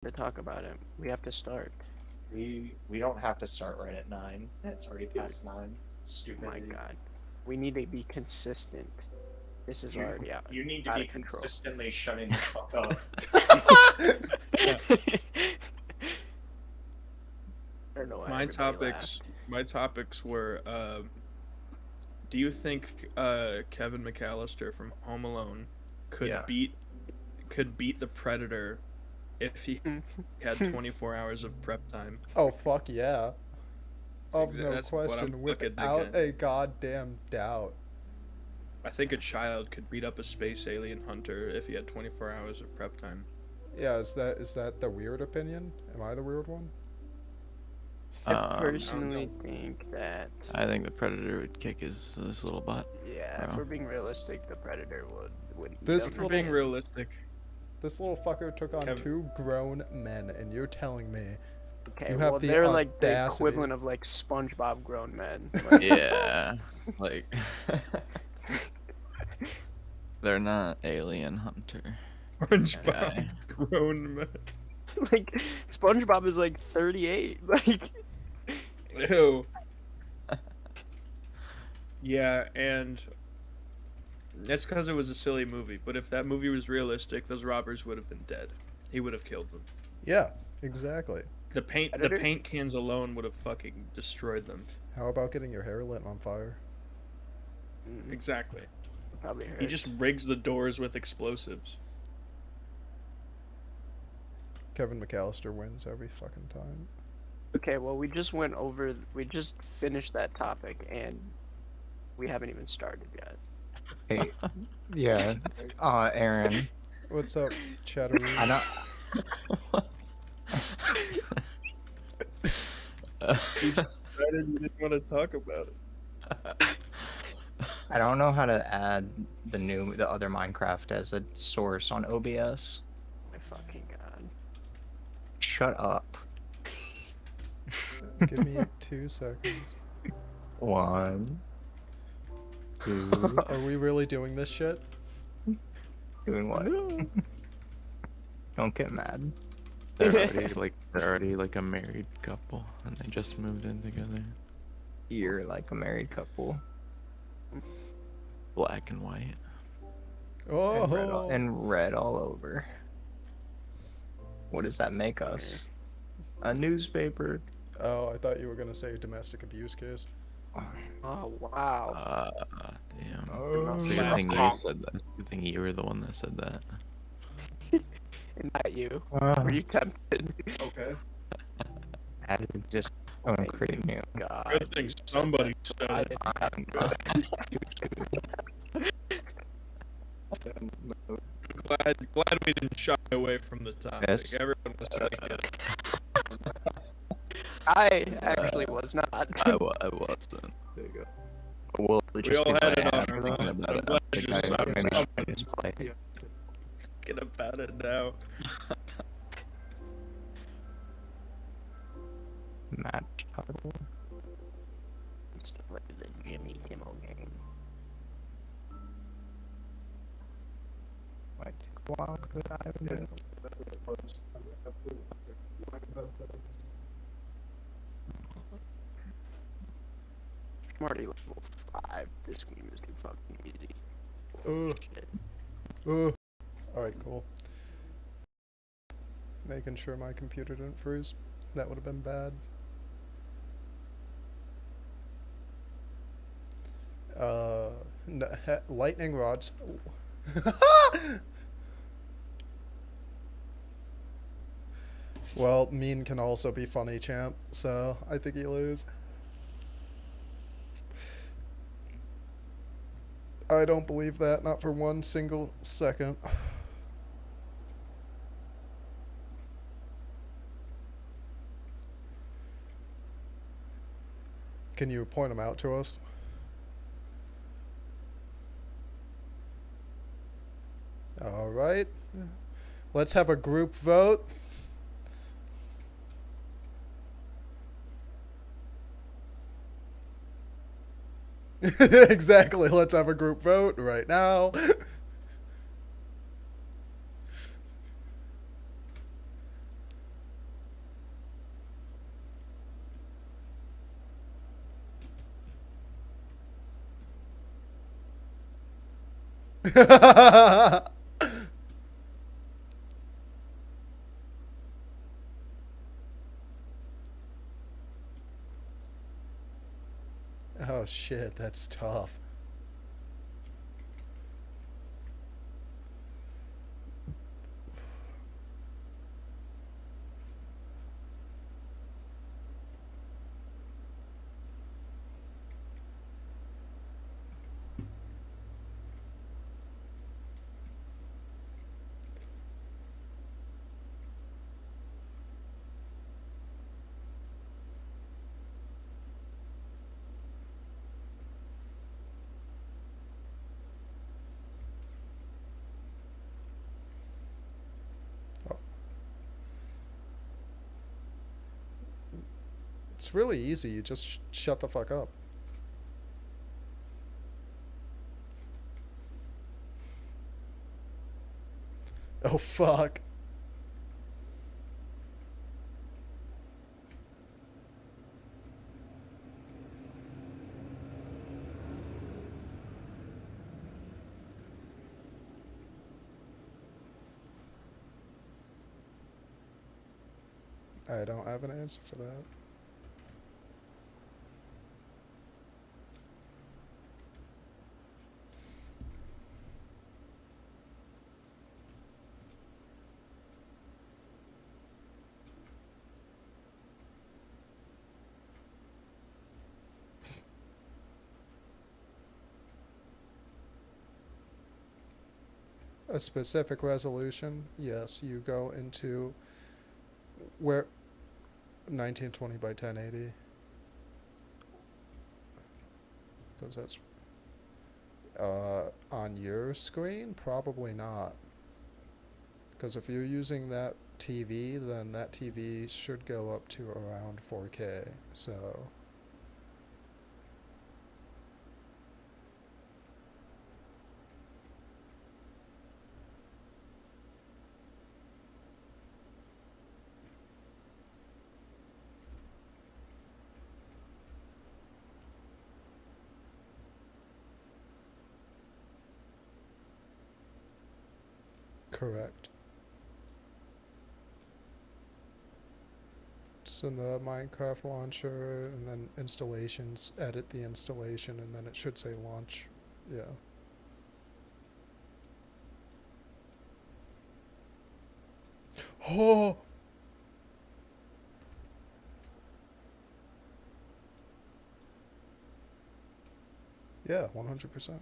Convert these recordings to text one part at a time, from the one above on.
to talk about it. We have to start. We don't have to start right at 9. It's already Dude, past 9. my Stupidity. God. We need to be consistent. This is You already you need to out be of control. consistently shutting the fuck up. I don't know why My everybody topics, laughed. my topics were: do you think Kevin McAllister from Home Alone could Yeah. beat the Predator if he had 24 hours of prep time? Oh, fuck yeah. Of no That's what I'm question, fucking without thinking. a goddamn doubt. I think a child could beat up a space alien hunter if he had 24 hours of prep time. Yeah, is that the weird opinion? Am I the weird one? I Um, personally think that, I think the Predator would kick his little butt. yeah, if Bro. we're being realistic, the Predator would eat This him. For being realistic, This little fucker took on Kevin- 2 grown men, and you're telling me Okay, you have well, the they're like the audacity. equivalent of like SpongeBob grown men. Like, Yeah, like they're not alien hunter. SpongeBob Okay. grown man. like SpongeBob is like 38. Like, Ew. Yeah, and that's because it was a silly movie. But if that movie was realistic, those robbers would have been dead. He would have killed them. Yeah, exactly. The Predator? paint cans alone would have fucking destroyed them. How about getting your hair lit on fire? Exactly. probably hurt. He just rigs the doors with explosives. Kevin McAllister wins every fucking time. Okay, well, we just finished that topic, and we haven't even started yet. Hey, yeah, Aaron, What's up, Chattery? I know. You didn't want to talk about it. I don't know how to add the other Minecraft as a source on OBS. My fucking god. Shut up. Give me 2 seconds. 1, 2, Are we really doing this shit? doing what? Don't get mad. They're already like a married couple, and they just moved in together. You're like a married couple. Black and white. Oh, And red all over. What does that make us? A newspaper. oh, I thought you were gonna say domestic abuse case. Oh wow. Damn. Oh, It's a good thing you wow. said that. It's a good thing you were the one that said that. And not you. Uh, Were you tempted? Okay. that is just concrete new. God. Good thing somebody said I it. didn't have Glad we didn't shy away from the topic. Yes. Everyone was like, yeah. I actually was not. I wasn't. There you go. We'll We just all be had it playing on our after thinking minds. about I'm it. glad the you guy just who stopped finished his play. thinking about it now. Match title. Let's play the Jimmy Kimmel game. Might take a while because I haven't I'm already level 5. This game is too fucking easy. Ugh. Shit. Ugh. Alright, cool. Making sure my computer didn't freeze. That would have been bad. Lightning rods. Well, mean can also be funny, champ, so I think you lose. I don't believe that, not for one single second. Can you point them out to us? All right. Let's have a group vote. Exactly. Let's have a group vote right now. Oh shit, that's tough. It's really easy. You just shut the fuck up. Oh fuck. I don't have an answer for that. A specific resolution, yes, you go into where 1920 by 1080, because that's on your screen, probably not, because if you're using that TV, then that TV should go up to around 4K. So correct. It's in the Minecraft launcher, and then installations, edit the installation, and then it should say launch. Yeah. Oh! Yeah, 100%.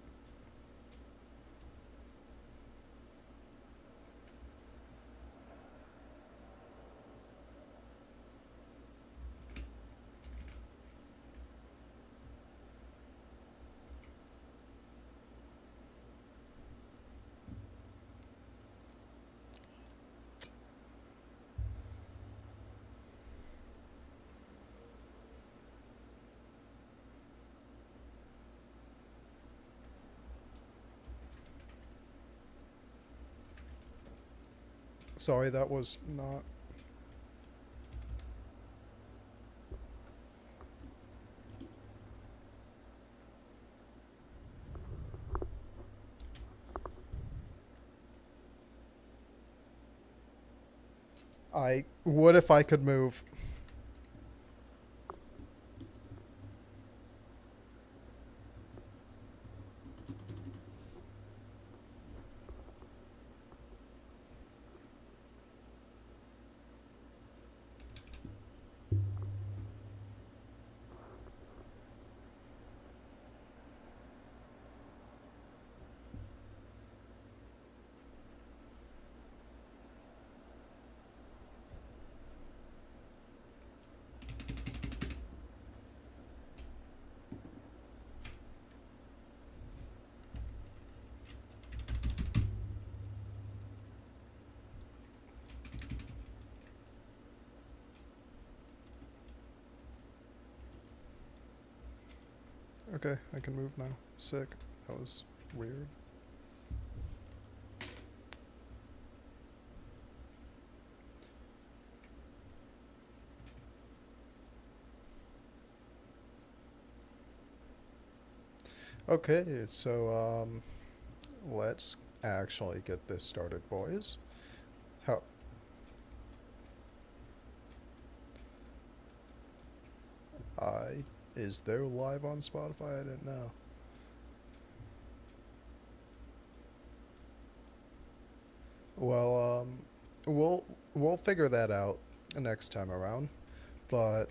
Sorry, that was not. What if I could move? Okay, I can move now. Sick. That was weird. Okay, so let's actually get this started, boys. How? Is there live on Spotify? I didn't know. Well, we'll figure that out next time around, but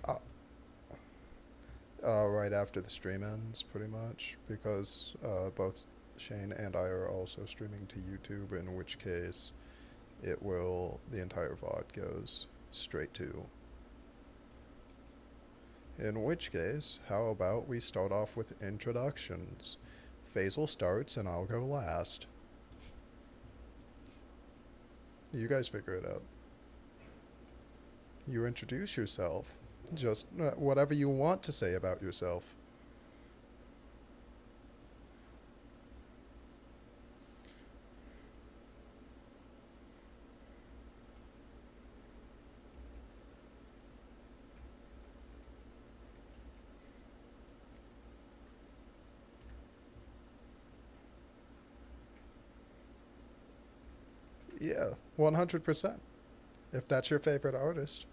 right after the stream ends, pretty much, because both Shane and I are also streaming to YouTube, in which case the entire VOD goes straight to. In which case, how about we start off with introductions? Faisal starts and I'll go last. You guys figure it out. You introduce yourself. Just whatever you want to say about yourself. Yeah, 100%. If that's your favorite artist.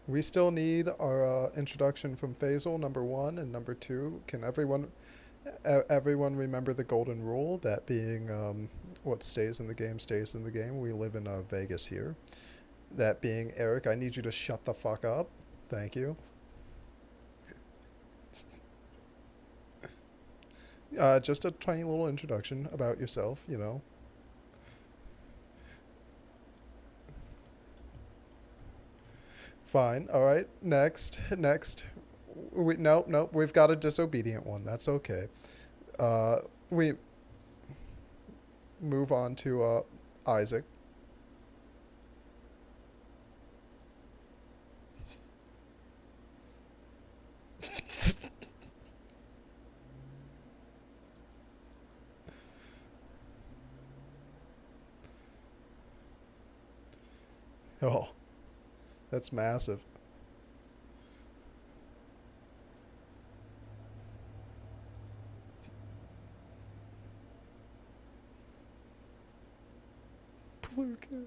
We still need our introduction from Faisal, number 1, and number 2. Can everyone remember the golden rule? That being, what stays in the game stays in the game. We live in Vegas here. That being, Eric, I need you to shut the fuck up. Thank you. Just a tiny little introduction about yourself, you know. Fine. All right. Next. Nope. We've got a disobedient one. That's okay. We move on to Isaac. Oh, that's massive. Pluto.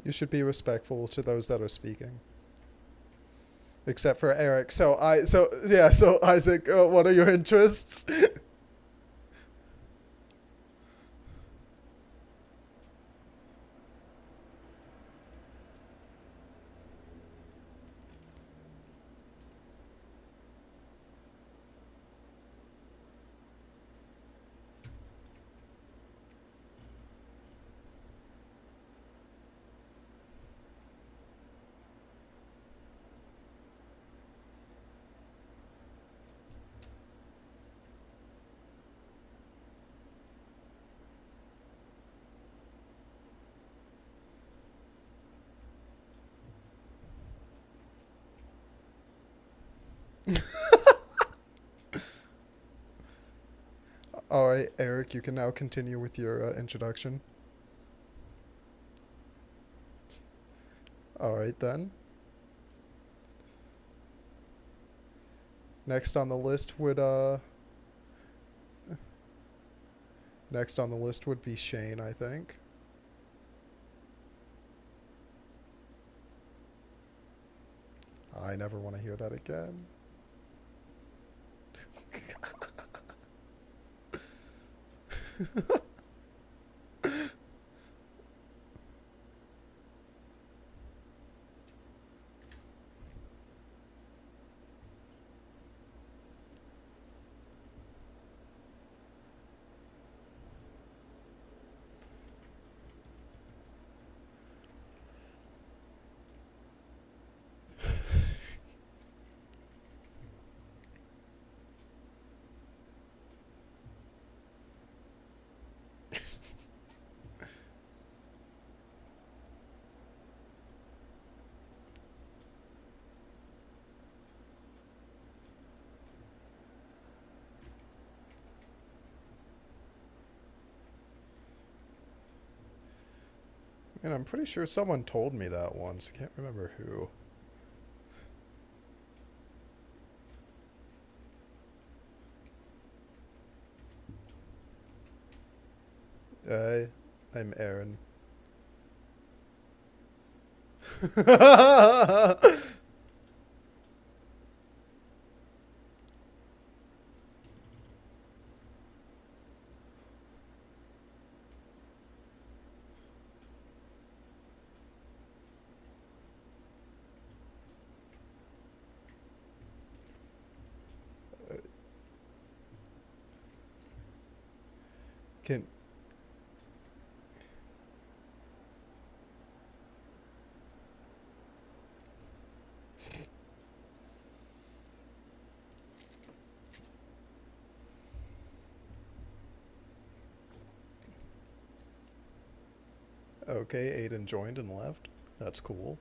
You should be respectful to those that are speaking. Except for Eric. So Isaac, what are your interests? All right, Eric, you can now continue with your introduction. All right then. Next on the list would be Shane, I think. I never want to hear that again. And I'm pretty sure someone told me that once. I can't remember who. I'm Aaron. Can Okay, Aiden joined and left. That's cool.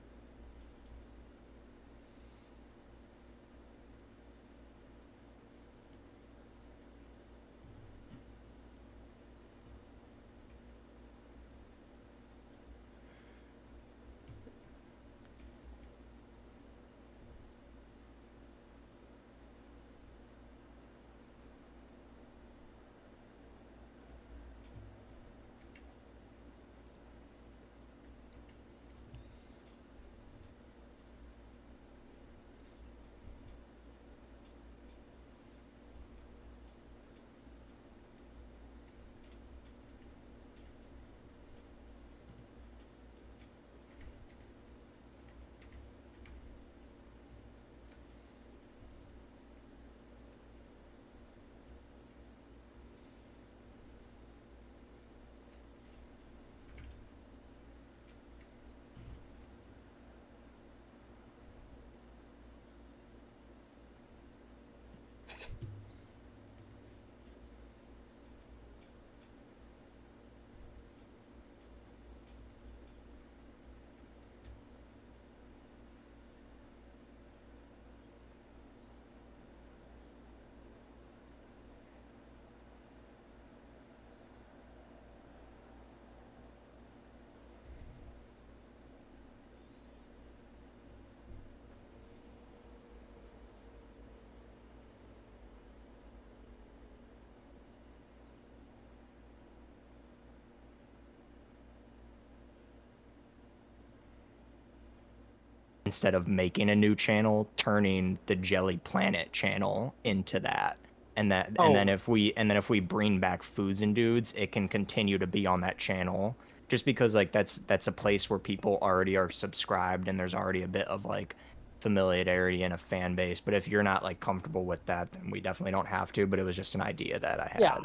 Instead of making a new channel, turning the Jelly Planet channel into that. And then if we bring back Foods and Dudes, it can continue to be on that channel. Just because like that's a place where people already are subscribed and there's already a bit of like familiarity and a fan base. But if you're not like comfortable with that, then we definitely don't have to. But it was just an idea that I had. Yeah.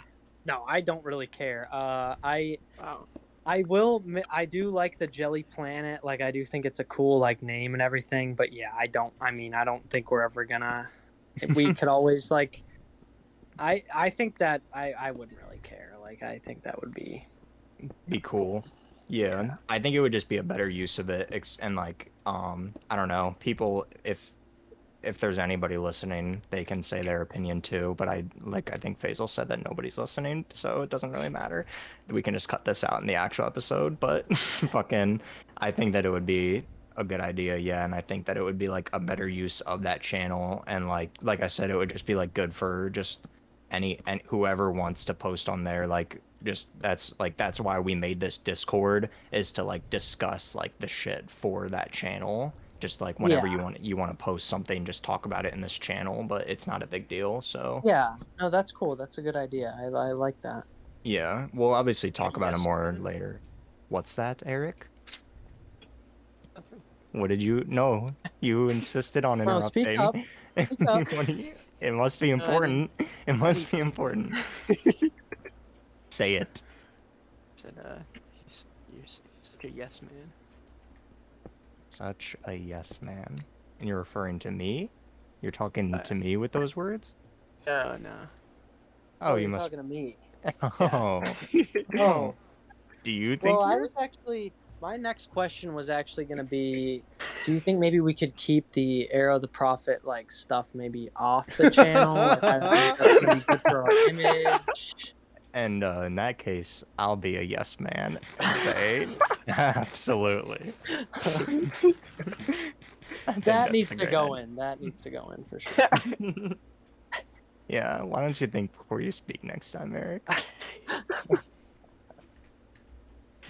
No, I don't really care. Wow. I do like the Jelly Planet. Like, I do think it's a cool, like, name and everything. But yeah, I don't think we're ever gonna. We could always like. I think that I wouldn't really care. Like, I think that would be cool. Yeah, I think it would just be a better use of it, and like I don't know, people, if if there's anybody listening, they can say their opinion too. But I think Faisal said that nobody's listening, so it doesn't really matter. We can just cut this out in the actual episode. But fucking, I think that it would be a good idea, yeah, and I think that it would be like a better use of that channel, and like I said, it would just be like good for just any and whoever wants to post on there, like just that's why we made this Discord, is to like discuss like the shit for that channel. Just like whenever Yeah. you want to post something, just talk about it in this channel, but it's not a big deal. So Yeah, no, that's cool. That's a good idea. I like that. yeah, we'll obviously talk about it Yes, more man. later. What's that, Eric? What did you? No, you insisted on No, interrupting. speak up. Speak up. What do you- it must be important. It must be important. Say it. Said, you're such a yes man. Such a yes man. And you're referring to me? You're talking Uh, to me with those words? No, no. Oh, you you're must. talking to me. Oh. Oh, Do you think? well, I you're- was actually. My next question was actually going to be, do you think maybe we could keep the Arrow of the Prophet like stuff maybe off the channel? Like, I don't think that's going to be good for our image. And in that case, I'll be a yes man and say, absolutely. I think That that's needs a to good go idea. in. That needs to go in for sure. Yeah, why don't you think before you speak next time, Eric?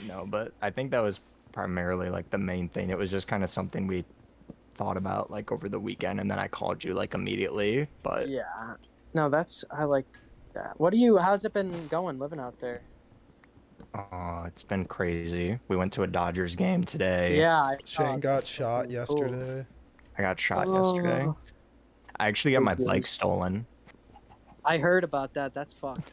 No, but I think that was primarily like the main thing. It was just kind of something we thought about like over the weekend, and then I called you like immediately. But Yeah. No, I like that. How's it been going living out there? it's been crazy. We went to a Dodgers game today. Yeah. I saw Shane it. got That's shot fucking cool. yesterday. I got shot yesterday. Oh. I actually got my Good. bike stolen. I heard about that. That's fucked.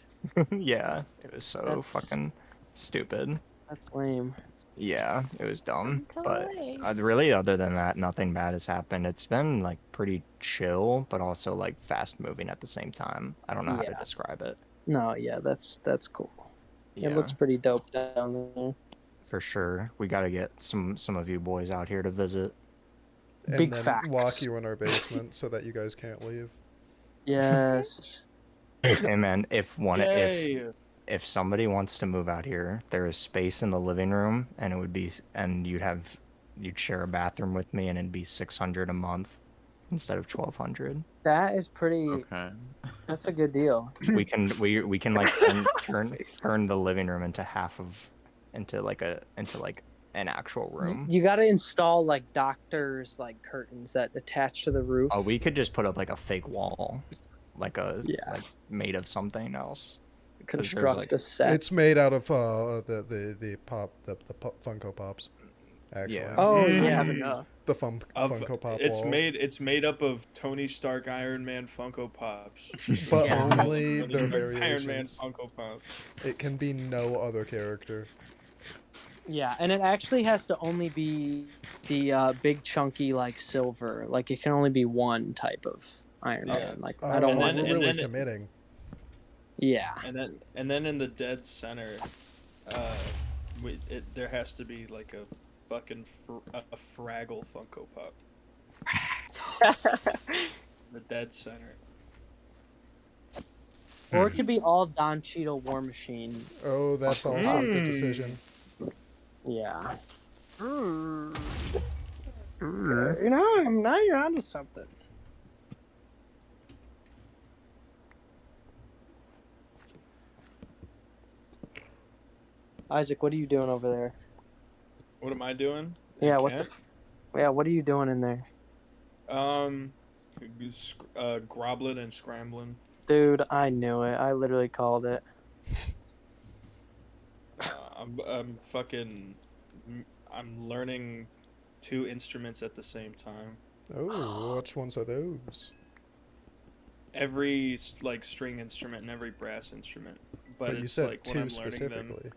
Yeah, it was so That's- fucking stupid. That's lame. Yeah, it was dumb. But really, other than that, nothing bad has happened. It's been like pretty chill, but also like fast moving at the same time. I don't know how to Yeah. describe it. No, yeah, that's cool. Yeah, It looks pretty dope down there. for sure. We got to get some of you boys out here to visit. And Big then facts. lock you in our basement so that you guys can't leave. Yes. Hey man, if Yay! if somebody wants to move out here, there is space in the living room, and it would be, and you'd share a bathroom with me, and it'd be 600 a month instead of 1200. That is pretty. Okay. That's a good deal. We can like turn the living room into like an actual room. You got to install like doctors like curtains that attach to the roof. Oh, we could just put up like a fake wall, like Yeah. like made of something else. 'Cause there's, construct like- a set. It's made out of the Funko Pops. Actually, Yeah. Oh Mm. I yeah. have enough. the Of- Funko Pop it's walls. made up of Tony Stark Iron Man Funko Pops. But Yeah. only Tony their Stark Iron Man variations. Funko Pops. It can be no other character. Yeah, and it actually has to only be the big chunky like silver. Like it can only be one type of Iron Yeah. Man. Like Oh, I don't And want. then- we're and really then it's- committing. Yeah. And then in the dead center, there has to be like a fucking a Fraggle Funko Pop. The dead center. Or it could be all Don Cheadle War Machine. Oh, that's also a good Mm. decision. Yeah. Mm. You know, now you're onto something. Isaac, what are you doing over there? What am I doing? Yeah, In what the? Kent? Yeah, what are you doing in there, Grobbling and scrambling. dude? I knew it. I literally called it. I'm fucking. I'm learning 2 instruments at the same time. Oh, which ones are those? Every like string instrument and every brass instrument. But, But you it's said like when two I'm learning them. specifically.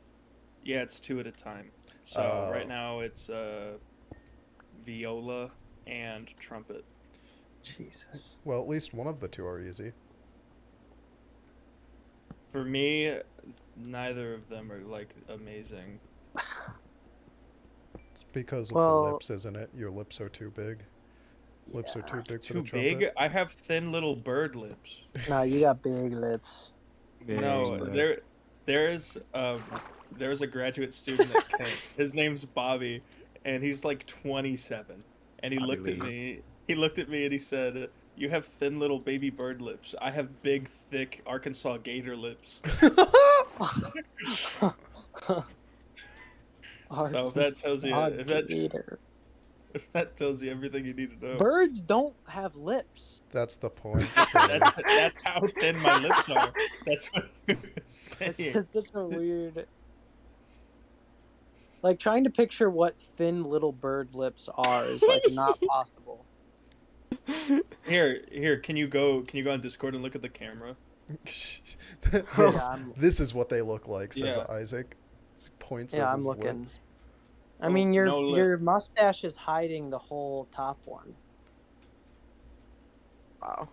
Yeah, it's 2 at a time. So Oh. right now it's viola and trumpet. Jesus. Well, at least one of the two are easy. For me, neither of them are like amazing. It's because of Well- the lips, isn't it? Your lips are too big. Lips are too big for Too the trumpet. big? I have thin little bird lips. No, you got big lips. No, Big there's a graduate student at Kent. His name's Bobby, and he's like 27. And he Bobby looked at Lee. me. He looked at me and he said, "You have thin little baby bird lips. I have big, thick Arkansas gator lips." So if that tells you- if that's- Gator. If that tells you everything you need to know. Birds don't have lips. That's the point. That's how thin my lips are. That's what I was It's saying. just such a weird. Like trying to picture what thin little bird lips are is like not possible. Here, can you go on Discord and look at the camera? this, I'm- this is what they look like, says Yeah. Isaac. He points Yeah, as I'm his looking. lips. I mean, your no lip. your mustache is hiding the whole top one. Wow.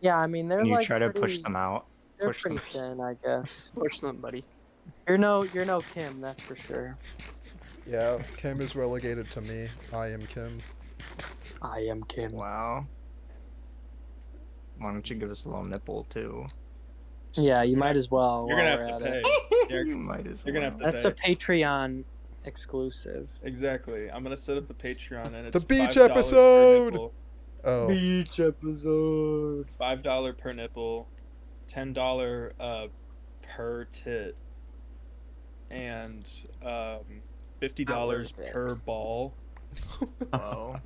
Yeah, I mean they're Can you like try to push pretty- them out? They're push them? pretty thin, I guess. Push them, buddy. You're no Kim, that's for sure. Yeah, Kim is relegated to me. I am Kim. I am Kim. Wow. Why don't you give us a little nipple too? Yeah, you might as well. You're gonna while have we're to at pay. it. You're, You might as you're gonna have to That's pay. a Patreon exclusive. Exactly. I'm gonna set up the Patreon and it's The beach $5 per episode! nipple. Oh, Beach episode. $5 per nipple, $10 per tit, and $50 worth it. per ball. Whoa.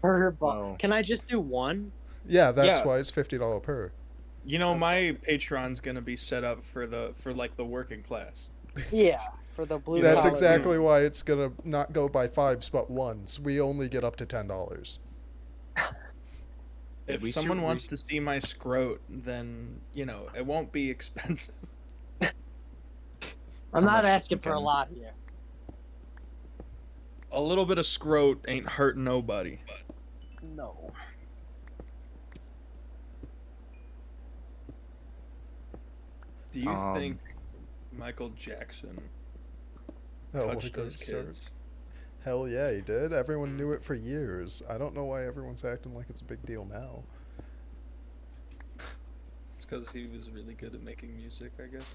Per ball. Whoa. Can I just do one? yeah, that's Yeah. why it's $50 per. You know, my Patreon's gonna be set up for like the working class. Yeah, for the blue. That's collar exactly dude. why it's gonna not go by fives but ones. We only get up to $10. If We someone should- wants to see my scrote, then it won't be expensive. I'm How not much asking you for a can- lot here. A little bit of scrote ain't hurting nobody. No. Do you Um, think Michael Jackson Oh, touched look at those it start. kids? Hell yeah, he did. Everyone knew it for years. I don't know why everyone's acting like it's a big deal now. It's because he was really good at making music, I guess.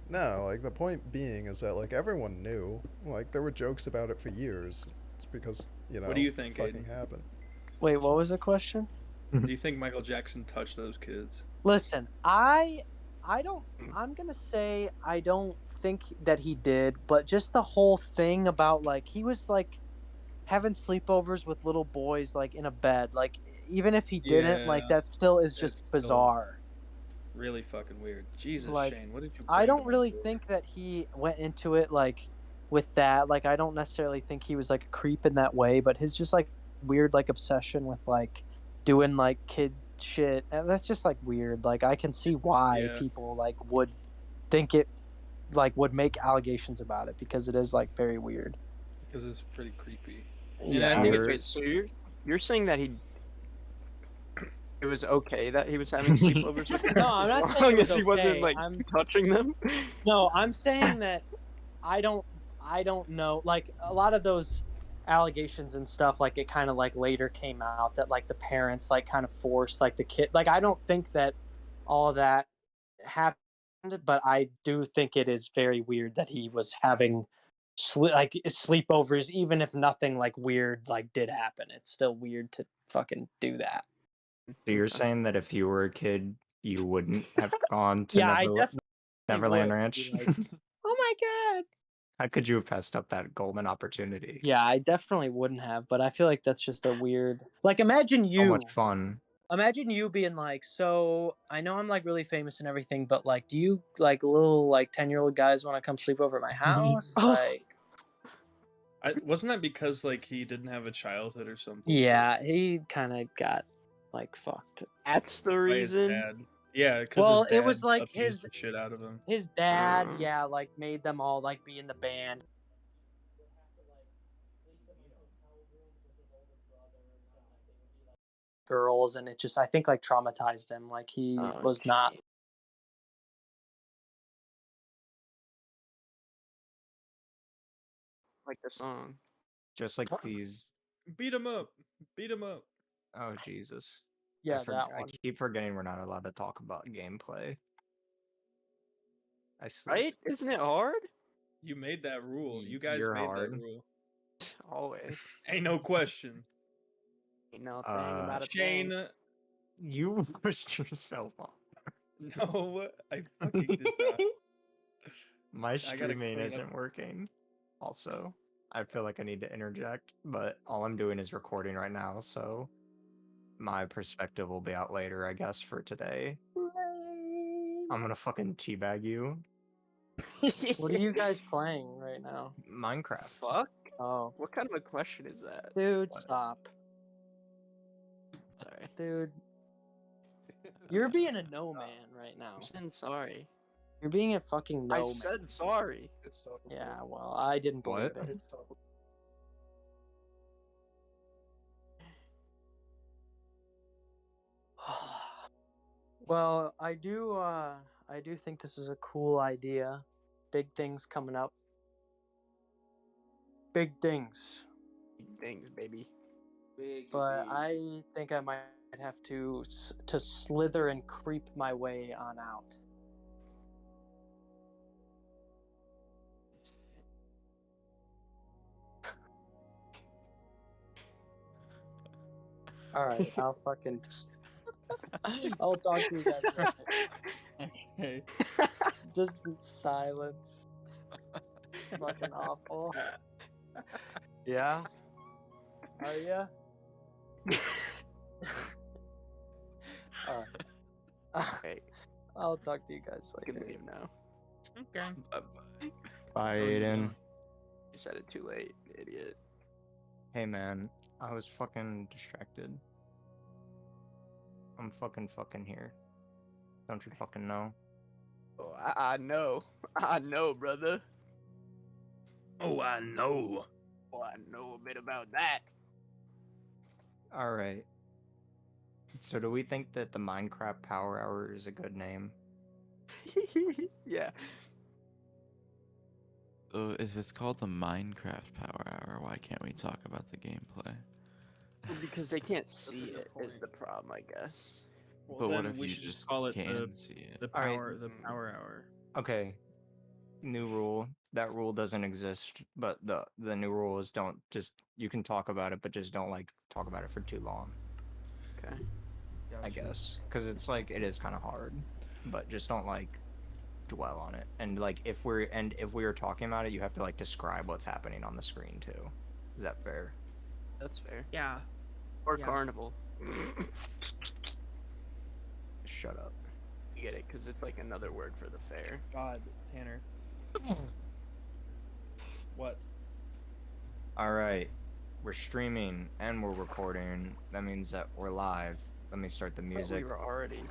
No, like the point being is that like everyone knew. Like there were jokes about it for years. It's because, What do you think, fucking Aiden? happened. Wait, what was the question? Do you think Michael Jackson touched those kids? Listen, I don't. I'm gonna say I don't think that he did, but just the whole thing about like he was like having sleepovers with little boys like in a bed, like even if he didn't, like Yeah, that still is it's just still- bizarre. Really fucking weird. Jesus, Like, Shane, what did you? I bring don't to my really door? think that he went into it like with that. Like I don't necessarily think he was like a creep in that way, but his just like weird like obsession with like doing like kid shit, and that's just like weird. Like I can see why Yeah. people like would think it like would make allegations about it because it is like very weird. because it's pretty creepy. Yeah. I think There Wait, is- so you're saying that it was okay that he was having sleepovers with them? No, I'm not as saying long it was as he wasn't okay. like I'm- touching them. No, I'm saying that I don't know. Like a lot of those allegations and stuff, like it kind of like later came out that like the parents like kind of forced like the kid. Like I don't think that all of that happened, but I do think it is very weird that he was having like sleepovers, even if nothing like weird like did happen. It's still weird to fucking do that. So you're saying that if you were a kid, you wouldn't have gone to Yeah, I definitely Neverland would Ranch? be like, oh my god. How could you have passed up that golden opportunity? Yeah, I definitely wouldn't have, but I feel like that's just a weird. Like, imagine So you, much fun. imagine you being like, so I know I'm like really famous and everything, but like, do you like little like 10-year-old guys want to come sleep over at my house? Oh. Like, Wasn't that because like he didn't have a childhood or something? yeah, he kind of got like fucked. That's the By his reason. dad. Yeah, because Well, it was like abused his- the shit out of him. His dad, Uh. yeah, like made them all like be in the band. Girls, and it just I think like traumatized him. Like he was not. Okay. Like the song. Just like these Beat him up. Beat him up. Oh Jesus. Yeah, I that one. keep forgetting we're not allowed to talk about gameplay. Right? Isn't it hard? You made that rule. You guys You're made hard. that rule. Always. Ain't no question. Ain't no thing about a Shane, thing. You pushed yourself off. no, I fucking did not. My gotta streaming clean up. isn't working. Also, I feel like I need to interject, but all I'm doing is recording right now, so my perspective will be out later, I guess, for today. I'm gonna fucking teabag you. What are you guys playing right now? Minecraft. Fuck? Oh, What kind of a question is that? dude, What? stop, Sorry. dude. You're being a no man right now. I'm saying sorry. You're being a fucking no I man. said sorry. Yeah, well, I didn't believe What? it. Well, I do think this is a cool idea. Big things coming up. Big things. Things, baby. But I think I might have to slither and creep my way on out. All right, I'll fucking. I'll talk to you guys later. Hey. Just silence. Fucking awful. Yeah? Are ya? Alright. Okay, I'll talk to you guys you can later. leave now. Okay. Bye, Where's Aiden. going? You said it too late, idiot. Hey, man. I was fucking distracted. I'm fucking here. Don't you fucking know? Oh, I know. I know, brother. Oh, I know. Oh, I know a bit about that. Alright. So do we think that the Minecraft Power Hour is a good name? Yeah. So if it's called the Minecraft Power Hour, why can't we talk about the gameplay? Well, because they can't see it is the problem, I guess. Well, But what then if we you should just call it can see it? the Alright. power the power hour. Okay. New rule. That rule doesn't exist, but the new rule is don't just you can talk about it, but just don't like talk about it for too long, Okay. I guess. Because it's like it is kind of hard. But just don't like dwell on it. And like if we are talking about it, you have to like describe what's happening on the screen too. Is that fair? That's fair. Yeah. Or Yeah. carnival. Shut up. You get it? Because it's like another word for the fair. God, Tanner. What? All right. We're streaming and we're recording. That means that we're live. Let me start the But music. we were already.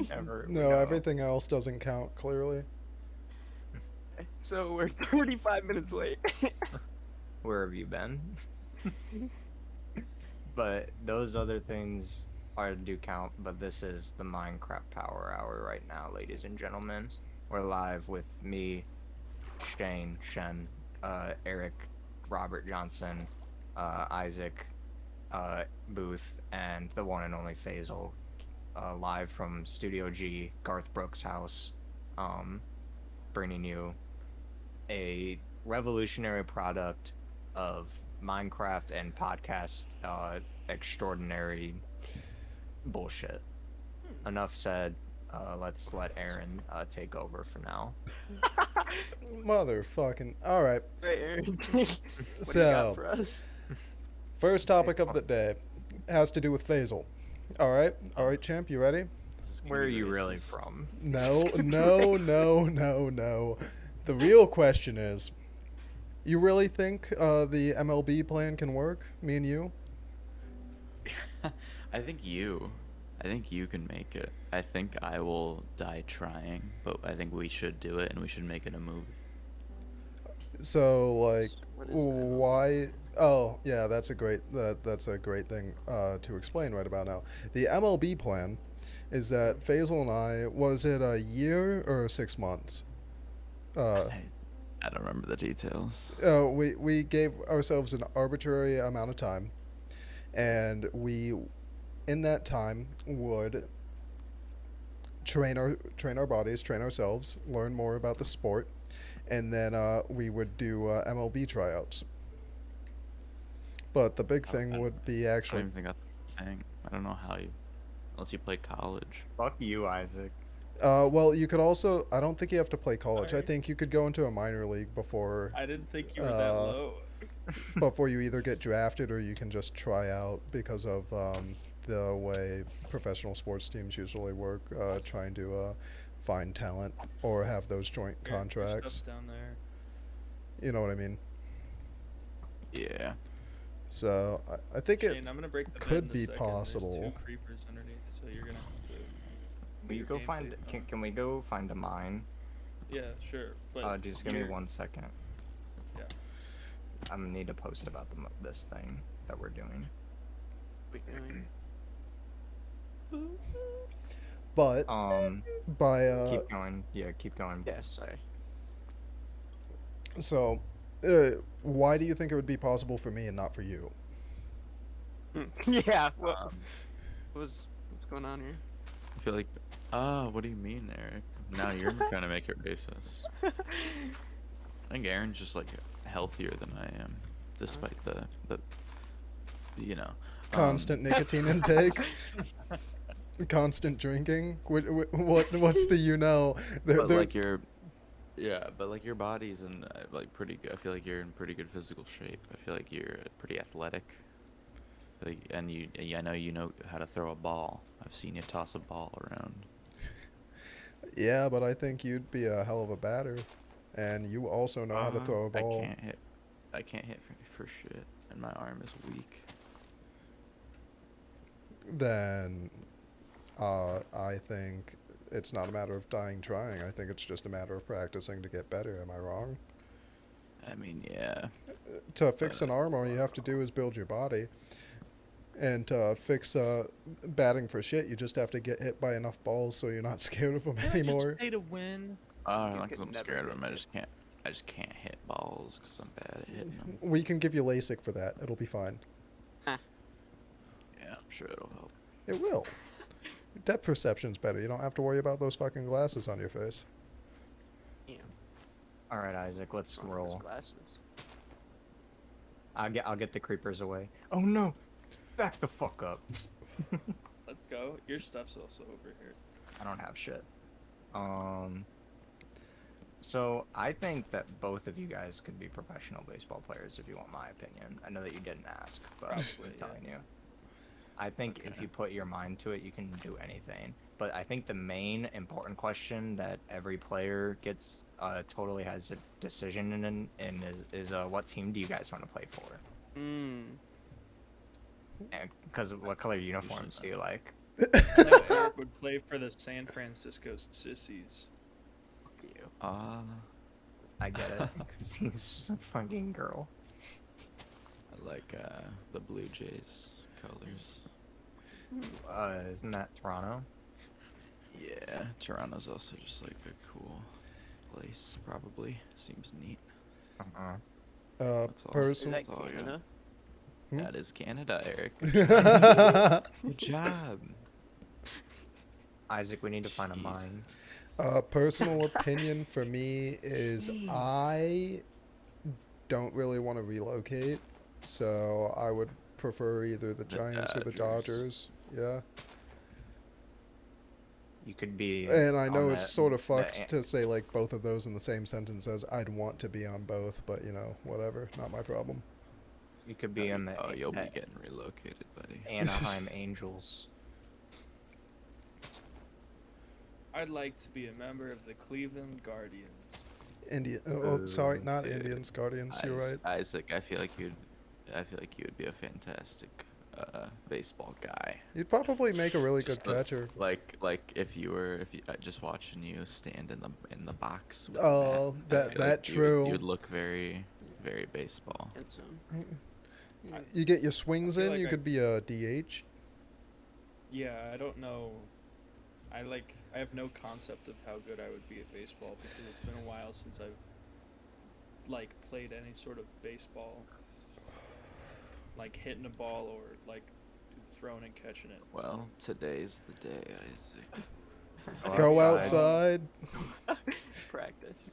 Never. No, everything else doesn't count, clearly. So we're 35 minutes late. Where have you been? But those other things do count, but this is the Minecraft Power Hour right now, ladies and gentlemen. We're live with me, Shane, Shen, Eric, Robert Johnson, Isaac, Booth, and the one and only Faisal, live from Studio G, Garth Brooks' house, bringing you a revolutionary product of Minecraft and podcast extraordinary bullshit. Enough said. Let's let Aaron take over for now. Motherfucking. Alright. Right, Aaron. What do you got So, for us? first topic of the day has to do with Faisal. Alright? Alright, champ, you ready? This is gonna Where are be you really racist. from? No, no, no, no, no. The real question is, you really think the MLB plan can work? Me and you? I think you can make it. I think I will die trying, but I think we should do it and we should make it a movie. So, like, What is that? why? Oh, yeah, that's a great thing to explain right about now. The MLB plan is that Faisal and I, was it a year or 6 months? I don't remember the details. We gave ourselves an arbitrary amount of time, and we, in that time, would train our bodies, train ourselves, learn more about the sport, and then we would do MLB tryouts. But the big thing would be I don't actually. even think that's a thing. I don't know how you, unless you play college. Fuck you, Isaac. Well, you could also. I don't think you have to play college. I Sorry. think you could go into a minor league before I didn't think you were that low. before you either get drafted or you can just try out because of the way professional sports teams usually work, trying to find talent or have those joint Your contracts. stuff's down there. You know what I mean? Yeah. So I think it. Shane, I'm gonna break the bed could in a be second. There's possible. 2 creepers underneath, so you're gonna have to. Will you your go game find? face on. Can we go find a mine? Yeah, sure. But Just give me you're- 1 second. Yeah. I'm gonna need to post about this thing that we're doing. But by Keep going. Yeah, keep going. Yeah, sorry. so, why do you think it would be possible for me and not for you? Yeah. Um, What's going on here? I feel like, what do you mean, Eric? Now you're trying to make it racist. I think Aaron's just like healthier than I am, despite the you know, Constant nicotine intake, constant drinking. What's the But like there's- your, yeah, but like your body's in like pretty good. I feel like you're in pretty good physical shape. I feel like you're pretty athletic. Like, and I know you know how to throw a ball. I've seen you toss a ball around. Yeah, but I think you'd be a hell of a batter, and you also know how to throw a ball. I can't hit for shit, and my arm is weak. Then I think it's not a matter of dying trying. I think it's just a matter of practicing to get better. Am I wrong? I mean, yeah. To fix an arm, all you have to do is build your body. And to fix batting for shit, you just have to get hit by enough balls so you're not scared of them Don't you anymore. just pay to win. Not could because I'm never scared of get them. I hit. just can't. I just can't hit balls because I'm bad at hitting them. We can give you LASIK for that. It'll be fine. Yeah, I'm sure it'll help. It will. Depth perception's better. You don't have to worry about those fucking glasses on your face. Yeah. All right, Isaac, let's One of those roll. Glasses. I'll get the creepers away. Oh no! Back the fuck up. Let's go. Your stuff's also over here. I don't have shit. So I think that both of you guys could be professional baseball players if you want my opinion. I know that you didn't ask, but I'm just Probably, yeah. telling you. I think if Okay. you put your mind to it, you can do anything. But I think the main important question that every player gets totally has a decision in is what team do you guys want to play for? Because what color uniforms do you like? I know Eric would play for the San Francisco Sissies. Fuck you. I get it, because he's just a fucking girl. I like the Blue Jays colors. Isn't that Toronto? Yeah, Toronto's also just like a cool place. Probably seems neat. Uh-uh. That's all. Is Person. that That's all I got. Canada? Hmm? That is Canada, Eric. Good job. Isaac, we need to find a Jeez. mine. Personal opinion for me is I don't really want to relocate, so I would prefer either the Giants or the Dodgers. Dodgers. Yeah. You could be. And I know on it's that- sort of the fucked an- to say like both of those in the same sentence as I'd want to be on both, but you know, whatever, not my problem. You could be on the Oh, you'll be the getting relocated, buddy. Anaheim Angels. I'd like to be a member of the Cleveland Guardians. Sorry, not Dude, Indians, Guardians. You're right. Isaac, I feel like you would be a fantastic baseball guy. You'd probably make a really good Just the- catcher. Like if you just watching you stand in the box. with Oh, I that feel like true. You would look very very baseball. Handsome. You get your swings feel in. like You I- could be a DH. Yeah, I don't know. I have no concept of how good I would be at baseball because it's been a while since I've like played any sort of baseball, like hitting a ball or like throwing and catching it. Well, today's the day, Isaac. Go outside. outside. Practice.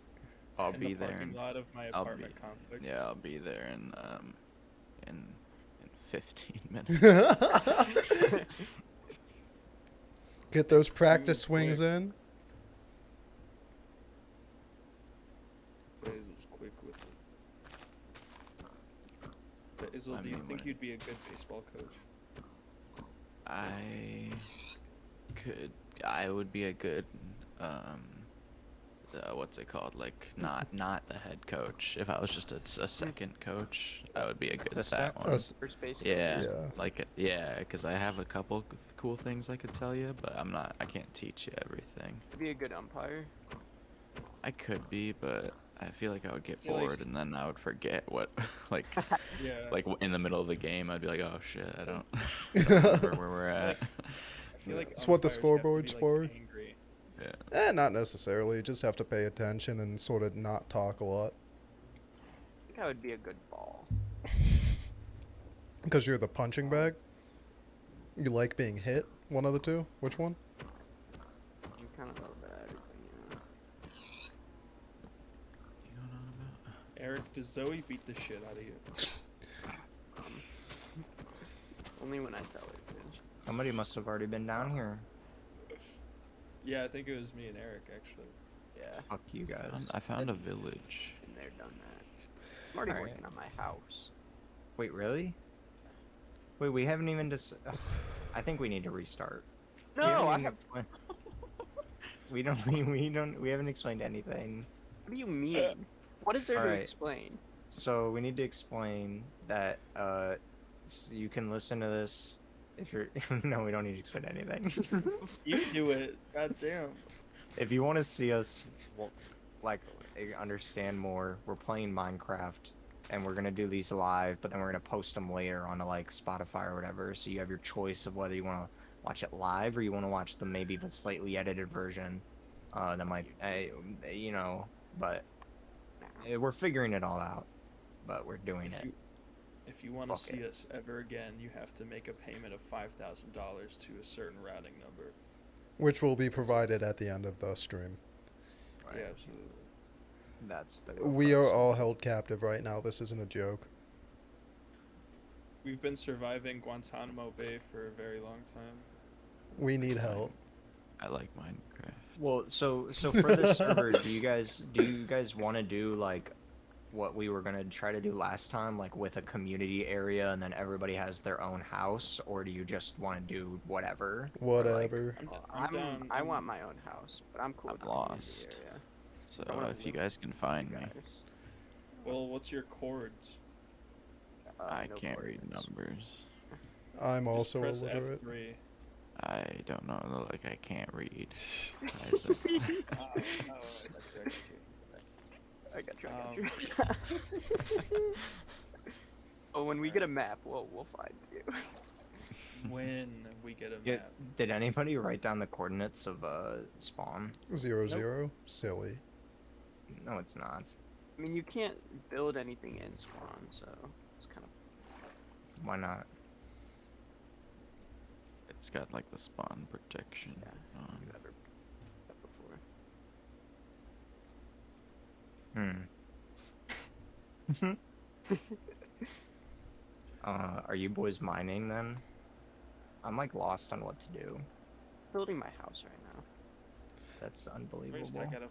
I'll in be the there. parking In, lot of my I'll apartment be- complex. yeah, I'll be there in 15 minutes. Get those practice Quick. swings in. Basil's quick with it. Basil, I do you mean, think when- you'd be a good baseball coach? I would be a good what's it called, like not the head coach. If I was just a second coach, I would be a good at that one. First base. Yeah, Yeah. like yeah, because I have a couple cool things I could tell you, but I can't teach you everything. Be a good umpire. I could be, but I feel like I would get feel like- bored and then I would forget what like Yeah. like in the middle of the game I'd be like, oh shit, I don't remember where we're at. I feel like It's what the umpires have to be, scoreboard's like, for. angry. Yeah. Not necessarily. You just have to pay attention and sort of not talk a lot. I think I would be a good ball. Because you're the punching bag. You like being hit. One of the two. Which one? I'm kind of a little bit of everything, you know. You going on about? Eric, does Zoe beat the shit out of you? Only when I tell her to. Somebody must have already been down here. Yeah, I think it was me and Eric actually. Yeah, Fuck you guys. I found a village. been there, done that. I'm already Alright. working on my house. Wait, really? Wait, we haven't even I think we need to restart. We No, haven't I even have. expla- we haven't explained anything. What do you mean? What is there to Alright. explain? So we need to explain that you can listen to this if you're no, we don't need to explain anything. You do it. God damn. If you want to see us like understand more, we're playing Minecraft and we're gonna do these live, but then we're gonna post them later onto like Spotify or whatever. So you have your choice of whether you want to watch it live or you want to watch maybe the slightly edited version. That might, you know, but we're figuring it all out. But we're doing it. If you want to Fuck see it. us ever again, you have to make a payment of $5,000 to a certain routing number. Which will be provided at the end of the stream. Yeah, absolutely. That's the. real We are price. all held captive right now. This isn't a joke. We've been surviving Guantanamo Bay for a very long time. We need help. I like Minecraft. Well, so for this server, do you guys want to do like what we were gonna try to do last time, like with a community area and then everybody has their own house, or do you just want to do whatever? Or, like- Whatever. I want my own house, but I'm cool I'm with the community lost. area. So I wanna if you live guys can find me, Guys, Well, what's your chords? I no can't read coordinates. numbers. I'm Just also press illiterate. F3. I don't know. Like I can't read. Isaac. Oh, I got you. I got you. Oh, when we get a map, we'll find you. When we get a Yeah, map. did anybody write down the coordinates of spawn? 0, Silly. No, it's not. I mean, you can't build anything in spawn, so it's kind of. Why not? It's got like the spawn protection. Yeah. on. You've ever done before. Are you boys mining then? I'm like lost on what to do. Building my house right now, That's First, unbelievable. I gotta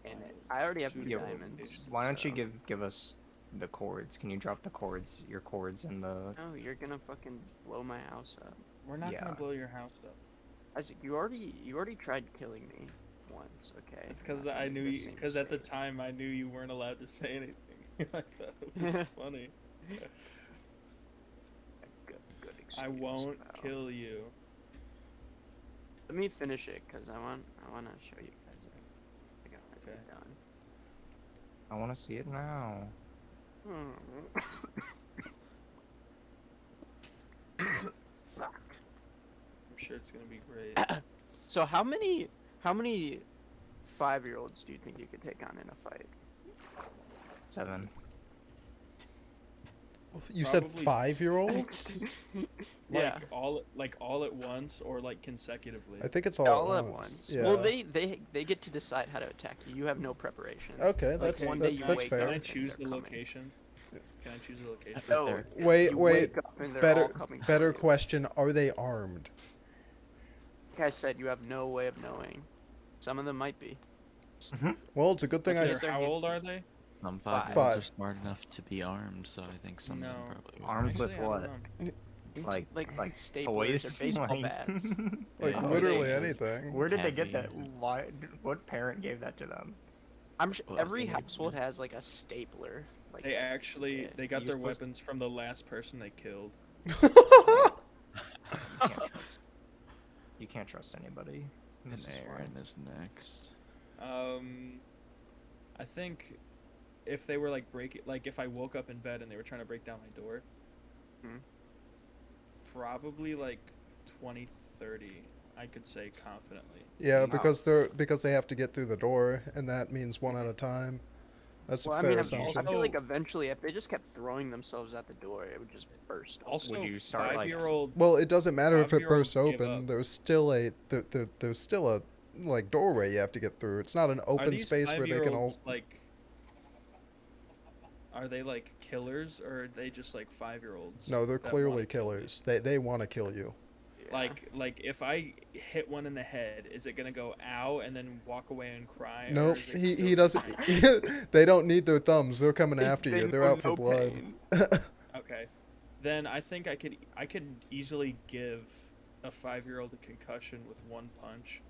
and find I already have two 2 Yeah, diamonds. locations. Why don't you so- give us the chords? Can you drop the chords, your chords in the? No, you're gonna fucking blow my house up. We're not Yeah. gonna blow your house up. Isaac, you already tried killing me once, okay? It's because Not I making knew the you. same Because at the mistake. time I knew you weren't allowed to say anything. I thought it was funny. Good I excuse, won't pal. kill you. Let me finish it, cause I wanna show you guys it. I got my Okay. done. I want to see it now. Fuck. I'm sure it's gonna be great. So how many 5-year-olds do you think you could take on in a fight? 7. You said Probably 5-year-olds? Yeah. all at once or like consecutively. I think it's All at at once. once. Yeah. Well, they get to decide how to attack you. You have no preparation. Okay, Like, that's one that- day you that's wake fair. up Can I and choose they're the coming. location? Can I choose the location? No. there. Wait, you wait. wake up and they're Better all coming for better you. question, are they armed? Like I said, you have no way of knowing. Some of them might be. Well, it's a good thing I They're- s- their how hands old up. are they? Some Five. 5-year-olds are smart enough to be armed, so I think some of them No. probably. would. Armed with Actually, I don't what? know. Like like staplers toys? or baseball Like- bats. like Yeah, literally it's just- anything. Where did they get that? Heavy. Why? What parent gave that to them? I'm sure Well, that's every what I household mean. has like a stapler. Like They actually Yeah, they got you're their supposed- weapons from the last person they killed. You can't trust. You can't trust anybody. And This is fine. Aaron is next. I think if they were like if I woke up in bed and they were trying to break down my door, Hmm. probably like 20, 30, I could say confidently. Yeah, Wow. because they have to get through the door, and that means one at a time. That's well, a I fair mean, assumption. I feel like eventually, if they just kept throwing themselves at the door, it would just burst. open. Also, you start, like, 5-year-old Well, it doesn't matter if it 5-year-olds bursts give open. up. There's still a like doorway you have to get through. It's not an Are open these space where they can all. 5-year-olds, like, are they like killers or are they just like 5-year-olds? No, they're that clearly wanna kill you? killers. They want to kill you. Yeah. Like if I hit one in the head, is it gonna go ow and then walk away and cry? or Nope, is it he still doesn't. crying? They don't need their thumbs. They're coming They- after they you. They're know out for no blood. pain. Okay, then I think I could easily give a 5-year-old a concussion with one punch,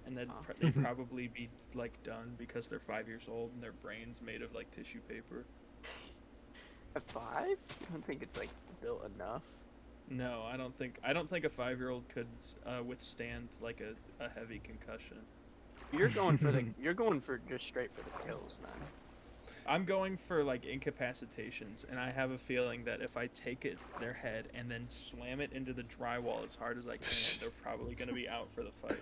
and then Huh. they'd probably be like done because they're 5 years old and their brain's made of like tissue paper. At 5? I don't think it's like built enough. No, I don't think a 5-year-old could withstand like a heavy concussion. You're going for just straight for the kills then. I'm going for like incapacitations, and I have a feeling that if I take their head and then slam it into the drywall as hard as I can, they're probably gonna be out for the fight.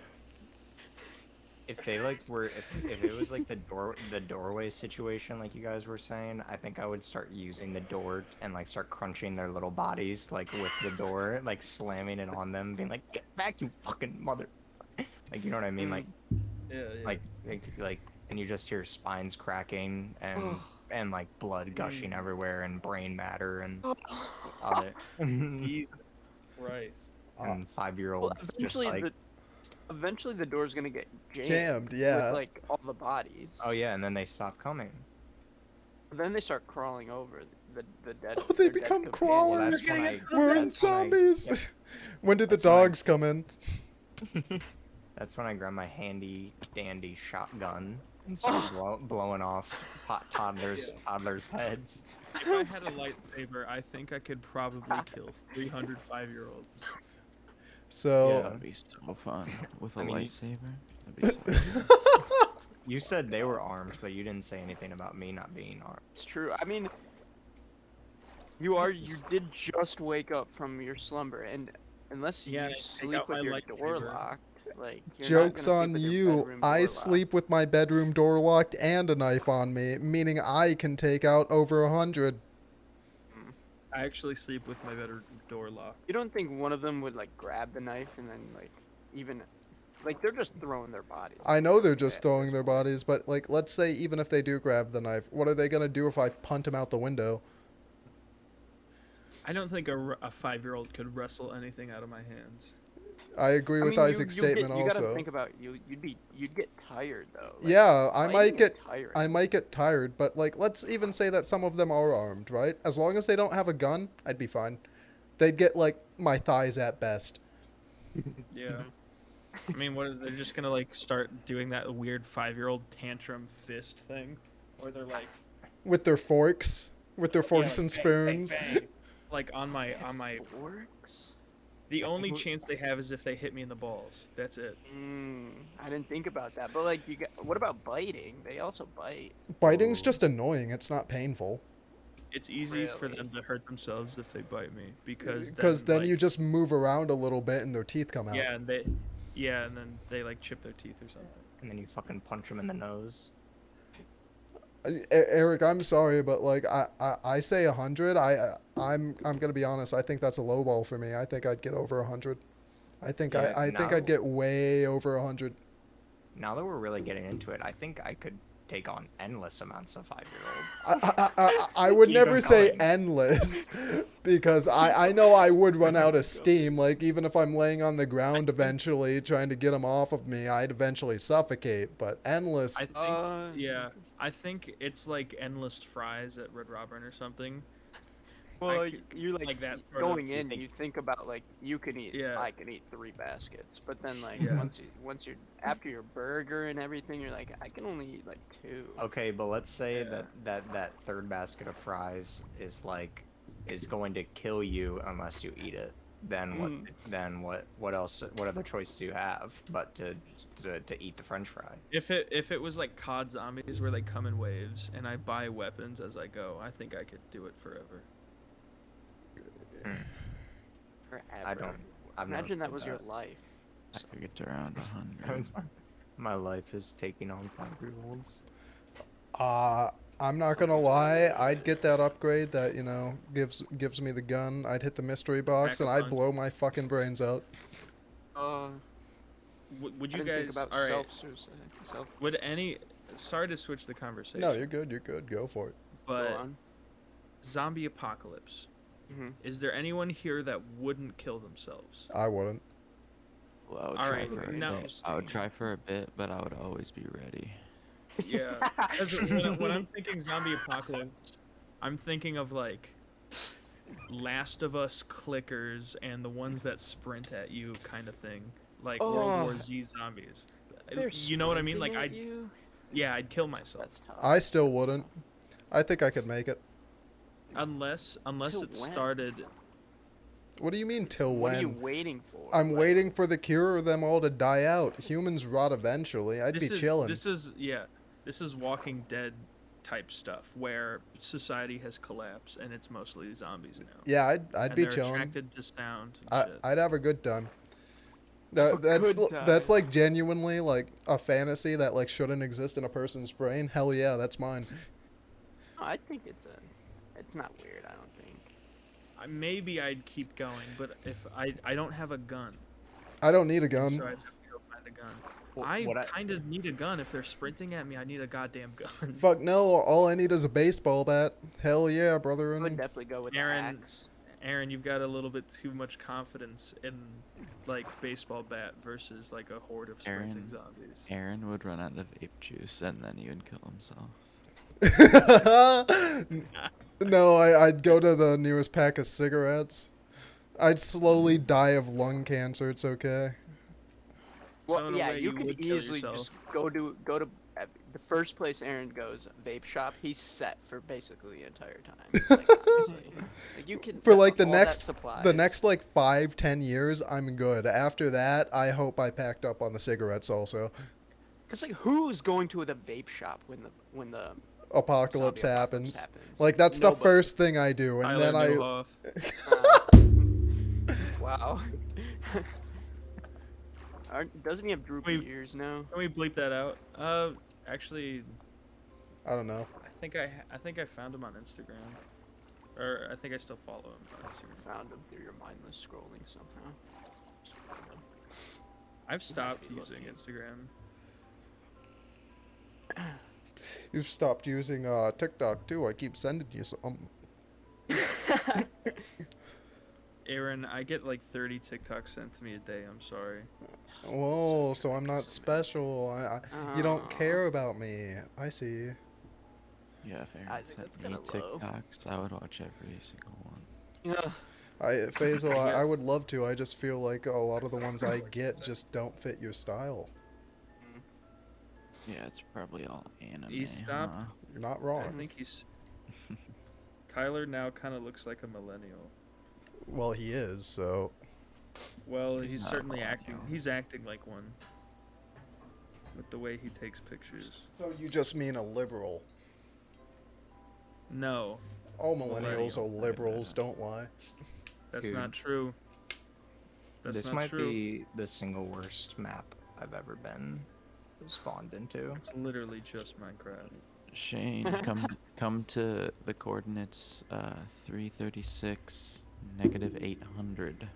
If they like were if it was like the doorway situation like you guys were saying, I think I would start using the door and like start crunching their little bodies like with the door, like slamming it on them, being like, "Get back, you fucking mother!" Like, you know what I mean? Like Yeah, yeah. like and you just hear spines cracking and like blood gushing everywhere and brain matter and other Jesus Christ. and Well, 5-year-olds just like eventually the door's gonna get Jammed, yeah. with like all the bodies. oh yeah, and then they stop coming. Then they start crawling over the dead. Oh, they their dead become companions. Well, crawlers. that's when I, We're in that's when I- zombies. yep. When did the That's when I- dogs come in? That's when I grab my handy dandy shotgun and start blowing off toddlers' heads. If I had a lightsaber, I think I could probably kill 300 5-year-olds. So That'd be so fun with a I mean, lightsaber. That'd be so You said they were armed, but you didn't say anything about me not being armed. It's true. I mean, you did just wake up from your slumber, and unless Yeah, I you take sleep out with my your door lightsaber. locked, like you're not joke's gonna on sleep with your you. bedroom door I locked. sleep with my bedroom door locked and a knife on me, meaning I can take out over 100. I actually sleep with my bedroom door locked. You don't think one of them would like grab the knife and then like even like they're just throwing their bodies? I know they're just at throwing this their point. bodies, but like, let's say even if they do grab the knife, what are they gonna do if I punt them out the window? I don't think a 5-year-old could wrestle anything out of my hands. I agree I with mean, Isaac's statement you gotta also. think about you'd get tired though. Like, Yeah, I fighting might is get tiring. I might get tired, but like, let's even say that some of them are armed, right? As long as they don't have a gun, I'd be fine. They'd get like my thighs at best. Yeah. I mean, they're just gonna like start doing that weird 5-year-old tantrum fist thing, where they're like With their forks, and yeah, like, bang, spoons. bang, bang. Like on my Forks? the only chance they have is if they hit me in the balls. That's it. I didn't think about that. But like, what about biting? They also bite. Biting's just annoying. It's not painful. It's easy for Really? them to hurt themselves if they bite me because Then like, you just move around a little bit and their teeth come out. and then they like chip their teeth or something. And then you fucking punch them in the nose. Eric, I'm sorry, but like I say 100. I'm gonna be honest. I think that's a low ball for me. I think I'd get over 100. I think Yeah, I think now- I'd get way over 100. Now that we're really getting into it, I think I could take on endless amounts of 5-year-old. I would Keep never on say going. endless because I know I would run out of steam. Like, even if I'm laying on the ground eventually trying to get them off of me, I'd eventually suffocate. But endless, I think yeah, I think it's like endless fries at Red Robin or something. Well, I could- you're like that sort of going in, thing. you think about like you can eat, Yeah. I can eat 3 baskets, but then like Yeah. once you're after your burger and everything, you're like I can only eat like 2. Okay, but let's say Yeah. that third basket of fries is going to kill you unless you eat it. Then what else? What other choice do you have but to eat the French fry? If it was like COD Zombies where they come in waves and I buy weapons as I go, I think I could do it forever. Forever. I've never Imagine that played was your life. I could get to around 100. My life is taking on 5-year-olds. I'm not gonna lie. I'd get that upgrade that gives me the gun. I'd hit the mystery box and I'd Pack-a-punch. blow my fucking brains out. Would I you didn't guys? think about All right. self-suicide. Self. Would any? Sorry to switch the conversation. No, you're good. You're good. Go for it. But Go on. zombie apocalypse. Mhm. Is there anyone here that wouldn't kill themselves? I wouldn't. Well, I would All try right, for a now- bit. I would try for a bit, but I would always be ready. Yeah. 'Cause when I'm thinking zombie apocalypse, I'm thinking of like Last of Us clickers and the ones that sprint at you kind of thing, like World War Oh. Z zombies. They're You know what I mean? Like sprinting at I'd kill myself That's tough. I still wouldn't. I think I could make it. unless Till it when? started. What do you mean till What are you when? waiting for? I'm Like, waiting for the cure of them all to die out. Humans rot eventually. I'd be chilling. This is Walking Dead type stuff where society has collapsed and it's mostly zombies now. Yeah, I'd And be they're chilling. attracted to sound. And shit. I'd have a good time. A That's good that's time. like genuinely like a fantasy that like shouldn't exist in a person's brain. Hell yeah, that's mine. I think it's not weird. I don't think. Maybe I'd keep going, but if I don't have a gun, I don't need a so gun. I'd have to go find a gun. I kind of need a gun. If they're sprinting at me, I need a goddamn gun. Fuck no, all I need is a baseball bat. Hell yeah, brother. I would definitely go with Aaron- the axe. Aaron, you've got a little bit too much confidence in like baseball bat versus like a horde of sprinting Aaron- zombies. Aaron would run out of vape juice and then he would kill himself. No, I'd go to the nearest pack of cigarettes. I'd slowly die of lung cancer. It's okay. So Well, in a yeah, way, you you could would kill easily yourself. just go to the first place Aaron goes, vape shop. He's set for basically the entire time. Like, honestly. Like, you can For like the all that next supplies. like 5-10 years, I'm good. After that, I hope I packed up on the cigarettes also. Cause like who's going to the vape shop when the Apocalypse zombie happens. happens? Like that's the Nobody. first thing I do, and Tyler then I. Newhoff. Wow. Doesn't he have droopy Wait. ears now? Can we bleep that out? Actually, I don't know. I think I found him on Instagram, or I think I still follow him on Instagram. Found him through your mindless scrolling somehow. I've stopped be using looking. Instagram. You've stopped using TikTok too. I keep sending you some. Aaron, I get like 30 TikToks sent to me a day. I'm sorry. Whoa, so I'm not special. You don't Aw. care about me. I see. Yeah, if Aaron Isaac, sent that's me kinda low. TikToks, I would watch every single one. Yeah. Faisal, I would love to. I just feel like a lot of the ones I get just don't fit your style. Yeah, it's probably all anime. He stopped. huh? You're not I wrong. think he's. Kyler now kind of looks like a millennial. Well, he is. So Well, He's he's not a certainly millennial. acting. He's acting like one. With the way he takes pictures. So you just mean a liberal. No, All millennials are Millennial. liberals. Don't lie. that's Dude. not true. That's This not might true. be the single worst map I've ever been spawned into. It's literally just Minecraft. Shane, come to the coordinates 336 negative 800.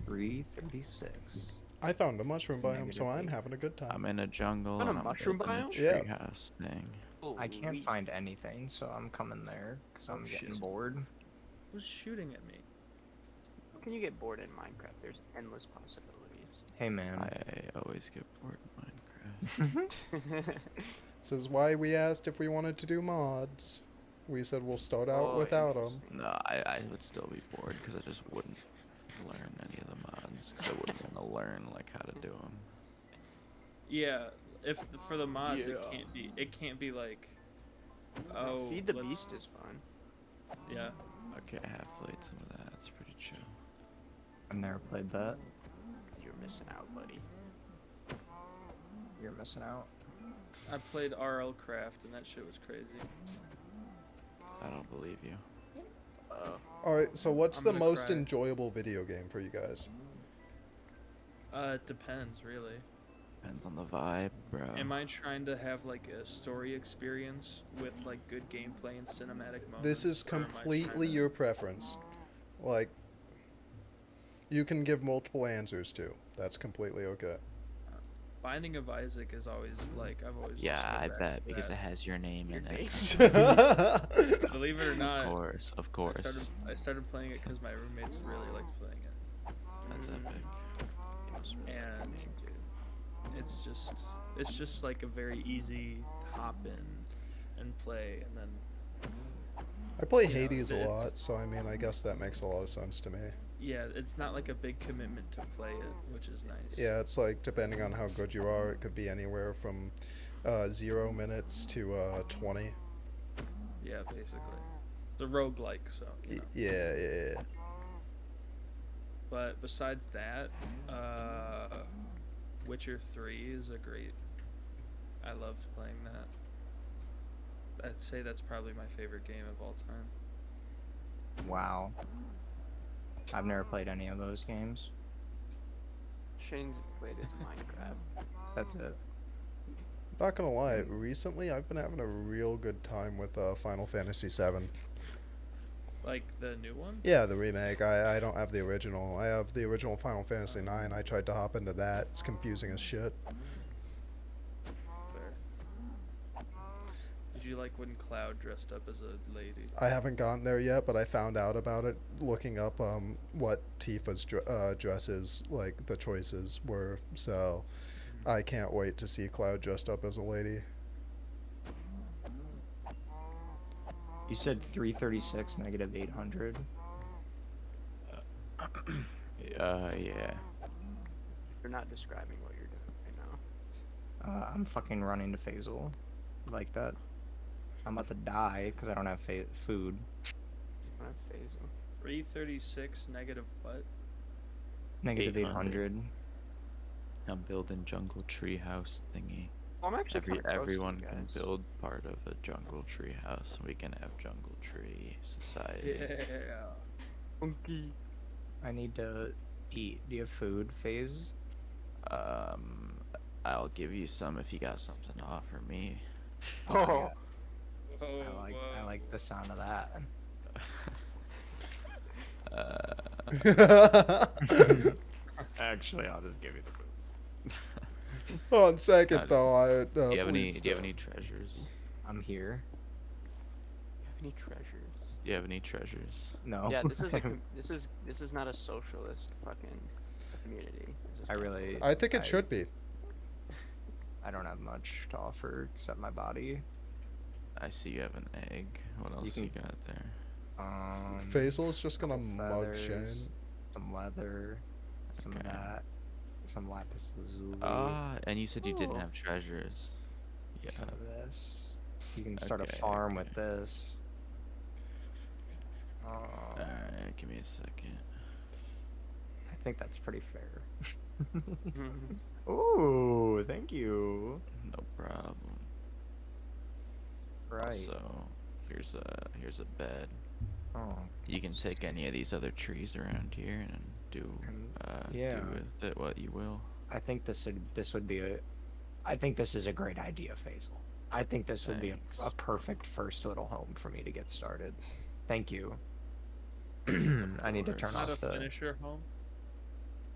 336. I found a mushroom biome, so Negative I'm 8. having a good time. I'm in a jungle On a and I'm mushroom building a biome? Yeah. treehouse thing. I can't Holy- find anything, so I'm coming there because I'm getting shit. bored. Who's shooting at me? How can you get bored in Minecraft? There's endless possibilities. Hey man. I always get bored in Minecraft. This is why we asked if we wanted to do mods. We said we'll start out Oh, without them. interesting. No, I would still be bored because I just wouldn't learn any of the mods because I wouldn't want to learn like how to do them. Yeah, if for the mods Yeah. it can't be like, oh, Feed the let's- Beast is fun. Yeah, Okay, I have played some of that. It's pretty chill. I've never played that. You're missing out, buddy. You're missing out. I played RL Craft and that shit was crazy. I don't believe you. Alright, so what's I'm the gonna most cry. enjoyable video game for you guys? It depends really. Depends on the vibe, bro. Am I trying to have like a story experience with like good gameplay and cinematic moments? This is or am I trying completely to- your preference. Like, you can give multiple answers too. That's completely okay. Binding of Isaac is always like I've always. just Yeah, go I back bet to because that. it has your name Your in name. it. Believe it or Of not, course, of course. I started playing it because my roommates really liked playing it, That's epic. It was really and amazing, dude. it's just like a very easy hop in and play, and then I play You know, Hades a it's- lot, so I mean, I guess that makes a lot of sense to me. yeah, it's not like a big commitment to play it, which is nice. Yeah, it's like, depending on how good you are, it could be anywhere from 0 minutes to 20. Yeah, basically, the roguelike. So, you know. Yeah. But besides that, Witcher 3 is a great. I loved playing that. I'd say that's probably my favorite game of all time. Wow. I've never played any of those games. Shane's played his Minecraft. That's it. Not gonna lie, recently I've been having a real good time with Final Fantasy VII. Like the new one? Yeah, the remake. I don't have the original. I have the original Final Fantasy IX. I tried to hop into that. It's confusing as shit. Fair. Did you like when Cloud dressed up as a lady? I haven't gotten there yet, but I found out about it looking up what Tifa's dresses, like the choices were. So I can't wait to see Cloud dressed up as a lady. You said 336 negative 800. Yeah. You're not describing what you're doing right now. I'm fucking running to Faisal. Like that. I'm about to die because I don't have food. I have Faisal. 336 negative what? Negative 800. 800. I'm building jungle treehouse thingy. Well, I'm actually kinda close to you Everyone can guys. build part of a jungle tree house. We can have jungle tree society. Yeah. Funky. I need to eat. Do you have food, Phase? I'll give you some if you got something to offer me. Oh, Oh, I like the sound of that. Actually, I'll just give you the food. On second Uh, thought, do you have please any stop. treasures? I'm here. you have any treasures? Do you have any treasures? No. Yeah, this is a this is not a socialist fucking community. This is I really. I think it should be. I don't have much to offer except my body. I see you have an egg. What else you can- got there? Faisal's just gonna mug Shane. feathers, some leather, some of Okay. that, some lapis lazuli, Ah, and you said you didn't Oh. have treasures. Yeah. some of this. You can start Okay, a farm okay. with this. Alright, give me a second. I think that's pretty fair. Ooh, thank you. No problem. Right. Also, here's a bed. Oh, You can take any of these other trees around here and do yeah. do with it what you will. I think this would be a. I think this is a great idea, Faisal. I think this would be Thanks. a perfect first little home for me to get started. Thank you. I need to turn Not a off the. finisher home.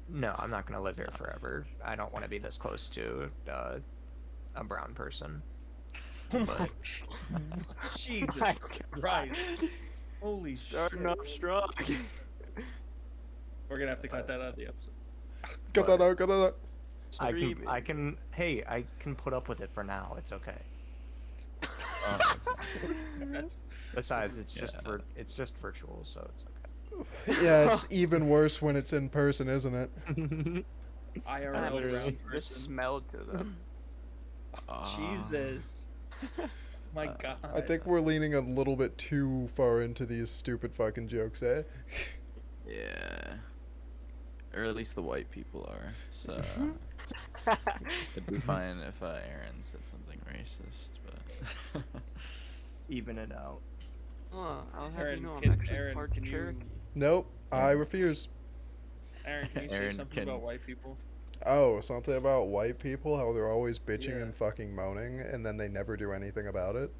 No, I'm not gonna live here forever. I don't want to be this close to a brown person. But Jesus My Christ! Holy Starting shit! off strong. We're gonna have to cut that out of the episode. Cut that out. Cut that out. I can. Hey, I can put up with it for now. It's okay. That's Besides, it's just Yeah. it's just virtual, so it's Yeah, it's even worse when it's in person, isn't it? okay. IRL Literally, brown just person. smelled to them. Jesus. My God. I think we're leaning a little bit too far into these stupid fucking jokes, eh? Yeah. Or at least the white people are. So it'd be fine if Aaron said something racist, but Even it out. I'll have Aaron, you know I'm can, actually Aaron, part can you, Cherokee. Nope, I refuse. Aaron, can you say Aaron, something can- about white people? Oh, something about white people, how they're always bitching Yeah. and fucking moaning, and then they never do anything about it.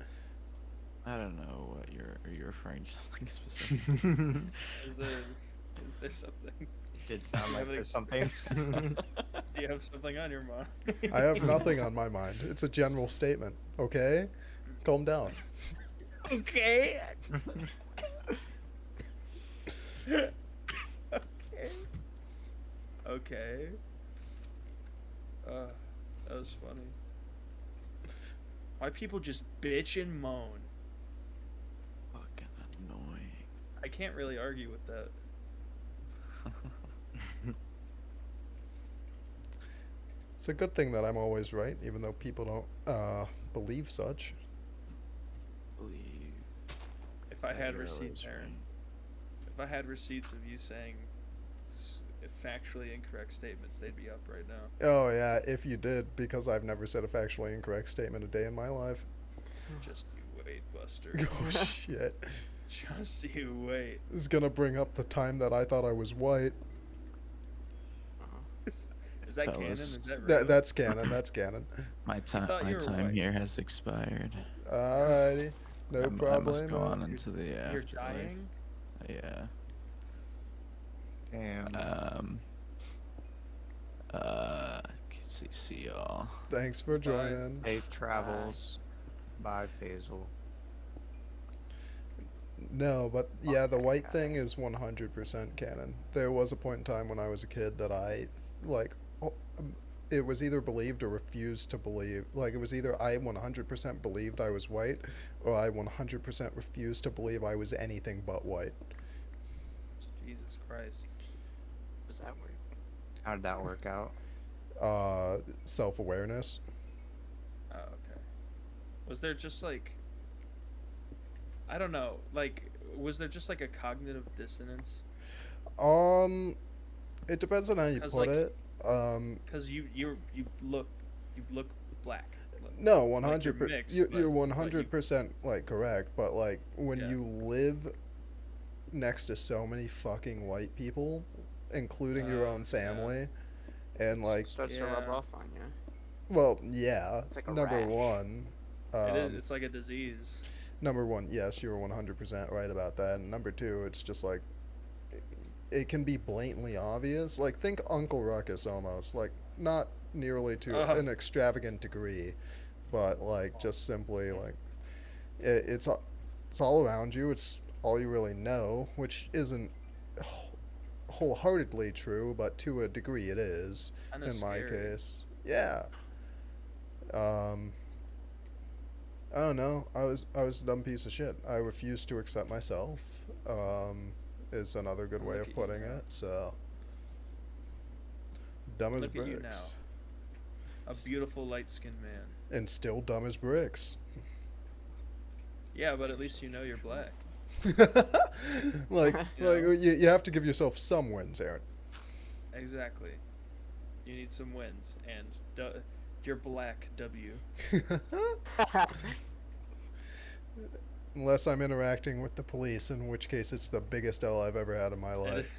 I don't know what are you referring to something specific? Is there something? Did sound like Having- there's something. Do you have something on your mind? I have nothing on my mind. It's a general statement, okay? Calm down. Okay. okay. Okay. That was funny. Why people just bitch and moan? Fucking annoying. I can't really argue with that. It's a good thing that I'm always right, even though people don't believe such. Believe If I that had you're receipts, always Aaron. right. If I had receipts of you saying factually incorrect statements, they'd be up right now. Oh yeah, if you did, because I've never said a factually incorrect statement a day in my life. Just you wait, Buster. Oh shit. Just you wait. This is gonna bring up the time that I thought I was white. Is that canon? Fellas. Is that real? That's canon, that's canon. My time thought you were time white. here has expired. Alrighty. No I must go problem. on into the You're afterlife. dying? Yeah. Damn. See y'all. Thanks for joining. Safe travels. Bye, Faisal. No, but yeah, the white thing is 100% canon. There was a point in time when I was a kid that I, like, it was either believed or refused to believe. Like, it was either I 100% believed I was white, or I 100% refused to believe I was anything but white. Jesus Christ. Was that weird? How did that work out? Self-awareness. Oh, okay. Was there just like, I don't know, like, was there just like a cognitive dissonance? It depends on how you 'Cause, put like, it. Because you look black. No, Like, you're 100%. mixed, You're but you- 100% like correct, but like when Yeah. you live next to so many fucking white people, including your own yeah. family, and like, Starts to rub Yeah. off on you. well, yeah. It's like a Number rash. one, It is. It's like a disease. number one, yes, you were 100% right about that. And number two, it's just like it can be blatantly obvious. Like think Uncle Ruckus almost, like not nearly to Uh-huh. an extravagant degree, but like just simply like it's all around you. It's all you really know, which isn't wholeheartedly true, but to a degree it is Kinda in my scary. case. Yeah. I don't know. I was a dumb piece of shit. I refused to accept myself. Is another good way Look of at you putting now. it. So dumb as Look at you bricks, A beautiful light-skinned man. and still dumb as bricks. Yeah, but at least you know you're black. like Yeah. like you have to give yourself some wins, Aaron. Exactly. You need some wins, and you're black. W. Unless I'm interacting with the police, in which case it's the biggest L I've ever had in my life.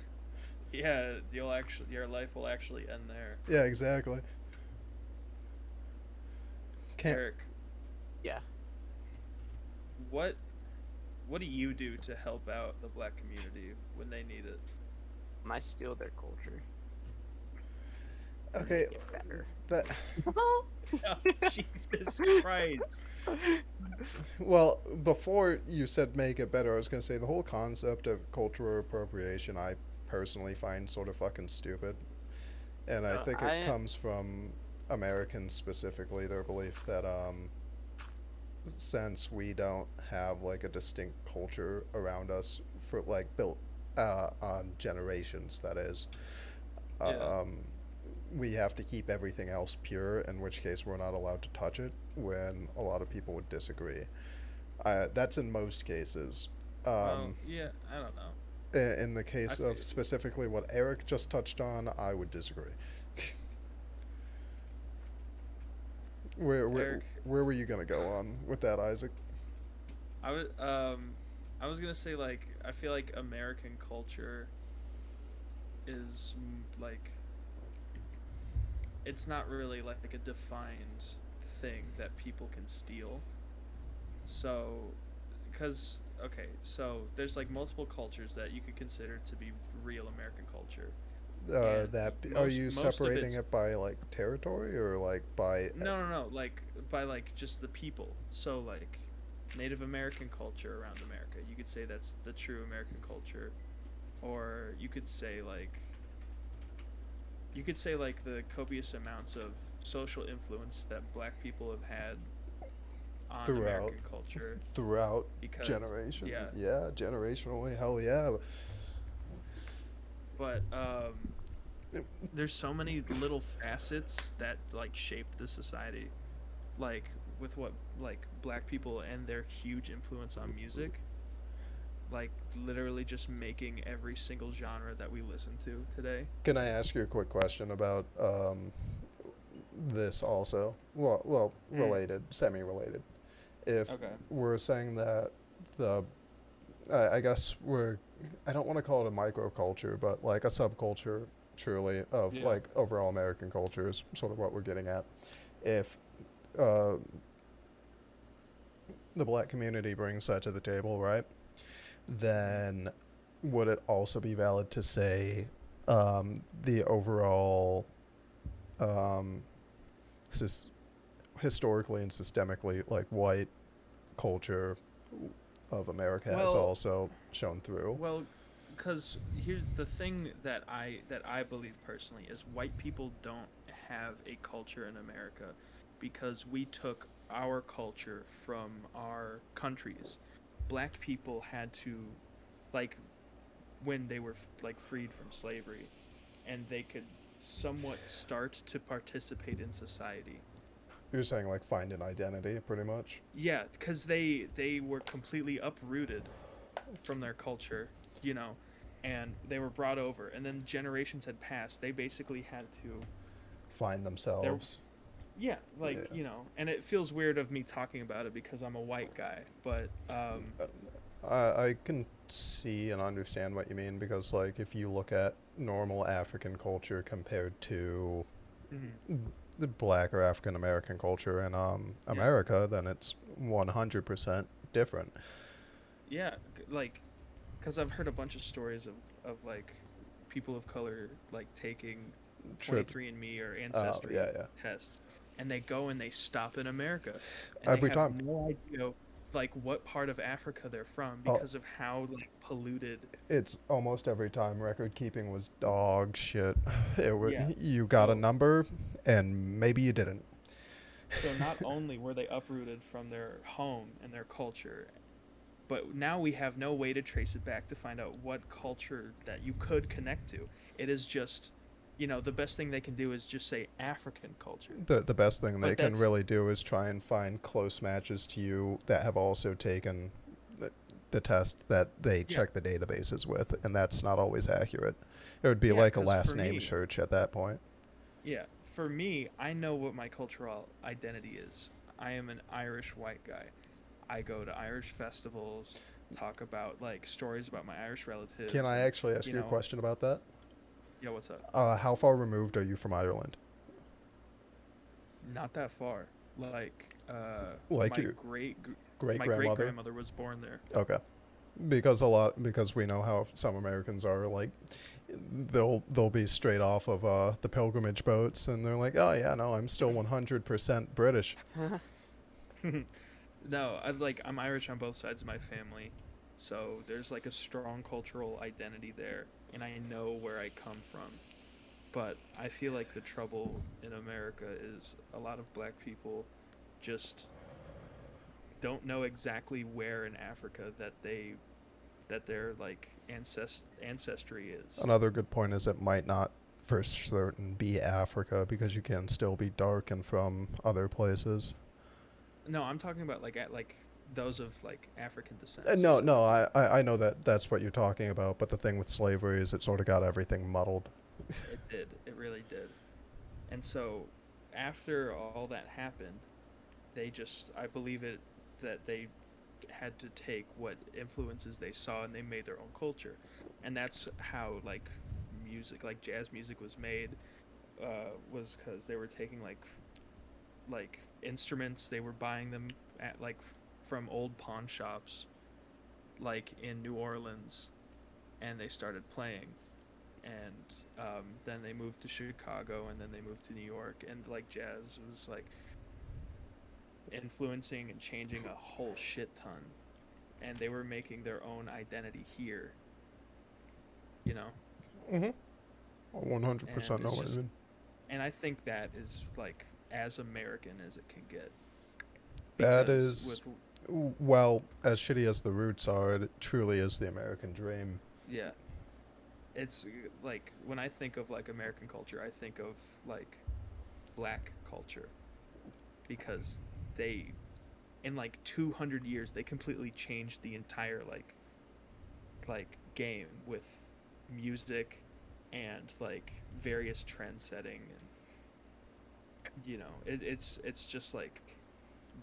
Yeah, your life will actually end there. Yeah, exactly. Can't. Eric, Yeah. What do you do to help out the black community when they need it? I steal their culture. Okay, Get better. that Oh, Jesus Christ. well, before you said make it better, I was gonna say the whole concept of cultural appropriation I personally find sort of fucking stupid, and I think it comes from Americans specifically, their belief that since we don't have like a distinct culture around us for like built on generations, that is, Yeah. we have to keep everything else pure, in which case we're not allowed to touch it, when a lot of people would disagree. That's in most cases. Well, yeah, I don't know. In the case I of feel- specifically what Eric just touched on, I would disagree. Eric. Where were you gonna go on with that, Isaac? I was gonna say, like, I feel like American culture is like, it's not really like a defined thing that people can steal. So, because okay, so there's like multiple cultures that you could consider to be real American culture. And Are you most of separating it's- it by like territory or like by? No, like by like just the people. So like Native American culture around America. You could say that's the true American culture, or you could say like the copious amounts of social influence that black people have had on Throughout. American culture. Throughout Because generation. yeah. Yeah, generationally, hell yeah. But there's so many little facets that like shaped the society, like with what like black people and their huge influence on music, like literally just making every single genre that we listen to today. Can I ask you a quick question about this also? Well, related, semi-related. If Okay. we're saying that I guess I don't want to call it a microculture, but like a subculture, truly, of Yeah. like overall American culture is sort of what we're getting at. If the black community brings that to the table, right? Then would it also be valid to say the overall historically and systemically like white culture of America has Well- also shown through? Well, because here's the thing that I believe personally is white people don't have a culture in America because we took our culture from our countries. Black people had to, like, when they were like freed from slavery, and they could somewhat start to participate in society. You're saying like find an identity, pretty much. Yeah, because they were completely uprooted from their culture, you know, and they were brought over, and then generations had passed. They basically had to, Find themselves. yeah, like Yeah. you know, and it feels weird of me talking about it because I'm a white guy, but I can see and understand what you mean, because like if you look at normal African culture compared to mhm. the black or African American culture in America, then it's 100% different. Yeah, like, because I've heard a bunch of stories of like people of color like taking Trip. 23andMe or Ancestry yeah. tests, and they go and they stop in America. And Every they have time. no idea like what part of Africa they're from Oh. because of how like polluted. It's almost every time record keeping was dog shit. Yeah. You got a So- number, and maybe you didn't. So not only were they uprooted from their home and their culture, but now we have no way to trace it back to find out what culture that you could connect to. It is just, you know, the best thing they can do is just say African culture. The best thing they But can that's- really do is try and find close matches to you that have also taken the test that they check the databases with, and that's not always accurate. It would be Yeah, like a 'cause last for name me- search at that point. Yeah, for me, I know what my cultural identity is. I am an Irish white guy. I go to Irish festivals, talk about like stories about my Irish relatives. Can I and- actually ask you you a know- question about that? Yeah, what's up? How far removed are you from Ireland? Not that far. like Like my your great great my great grandmother. grandmother was born there. Okay. Because we know how some Americans are, like they'll be straight off of the pilgrimage boats, and they're like, oh yeah, no, I'm still 100% British. No, I'm Irish on both sides of my family, so there's like a strong cultural identity there, and I know where I come from. But I feel like the trouble in America is a lot of black people just don't know exactly where in Africa that their like ancestry is. Another good point is it might not for certain be Africa because you can still be dark and from other places. No, I'm talking about like those of like African descent. No, no, I know that that's what you're talking about, but the thing with slavery is it sort of got everything muddled. It did. It really did. And so, after all that happened, I believe that they had to take what influences they saw and they made their own culture. And that's how, like, music, like jazz music was made, was because they were taking, like, instruments, they were buying them at, like, from old pawn shops, like, in New Orleans, and they started playing. And then they moved to Chicago, and then they moved to New York, and like jazz was like influencing and changing a whole shit ton, and they were making their own identity here. You know. Mhm. 100% know it's what just- you mean. And I think that is like as American as it can get. That Because is, well, as shitty as the roots are, it truly is the American dream. Yeah. It's like when I think of like American culture, I think of like black culture, because they in like 200 years they completely changed the entire like game with music and like various trend setting, and you know it's just like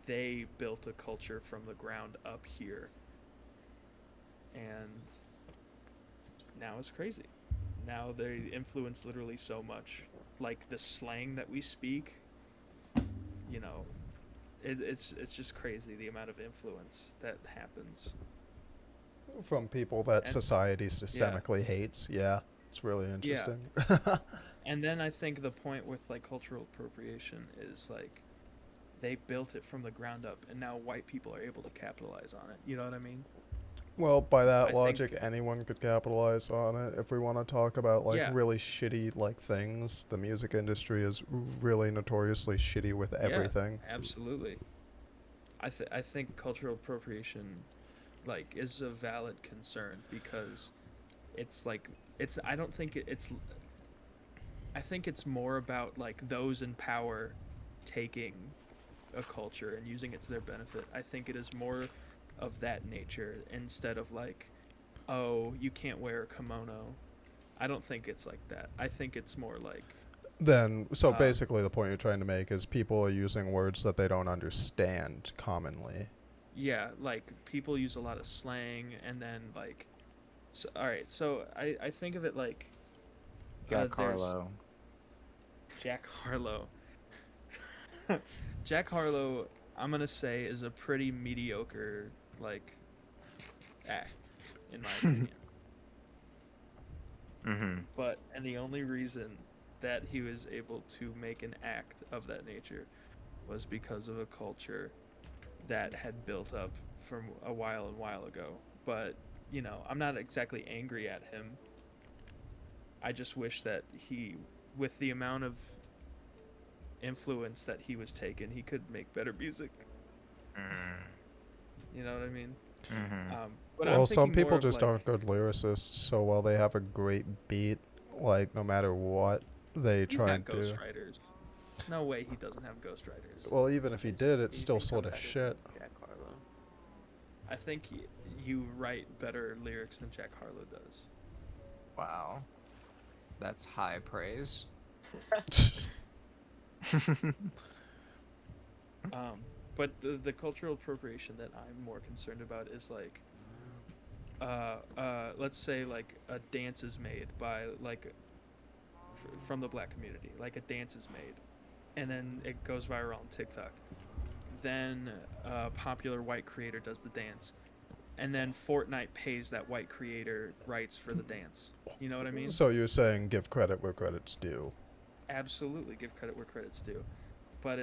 they built a culture from the ground up here, and now it's crazy. Now they influence literally so much, like the slang that we speak. You know, it's just crazy the amount of influence that happens. From people that And- society systemically hates. Yeah, it's really Yeah. interesting. And then I think the point with like cultural appropriation is like they built it from the ground up, and now white people are able to capitalize on it. You know what I mean? Well, by that I logic, think- anyone could capitalize on it. If we want to talk about like Yeah. really shitty like things, the music industry is really notoriously shitty with everything. Absolutely. I think cultural appropriation like is a valid concern, because it's like I don't think it's I think it's more about like those in power taking a culture and using it to their benefit. I think it is more of that nature, instead of like, oh, you can't wear a kimono. I don't think it's like that. I think it's more like, Then, so Um, basically, the point you're trying to make is people are using words that they don't understand commonly. yeah, like people use a lot of slang, and then like, so, all right, so I think of it like Jack there's Harlow. Jack Harlow. Jack Harlow, I'm gonna say, is a pretty mediocre like act, in my opinion. Mm-hmm. And the only reason that he was able to make an act of that nature was because of a culture that had built up from a while ago. But, you know, I'm not exactly angry at him. I just wish that he, with the amount of influence that he was taking, he could make better music. You know what I mean? Mm-hmm. But Well, I'm some thinking more people of, just like, aren't good lyricists, so while they have a great beat, like no matter what they He's try got and do. ghostwriters. No way he doesn't have ghostwriters. Well, even if he did, it's You still think sort I'm of better shit. than Jack Harlow. I think you write better lyrics than Jack Harlow does. Wow. That's high praise. But the cultural appropriation that I'm more concerned about is like, let's say like a dance is made by like from the black community, like a dance is made, and then it goes viral on TikTok. Then a popular white creator does the dance, and then Fortnite pays that white creator rights for the dance. You know what I mean? So you're saying give credit where credit's due. Absolutely, give credit where credit's due. But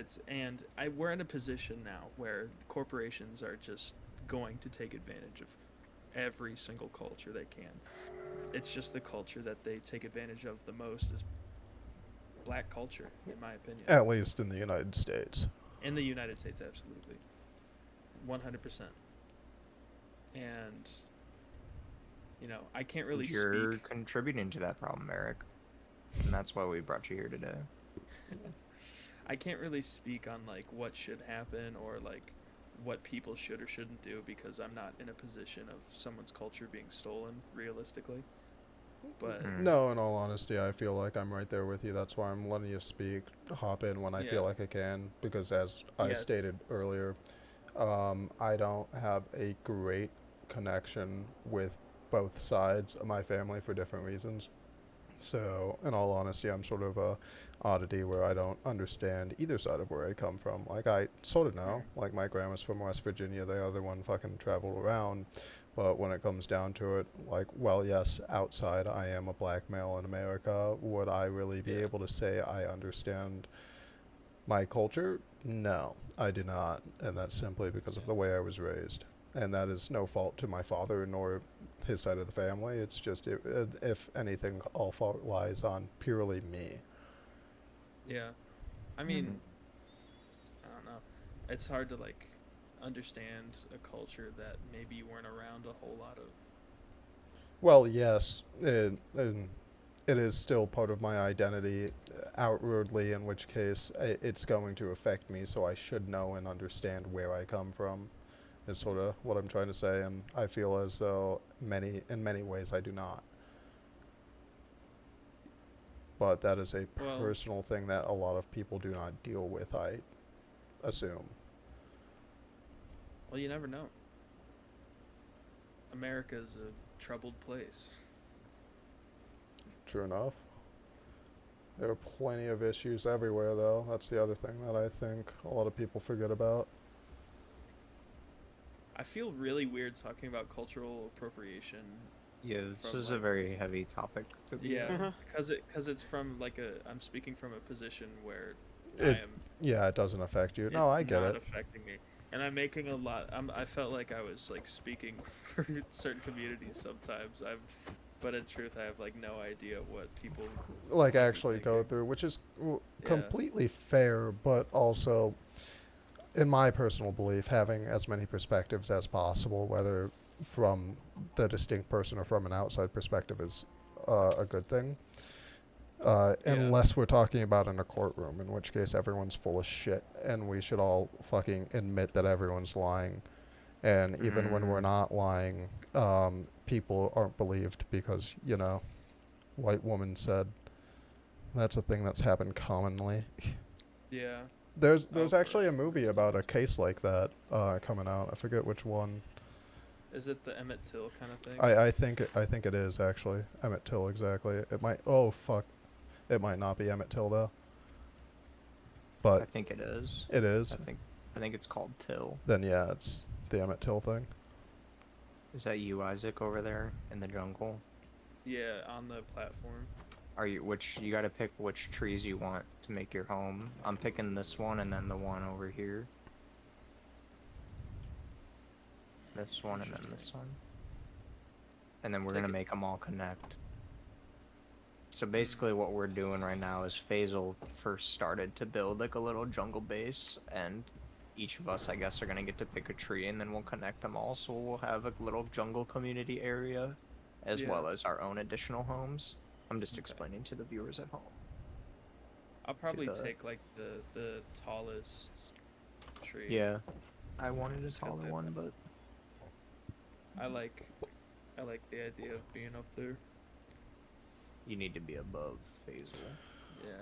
we're in a position now where corporations are just going to take advantage of every single culture they can. It's just the culture that they take advantage of the most is black culture, in my opinion. At least in the United States. In the United States, absolutely. 100%. And, I can't really You're speak. contributing to that problem, Eric. And that's why we brought you here today. I can't really speak on, like, what should happen or, like, what people should or shouldn't do because I'm not in a position of someone's culture being stolen, realistically. But No, in all honesty, I feel like I'm right there with you. That's why I'm letting you speak, hop in when I feel Yeah. like I can, because as I Yeah. stated earlier, I don't have a great connection with both sides of my family for different reasons. So, in all honesty, I'm sort of a oddity where I don't understand either side of where I come from. Like, I sort of know. Like, my grandma's from West Virginia. The other one fucking traveled around. But when it comes down to it, like, well, yes, outside I am a black male in America. Would I really be able to say I understand my culture? No, I do not. And that's simply because of the way I was raised. And that is no fault to my father nor his side of the family. It's just, if anything, all fault lies on purely me. yeah. I mean, I don't know. It's hard to, like, understand a culture that maybe you weren't around a whole lot of. Well, yes, it is still part of my identity outwardly, in which case it's going to affect me, so I should know and understand where I come from, is sort of what I'm trying to say, and I feel as though in many ways I do not. But that is a Well- personal thing that a lot of people do not deal with, I assume. Well, you never know. America's a troubled place. True enough. There are plenty of issues everywhere, though. That's the other thing that I think a lot of people forget about. I feel really weird talking about cultural appropriation. Yeah, this From, is a like- very heavy topic to be. Yeah, because it's from like I'm speaking from a position where I It- am. Yeah, it doesn't affect you. No, it's I get not it. affecting me, and I'm making a lot. I felt like I was like speaking for certain communities sometimes. But in truth, I have like no idea what people. Like, might be actually go thinking. through, which is Yeah. completely fair, but also, in my personal belief, having as many perspectives as possible, whether from the distinct person or from an outside perspective, is a good thing. Unless we're talking about in a courtroom, in which case everyone's full of shit, and we should all fucking admit that everyone's lying. And even when we're not lying, people aren't believed because, white woman said. That's a thing that's happened commonly. Yeah. There's for actually a movie about a case like that coming out. I forget which one. Is it the Emmett Till kind of thing? I think it is actually Emmett Till, exactly. It might. Oh fuck. It might not be Emmett Till though. I But think it is. it is. I think it's called Till. Then yeah, it's the Emmett Till thing. Is that you, Isaac, over there in the jungle? Yeah, on the platform. You gotta pick which trees you want to make your home. I'm picking this one and then the one over here. This one and then this one. And then we're Take gonna it. make them all connect. So basically what we're doing right now is Faisal first started to build like a little jungle base, and each of us, I guess, are gonna get to pick a tree and then we'll connect them all, so we'll have a little jungle community area as Yeah. well as our own additional homes. I'm just explaining to the viewers at home. I'll probably the- take like the tallest tree. Yeah, I wanted a Just 'cause taller I- one, but I like the idea of being up there. you need to be above Faisal. Yeah.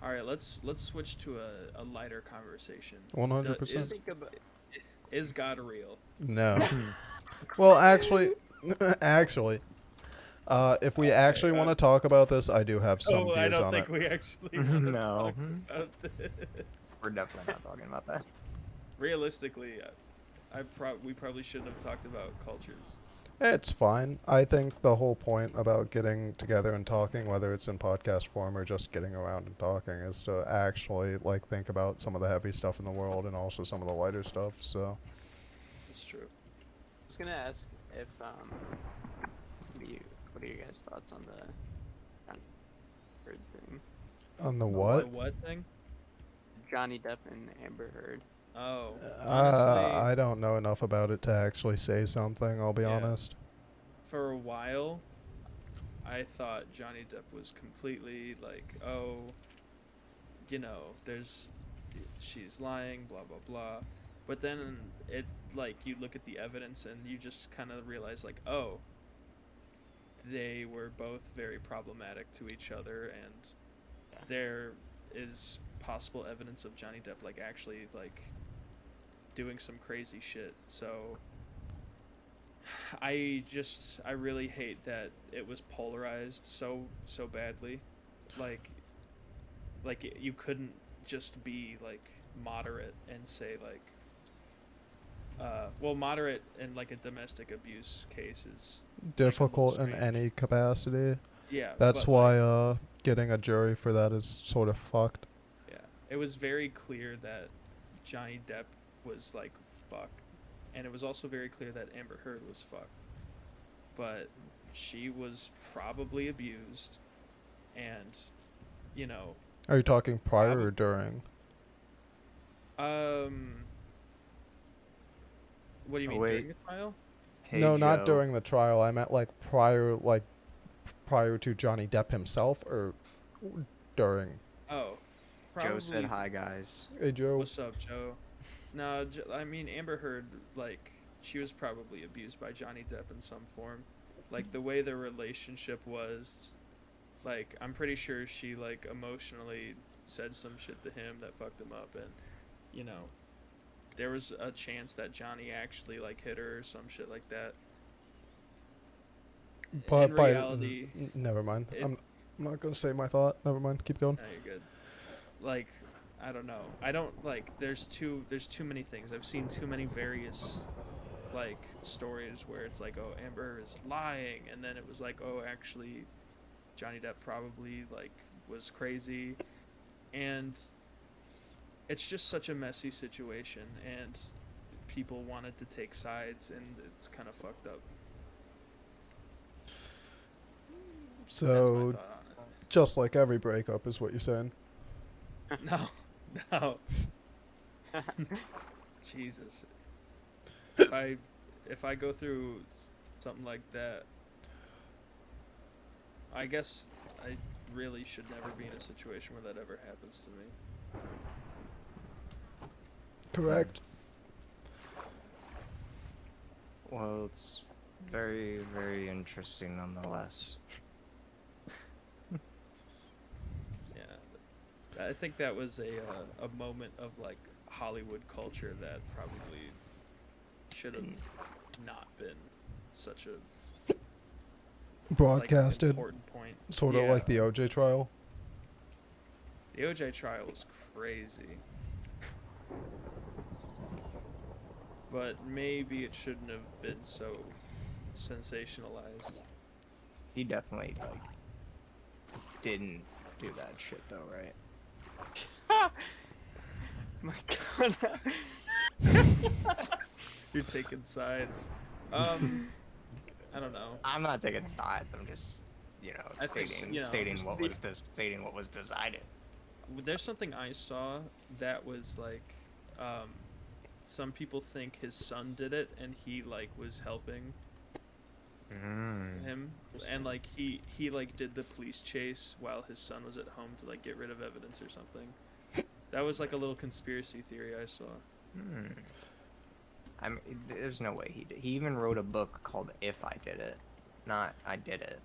All right, let's switch to a lighter conversation. 100%. Is, is God real? No. Well, actually, If we actually want to talk about this, I do have some Oh, I views don't on think it. we actually want to No. talk about this. We're definitely not talking about that. Realistically, we probably shouldn't have talked about cultures. It's fine. I think the whole point about getting together and talking, whether it's in podcast form or just getting around and talking, is to actually like think about some of the heavy stuff in the world and also some of the lighter stuff. So It's true. I was gonna ask if what are your guys' thoughts on the Johnny Heard thing? on the The what? what thing? Johnny Depp and Amber Heard. Oh, honestly, I don't know enough about it to actually say something. I'll be Yeah. honest. for a while, I thought Johnny Depp was completely like, oh, you know, she's lying, blah blah blah. But then it like you look at the evidence and you just kind of realize like, oh, they were both very problematic to each other, and Yeah. there is possible evidence of Johnny Depp like actually like doing some crazy shit. So I really hate that it was polarized so badly. Like you couldn't just be like moderate and say like well, moderate in like a domestic abuse case is Difficult in strange. any capacity. yeah. That's but, why like, getting a jury for that is sort of fucked. yeah, it was very clear that Johnny Depp was like fucked, and it was also very clear that Amber Heard was fucked. But she was probably abused, and you know, Are you talking prior or Probab- during? what do you Oh, mean wait. during the trial? Hey, No, not Joe. during the trial. I meant like prior to Johnny Depp himself or during. Oh, Joe said probably- hi, guys. Hey Joe. What's up, Joe? No, I mean Amber Heard, like she was probably abused by Johnny Depp in some form. Like the way their relationship was, like I'm pretty sure she like emotionally said some shit to him that fucked him up, and you know, there was a chance that Johnny actually like hit her or some shit like that. But in by reality, never mind. it- I'm not gonna say my thought. Never mind. Keep going. No, you're good. Like, I don't know. I don't like. There's too many things. I've seen too many various, like, stories where it's like, oh, Amber is lying, and then it was like, oh, actually, Johnny Depp probably like was crazy, and it's just such a messy situation, and people wanted to take sides, and it's kind of fucked up. That's my So thought on just like every breakup is what you're saying. it. No, no. Jesus. If I go through something like that, I guess I really should never be in a situation where that ever happens to me. Correct. Well, it's very, very interesting nonetheless. Yeah, I think that was a moment of like Hollywood culture that probably should have not been such a Broadcasted, important point. sort of Yeah. like the OJ trial. The OJ trial was crazy. But maybe it shouldn't have been so sensationalized. He definitely like didn't do that shit though, right? My God. You're taking sides. I don't know. I'm not taking sides. I'm just, you know, I think, stating you know, stating just what the- was stating what was decided. There's something I saw that was like, some people think his son did it, and he like was helping him, and like he like did the police chase while his son was at home to like get rid of evidence or something. That was like a little conspiracy theory I saw. I mean, there's no way he did. He even wrote a book called "If I Did It," not "I Did It."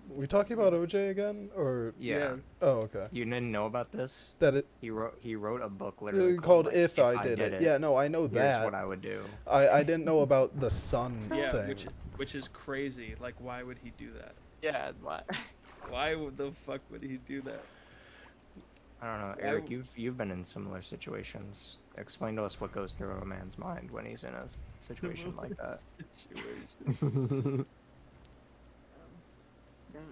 We talking about OJ again, or Yeah. Yes. oh, okay. You didn't know about this? That it He wrote a book literally called like, "If I Did It." Yeah, no, I know Here's that. what I would do. I didn't know about the sun Yeah, thing. which is crazy. Like, why would he do that? Yeah, what? Why would the fuck would he do that? I don't know, Eric. You've been in similar situations. Explain to us what goes through a man's mind when he's in a situation like that. Situation.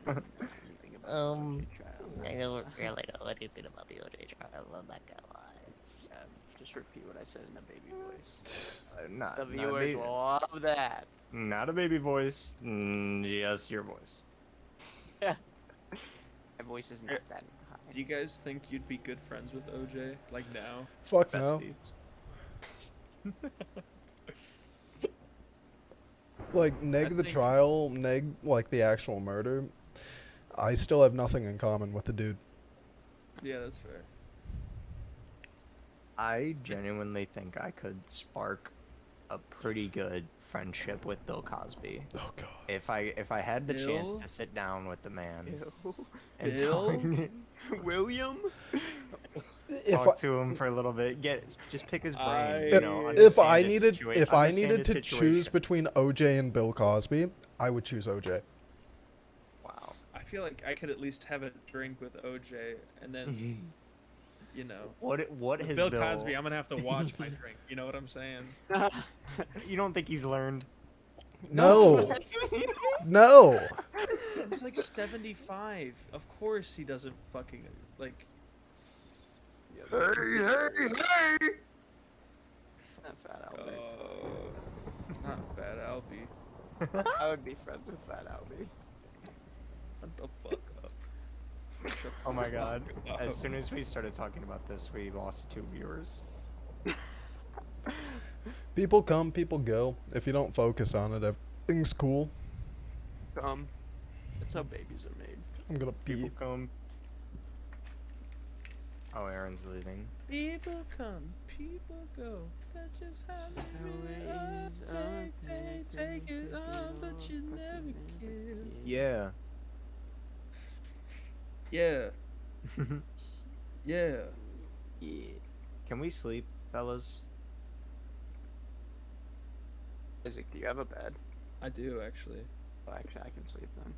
Don't know anything about the OJ trial. I don't really know anything about the OJ trial. I'm not gonna lie. Just repeat what I said in a baby voice. Not, The not, viewers baby, will love that. not a baby voice. Just your voice. My voice is not that high. Do you guys think you'd be good friends with OJ? Like now? Fuck no. Besties. Like neg the think- trial, neg like the actual murder. I still have nothing in common with the dude. Yeah, that's fair. I genuinely think I could spark a pretty good friendship with Bill Cosby Oh god. if I had the chance Bill? to sit down with the man Ew. and Bill? William? If talk to him for a little bit. Just pick his brain. You know, if I understand his needed if I understand needed his to choose situation. between OJ and Bill Cosby, I would choose OJ. Wow. I feel like I could at least have a drink with OJ, and then, you know, What with has Bill Cosby, I'm gonna have to watch my drink. You know what I'm saying? You don't think he's learned? No. No. He's like 75. Of course he doesn't fucking like. Not Fat Albert. Not Fat Albie. I would be friends with Fat Albie. Shut the fuck up. Shut Oh my the god. fuck As up. soon as we started talking about this, we lost 2 viewers. People come, people go. If you don't focus on it, everything's cool. That's how babies are made. I'm gonna People pee. come. Oh, Aaron's leaving. People come, people go. That's just how they Always really are. Take it on, but you never give. Yeah. Yeah, yeah. Yeah. Can we sleep, fellas? Isaac, do you have a bed? I do actually. Oh, actually, I can sleep then.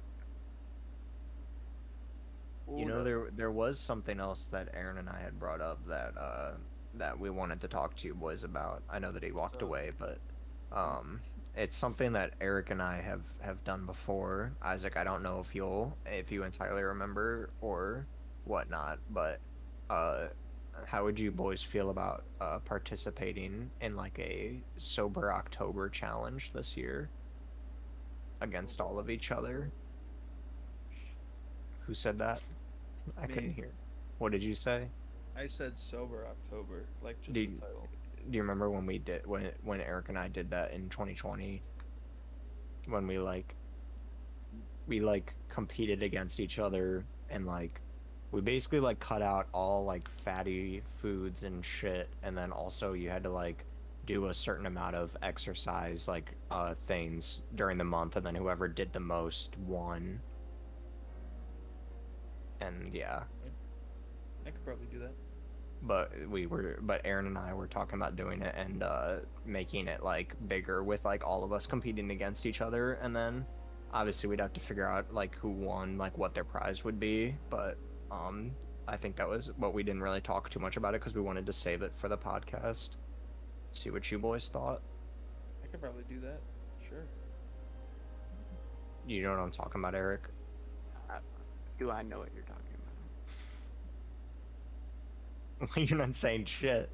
You Ooh, know, no. there was something else that Aaron and I had brought up that we wanted to talk to you boys about. I know that he walked away, but it's something that Eric and I have done before. Isaac, I don't know if you entirely remember or whatnot, but how would you boys feel about participating in like a sober October challenge this year against all of each other? Who said that? I couldn't Me. hear. What did you say? I said sober October, like just Dude. the title. Do you remember when we did when Eric and I did that in 2020? When we competed against each other and like we basically like cut out all like fatty foods and shit, and then also you had to like do a certain amount of exercise like things during the month, and then whoever did the most won. And yeah, I could probably do that. but Aaron and I were talking about doing it and making it like bigger with like all of us competing against each other, and then obviously we'd have to figure out like who won, like what their prize would be. But I think that was what we didn't really talk too much about it because we wanted to save it for the podcast. See what you boys thought. I could probably do that. Sure. You know what I'm talking about, Eric? Do I know what you're talking You're not saying shit.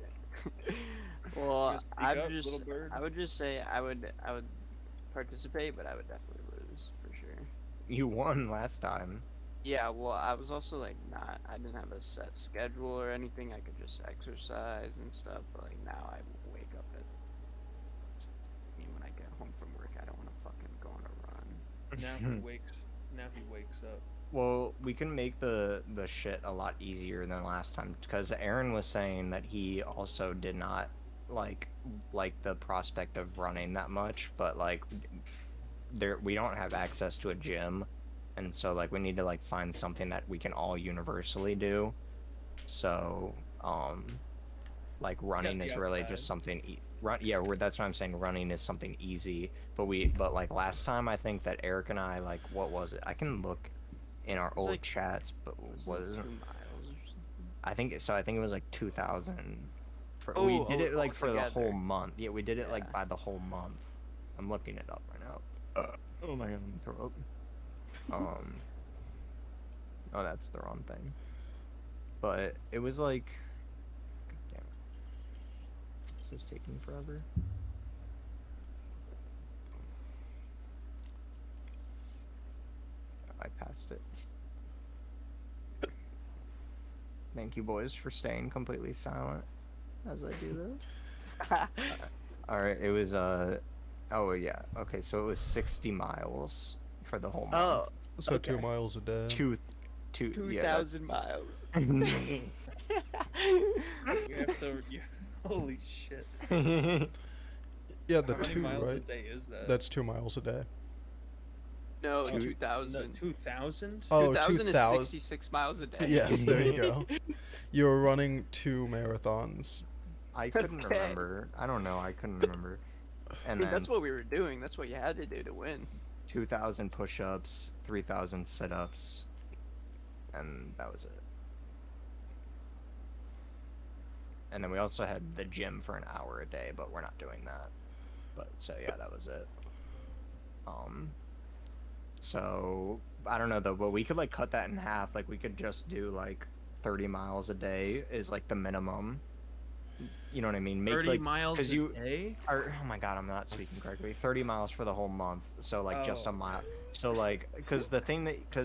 about? Well, Just speak up, I little bird. would just say I would participate, but I would definitely lose for sure. You won last time. Yeah, well, I was also like I didn't have a set schedule or anything. I could just exercise and stuff. But like now, I wake up at. I mean, when I get home from work, I don't want to fucking go on a run. Now he wakes. Now he wakes up. Well, we can make the shit a lot easier than last time because Aaron was saying that he also did not like the prospect of running that much, but like we don't have access to a gym, and so like we need to like find something that we can all universally do. So like running is really just something that's what I'm saying. Running is something easy, but like last time I think that Eric and I, like, what was it? I can look in our old like- chats, but Was what it is 2 it? miles or something? I think so. I think it was like 2,000. Oh, We did it like for the whole altogether. month. Yeah, we did it like Yeah. by the whole month. I'm looking it up right now. Oh my god, my throat. Oh, that's the wrong thing. But it was like, God damn it. This is taking forever. I passed it. Thank you, boys, for staying completely silent as I do this. All right, it was oh yeah, okay, so it was 60 miles for the whole month. Oh, So Okay. 2 miles a day. two, yeah, that's- 2,000 miles. You have to. Holy shit. Yeah, the How many 2, miles a right? day is that? That's 2 miles a day. No, Two- 2,000. 2,000? Oh, 2,000 is 2,000. 66 miles a day. Yes, there you go. You were running 2 marathons. I couldn't Okay. remember. I don't know. I couldn't remember. And then That's what we were doing. That's what you had to do to win. 2,000 push-ups, 3,000 sit-ups, and that was it. And then we also had the gym for an hour a day, but we're not doing that. But so yeah, that was it. So I don't know though, but we could like cut that in half. Like we could just do like 30 miles a day is like the minimum. You know what I mean? Make 30 like miles 'cause a you day? or, oh my god, I'm not speaking correctly. 30 miles for the whole month. So like just a Oh, mile. So like cuz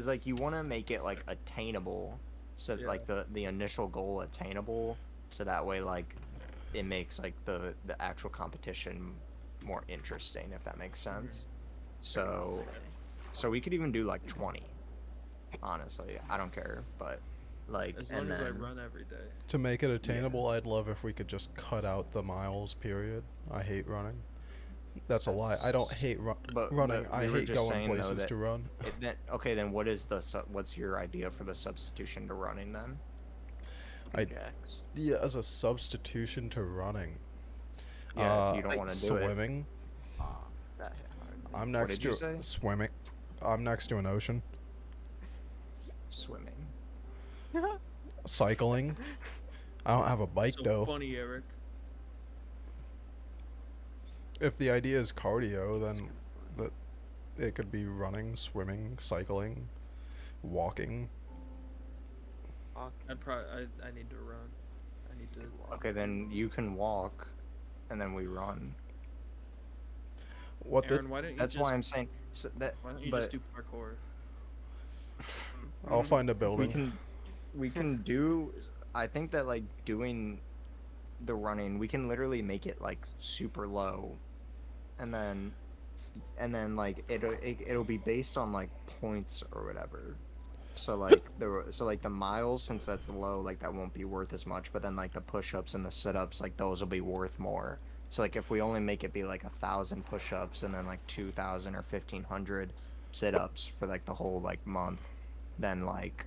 like you want to make it like attainable. So Yeah. like the initial goal attainable, so that way like it makes like the actual competition more interesting, if that makes sense. So we could even do like 20. Honestly, I don't care, but like As and long as I then- run every day. To make it attainable, I'd love if we could just cut out the miles, period. I hate running. That's a lie. I don't hate running. but I we were hate just going saying, though, places that to run. Okay, then what is what's your idea for the substitution to running then? I- Pickaxe. Yeah, as a substitution to running. Yeah, if you don't like want to do it. Swimming. That hit hard. I'm What next did you to say? swimming. I'm next to an ocean. Swimming. Cycling. I don't have a bike So though. funny, Eric. If the idea is cardio, then it could be running, swimming, cycling, walking. Fuck. I need to run. I need to. Okay, then you can walk, and then we run. What Aaron, why don't you That's just, why I'm saying that. why don't you but just do parkour? I'll find a we building. can do. I think that like doing the running, we can literally make it like super low, and then like it'll be based on like points or whatever. So like the miles, since that's low, like that won't be worth as much. But then like the push-ups and the sit-ups, like those will be worth more. So like if we only make it be like 1,000 push-ups and then like 2,000 or 1,500 sit-ups for like the whole like month, then like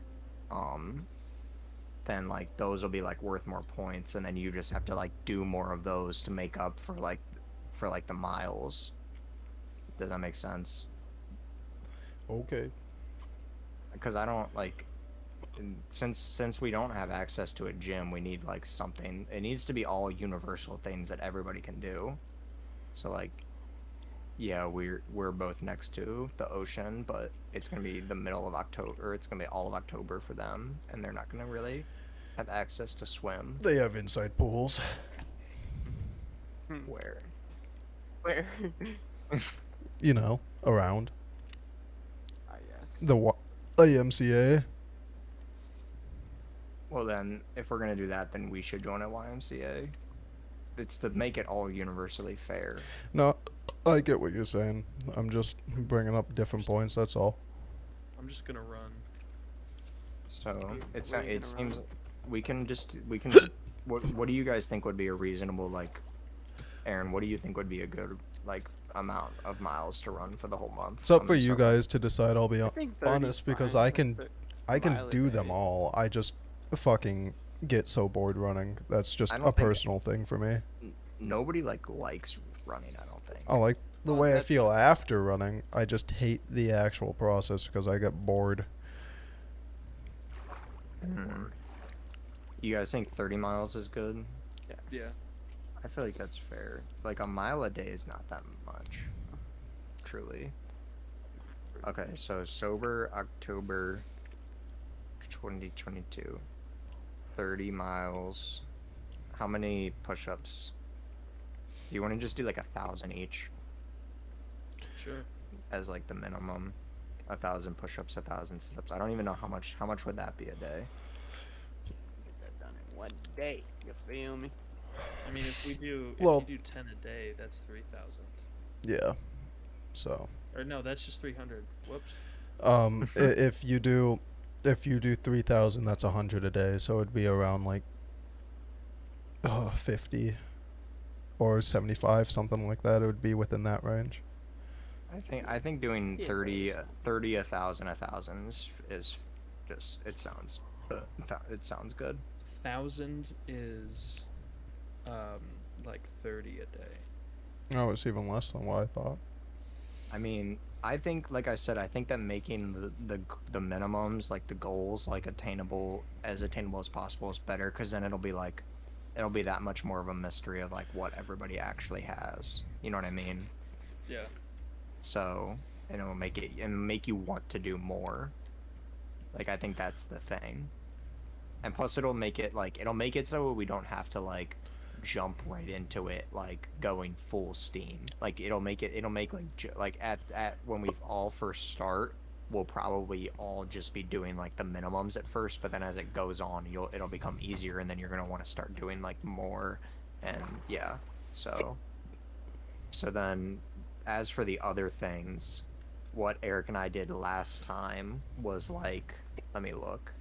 those will be like worth more points, and then you just have to like do more of those to make up for like the miles. Does that make sense? Okay. Because I don't like, since we don't have access to a gym, we need like something. It needs to be all universal things that everybody can do. So like, yeah, we're both next to the ocean, but it's gonna be the middle of October. It's gonna be all of October for them, and they're not gonna really have access to swim. They have inside pools. Where? Where? You know, around Yes. the YMCA. Well then, if we're gonna do that, then we should join a YMCA. It's to make it all universally fair. No, I get what you're saying. I'm just bringing up different points. That's all. I'm just gonna run. So it's Where are you it gonna seems run? we can. What do you guys think would be a reasonable like Aaron, what do you think would be a good like amount of miles to run for the whole month? It's up on for the you server? guys to decide. I'll be I think 30's honest because fine, I like can the I can mileage do them rate. all. I just fucking get so bored running. That's just I a don't think- personal thing for me. Nobody likes running. I don't think. I like the Well, way I that's- feel after running. I just hate the actual process because I get bored. You guys think 30 miles is good? Yeah. I feel like that's fair. Like a mile a day is not that much. Truly. Okay, so sober October 2022. 30 miles. How many push-ups? Do you want to just do like 1,000 each Sure. as like the minimum? 1,000 push-ups, 1,000 sit-ups. I don't even know how much would that be a day? Get that done in one day. You feel me? I mean, if you Well- do 10 a day, that's 3,000. Yeah. So, Or no, that's just 300. Whoops. if you do 3,000, that's 100 a day. So it'd be around like 50 or 75, something like that. It would be within that range. I think doing Yeah, 30 that's 30 1,000 is just it sounds good. 1,000 is like 30 a day. Oh, it's even less than what I thought. I mean, I think like I said, I think that making the minimums, like the goals, like attainable as possible is better, because then it'll be that much more of a mystery of like what everybody actually has. You know what I mean? Yeah. So, and it'll make you want to do more. Like, I think that's the thing. And plus it'll make it so we don't have to like jump right into it like going full steam. Like it'll make like at when we all first start, we'll probably all just be doing like the minimums at first, but then as it goes on, it'll become easier, and then you're going to want to start doing like more. And yeah. So then as for the other things, what Eric and I did last time was like, let me look,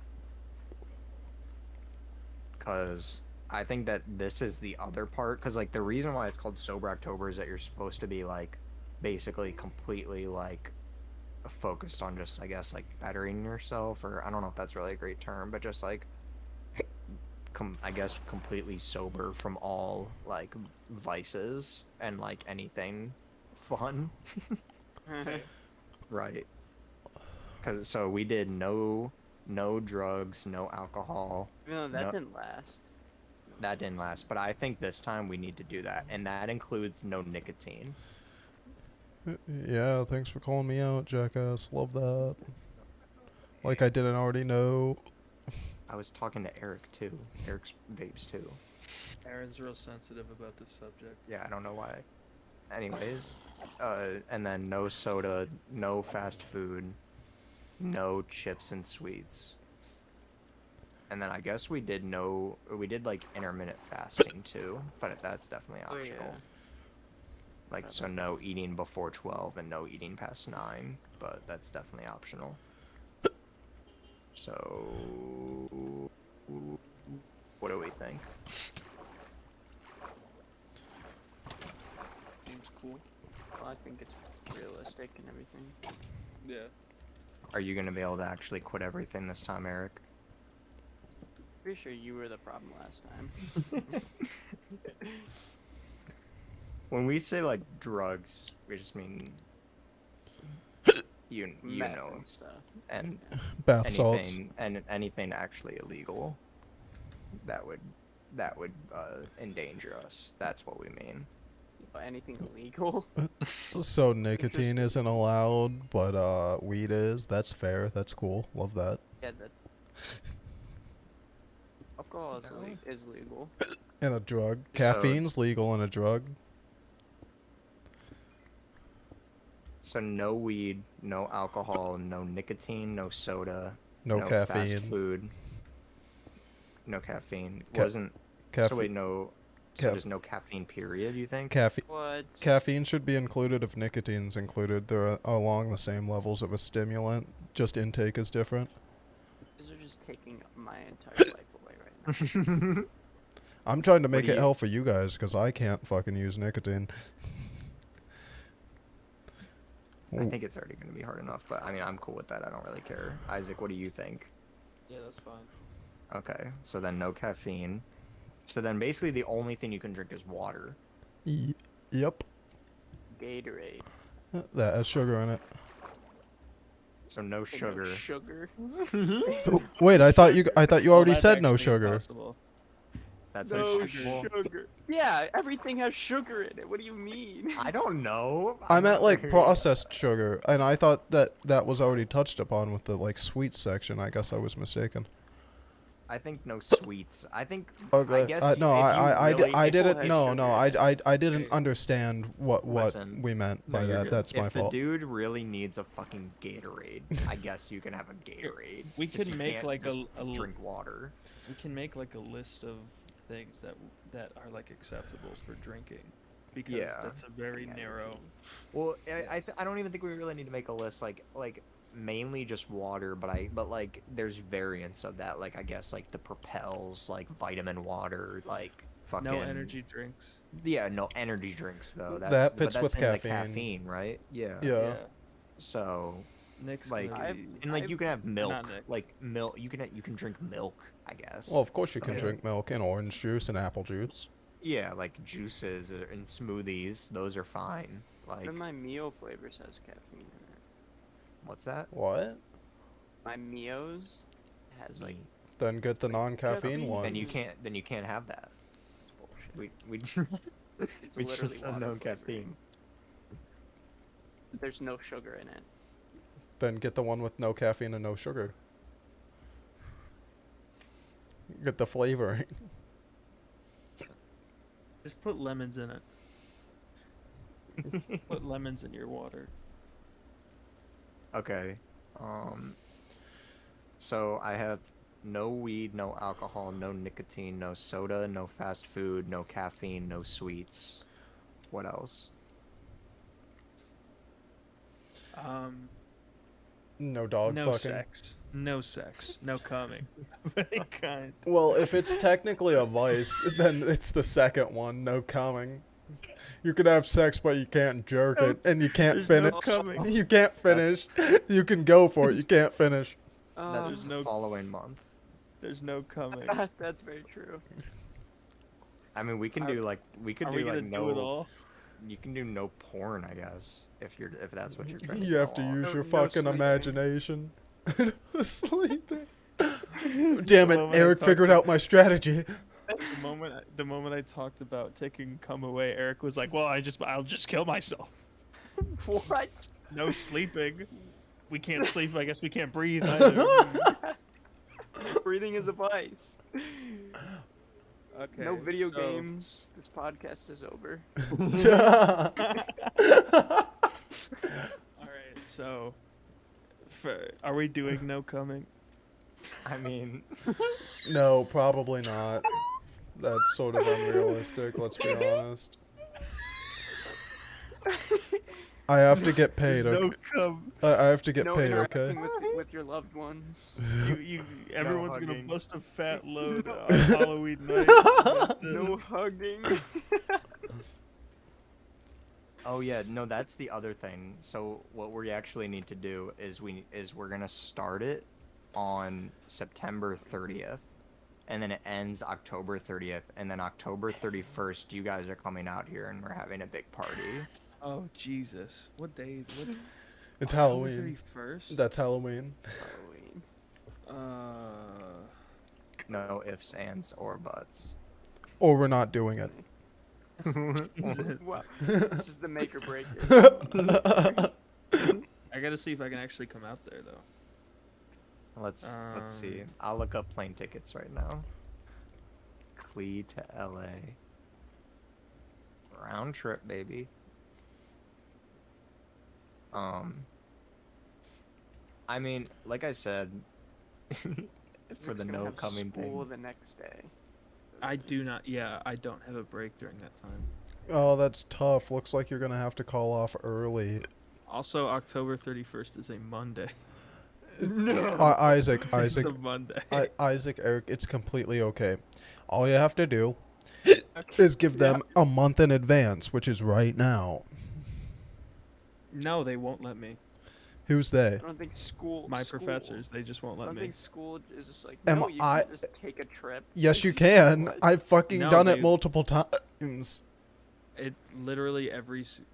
because I think that this is the other part, because like the reason why it's called Sober October is that you're supposed to be like basically completely like focused on just, I guess, like bettering yourself, or I don't know if that's really a great term, but just like I guess completely sober from all like vices and like anything fun. Right. Cause so we did no drugs, no alcohol. No, that No. didn't last. That didn't last, but I think this time we need to do that, and that includes no nicotine. Yeah, thanks for calling me out, jackass. Love that. Like I didn't already know. I was talking to Eric too. Eric's vapes too. Aaron's real sensitive about this subject. Yeah, I don't know why. Anyways, and then no soda, no fast food, no chips and sweets. And then I guess we did like intermittent fasting too, but that's definitely Oh, optional. yeah. Like, so no eating before 12 and no eating past 9, but that's definitely optional. So, what do we think? Seems cool. Well, I think it's realistic and everything. Yeah. Are you going to be able to actually quit everything this time, Eric? Pretty sure you were the problem last time. When we say, like, drugs, we just mean, you Meth know, and stuff. and Bath salts. anything actually illegal that would endanger us. That's what we mean. But anything illegal? So nicotine Interesting. isn't allowed, but weed is. That's fair. That's cool. Love that. Yeah, that. Alcohol is legal. And a drug. So- Caffeine's legal in a drug. So no weed, no alcohol, no nicotine, no soda, No fast caffeine. food, no caffeine. Ca- Wasn't Caffe- so wait no. So Caf- there's no caffeine. Period. You think? What? Caffeine should be included if nicotine's included. They're along the same levels of a stimulant. Just intake is different. These are just taking my entire life away right now. I'm trying to make do it you- hell for you guys because I can't fucking use nicotine. I think it's already going to be hard enough, but I mean, I'm cool with that. I don't really care. Isaac, what do you think? Yeah, that's fine. Okay, so then no caffeine. So then basically the only thing you can drink is water. Yep. Gatorade. That has sugar in it. So no No sugar. Sugar. Wait, I thought you already that's said no actually sugar. impossible. That's No impossible. sugar. Yeah, everything has sugar in it. What do you mean? I don't know. I I'm meant not like very- processed sugar, and I thought that was already touched upon with the like sweets section. I guess I was mistaken. I think no sweets. I think. Okay. I guess no, if you I really- I if didn't. has No, sugar no, in I didn't Okay. understand what Listen. we meant No, by you're that. good. That's my If the fault. dude really needs a fucking Gatorade, I guess you can have a Gatorade. We since could you make, can't like, just a drink water. We can make like a list of things that are like acceptable for drinking, because Yeah. that's a very narrow. Well, I don't even think we really need to make a list like mainly just water, but like there's variants of that, like I guess like the Propels, like vitamin water, like fucking No energy drinks. Yeah, no energy drinks though. That's, That but fits that's with in the caffeine. caffeine, right? Yeah. Yeah. So Nick's like gonna I've- be- and like you can have milk, Not Nick. like milk. You can drink milk, I guess. Well, of course you can Okay. drink milk and orange juice and apple juice. Yeah, like juices and smoothies, those are fine. Like One of my Mio flavors has caffeine in it. what's that? What? My Mio's has like Then get the non-caffeine caffeine. ones. Then you can't have that. it's bullshit. We It's we literally just said water no flavoring. caffeine. There's no sugar in it. Then get the one with no caffeine and no sugar. Get the flavoring. Just put lemons in it. Put lemons in your water. Okay. So I have no weed, no alcohol, no nicotine, no soda, no fast food, no caffeine, no sweets. What else? No dog No fucking. sex. No sex. No coming. Very kind. Well, if it's technically a vice, then it's the second one, no coming. You can have sex, but you can't jerk it, and you can't There's finish. no coming. You can't finish. You can go for it, you can't finish. That's There's the no- following month. There's no coming. That's very true. I mean, we can Are- do like we could Are do we gonna like do it no. all? You can do no porn, I guess, if that's what you're trying to You have to go on. use No- your no fucking sleeping. imagination. Sleeping. Damn it, moment I Eric talked figured out my strategy. The moment I talked about taking cum away, Eric was like, "Well, I'll just kill myself. What? No sleeping. We can't sleep. I guess we can't breathe either." Breathing is a vice. Okay. No video so- games. This podcast is over. All right. So, are we doing no coming? I mean, No, probably not. That's sort of unrealistic, let's be honest. I have to get paid, There's no okay? cum. I have to get no paid, okay? interacting with your loved ones. Everyone's gonna hugging. bust a fat load on Halloween night. No hugging. oh yeah, no, that's the other thing. So what we actually need to do is we're gonna start it on September 30th, and then it ends October 30th, and then October 31st, you guys are coming out here and we're having a big party. Oh Jesus! What day? What? It's October Halloween. 31st? That's Halloween. Halloween. No ifs, ands, or buts. Or we're not doing it. Wow. This is the make or break. It. I gotta see if I can actually come out there though. Let's see. I'll look up plane tickets right now. Clee to LA. Round trip, baby. I mean, like I said, for Nick's the gonna no have coming school thing. the next day. I do not. Yeah, I don't have a break during that time. Oh, that's tough. Looks like you're gonna have to call off early. Also, October 31st is a Monday. Isaac, It's Isaac, a Monday. Isaac, Eric, it's completely okay. All you have to do is give them a month in advance, which is right now. No, they won't let me. Who's they? I don't think school. My school- professors, they just won't I let don't me. think school is just like. Am No, you I- can just take a trip. Yes, you can. What? I've fucking No, done it dude. multiple times. It literally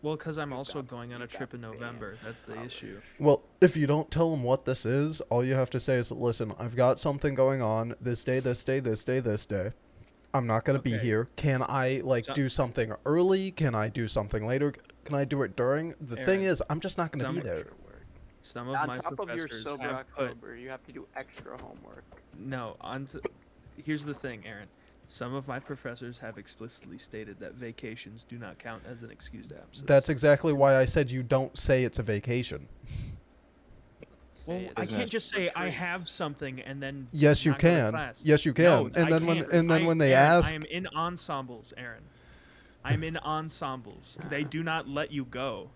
well, because I'm You also got- going on you a trip got in banned, November. That's the probably. issue. Well, if you don't tell them what this is, all you have to say is, listen, I've got something going on this day, this day, this day, this day. I'm not going to be Okay. here. Can I, So- do something early? Can I do something later? Can I do it during? The thing Aaron, is, I'm just not going to be some- there. Extra work. Some of On my top of your professors sober have put October, you have to do extra homework. no. Here's the thing, Aaron. Some of my professors have explicitly stated that vacations do not count as an excused absence. That's exactly why I said you don't say it's a vacation. well, Hey, I isn't can't it just say I retreat? have something and then Yes, you not go to can. class. Yes, you No, can. And I then when can't. and then I- when they Aaron, ask, I am in ensembles, Aaron. I'm in ensembles. They do not let you go.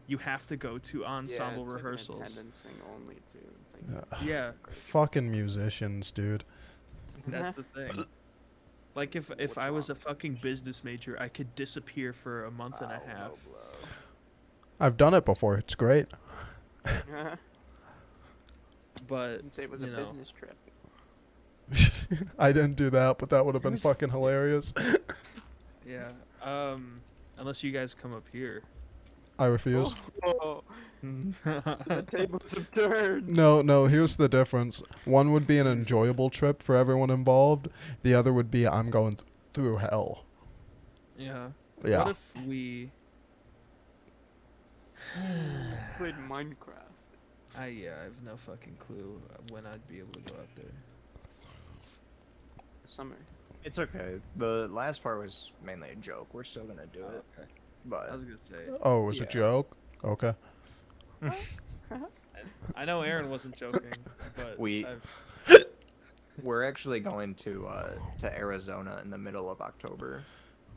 You have to go to ensemble yeah, it's rehearsals. Like an attendance thing only too. It's like, Yeah, fucking musicians, dude. that's the thing. Like if What's I was a wrong with fucking this? business major, I could disappear for a month and a Wow, half. low I've done it before. It's great. blow. But Didn't say it was a you know. business trip. I didn't do that, but that would have been fucking hilarious. yeah, unless you guys come up here. I refuse. Oh, the tables have turned. No, here's the difference. One would be an enjoyable trip for everyone involved. The other would be I'm going through hell. Yeah. Yeah. What if we? Played Minecraft. I have no fucking clue when I'd be able to go out there. Summer. It's okay. The last part was mainly a joke. We're still gonna do it, Okay. I but was gonna say. Oh, it was a Yeah. joke? Okay. I know Aaron wasn't joking, but We- I've, we're actually going to Arizona in the middle of October.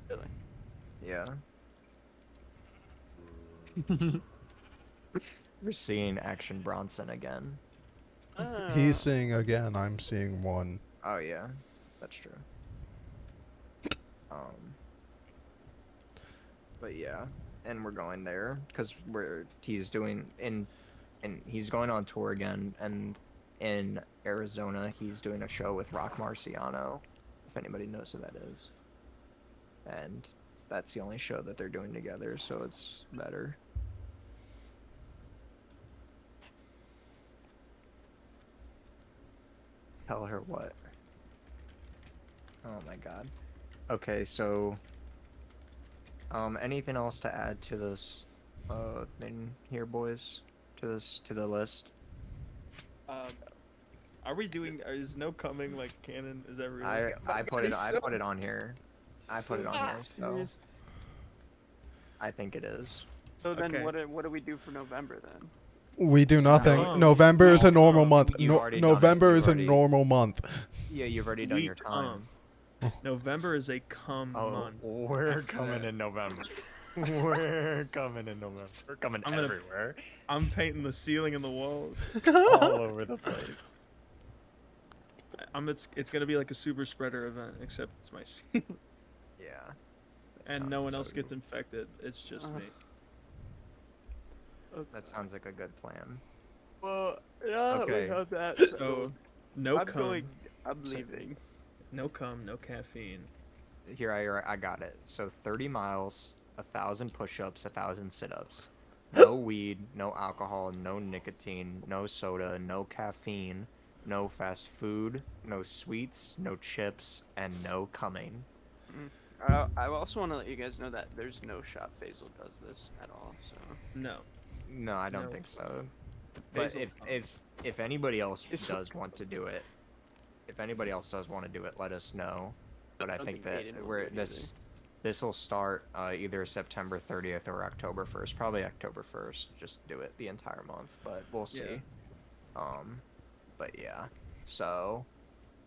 Really? Yeah. We're seeing Action Bronson again. He's seeing again, I'm seeing one. Oh yeah, that's true. But yeah, and we're going there because he's going on tour again, and in Arizona he's doing a show with Rock Marciano, if anybody knows who that is. And that's the only show that they're doing together, so it's better. Tell her what? Oh my god. Okay, so anything else to add to this thing here, boys? To the list? are we doing? Is no coming like canon? Is that real? I put it on here. I put it on here, so Serious? I think it is. So then, Okay. what do we do for November then? We do nothing. No. November is a No, normal month. you've already done it. November You've is a already- normal month. Yeah, you've already done We your time. November is a come month. we're After coming that. in November. We're coming in November. We're coming I'm gonna- everywhere. I'm painting the ceiling and the walls. All over the place. It's gonna be like a super spreader event, except it's my ceiling, Yeah. and no one else gets infected. It's just me. That sounds like a good plan. Well, yeah, Okay. we have that. So, no I'm cum, going. I'm leaving. no cum, no caffeine. Here, I got it. So 30 miles, 1,000 push-ups, 1,000 sit-ups. No weed, no alcohol, no nicotine, no soda, no caffeine, no fast food, no sweets, no chips, and no coming. I also want to let you guys know that there's no shot Faisal does this at all. So No. No, I don't No. think so. But Basil if anybody else It's- does want to do it, let us know. But I don't think think that Aiden will we're do it this will start either September 30th or October 1st. Probably October 1st. Just do it the entire month, but we'll see. Yeah. But yeah. So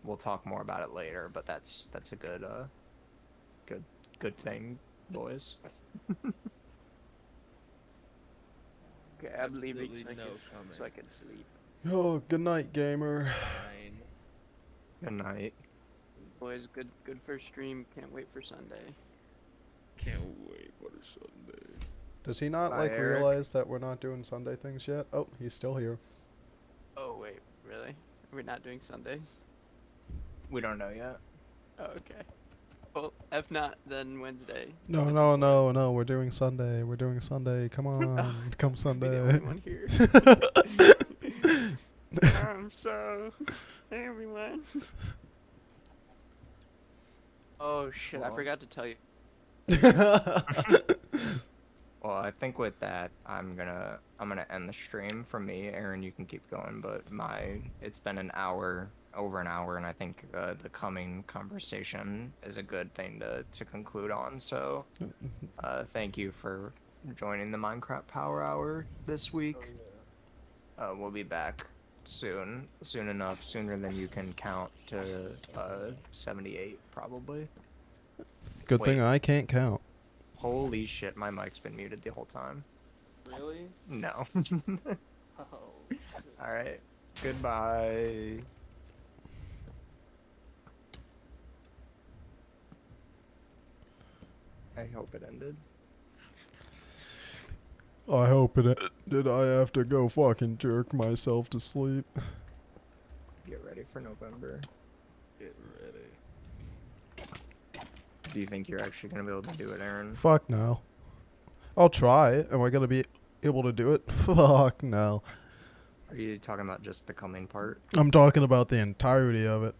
we'll talk more about it later, but that's a good good thing, boys. okay, I'm leaving Absolutely no so comment. I can sleep. Oh, good night, gamer. Fine. Good night. Boys, good first stream. Can't wait for Sunday. Can't wait for the Sunday. Does he not Bye, like Eric. realize that we're not doing Sunday things yet? Oh, he's still here. Oh wait, really? We're not doing Sundays? We don't know yet. Oh, okay. Well, if not, then Wednesday. No, Looking no, forward. no, no. We're doing Sunday. We're doing Sunday. Come on, come Be the Sunday. only one here. So, hey everyone. Oh shit! I Well. forgot to tell you. Well, I think with that, I'm gonna end the stream. For me, Aaron, you can keep going, but it's been an hour, over an hour, and I think the coming conversation is a good thing to conclude on. So, thank you for joining the Minecraft Power Hour this week. We'll be back soon enough, sooner than you can count to 78 probably. Good thing Wait. I can't count. Holy shit, my mic's been muted the whole time. Really? No. Oh. All right. Goodbye. I hope it ended. I hope it did. I have to go fucking jerk myself to sleep. Get ready for November. Get ready. Do you think you're actually gonna be able to do it, Aaron? Fuck no. I'll try. Am I gonna be able to do it? Fuck no. Are you talking about just the coming part? I'm talking about the entirety of it.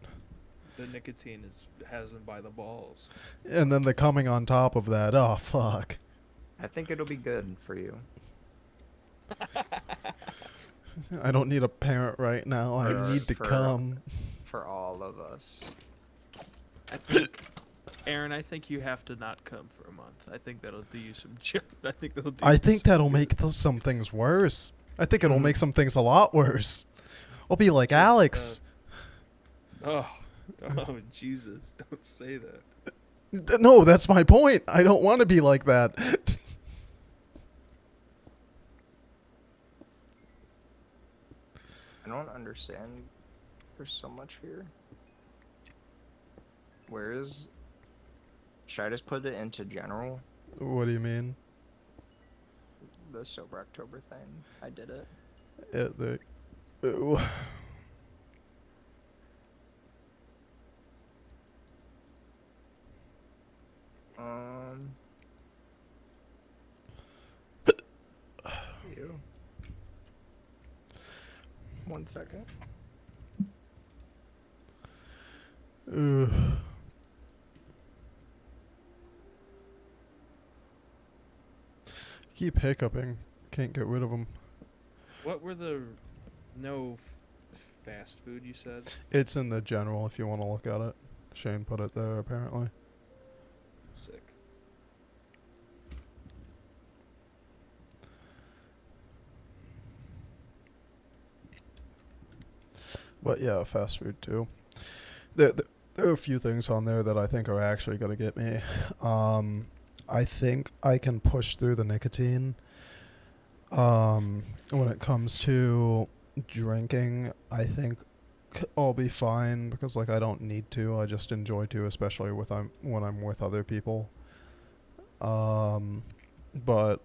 The nicotine has him by the balls. And then the coming on top of that. Oh, fuck. I think it'll be good for you. I don't need a parent right now. I For- need to for- come. For all of us. I think, Aaron, I think you have to not come for a month. I think that'll do you some just. I think that'll do. I you think some that'll good. make some things worse. I think it'll make some things a lot worse. I'll be like Alex. Oh, Jesus! Don't say that. No, that's my point. I don't want to be like that. I don't understand. There's so much here. Where is... Should I just put it into general? What do you mean? The Sober October thing. I did it. Ooh. Um... Ew. 1 second. Ugh. Keep hiccuping. Can't get rid of them. What were the fast food you said? It's in the general if you want to look at it. Shane put it there apparently. Sick. But yeah, fast food too. There are a few things on there that I think are actually going to get me. I think I can push through the nicotine. When it comes to drinking, I think I'll be fine because like I don't need to. I just enjoy to, especially when I'm with other people. But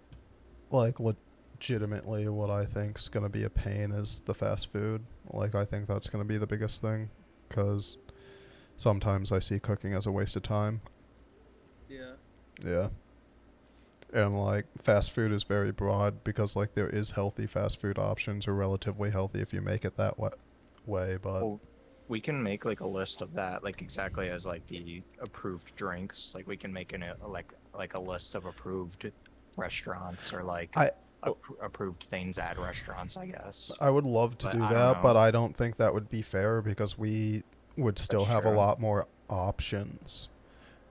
like legitimately, what I think's gonna be a pain is the fast food. Like I think that's gonna be the biggest thing, because sometimes I see cooking as a waste of time. Yeah. Yeah. And like fast food is very broad because like there is healthy fast food options or relatively healthy if you make it that way, but Well, we can make like a list of that, like exactly as like the approved drinks. Like we can make like a list of approved restaurants or like approved things at restaurants, I guess. I would love to But do I don't that, but know. I don't think that would be fair because we would still That's have a true. lot more options.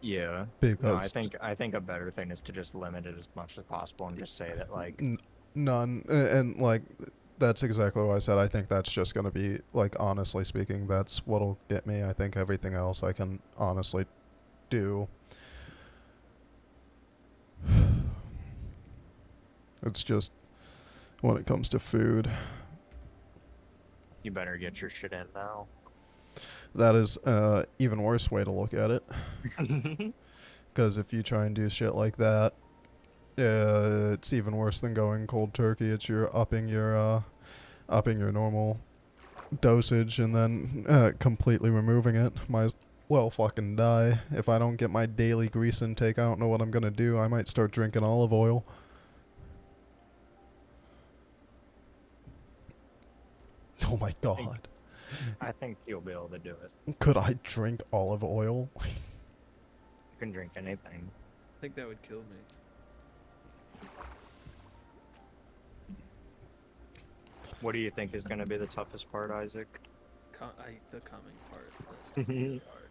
Yeah. Because No, I think a better thing is to just limit it as much as possible and just say that like none, and like that's exactly what I said. I think that's just gonna be like, honestly speaking, that's what'll get me. I think everything else I can honestly do. It's just when it comes to food. you better get your shit in now. That is even worse way to look at it. Because if you try and do shit like that, it's even worse than going cold turkey. It's you're upping your normal dosage and then completely removing it. Might as well fucking die. If I don't get my daily grease intake, I don't know what I'm gonna do. I might start drinking olive oil. Oh my god. I think you'll be able to do it. Could I drink olive oil? You can drink anything. I think that would kill me. What do you think is going to be the toughest part, Isaac? The coming part. That's gonna be hard.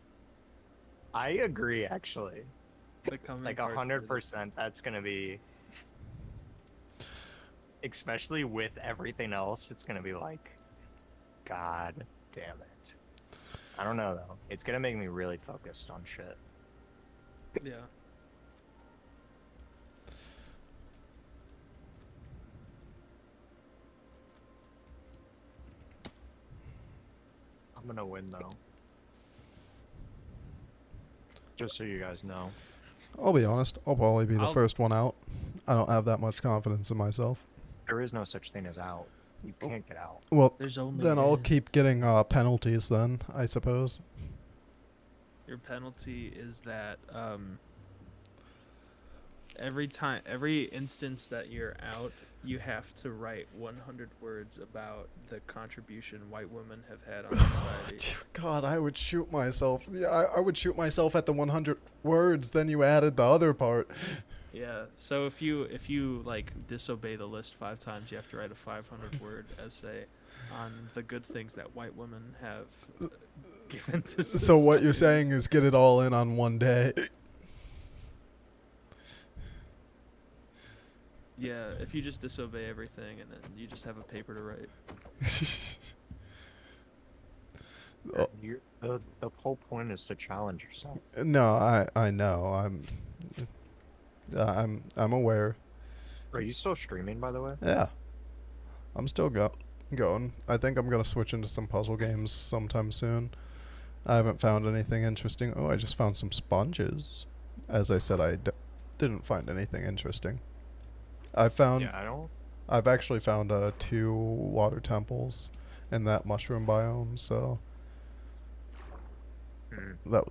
I agree, actually. The coming Like part 100%. That's going to be, especially with everything else. It's going to be like, God damn it. I don't know though. It's going to make me really focused on shit. Yeah. I'm going to win though. Just so you guys know. I'll be honest. I'll probably be the I'll- first one out. I don't have that much confidence in myself. There is no such thing as out. You can't get out. Well, There's only then I'll in. keep getting penalties then, I suppose. Your penalty is that every instance that you're out, you have to write 100 words about the contribution white women have had on society. God, I would shoot myself. Yeah, I would shoot myself at the 100 words, then you added the other part. Yeah. So if you like disobey the list 5 times, you have to write a 500-word essay on the good things that white women have given to society. So what you're saying is get it all in on one day. Yeah, if you just disobey everything and then you just have a paper to write. Oh, The whole point is to challenge yourself. no, I know. I'm aware. Are you still streaming, by the way? Yeah. I'm still going. I think I'm going to switch into some puzzle games sometime soon. I haven't found anything interesting. Oh, I just found some sponges. As I said, I didn't find anything interesting. I've actually found 2 water temples in that mushroom biome, so that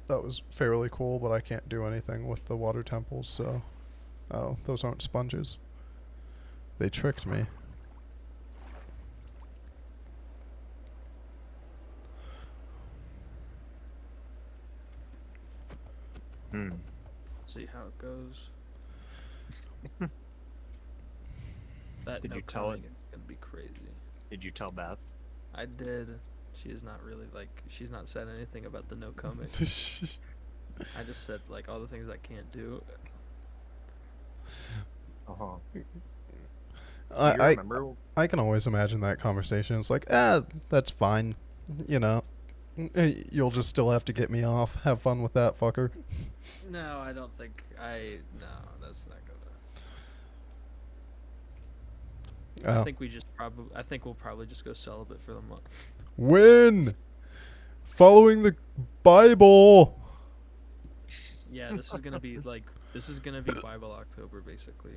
was fairly cool, but I can't do anything with the water temples, so oh, those aren't sponges. They tricked me. See how it goes. That Did no you tell coming it? is gonna be crazy. Did you tell Beth? I did. She is not really she's not said anything about the no coming. I just said like all the things I can't do. Uh-huh. I remember? I can always imagine that conversation. It's like, that's fine. You know, you'll just still have to get me off. Have fun with that, fucker. No, I don't think no, that's not gonna. Oh. I think we'll probably just go celibate for the month. Win! Following the Bible! Yeah, this is gonna be Bible October basically.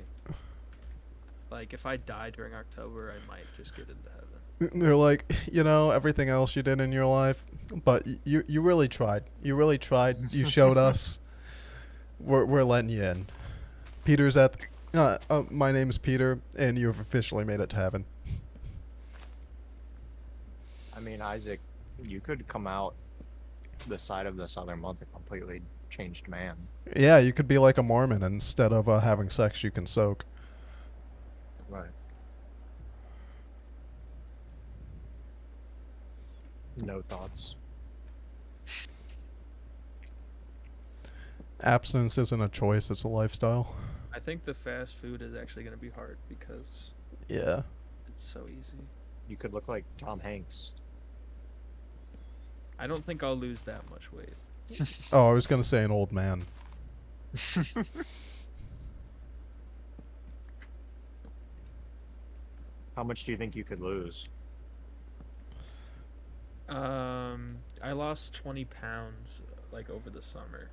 Like if I die during October, I might just get into heaven. They're like, everything else you did in your life, but you really tried. You really tried. You showed us. We're letting you in. Peter's at my name's Peter, and you have officially made it to heaven. I mean, Isaac, you could come out the side of this other month a completely changed man. Yeah, you could be like a Mormon. Instead of having sex, you can soak. Right. No thoughts. Abstinence isn't a choice, it's a lifestyle. I think the fast food is actually gonna be hard because Yeah. it's so easy. You could look like Tom Hanks. I don't think I'll lose that much weight. Oh, I was gonna say an old man. How much do you think you could lose? I lost 20 pounds like over the summer.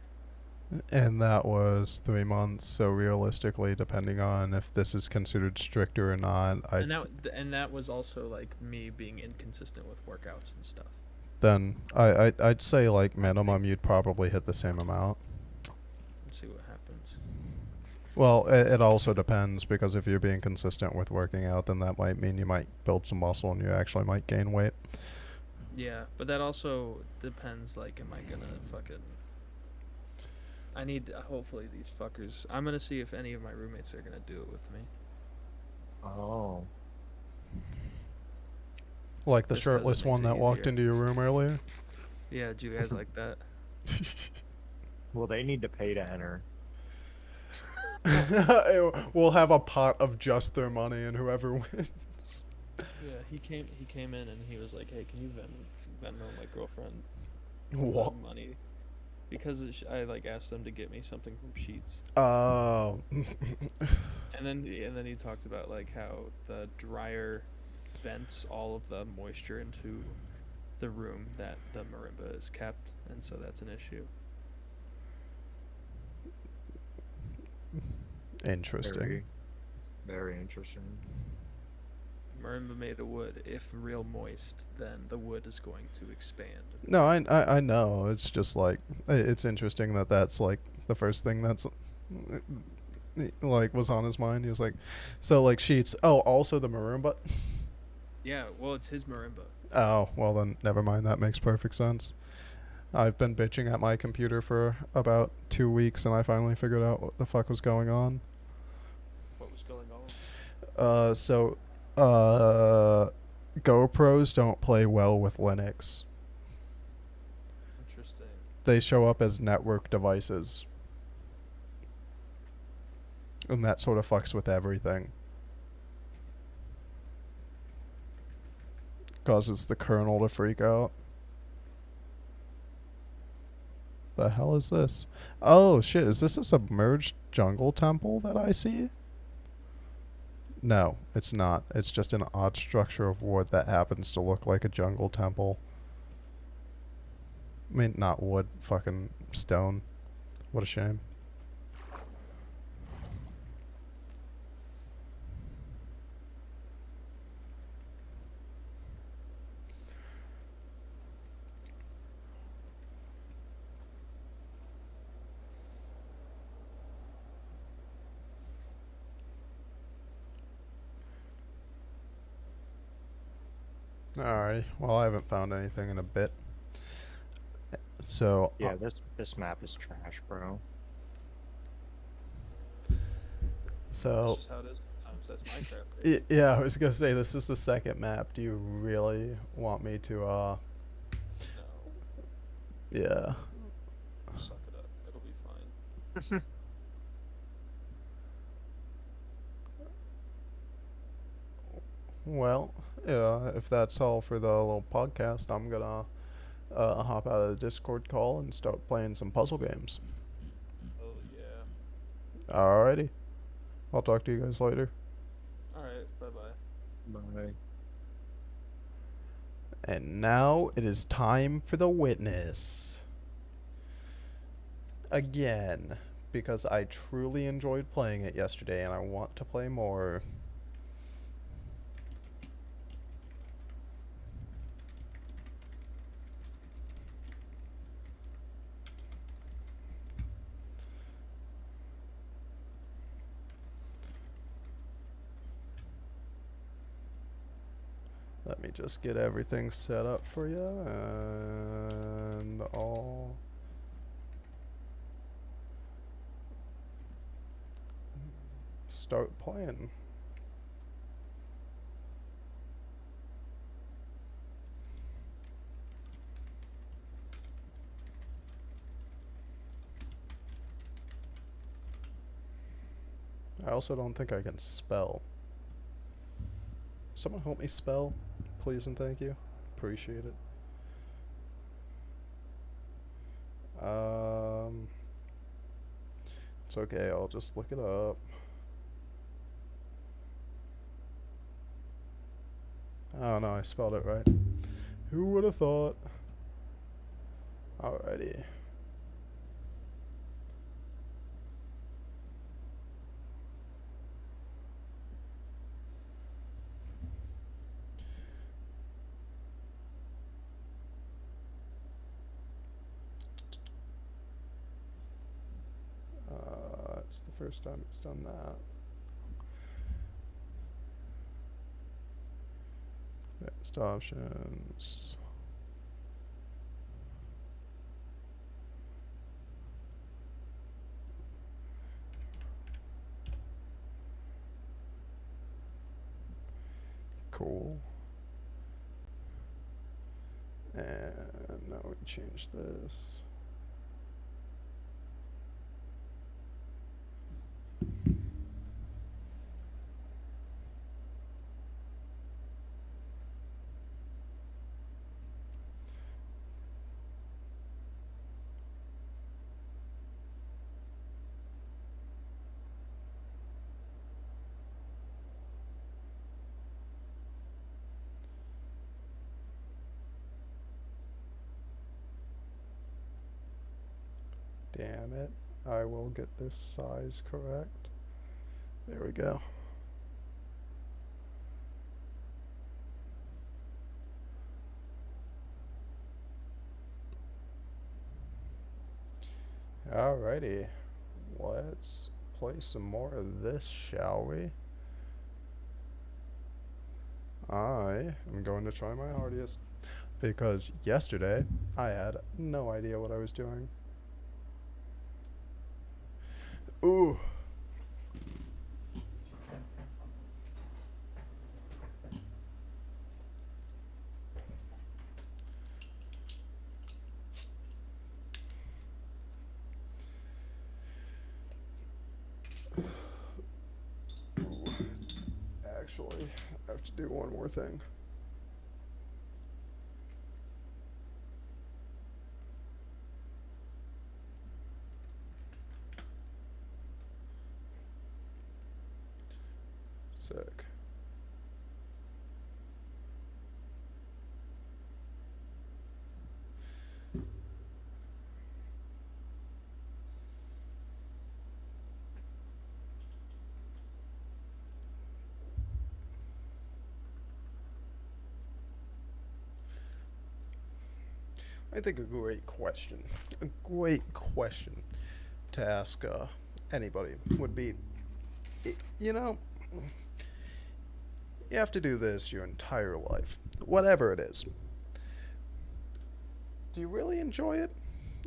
And that was 3 months. So realistically, depending on if this is considered stricter or not, And that was also like me being inconsistent with workouts and stuff. I'd say like minimum you'd probably hit the same amount. Let's see what happens. Well, it also depends, because if you're being consistent with working out, then that might mean you might build some muscle and you actually might gain weight. Yeah, but that also depends, like, am I gonna fucking... I need, hopefully these fuckers... I'm gonna see if any of my roommates are gonna do it with me. Oh. Like the Just 'cause it shirtless makes one it that walked easier. into your room earlier. Yeah, do you guys like that? Well, they need to pay to enter. We'll have a pot of just their money, and whoever wins. Yeah, he came in and he was like, "Hey, can you Venmo my girlfriend What? money?" Because I like asked them to get me something from Sheets, Oh. and then he talked about like how the dryer vents all of the moisture into the room that the marimba is kept, and so that's an issue. Interesting. Very, very interesting. Marimba made of wood. If real moist, then the wood is going to expand. No, I know. It's just like it's interesting that that's like the first thing that's like was on his mind. He was like, so like Sheets. Oh, also the marimba. Yeah, well, it's his marimba. Oh, well then never mind. That makes perfect sense. I've been bitching at my computer for about 2 weeks, and I finally figured out what the fuck was going on. What was going on? So GoPros don't play well with Linux. Interesting. They show up as network devices. And that sort of fucks with everything. Causes the kernel to freak out. The hell is this? Oh shit, is this a submerged jungle temple that I see? No, it's not. It's just an odd structure of wood that happens to look like a jungle temple. I mean, not wood, fucking stone. What a shame. Alrighty. Well, I haven't found anything in a bit. So Yeah, this map is trash, bro. so That's just how it is sometimes. That's Minecraft. yeah, I was gonna say this is the second map. Do you really want me to No, yeah. suck it up. It'll be fine. Well, yeah, if that's all for the little podcast, I'm gonna hop out of the Discord call and start playing some puzzle games. Oh yeah. Alrighty. I'll talk to you guys later. All right. Bye bye. Bye. And now it is time for the witness. Again, because I truly enjoyed playing it yesterday and I want to play more. Let me just get everything set up for you and I'll start playing. I also don't think I can spell. Someone help me spell, please and thank you. Appreciate it. It's okay, I'll just look it up. Oh no, I spelled it right. Who would have thought? Alrighty. It's the first time it's done that. Next options. Cool. And now we change this. Damn it. I will get this size correct. There we go. Alrighty. Let's play some more of this, shall we? I am going to try my hardest because yesterday I had no idea what I was doing. Ooh. Actually, I have to do one more thing. Sick. I think a great question to ask anybody would be, you know, you have to do this your entire life, whatever it is. Do you really enjoy it?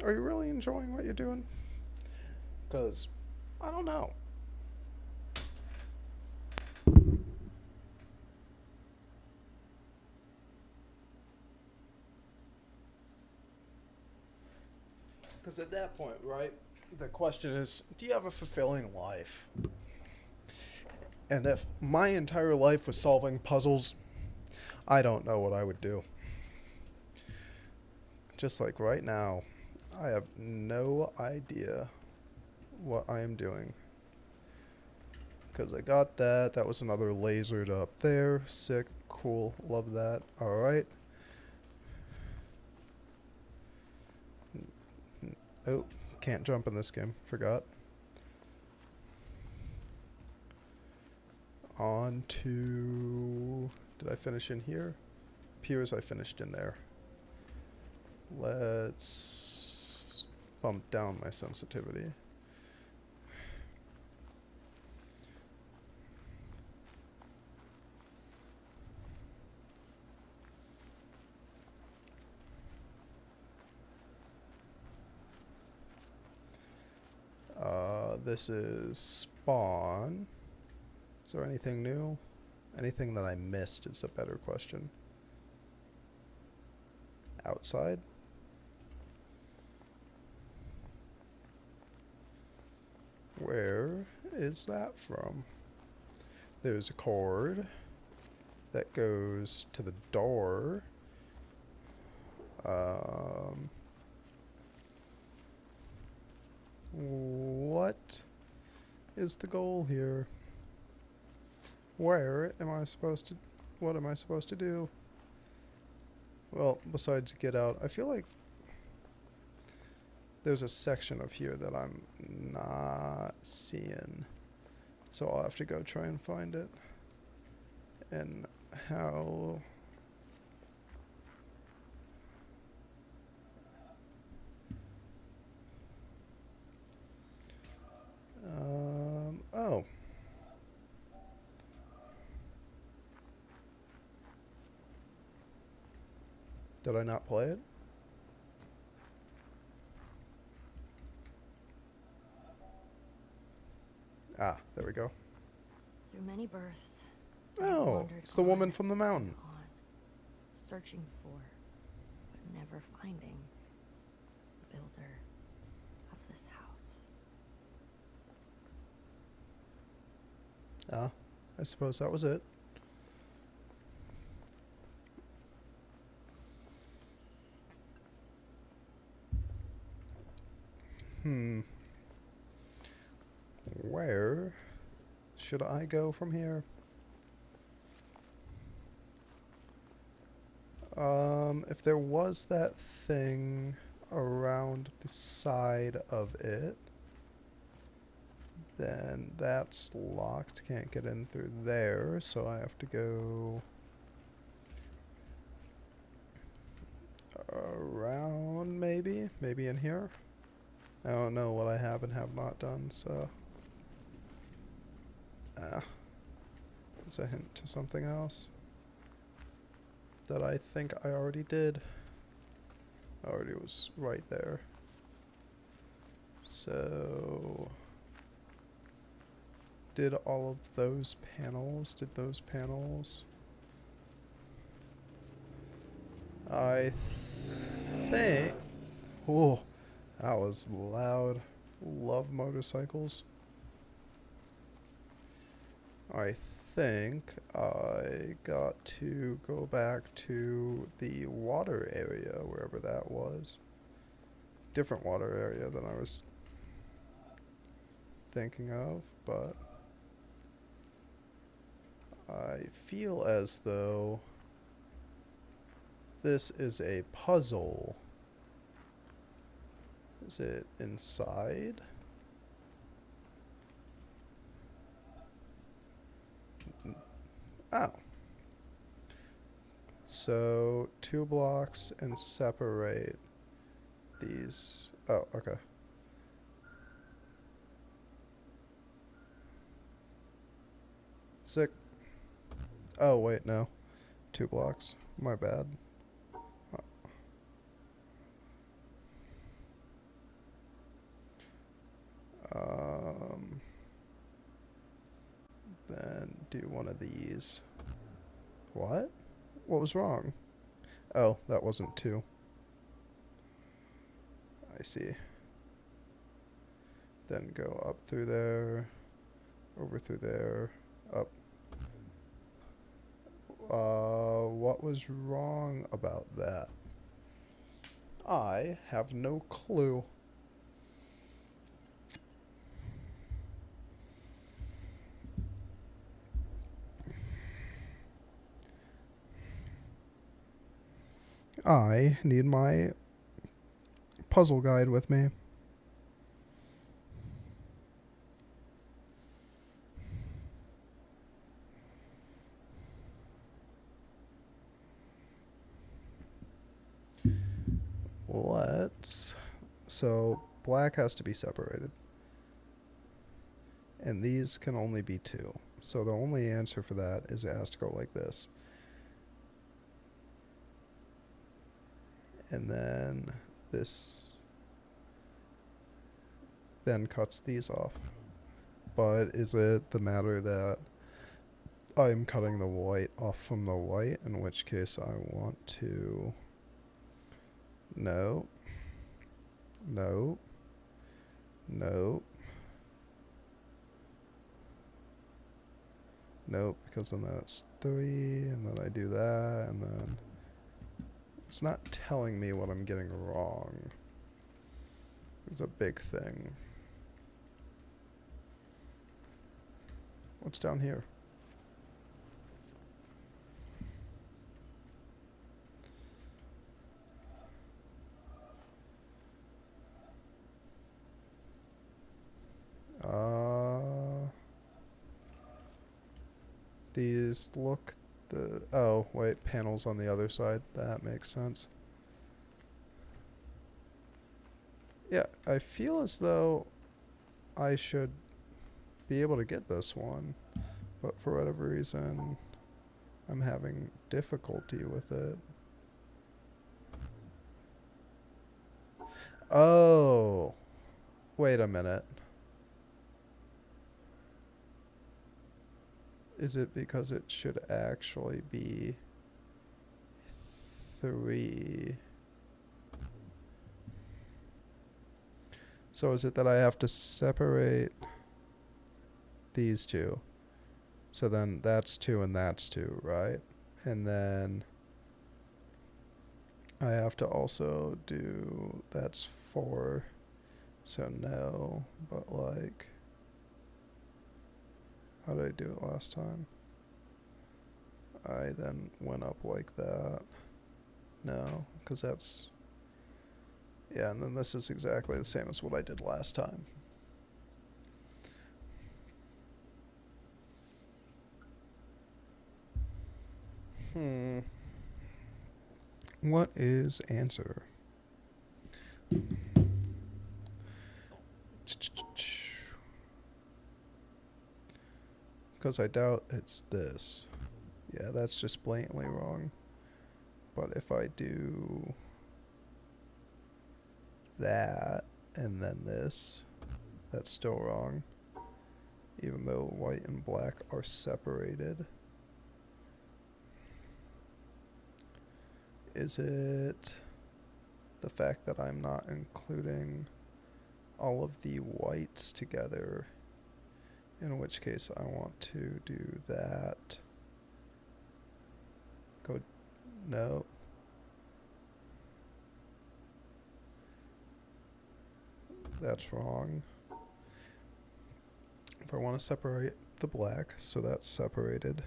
Are you really enjoying what you're doing? Because I don't know. Because at that point, right, the question is, do you have a fulfilling life? And if my entire life was solving puzzles, I don't know what I would do. Just like right now, I have no idea what I am doing. Because I got that. That was another lasered up there. Sick. Cool. Love that. Alright. Oh, can't jump in this game. Forgot. On to... Did I finish in here? Appears I finished in there. Let's bump down my sensitivity. This is spawn. Is there anything new? Anything that I missed is a better question. Outside? Where is that from? There's a cord that goes to the door. What is the goal here? Where am I supposed to... What am I supposed to do? Well, besides get out, I feel like there's a section of here that I'm not seeing. So I'll have to go try and find it. And how... oh. Did I not play it? Ah, there we go. Through many births. Oh, it's the woman from the mountain. On, searching for, but never finding, the builder of this house. Ah, I suppose that was it. Where should I go from here? If there was that thing around the side of it, then that's locked. Can't get in through there, so I have to go around, maybe in here. I don't know what I have and have not done, so it's a hint to something else that I think I already did. Already was right there. So did all of those panels, I think, oh, that was loud. Love motorcycles. I think I got to go back to the water area, wherever that was. Different water area than I was thinking of, but I feel as though this is a puzzle. Is it inside? Oh. So 2 blocks and separate these. Oh, okay. Sick. Oh, wait, no. 2 blocks. My bad. Then do one of these. What? What was wrong? Oh, that wasn't 2. I see. Then go up through there, over through there, up. What was wrong about that? I have no clue. I need my puzzle guide with me. So black has to be separated. And these can only be 2. So the only answer for that is it has to go like this. And then this then cuts these off. But is it the matter that I'm cutting the white off from the white, in which case I want to... No. No. No. Nope, because then that's 3, and then I do that, and then... It's not telling me what I'm getting wrong. It's a big thing. What's down here? these look. Oh, wait, panels on the other side. That makes sense. Yeah, I feel as though I should be able to get this one, but for whatever reason, I'm having difficulty with it. Oh, wait a minute. Is it because it should actually be 3? So is it that I have to separate these two? So then that's 2 and that's 2, right? And then I have to also do, that's 4. So no, but like, how did I do it last time? I then went up like that. No, because that's, yeah, and then this is exactly the same as what I did last time. What is answer? Because I doubt it's this. Yeah, that's just blatantly wrong. But if I do that and then this, that's still wrong. Even though white and black are separated. Is it the fact that I'm not including all of the whites together? In which case I want to do that. Go, no. That's wrong. If I want to separate the black, so that's separated.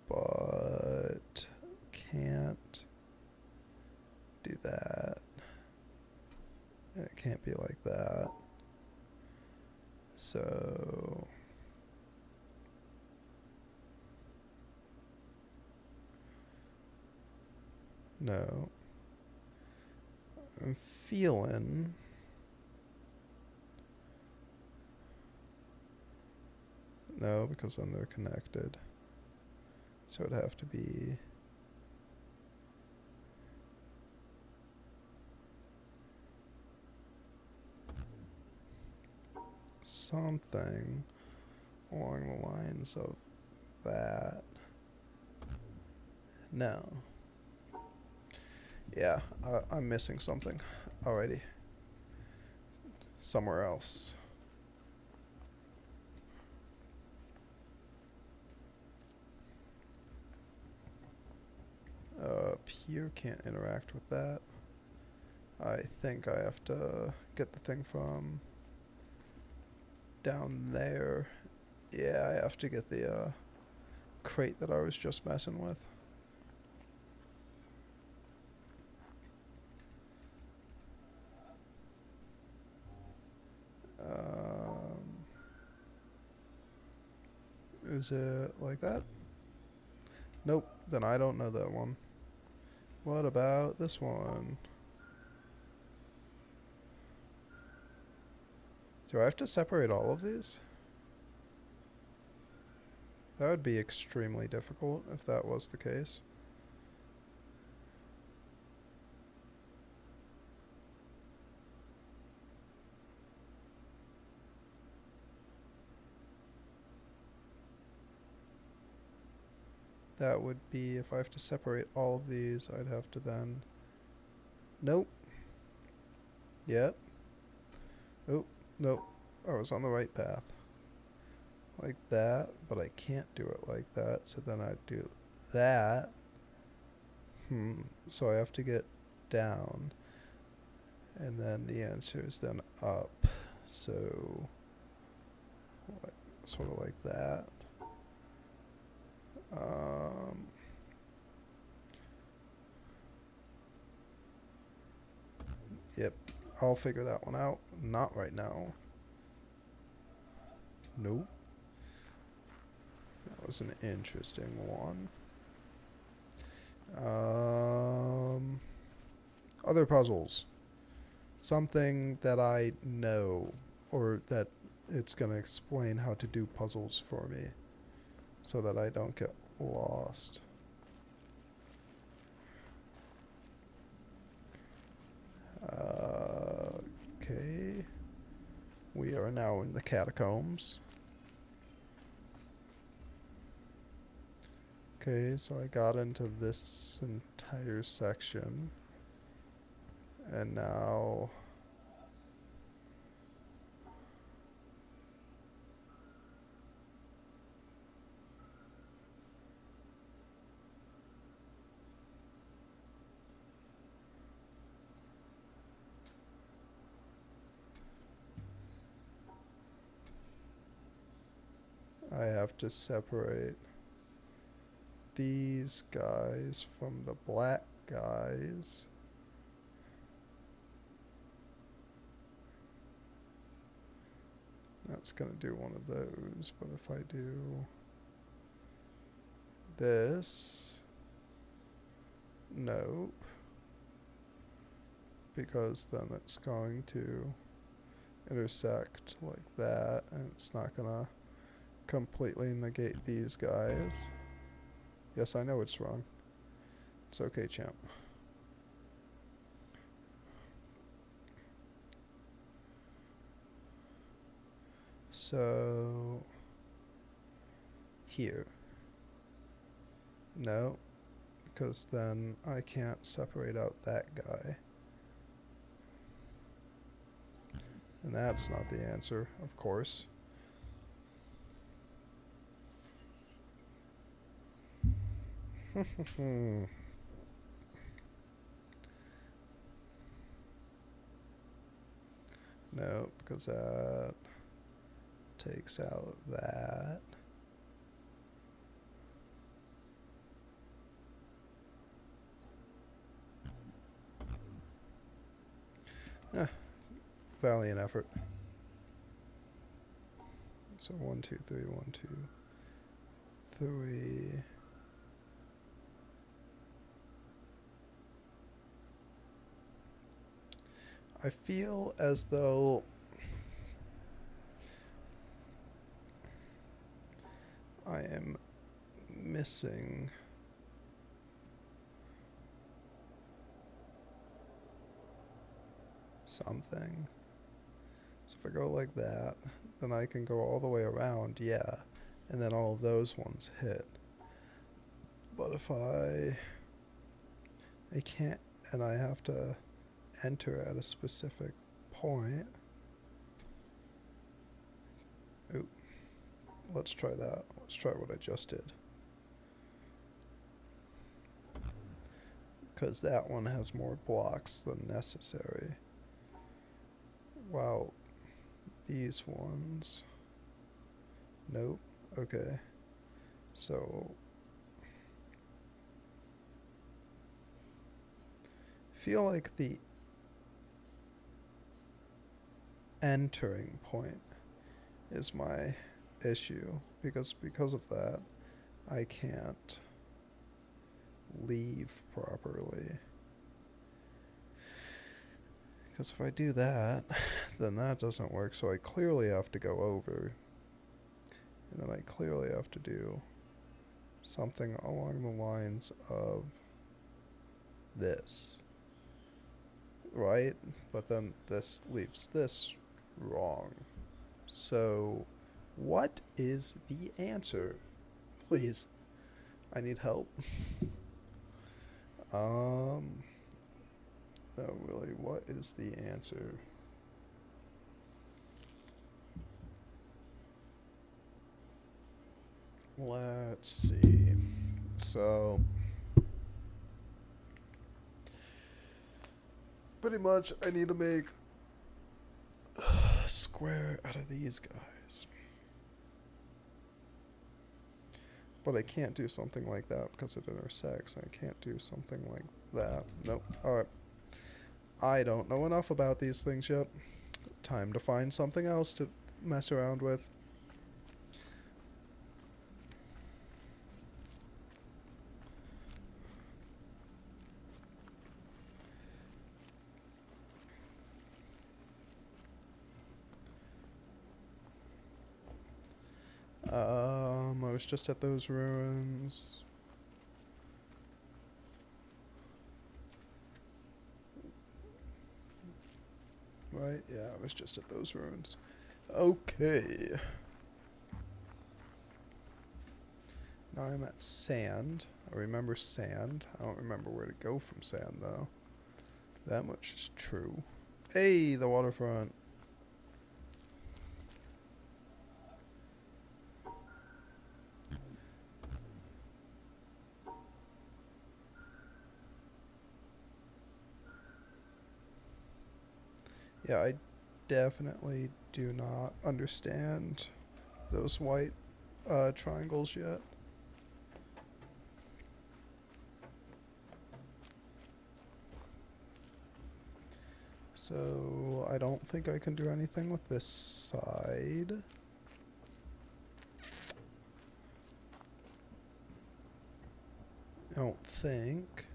But can't do that. It can't be like that. So no. I'm feeling no, because then they're connected. So it'd have to be something along the lines of that. No. Yeah, I'm missing something already. Somewhere else. Here can't interact with that. I think I have to get the thing from down there. Yeah, I have to get the crate that I was just messing with. Is it like that? Nope, then I don't know that one. What about this one? Do I have to separate all of these? That would be extremely difficult if that was the case. That would be if I have to separate all of these, I'd have to then... Nope. Yep. Oh, nope. I was on the right path. Like that, but I can't do it like that, so then I'd do that. So I have to get down. And then the answer is then up. So, sort of like that. Yep, I'll figure that one out. Not right now. Nope. was an interesting one. Other puzzles. Something that I know, or that it's going to explain how to do puzzles for me, so that I don't get lost. Okay. We are now in the catacombs. Okay, so I got into this entire section. And now... I have to separate these guys from the black guys. That's gonna do one of those, but if I do this, nope, because then it's going to intersect like that, and it's not gonna completely negate these guys. Yes, I know it's wrong. It's okay, champ. So here. No, because then I can't separate out that guy. And that's not the answer, of course. No, because that takes out that. Valiant effort. So 1, 2, 3, 1, 2, 3. I feel as though I am missing something. So if I go like that, then I can go all the way around, yeah, and then all of those ones hit. But if I can't, and I have to enter at a specific point. Oop. Let's try that. Let's try what I just did. Because that one has more blocks than necessary. Wow. These ones. Nope. Okay. So feel like the entering point is my issue, because of that I can't leave properly. Because if I do that, then that doesn't work, so I clearly have to go over, and then I clearly have to do something along the lines of this, right? But then this leaves this wrong. So what is the answer? Please, I need help. No, really, what is the answer? Let's see. So pretty much I need to make a square out of these guys. But I can't do something like that because it intersects. I can't do something like that. Nope. Alright. I don't know enough about these things yet. Time to find something else to mess around with. I was just at those ruins. Right? Yeah, I was just at those ruins. Okay. Now I'm at sand. I remember sand. I don't remember where to go from sand, though. That much is true. Hey, the waterfront. Yeah, I definitely do not understand those white triangles yet. So I don't think I can do anything with this side. I don't think.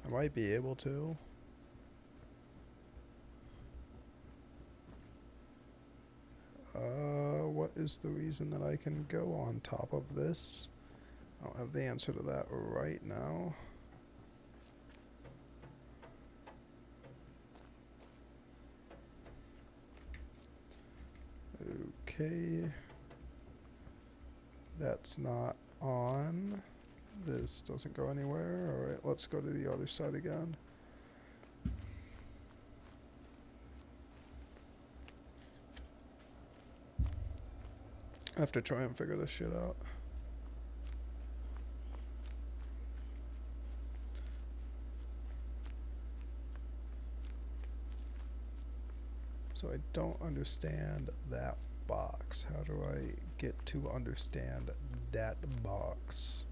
I might be able to. What is the reason that I can go on top of this? I don't have the answer to that right now. Okay. That's not on. This doesn't go anywhere. Alright, let's go to the other side again. I have to try and figure this shit out. So I don't understand that box. How do I get to understand that box?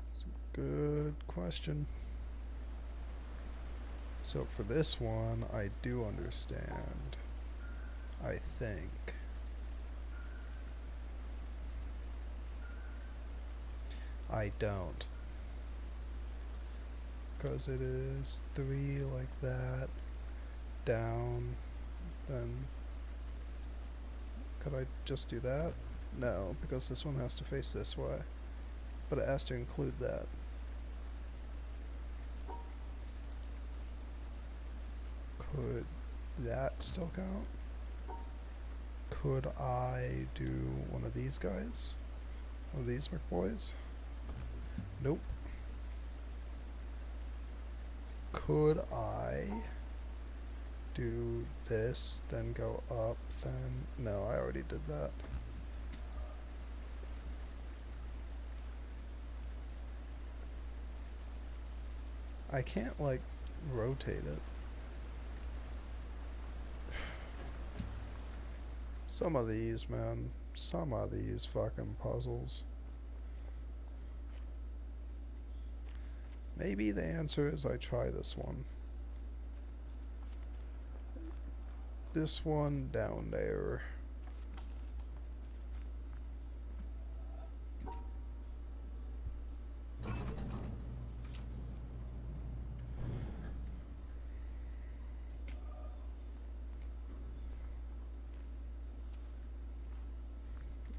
It's a good question. So for this one, I do understand. I think. I don't. Because it is 3 like that, down, then could I just do that? No, because this one has to face this way. But it has to include that. Could that still count? Could I do one of these guys? One of these McBoys? Nope. Could I do this, then go up, then... No, I already did that. I can't, like, rotate it. Some of these, man. Some of these fucking puzzles. Maybe the answer is I try this one. This one down there.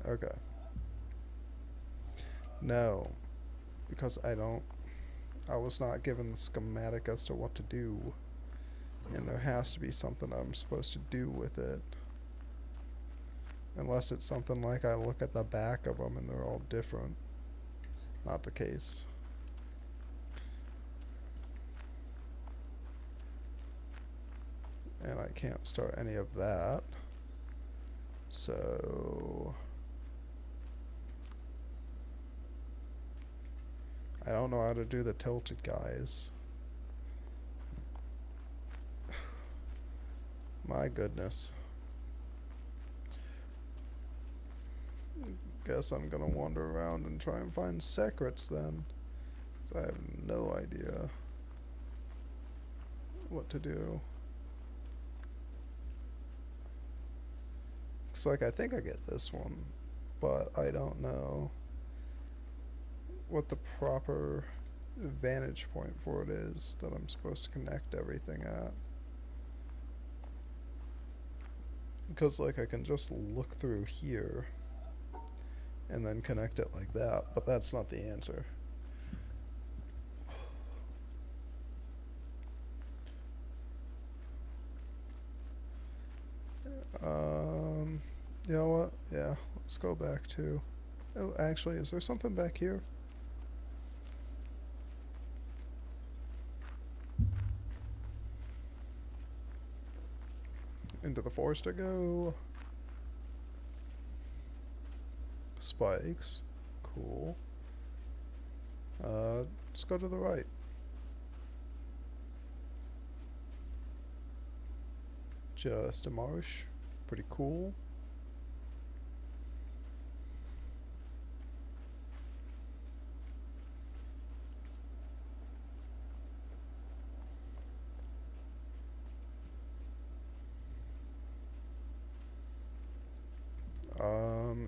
Okay. No, because I was not given the schematic as to what to do. And there has to be something I'm supposed to do with it. Unless it's something like I look at the back of them and they're all different. Not the case. And I can't start any of that. So... I don't know how to do the tilted guys. My goodness. Guess I'm gonna wander around and try and find secrets then. So I have no idea what to do. Looks like I think I get this one, but I don't know what the proper vantage point for it is that I'm supposed to connect everything at. Because, like, I can just look through here and then connect it like that, but that's not the answer. You know what? Yeah, let's go back to... Oh, actually, is there something back here? Into the forest I go. Spikes. Cool. Let's go to the right. Just a marsh. Pretty cool.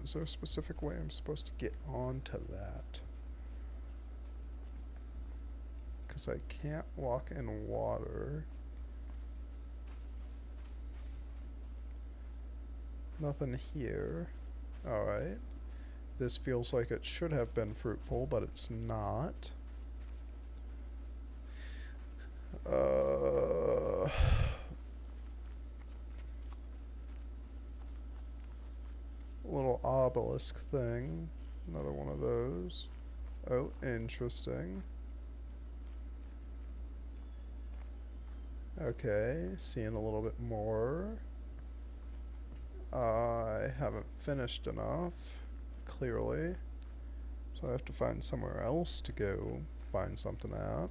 Is there a specific way I'm supposed to get onto that? Because I can't walk in water. Nothing here. Alright. This feels like it should have been fruitful, but it's not. Little obelisk thing. Another one of those. Oh, interesting. Okay, seeing a little bit more. I haven't finished enough, clearly. So I have to find somewhere else to go find something at.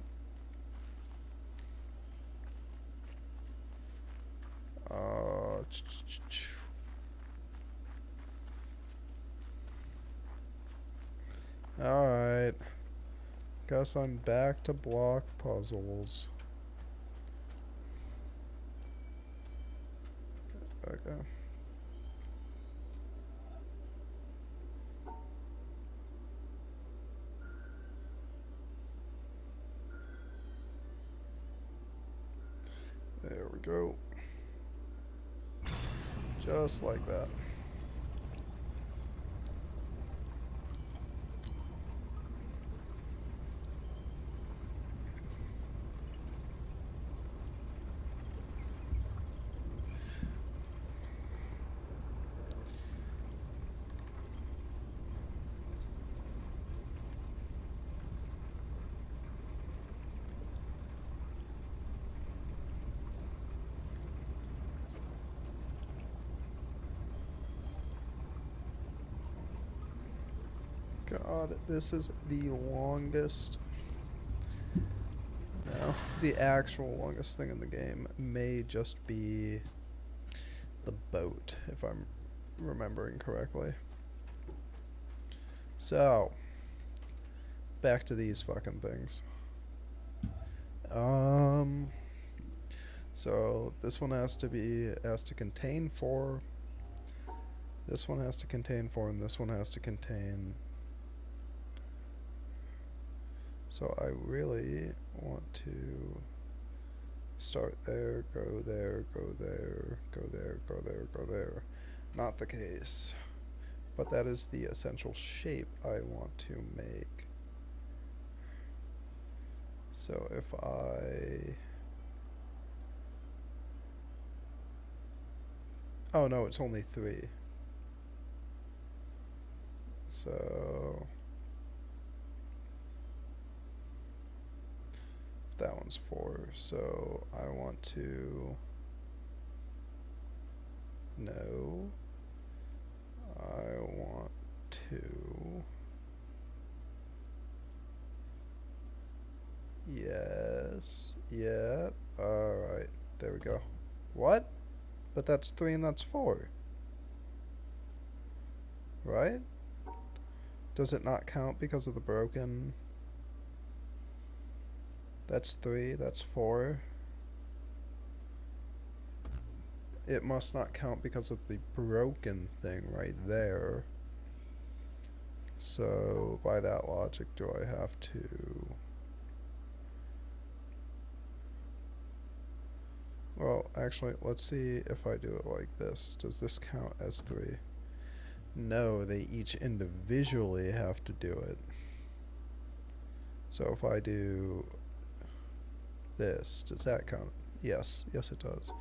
Alright. Guess I'm back to block puzzles. Okay. There we go. Just like that. God, this is the longest... No, the actual longest thing in the game may just be the boat, if I'm remembering correctly. So, back to these fucking things. So this one has to contain 4. This one has to contain 4, and this one has to contain... So I really want to start there, go there, go there, go there, go there, go there. Not the case. But that is the essential shape I want to make. So if I... Oh no, it's only 3. So... that one's 4, so I want to... No. I want to... Yes. Yep. Alright. There we go. What? But that's 3 and that's 4. Right? Does it not count because of the broken... That's 3, that's 4. It must not count because of the broken thing right there. So, by that logic, do I have to... Well, actually, let's see if I do it like this. Does this count as 3? No, they each individually have to do it. So if I do this, does that count? Yes, yes it does.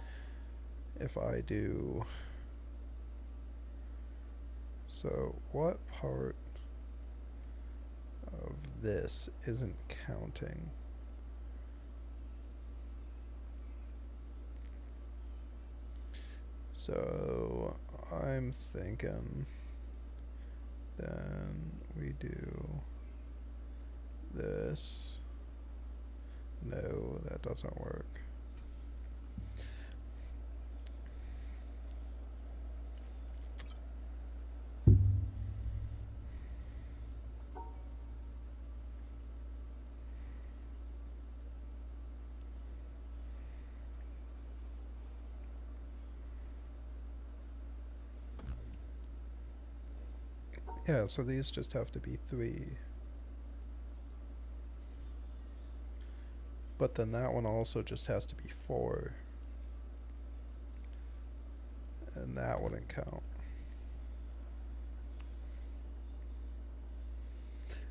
If I do... So what part of this isn't counting? So I'm thinking then we do this. No, that doesn't work. Yeah, so these just have to be 3. But then that one also just has to be 4. And that wouldn't count.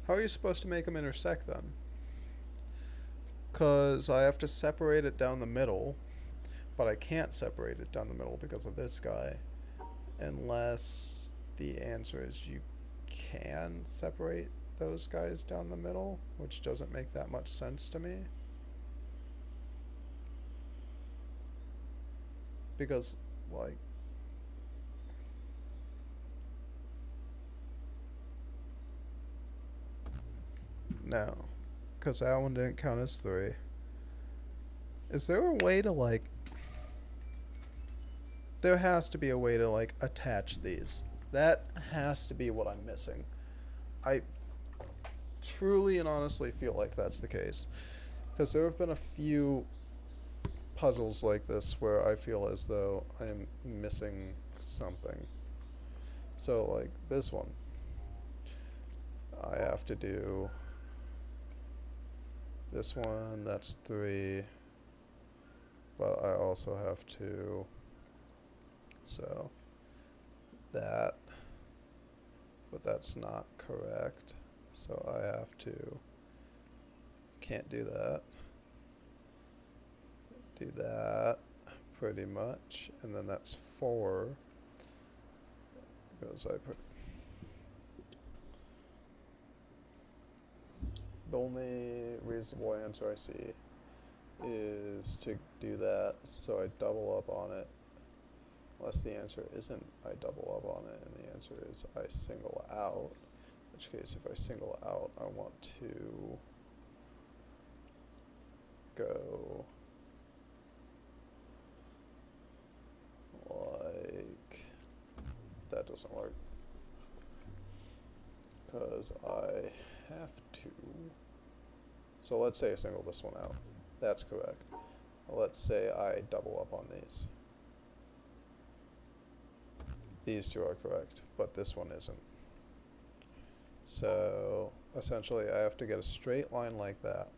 How are you supposed to make them intersect then? Because I have to separate it down the middle, but I can't separate it down the middle because of this guy. Unless the answer is you can separate those guys down the middle, which doesn't make that much sense to me. Because, like, no, because that one didn't count as 3. Is there a way to, like, there has to be a way to, like, attach these. That has to be what I'm missing. I truly and honestly feel like that's the case. Because there have been a few puzzles like this where I feel as though I'm missing something. So, like, this one. I have to do this one, that's 3. But I also have to... So... that, but that's not correct, so I have to, can't do that, do that, pretty much, and then that's 4, because I put, the only reasonable answer I see is to do that, so I double up on it. Unless the answer isn't I double up on it, and the answer is I single out. In which case, if I single out, I want to go like, that doesn't work. Because I have to. So let's say I single this one out. That's correct. Let's say I double up on these. These two are correct, but this one isn't. So essentially I have to get a straight line like that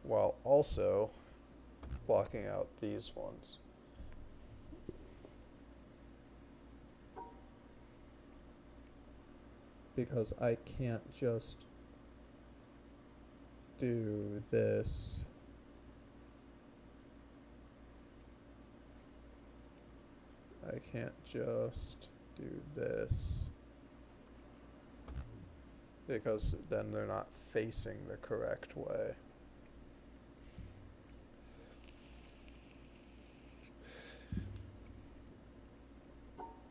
while also blocking out these ones. Because I can't just do this. I can't just do this, because then they're not facing the correct way.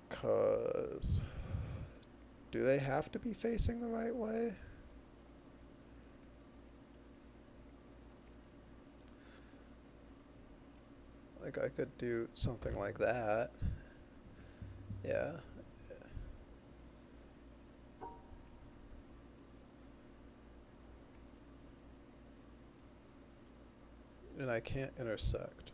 Cause do they have to be facing the right way? Like I could do something like that. Yeah. And I can't intersect.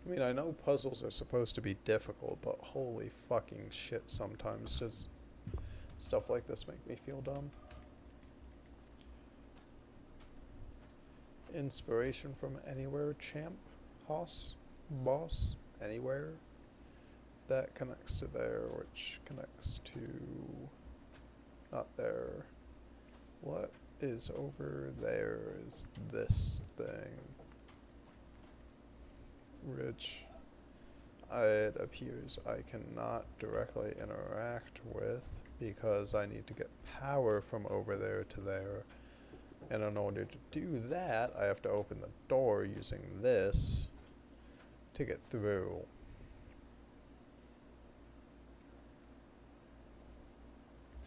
I mean, I know puzzles are supposed to be difficult, but holy fucking shit, sometimes does stuff like this make me feel dumb. inspiration from anywhere champ hoss boss anywhere that connects to there, which connects to not there. What is over there is this thing. Which it appears I cannot directly interact with because I need to get power from over there to there. And in order to do that, I have to open the door using this to get through.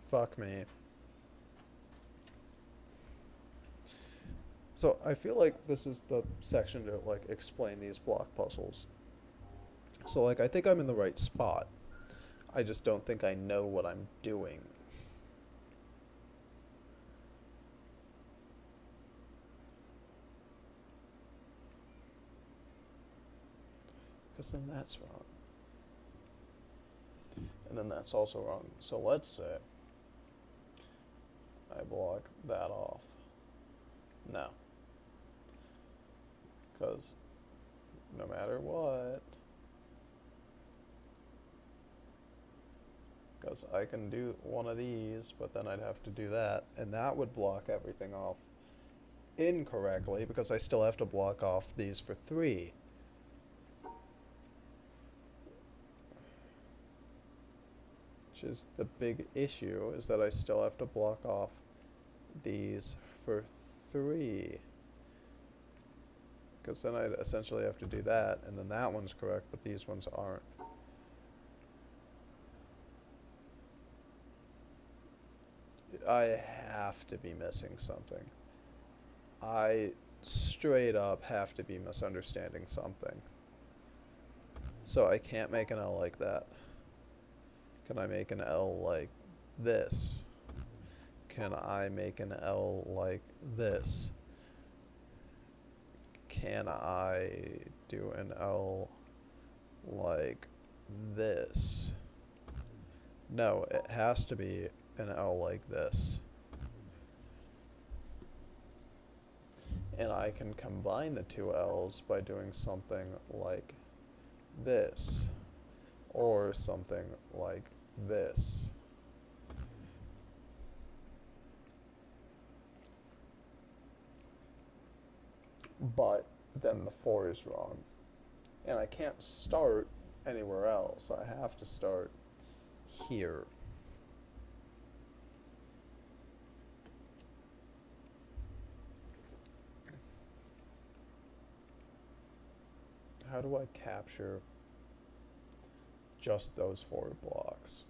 Fuck me. So I feel like this is the section to like explain these block puzzles. So like I think I'm in the right spot. I just don't think I know what I'm doing. Because then that's wrong. And then that's also wrong. So let's say I block that off. No. Because no matter what, because I can do one of these, but then I'd have to do that, and that would block everything off incorrectly because I still have to block off these for 3. Which is the big issue, is that I still have to block off these for 3. Because then I'd essentially have to do that, and then that one's correct, but these ones aren't. I have to be missing something. I straight up have to be misunderstanding something. So I can't make an L like that. Can I make an L like this? Can I make an L like this? Can I do an L like this? No, it has to be an L like this. And I can combine the 2 L's by doing something like this, or something like this. But then the 4 is wrong. And I can't start anywhere else. I have to start here. How do I capture just those 4 blocks?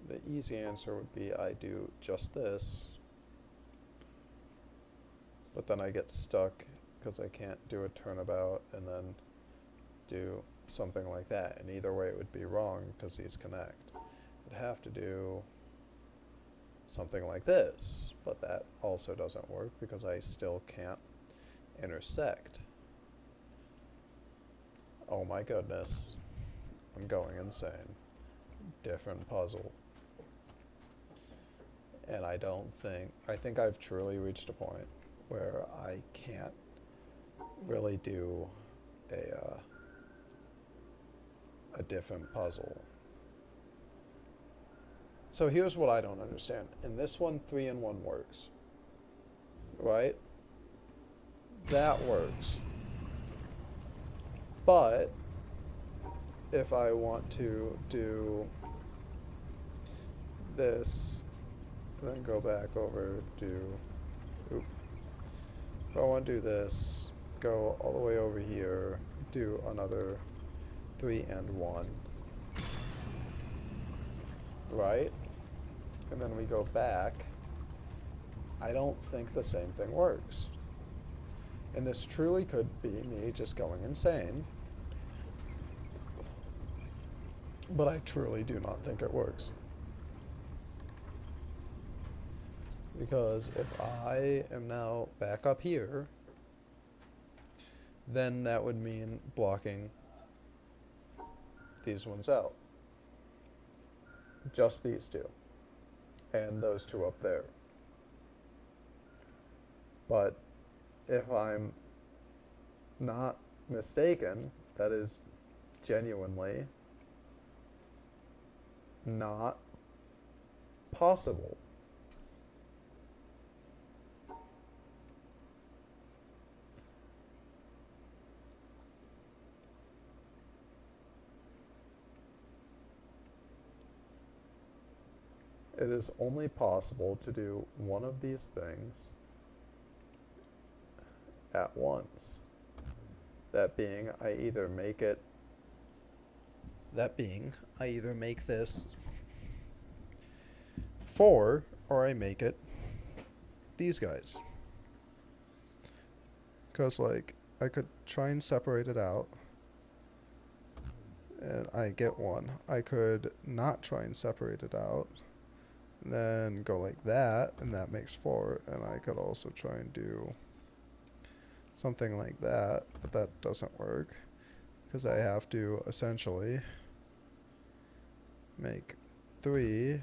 The easy answer would be I do just this, but then I get stuck because I can't do a turnabout and then do something like that. And either way it would be wrong because these connect. I'd have to do something like this, but that also doesn't work because I still can't intersect. Oh my goodness. I'm going insane. Different puzzle. And I think I've truly reached a point where I can't really do a different puzzle. So here's what I don't understand. In this one, 3 and 1 works. Right? That works. But if I want to do this, then go back over to, if I want to do this, go all the way over here, do another 3 and 1. Right? And then we go back. I don't think the same thing works. And this truly could be me just going insane. But I truly do not think it works. Because if I am now back up here, then that would mean blocking these ones out. Just these 2. And those 2 up there. But if I'm not mistaken, that is genuinely not possible. It is only possible to do one of these things at once. That being, I either make this 4, or I make it these guys. Because, like, I could try and separate it out, and I get 1. I could not try and separate it out, and then go like that, and that makes 4, and I could also try and do something like that, but that doesn't work, because I have to essentially make 3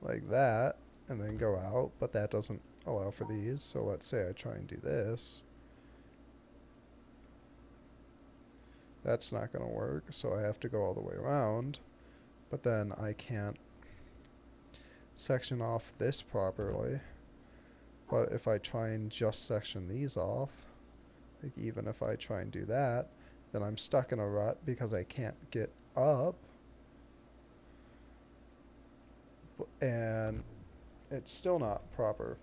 like that, and then go out, but that doesn't allow for these, so let's say I try and do this. That's not going to work, so I have to go all the way around, but then I can't section off this properly. But if I try and just section these off, like even if I try and do that, then I'm stuck in a rut because I can't get up. And it's still not proper.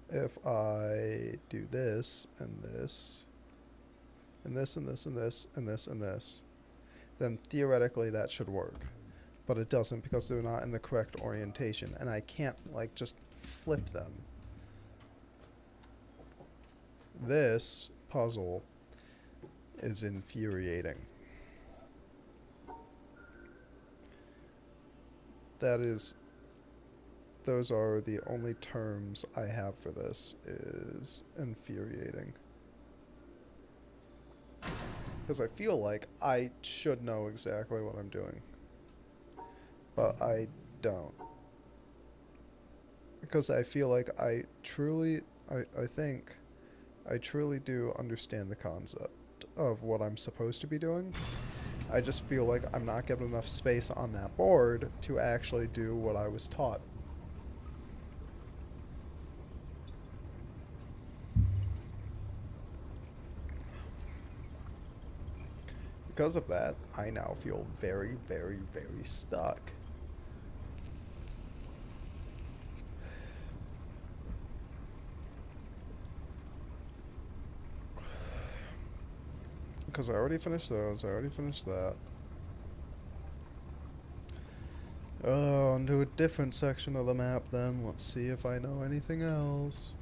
If I do this, and this, and this, and this, and this, and this, and this, then theoretically that should work. But it doesn't, because they're not in the correct orientation, and I can't, like, just flip them. This puzzle is infuriating. Those are the only terms I have for this, is infuriating. Because I feel like I should know exactly what I'm doing. But I don't. Because I feel like I think I truly do understand the concept of what I'm supposed to be doing. I just feel like I'm not getting enough space on that board to actually do what I was taught. Because of that, I now feel very, very, very stuck. Because I already finished those, I already finished that. Oh, onto a different section of the map then. Let's see if I know anything else.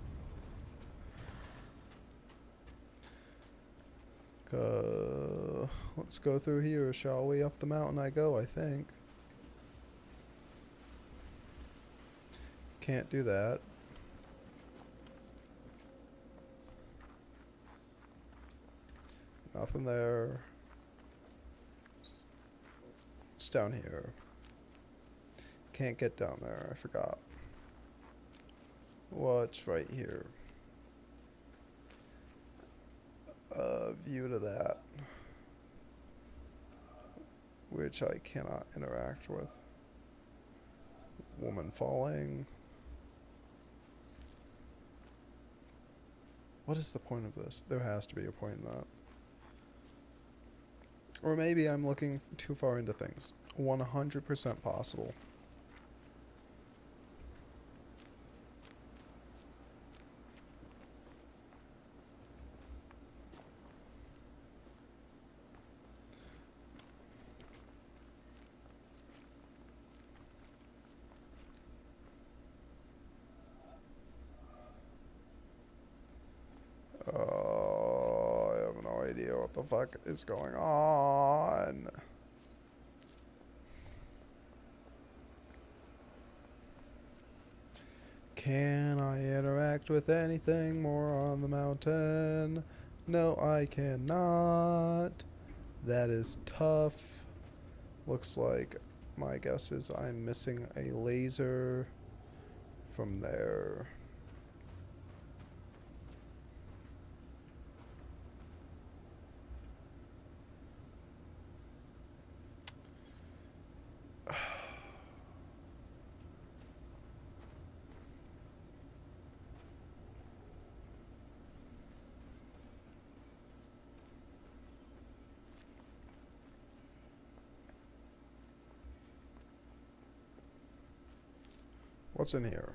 Let's go through here, shall we? Up the mountain I go, I think. Can't do that. Nothing there. It's down here. Can't get down there, I forgot. What's right here? View to that, which I cannot interact with. Woman falling. What is the point of this? There has to be a point in that. Or maybe I'm looking too far into things. 100% possible. Oh, I have no idea what the fuck is going on. Can I interact with anything more on the mountain? No, I cannot. That is tough. Looks like my guess is I'm missing a laser from there. What's in here?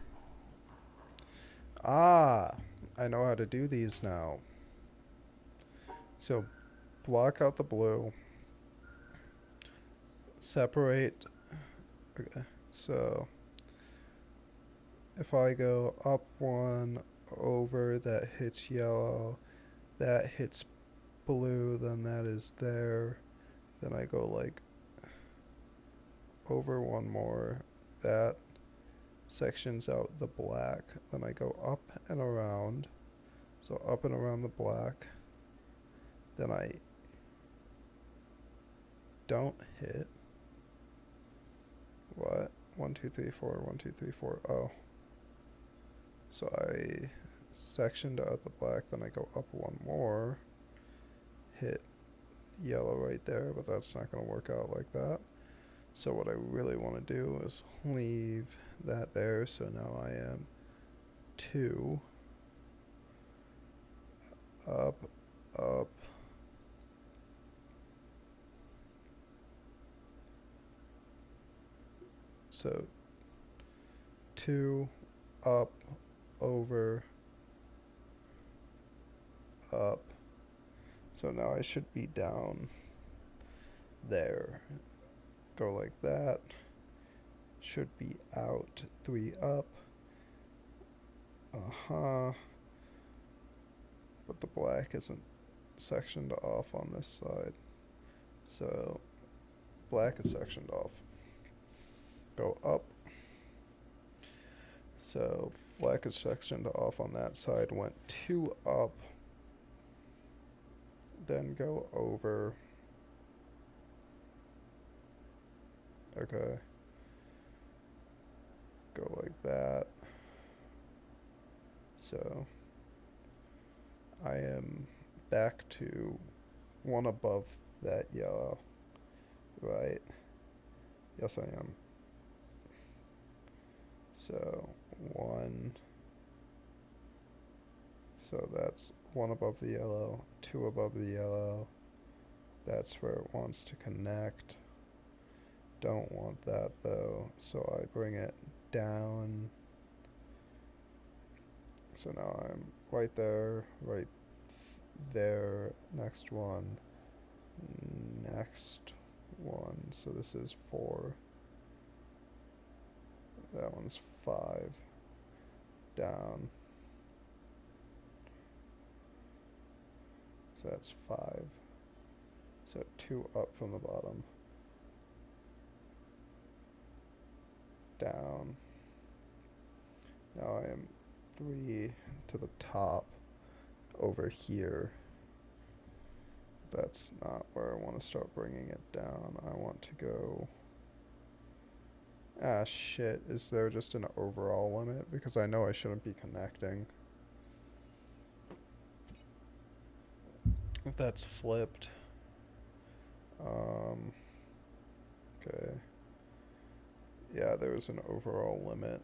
Ah, I know how to do these now. So, block out the blue. Separate. Okay, so if I go up one, over, that hits yellow, that hits blue, then that is there. Then I go like over one more, that sections out the black. Then I go up and around, so up and around the black. Then I don't hit. What? 1, 2, 3, 4, 1, 2, 3, 4. Oh. So I sectioned out the black, then I go up one more, hit yellow right there, but that's not going to work out like that. So what I really want to do is leave that there, so now I am 2, up, up, so 2, up, over, up. So now I should be down there. Go like that. Should be out, 3 up. But the black isn't sectioned off on this side. So black is sectioned off. Go up. So black is sectioned off on that side, went 2 up, then go over. Okay. Go like that. So I am back to 1 above that yellow, right? Yes, I am. So 1, so that's 1 above the yellow, 2 above the yellow. That's where it wants to connect. Don't want that though, so I bring it down. So now I'm right there, right there, next one, next one. So this is 4. That one's 5. Down. So that's 5. So 2 up from the bottom. Down. Now I am 3 to the top over here. That's not where I want to start bringing it down. I want to go... Ah, shit. Is there just an overall limit? Because I know I shouldn't be connecting. If that's flipped. Okay. Yeah, there's an overall limit.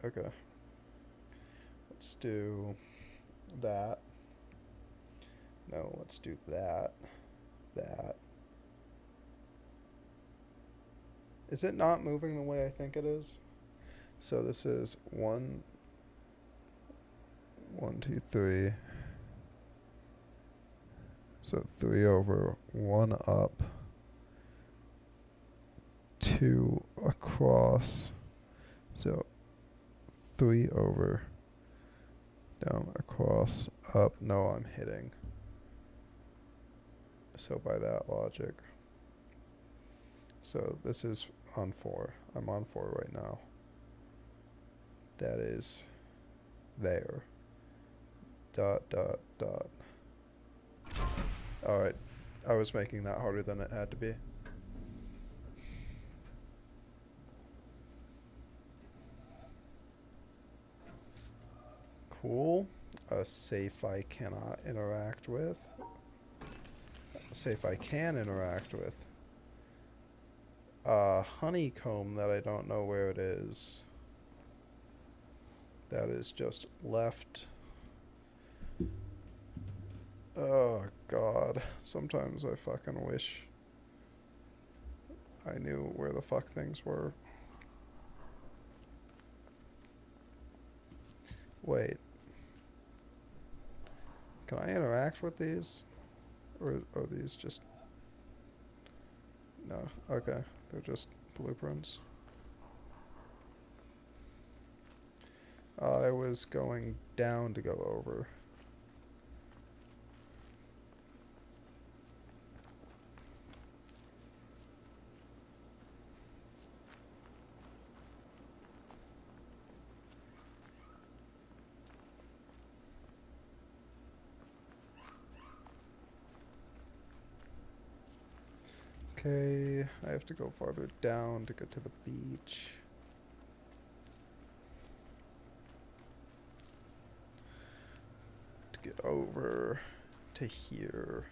Okay. Let's do that. No, let's do that. That. Is it not moving the way I think it is? So this is 1, 2, 3. So 3 over, 1 up, 2 across. So 3 over, down, across, up. No, I'm hitting. So by that logic. So this is on 4. I'm on 4 right now. That is there. Dot, dot, dot. Alright. I was making that harder than it had to be. Cool. A safe I cannot interact with. A safe I can interact with. A honeycomb that I don't know where it is. That is just left. Oh god. Sometimes I fucking wish I knew where the fuck things were. Wait. Can I interact with these? Or are these just... No. Okay. They're just blueprints. I was going down to go over. Okay, I have to go farther down to get to the beach. To get over to here.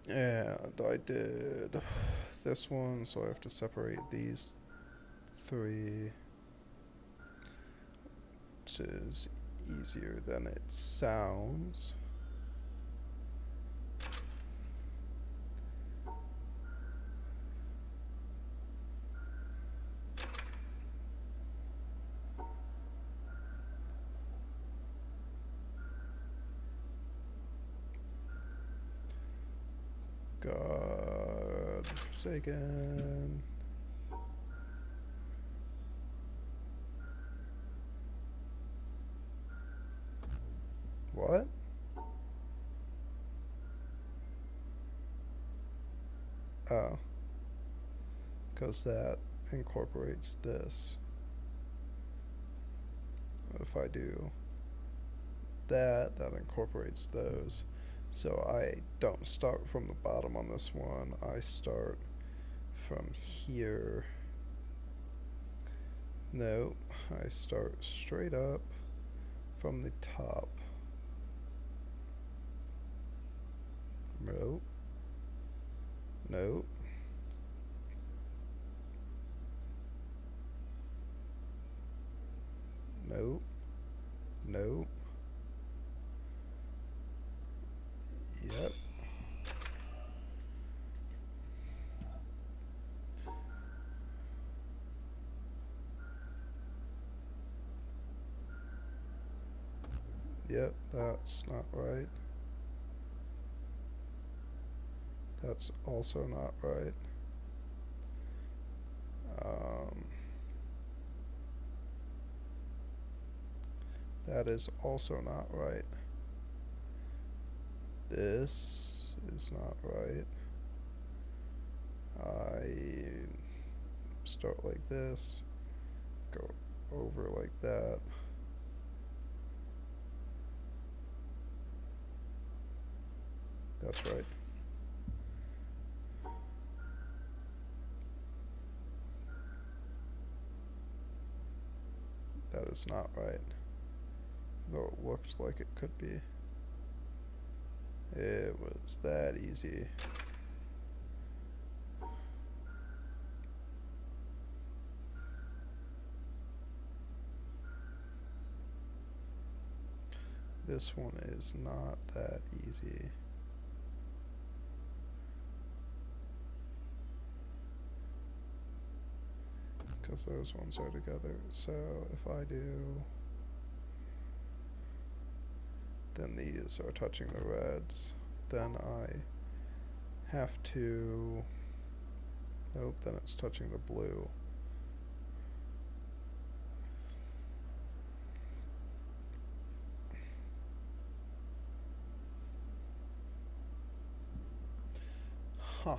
And I did this one, so I have to separate these three. Which is easier than it sounds. God forsaken. What? Oh. Because that incorporates this. If I do that, that incorporates those. So I don't start from the bottom on this one. I start from here. No, I start straight up from the top. Nope. Nope. Nope. Nope. Yep. Yep, that's not right. That's also not right. That is also not right. This is not right. I start like this, go over like that. That's right. That is not right. Though it looks like it could be. It was that easy. This one is not that easy. Because those ones are together. So if I do, then these are touching the reds. Then I have to, nope, then it's touching the blue. Huh.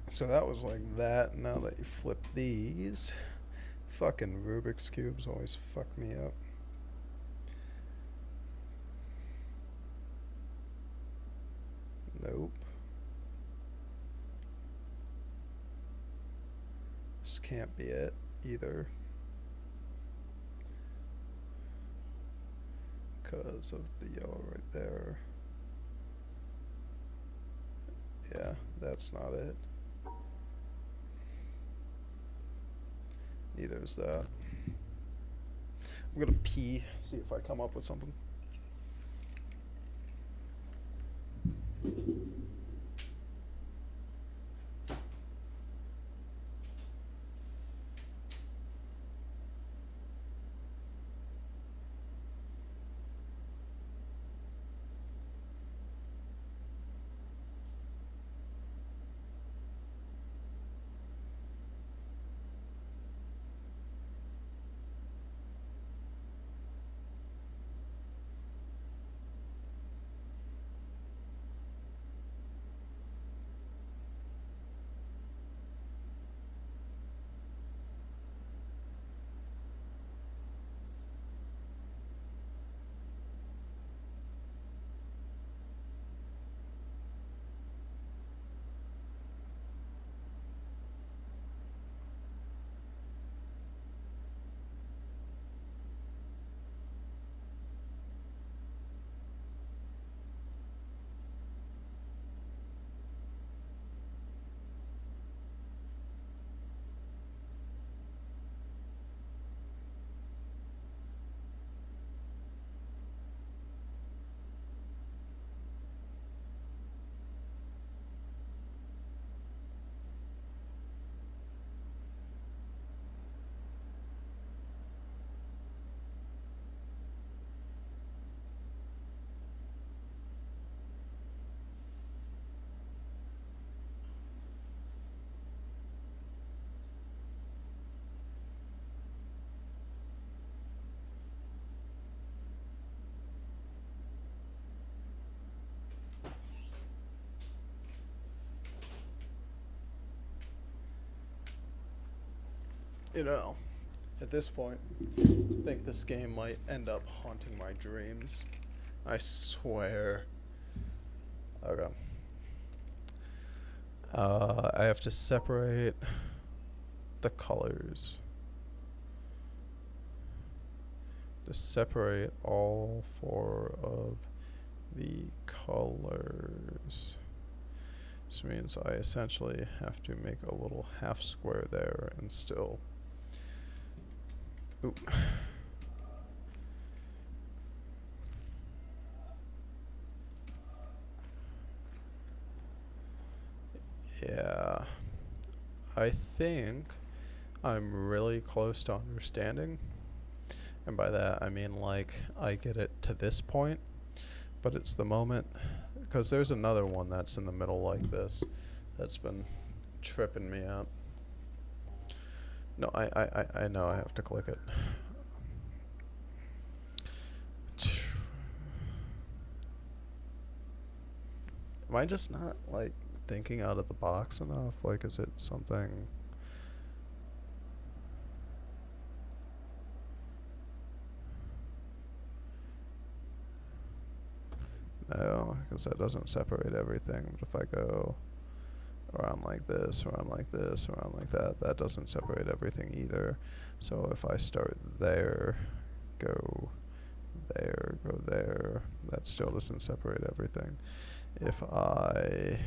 So that was like that. Now that you flip these, fucking Rubik's Cubes always fuck me up. just can't be it either. Because of the yellow right there. Yeah, that's not it. Neither is that. I'm gonna pee, see if I come up with something. You know, at this point, I think this game might end up haunting my dreams. I swear. Okay. I have to separate the colors. To separate all four of the colors. This means I essentially have to make a little half square there and still. Oop. Yeah. I think I'm really close to understanding. And by that I mean like I get it to this point, but it's the moment, because there's another one that's in the middle like this that's been tripping me up. No, I know I have to click it. Am I just not like thinking out of the box enough? Like, is it something? No, because that doesn't separate everything. But if I go around like this, around like this, around like that, that doesn't separate everything either. So if I start there, go there, go there, that still doesn't separate everything. If I...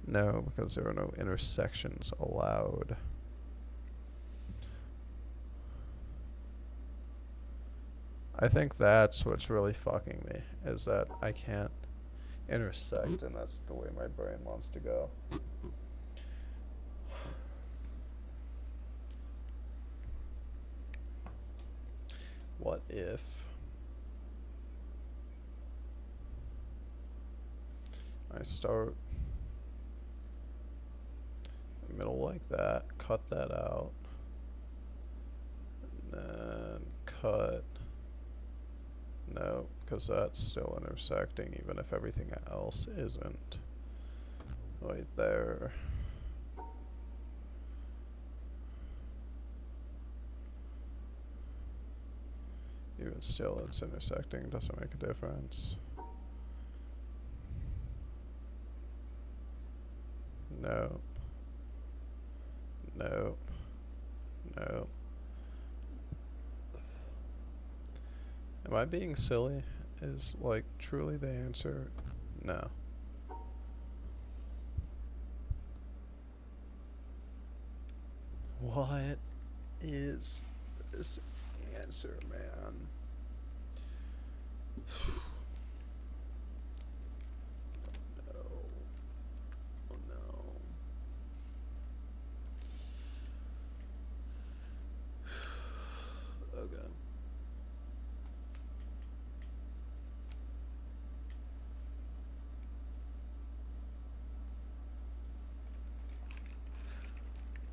No, because there are no intersections allowed. I think that's what's really fucking me, is that I can't intersect, and that's the way my brain wants to go. What if I start middle like that, cut that out, and then cut. No, because that's still intersecting even if everything else isn't. Right there. Even still it's intersecting, doesn't make a difference. No. No. No. Am I being silly? Is like truly the answer? No. What is this answer, man? No. Oh no. Okay.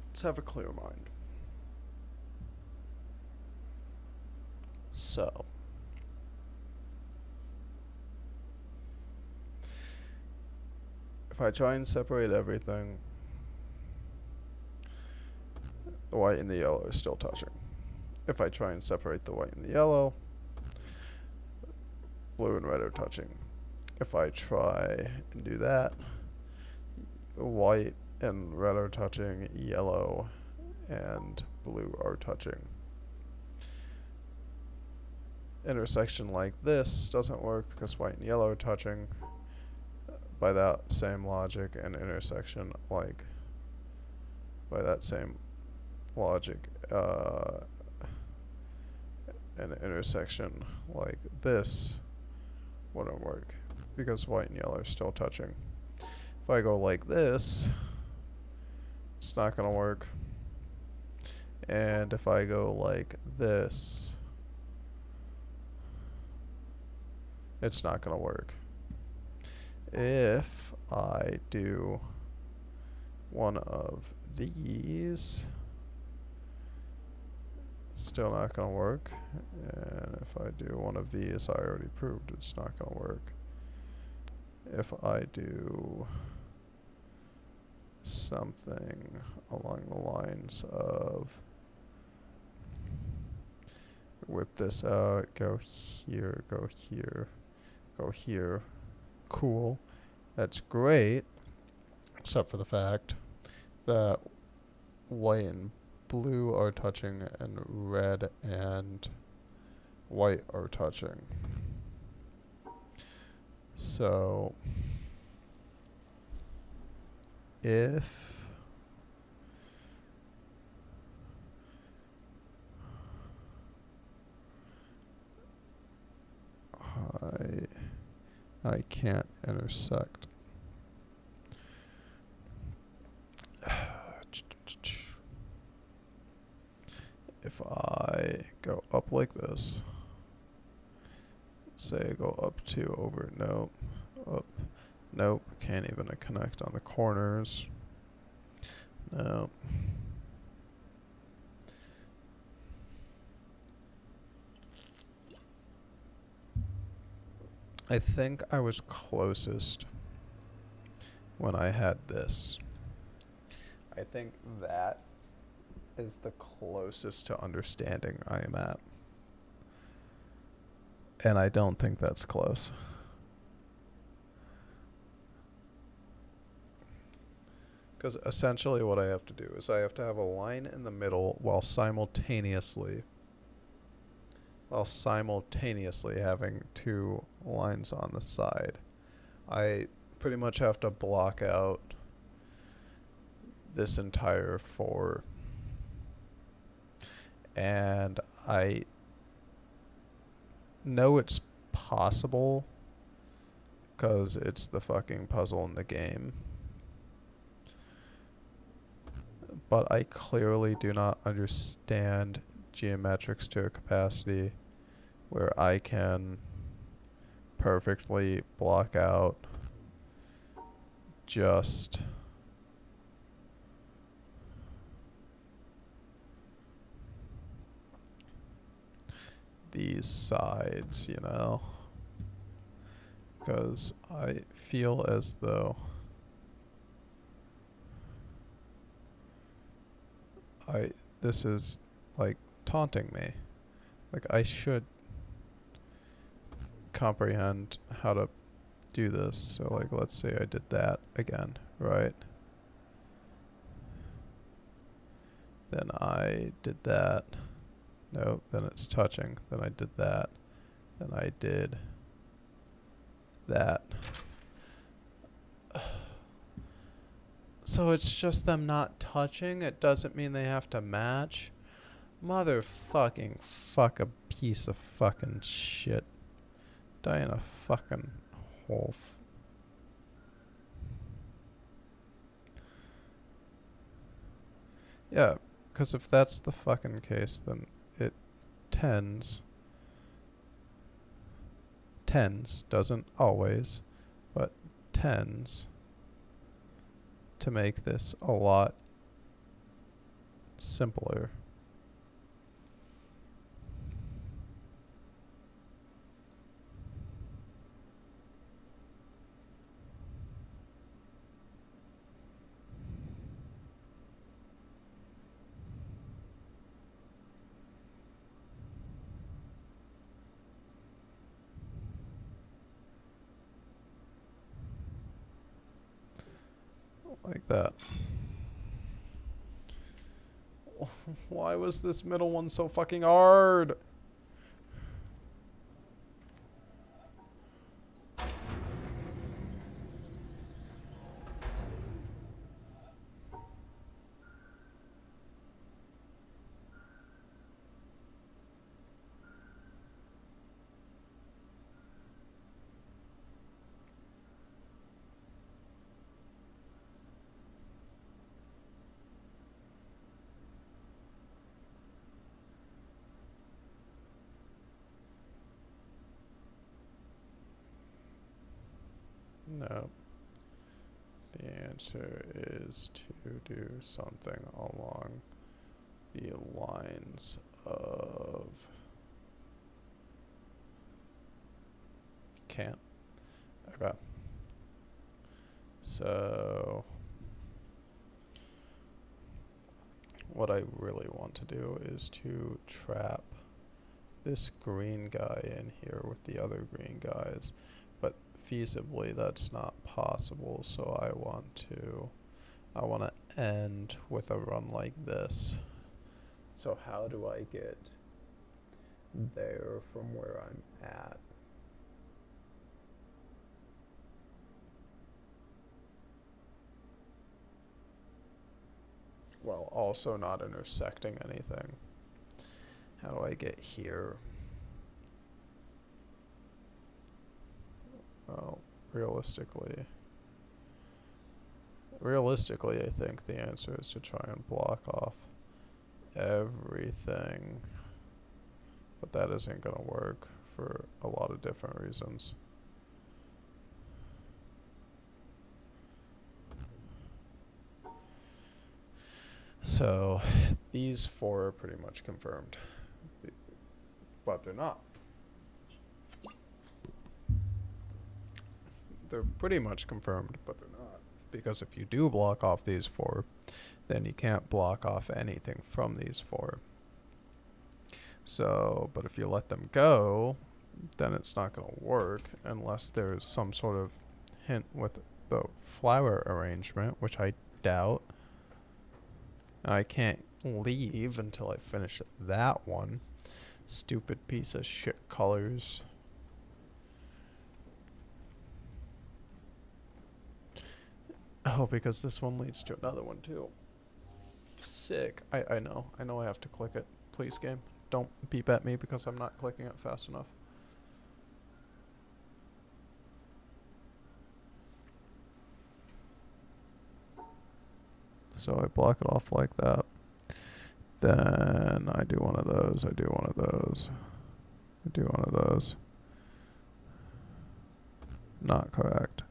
Let's have a clear mind. So, if I try and separate everything, the white and the yellow are still touching. If I try and separate the white and the yellow, blue and red are touching. If I try and do that, white and red are touching, yellow and blue are touching. Intersection like this doesn't work because white and yellow are touching. By that same logic, an intersection like, by that same logic, an intersection like this wouldn't work because white and yellow are still touching. If I go like this, it's not gonna work. And if I go like this, it's not gonna work. If I do one of these, still not gonna work. And if I do one of these, I already proved it's not gonna work. If I do something along the lines of whip this out, go here, go here, go here, cool, that's great, except for the fact that white and blue are touching and red and white are touching. So if I can't intersect. If I go up like this, say go up 2 over, nope, up, nope, can't even connect on the corners, nope. I think I was closest when I had this. I think that is the closest to understanding I am at. And I don't think that's close. Because essentially what I have to do is I have to have a line in the middle while simultaneously having 2 lines on the side. I pretty much have to block out this entire 4. And I know it's possible because it's the fucking puzzle in the game. But I clearly do not understand geometrics to a capacity where I can perfectly block out just these sides, you know, because I feel as though this is like taunting me. Like I should comprehend how to do this. So like let's say I did that again, right? Then I did that. No, then it's touching. Then I did that. Then I did that. So it's just them not touching? It doesn't mean they have to match? Motherfucking fuck a piece of fucking shit. Die in a fucking hole. Yeah, because if that's the fucking case, then it tends, doesn't always, but tends to make this a lot simpler. Like that. Why was this middle one so fucking hard? No. The answer is to do something along the lines of... Can't. Okay. So... what I really want to do is to trap this green guy in here with the other green guys. But feasibly that's not possible, so I want to end with a run like this. So how do I get there from where I'm at? While also not intersecting anything. How do I get here? Well, realistically, I think the answer is to try and block off everything. But that isn't gonna work for a lot of different reasons. So, these four are pretty much confirmed. But they're not. They're pretty much confirmed, but they're not. Because if you do block off these four, then you can't block off anything from these four. So, but if you let them go, then it's not going to work unless there's some sort of hint with the flower arrangement, which I doubt. I can't leave until I finish that one. Stupid piece of shit colors. Oh, because this one leads to another one too. Sick. I know I have to click it. Please, game. Don't beep at me because I'm not clicking it fast enough. So I block it off like that. Then I do one of those, I do one of those, I do one of those. Not correct.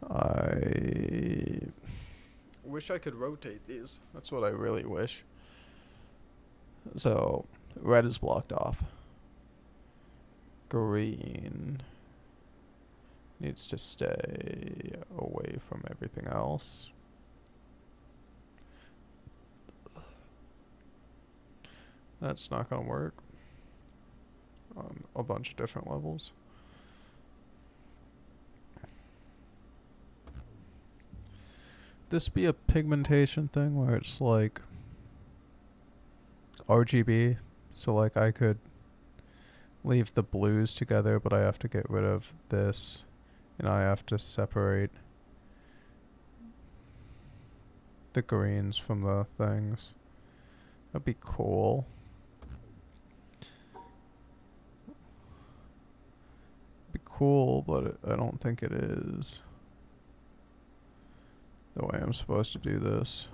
I wish I could rotate these. That's what I really wish. So, red is blocked off. Green needs to stay away from everything else. That's not gonna work on a bunch of different levels. This be a pigmentation thing where it's like RGB, so like I could leave the blues together, but I have to get rid of this, and I have to separate the greens from the things. That'd be cool. Be cool, but I don't think it is the way I'm supposed to do this.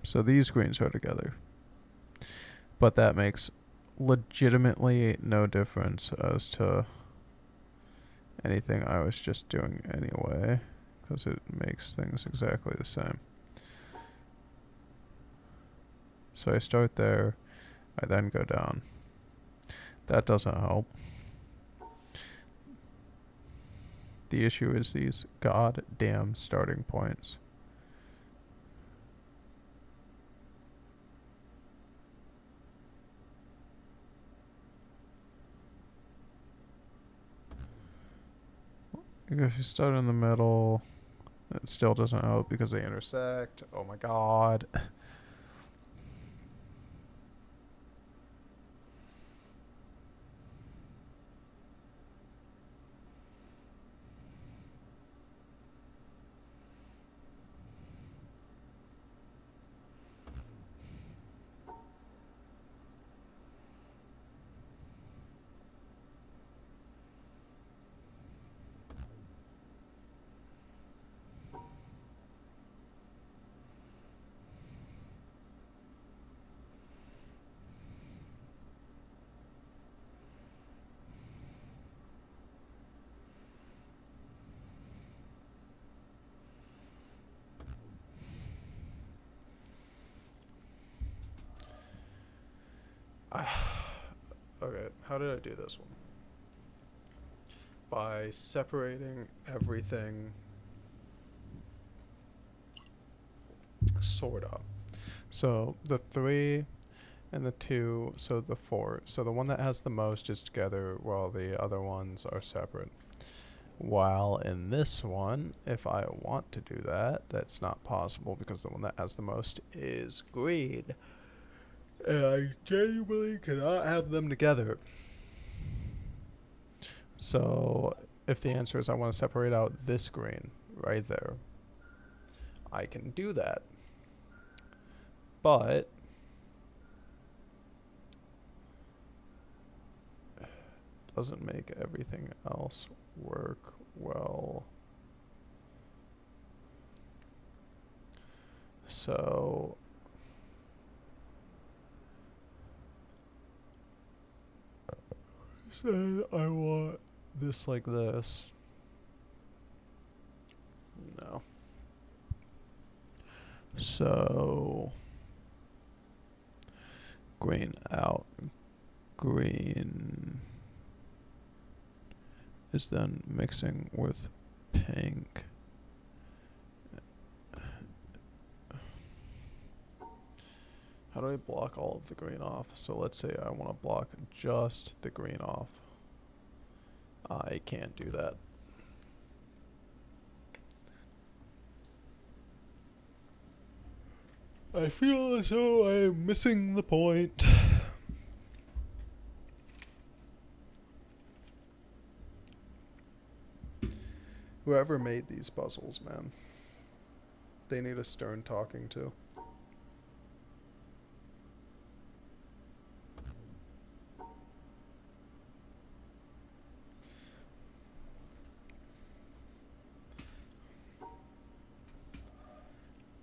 So these greens are together, but that makes legitimately no difference as to anything I was just doing anyway, because it makes things exactly the same. So I start there, I then go down. That doesn't help. The issue is these goddamn starting points. If you start in the middle, it still doesn't help because they intersect. Oh my god. Okay, how did I do this one? By separating everything, sorta. So the 3 and the 2, so the 4. So the one that has the most is together while the other ones are separate. While in this one, if I want to do that, that's not possible because the one that has the most is green. And I genuinely cannot have them together. So if the answer is I want to separate out this green right there, I can do that. But doesn't make everything else work well. So say I want this like this. No. So green out. Green is then mixing with pink. How do I block all of the green off? So let's say I want to block just the green off. I can't do that. I feel as though I am missing the point. Whoever made these puzzles, man, they need a stern talking to.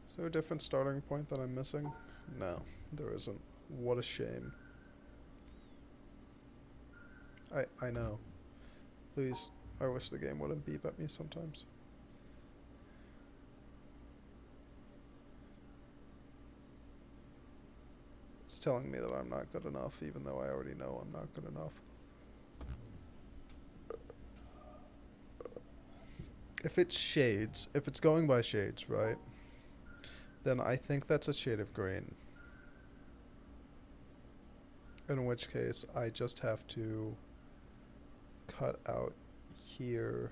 Is there a different starting point that I'm missing? No, there isn't. What a shame. I know. Please, I wish the game wouldn't beep at me sometimes. It's telling me that I'm not good enough, even though I already know I'm not good enough. If it's shades, if it's going by shades, right? Then I think that's a shade of green. In which case, I just have to cut out here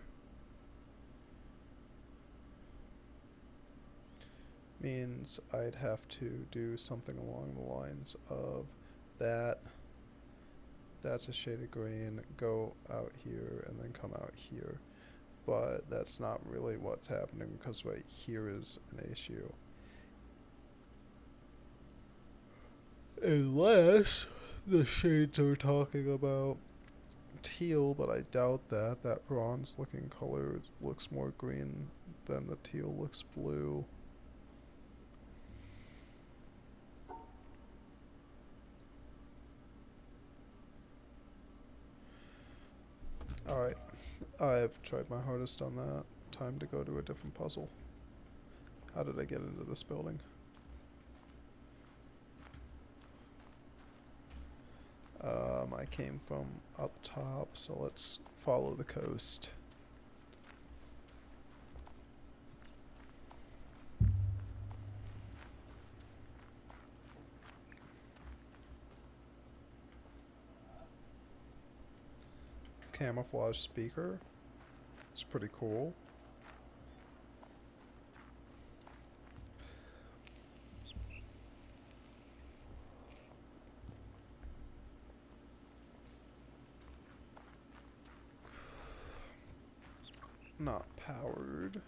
means I'd have to do something along the lines of that. That's a shade of green, go out here and then come out here. But that's not really what's happening because right here is an issue. Unless the shades are talking about teal, but I doubt that. That bronze looking color looks more green than the teal looks blue. Alright, I've tried my hardest on that. Time to go to a different puzzle. How did I get into this building? I came from up top, so let's follow the coast. Camouflage speaker. It's pretty cool. Not powered.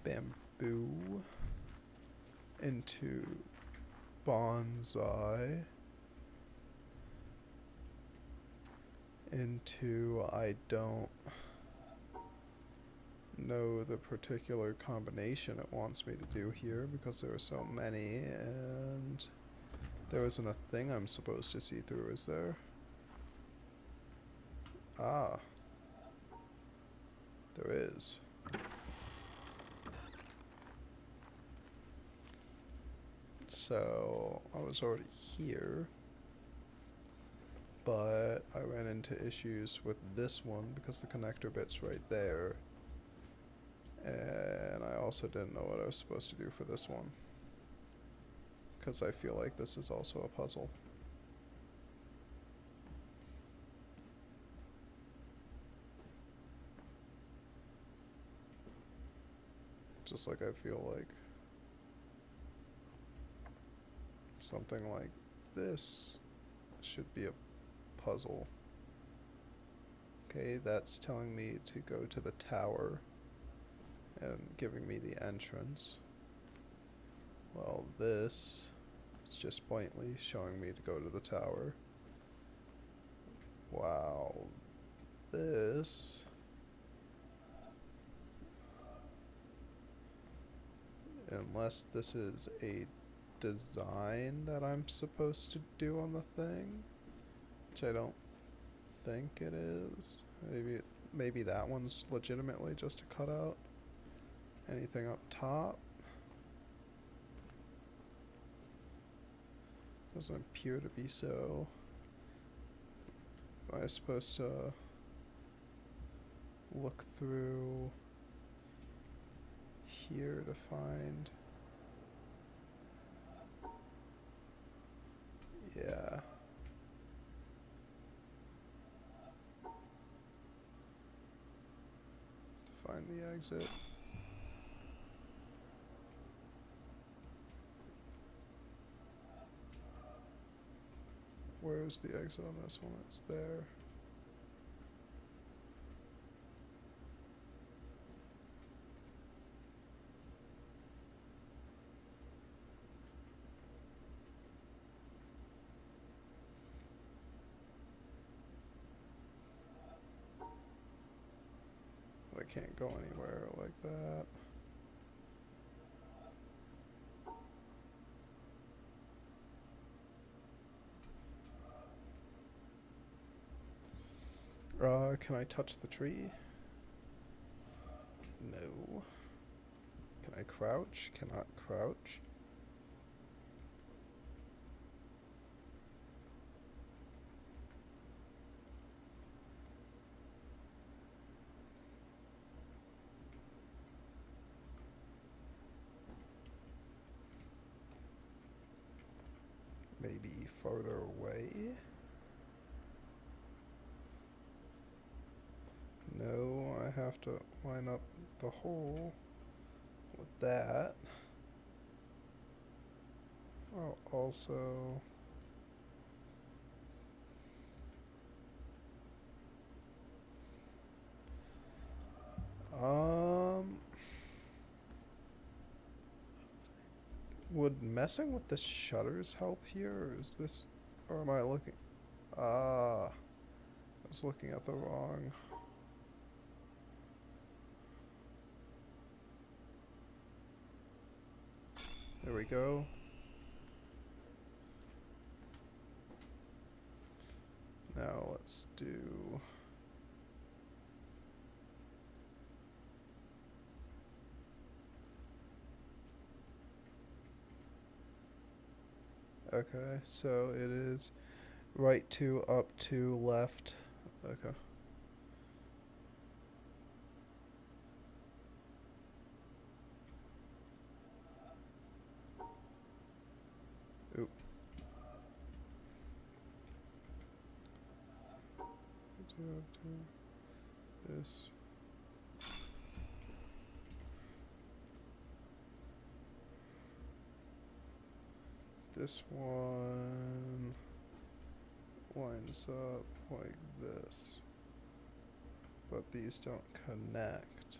Bamboo. Into bonsai. Into I don't know the particular combination it wants me to do here because there are so many, and there isn't a thing I'm supposed to see through, is there? Ah. There is. So I was already here, but I ran into issues with this one because the connector bit's right there, and I also didn't know what I was supposed to do for this one because I feel like this is also a puzzle. Just like I feel like something like this should be a puzzle. Okay, that's telling me to go to the tower and giving me the entrance. Well, this is just blatantly showing me to go to the tower. Wow. This unless this is a design that I'm supposed to do on the thing, which I don't think it is. Maybe that one's legitimately just a cutout. Anything up top doesn't appear to be so. Am I supposed to look through here to find? Yeah. To find the exit. Where's the exit on this one? It's there. But I can't go anywhere like that. Can I touch the tree? No. Can I crouch? Cannot crouch. Maybe farther away? have to line up the hole with that. I'll also would messing with the shutters help here, or is this, or am I looking, I was looking at the wrong. There we go. Now let's do okay, so it is right 2, up 2, left. Okay. Oop. This. This one lines up like this, but these don't connect.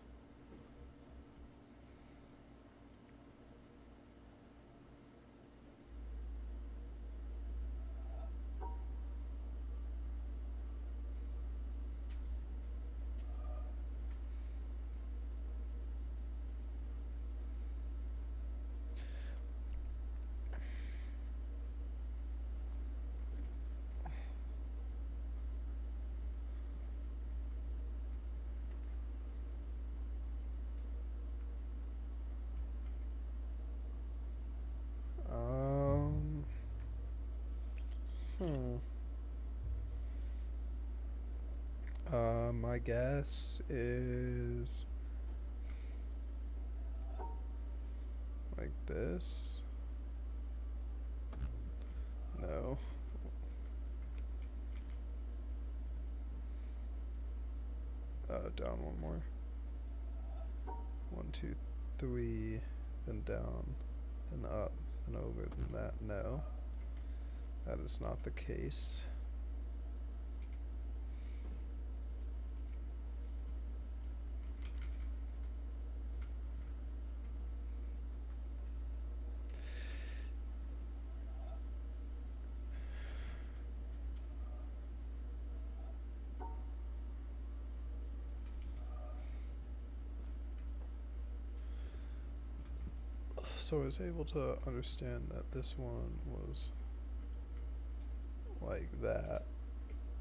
My guess is like this. No. Down one more. 1, 2, 3, then down, then up, then over, then that. No. That is not the case. So I was able to understand that this one was like that.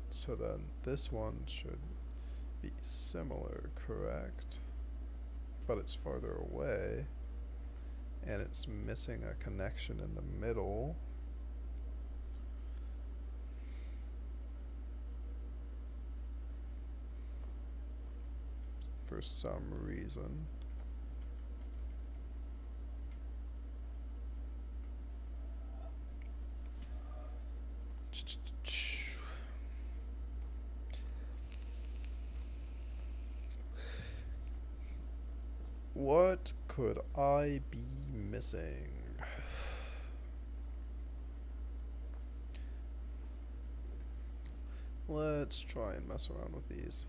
So then this one should be similar, correct? But it's farther away, and it's missing a connection in the middle. For some reason. What could I be missing? Let's try and mess around with these.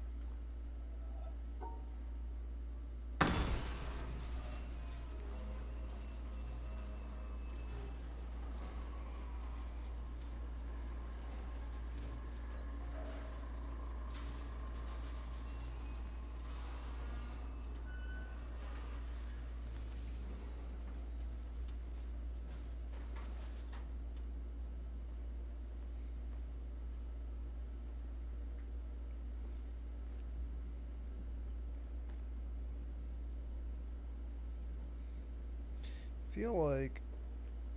Feel like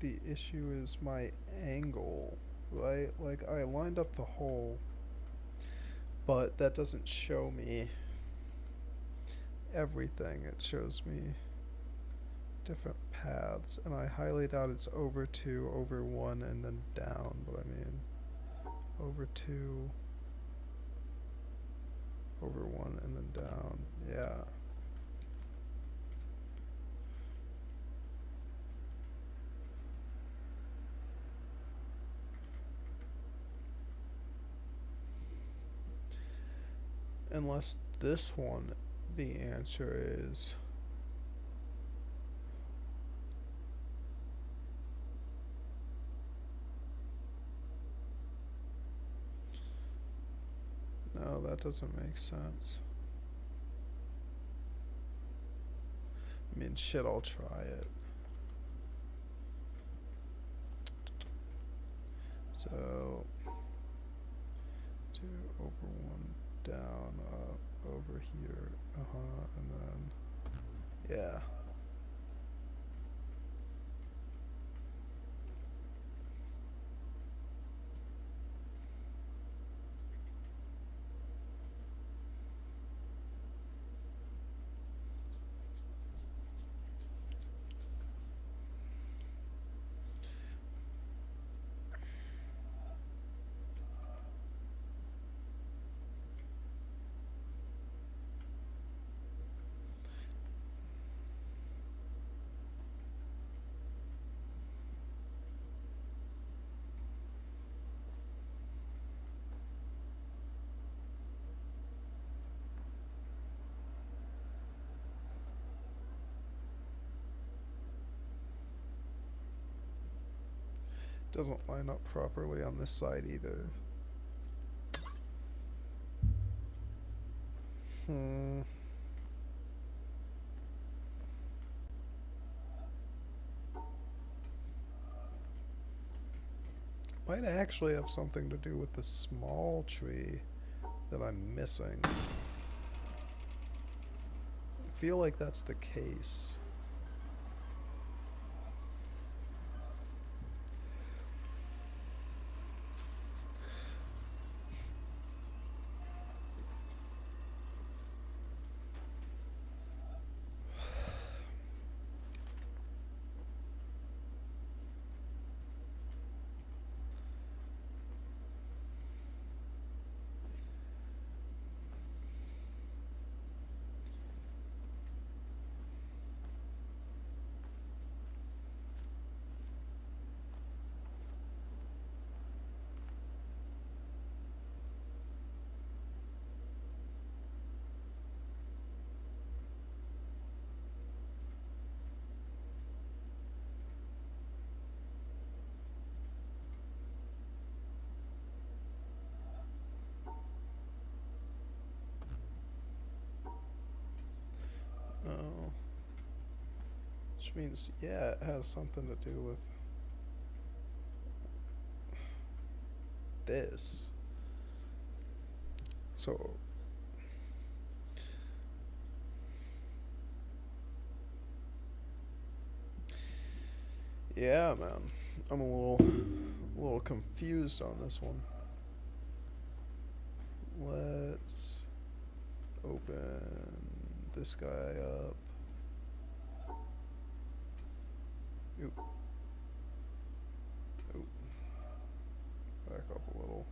the issue is my angle, right? Like I lined up the hole, but that doesn't show me everything. It shows me different paths, and I highly doubt it's over 2, over 1, and then down, but I mean over 2, over 1, and then down. Yeah. Unless this one, the answer is... No, that doesn't make sense. I mean, shit, I'll try it. So, 2 over 1 down, up, over here, and then, yeah. Doesn't line up properly on this side either. Might actually have something to do with the small tree that I'm missing. I feel like that's the case. Oh. Which means, yeah, it has something to do with this. So, yeah, man, I'm a little confused on this one. Let's open this guy up. Oop. Oop. Back up a little.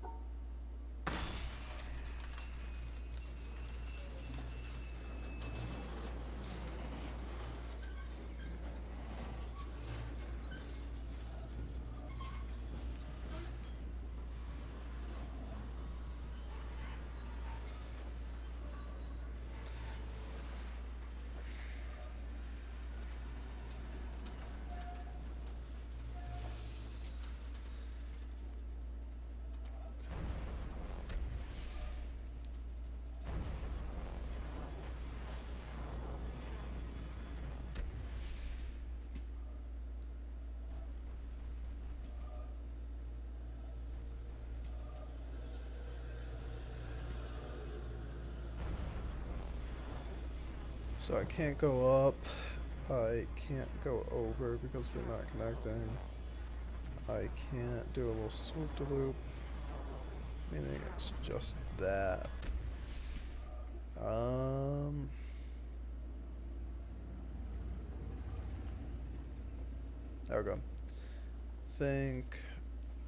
So I can't go up, I can't go over because they're not connecting. I can't do a little swoop-de-loop, meaning it's just that. There we go. Think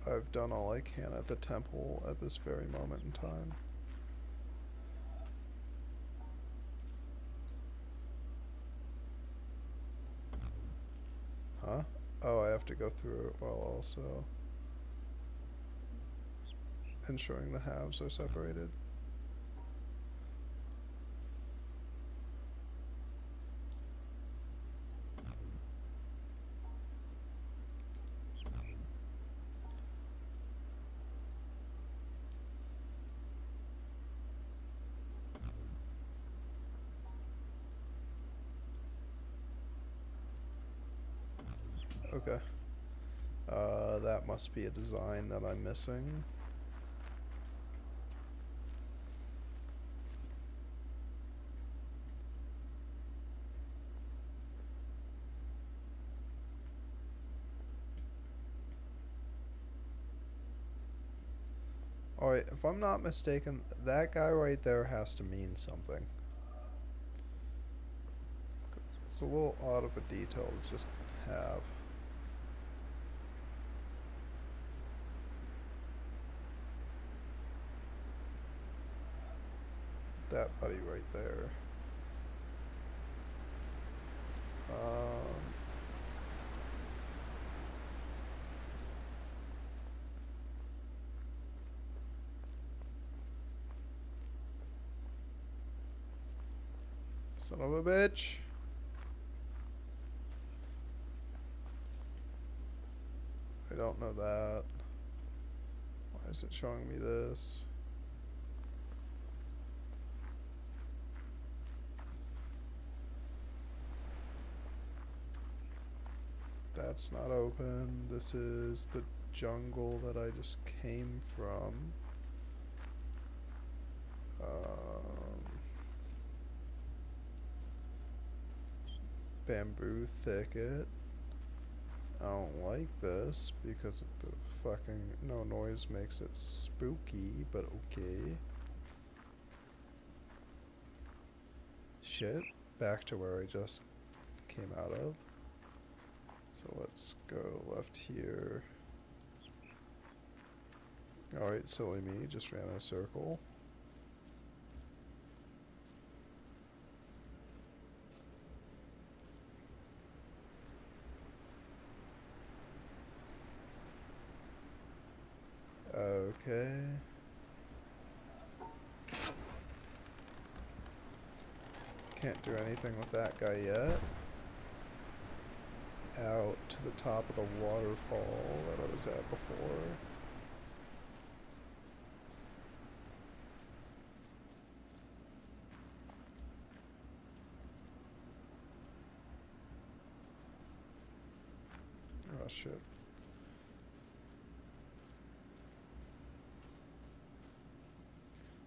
I've done all I can at the temple at this very moment in time. Huh? Oh, I have to go through it while also ensuring the halves are separated. Okay. That must be a design that I'm missing. Alright, if I'm not mistaken, that guy right there has to mean something. It's a little odd of a detail to just have. That buddy right there. Son of a bitch. I don't know that. Why is it showing me this? That's not open. This is the jungle that I just came from. Bamboo thicket. I don't like this because the fucking no noise makes it spooky, but okay. Shit. Back to where I just came out of. So let's go left here. Alright, silly me, just ran a circle. Okay. Can't do anything with that guy yet. Out to the top of the waterfall that I was at before. Oh shit.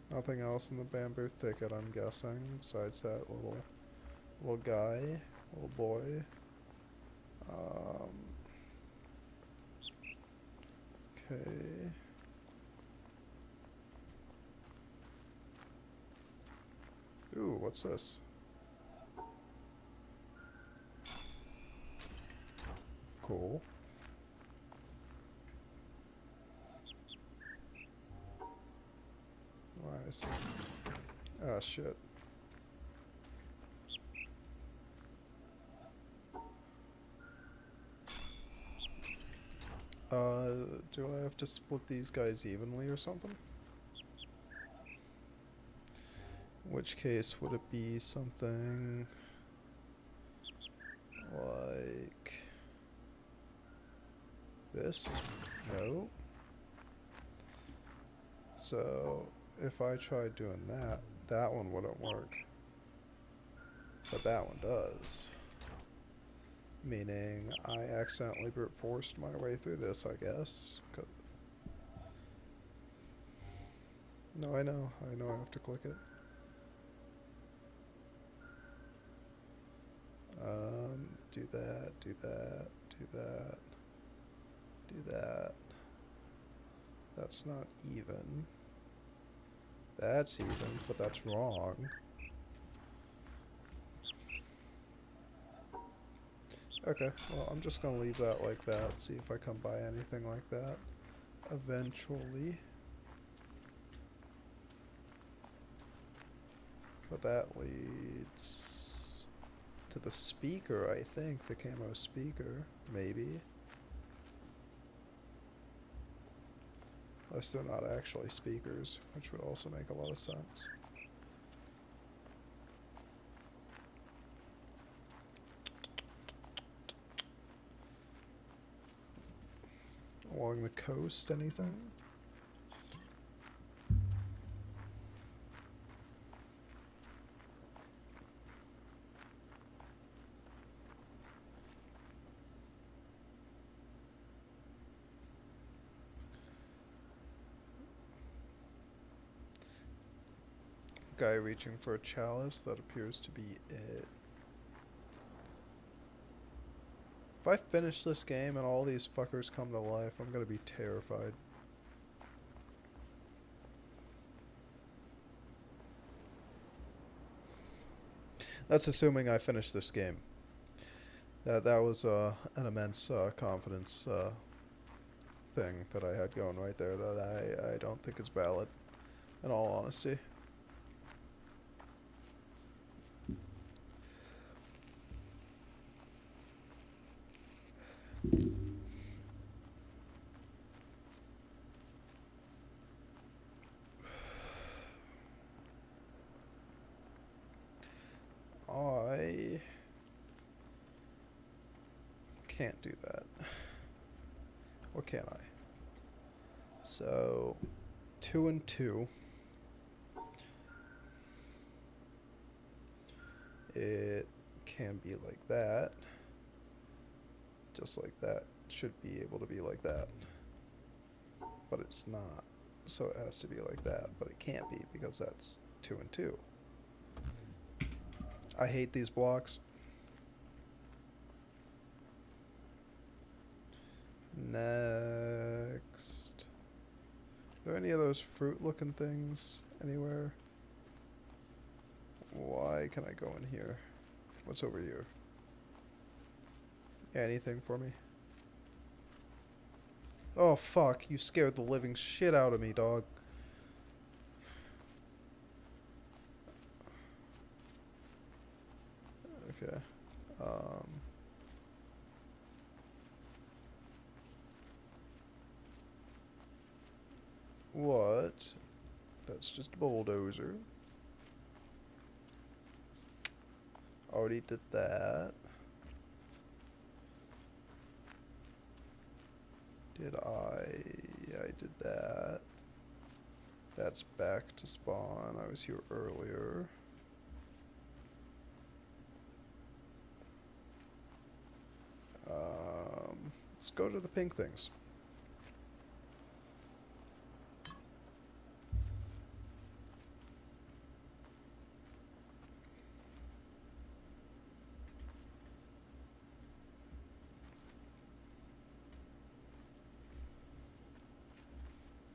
Nothing else in the bamboo thicket, I'm guessing, besides that little guy, little boy. Okay. Ooh, what's this? Cool. Nice. Ah, shit. Do I have to split these guys evenly or something? In which case, would it be something like this? No. So, if I tried doing that, that one wouldn't work. But that one does. Meaning, I accidentally brute forced my way through this, I guess. No, I know I have to click it. Do that, do that, do that, do that. That's not even. That's even, but that's wrong. Okay, well, I'm just gonna leave that like that, see if I come by anything like that eventually. But that leads to the speaker, I think, the camo speaker. Maybe. Unless they're not actually speakers, which would also make a lot of sense. Along the coast, anything? Guy reaching for a chalice, that appears to be it. If I finish this game and all these fuckers come to life, I'm gonna be terrified. That's assuming I finish this game. That was an immense confidence thing that I had going right there that I don't think is valid, in all honesty. I can't do that. Or can I? So, 2 and 2. It can be like that. Just like that. Should be able to be like that. But it's not. So it has to be like that. But it can't be because that's 2 and 2. I hate these blocks. Next. Are there any of those fruit looking things anywhere? Why can I go in here? What's over here? Anything for me? Oh fuck, you scared the living shit out of me, dog. Okay. What? That's just a bulldozer. Already did that. Did I? Yeah, I did that. That's back to spawn. I was here earlier. Let's go to the pink things.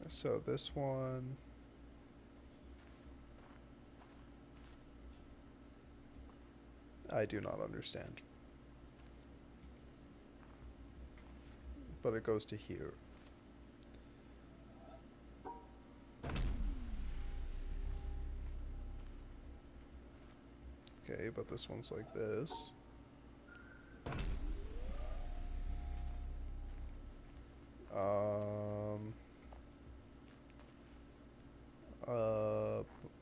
So this one, I do not understand. But it goes to here. Okay, but this one's like this.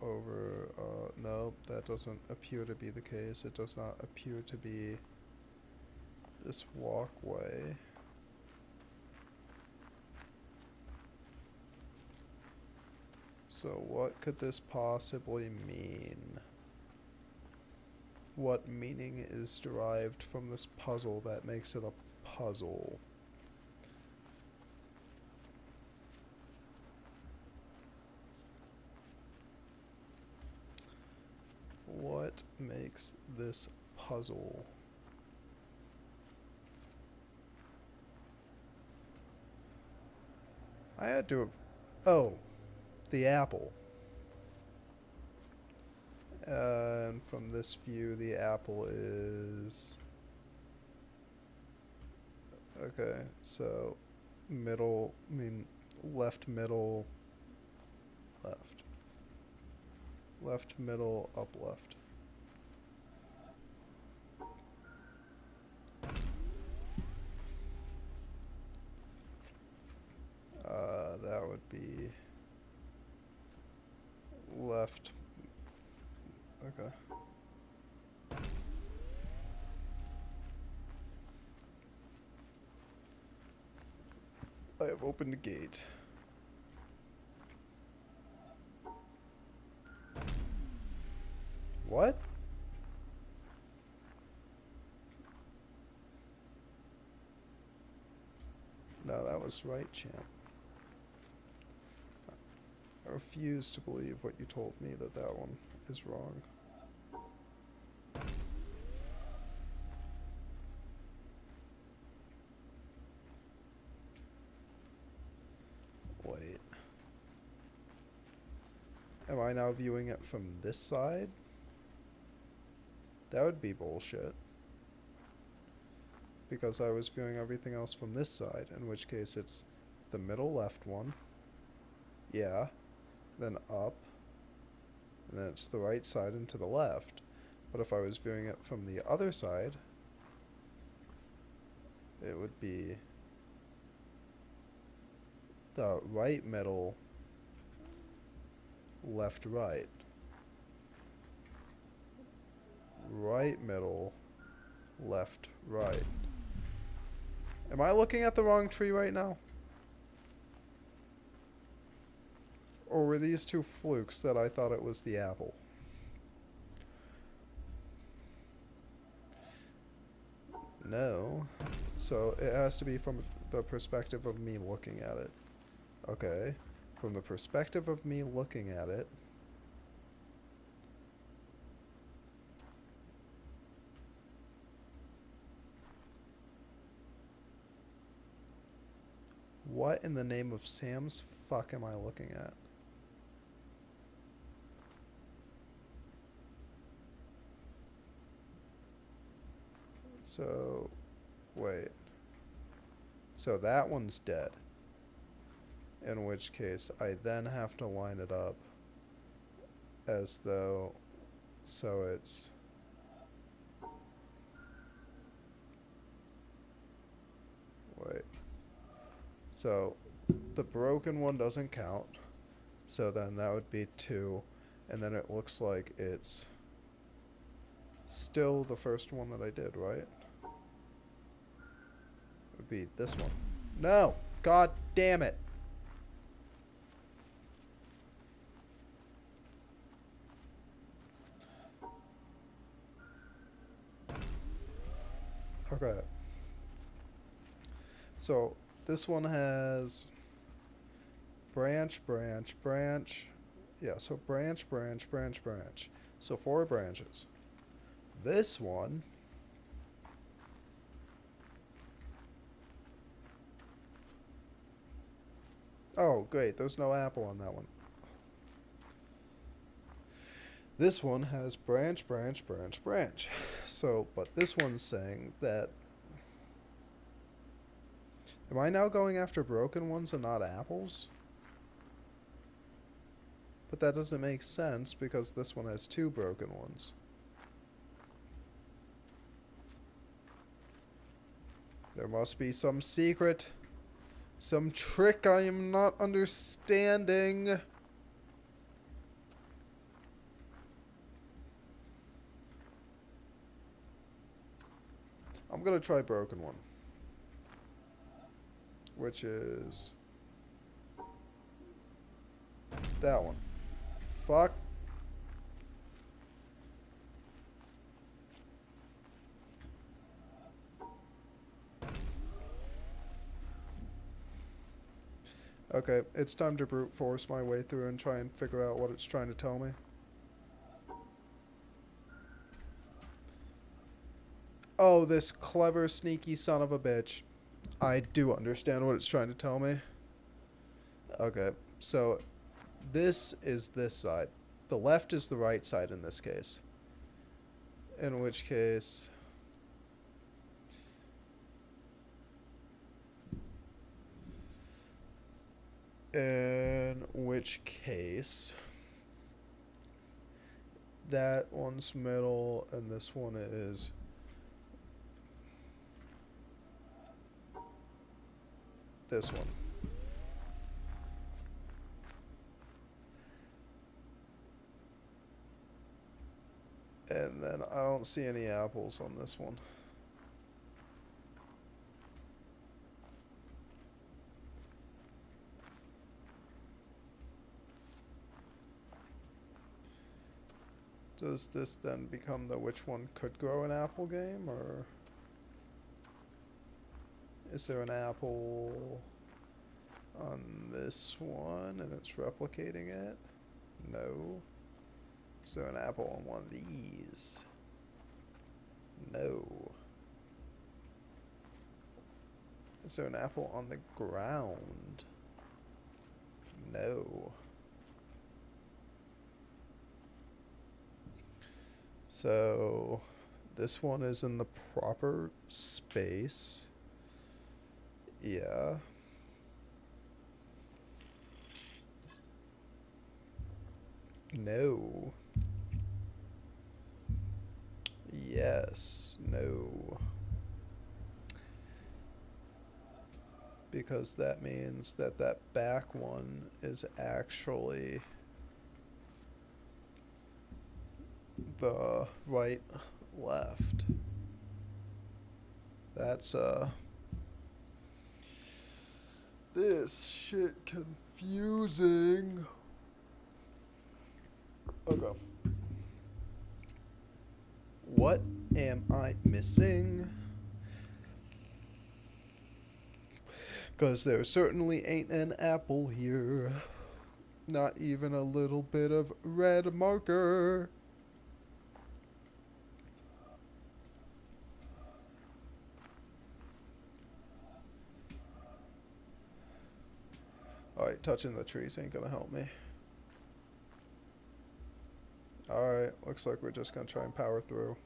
Over, no, that doesn't appear to be the case. It does not appear to be this walkway. So what could this possibly mean? What meaning is derived from this puzzle that makes it a puzzle? What makes this puzzle? I had to have... Oh, the apple. And from this view, the apple is... Okay, so middle, I mean left, middle, left. Left, middle, up, left. would be left. Okay. I have opened the gate. What? No, that was right, champ. I refuse to believe what you told me that that one is wrong. Wait. Am I now viewing it from this side? That would be bullshit. Because I was viewing everything else from this side, in which case it's the middle left one. Yeah. Then up. And then it's the right side and to the left. But if I was viewing it from the other side, it would be the right middle, left right. Right middle, left right. Am I looking at the wrong tree right now? Or were these two flukes that I thought it was the apple? No. So it has to be from the perspective of me looking at it. Okay. From the perspective of me looking at it. What in the name of Sam's fuck am I looking at? So, wait. So that one's dead. In which case, I then have to line it up as though, so it's... Wait. So, the broken one doesn't count. So then that would be 2. And then it looks like it's still the first one that I did, right? It would be this one. No! God damn it! Okay. So, this one has branch, branch, branch. Yeah, so branch, branch, branch, branch. So 4 branches. This one oh, great, there's no apple on that one. This one has branch, branch, branch, branch. So, but this one's saying that... Am I now going after broken ones and not apples? But that doesn't make sense because this one has 2 broken ones. There must be some secret, some trick I am not understanding. I'm gonna try broken one, which is that one. Fuck. Okay, it's time to brute force my way through and try and figure out what it's trying to tell me. Oh, this clever, sneaky son of a bitch. I do understand what it's trying to tell me. Okay, so this is this side. The left is the right side in this case. In which case... that one's middle and this one is this one. And then I don't see any apples on this one. Does this then become the which one could grow an apple game, or is there an apple on this one and it's replicating it? No. Is there an apple on one of these? No. Is there an apple on the ground? No. So this one is in the proper space. Yeah. No. Yes. No. Because that means that that back one is actually the right left. That's this shit confusing. Okay. What am I missing? Cause there certainly ain't an apple here. Not even a little bit of red marker. Alright, touching the trees ain't gonna help me. Alright, looks like we're just gonna try and power through.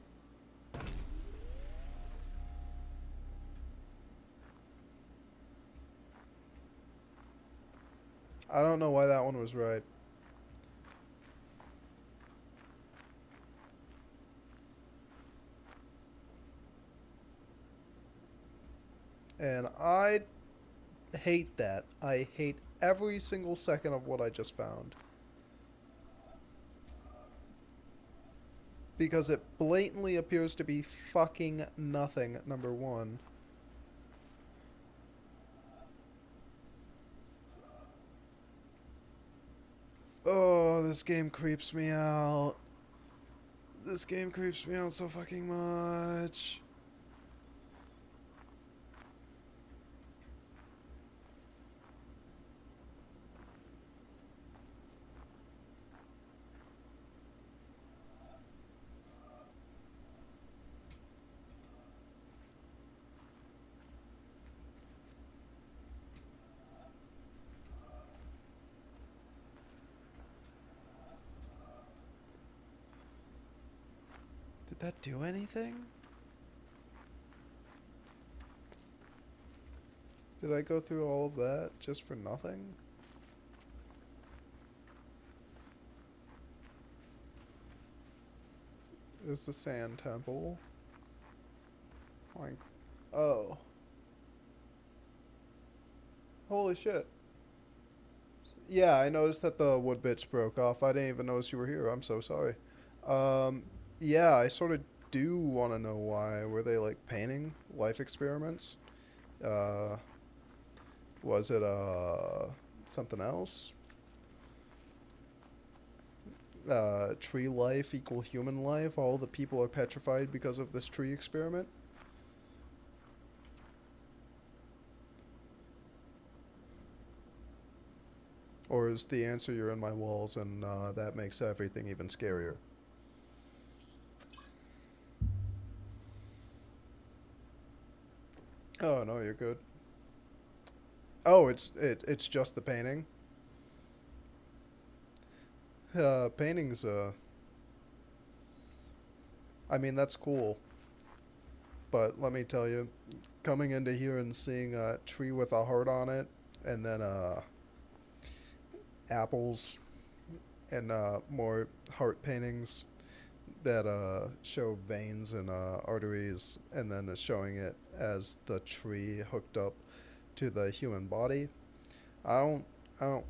I don't know why that one was right. And I hate that. I hate every single second of what I just found. Because it blatantly appears to be fucking nothing, number one. Oh, this game creeps me out. This game creeps me out so fucking much. Did that do anything? Did I go through all of that just for nothing? There's the sand temple. Like, oh. Holy shit. Yeah, I noticed that the wood bits broke off. I didn't even notice you were here. I'm so sorry. Yeah, I sort of do want to know why. Were they, like, painting life experiments? Was it, something else? Tree life equal human life? All the people are petrified because of this tree experiment? Or is the answer you're in my walls and that makes everything even scarier? Oh, no, you're good. Oh, it's just the painting? Paintings, I mean, that's cool. But let me tell you, coming into here and seeing a tree with a heart on it, and then, apples, and, more heart paintings that, show veins and, arteries, and then showing it as the tree hooked up to the human body. I don't,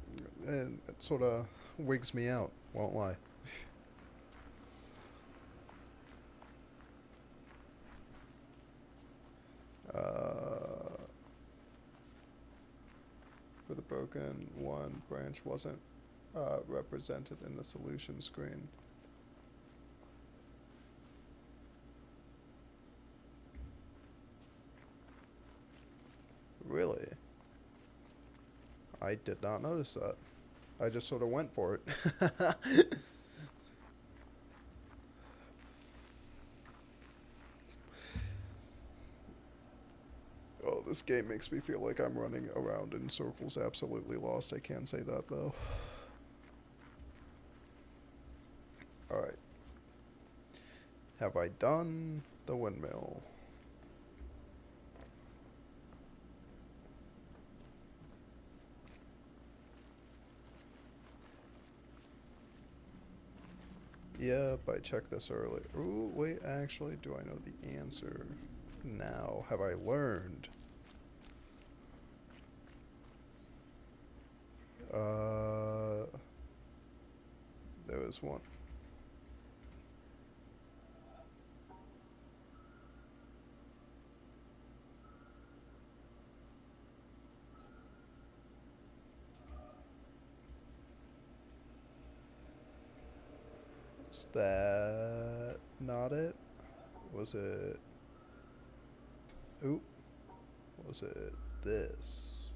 it sort of wigs me out, won't lie. For the broken one, branch wasn't represented in the solution screen. Really? I did not notice that. I just sort of went for it. Oh, this game makes me feel like I'm running around in circles, absolutely lost. I can't say that, though. Alright. Have I done the windmill? Yep, I checked this earlier. Ooh, wait, actually, do I know the answer? Now, have I learned? There was one. Is that not it? Was it... Oop. Was it this?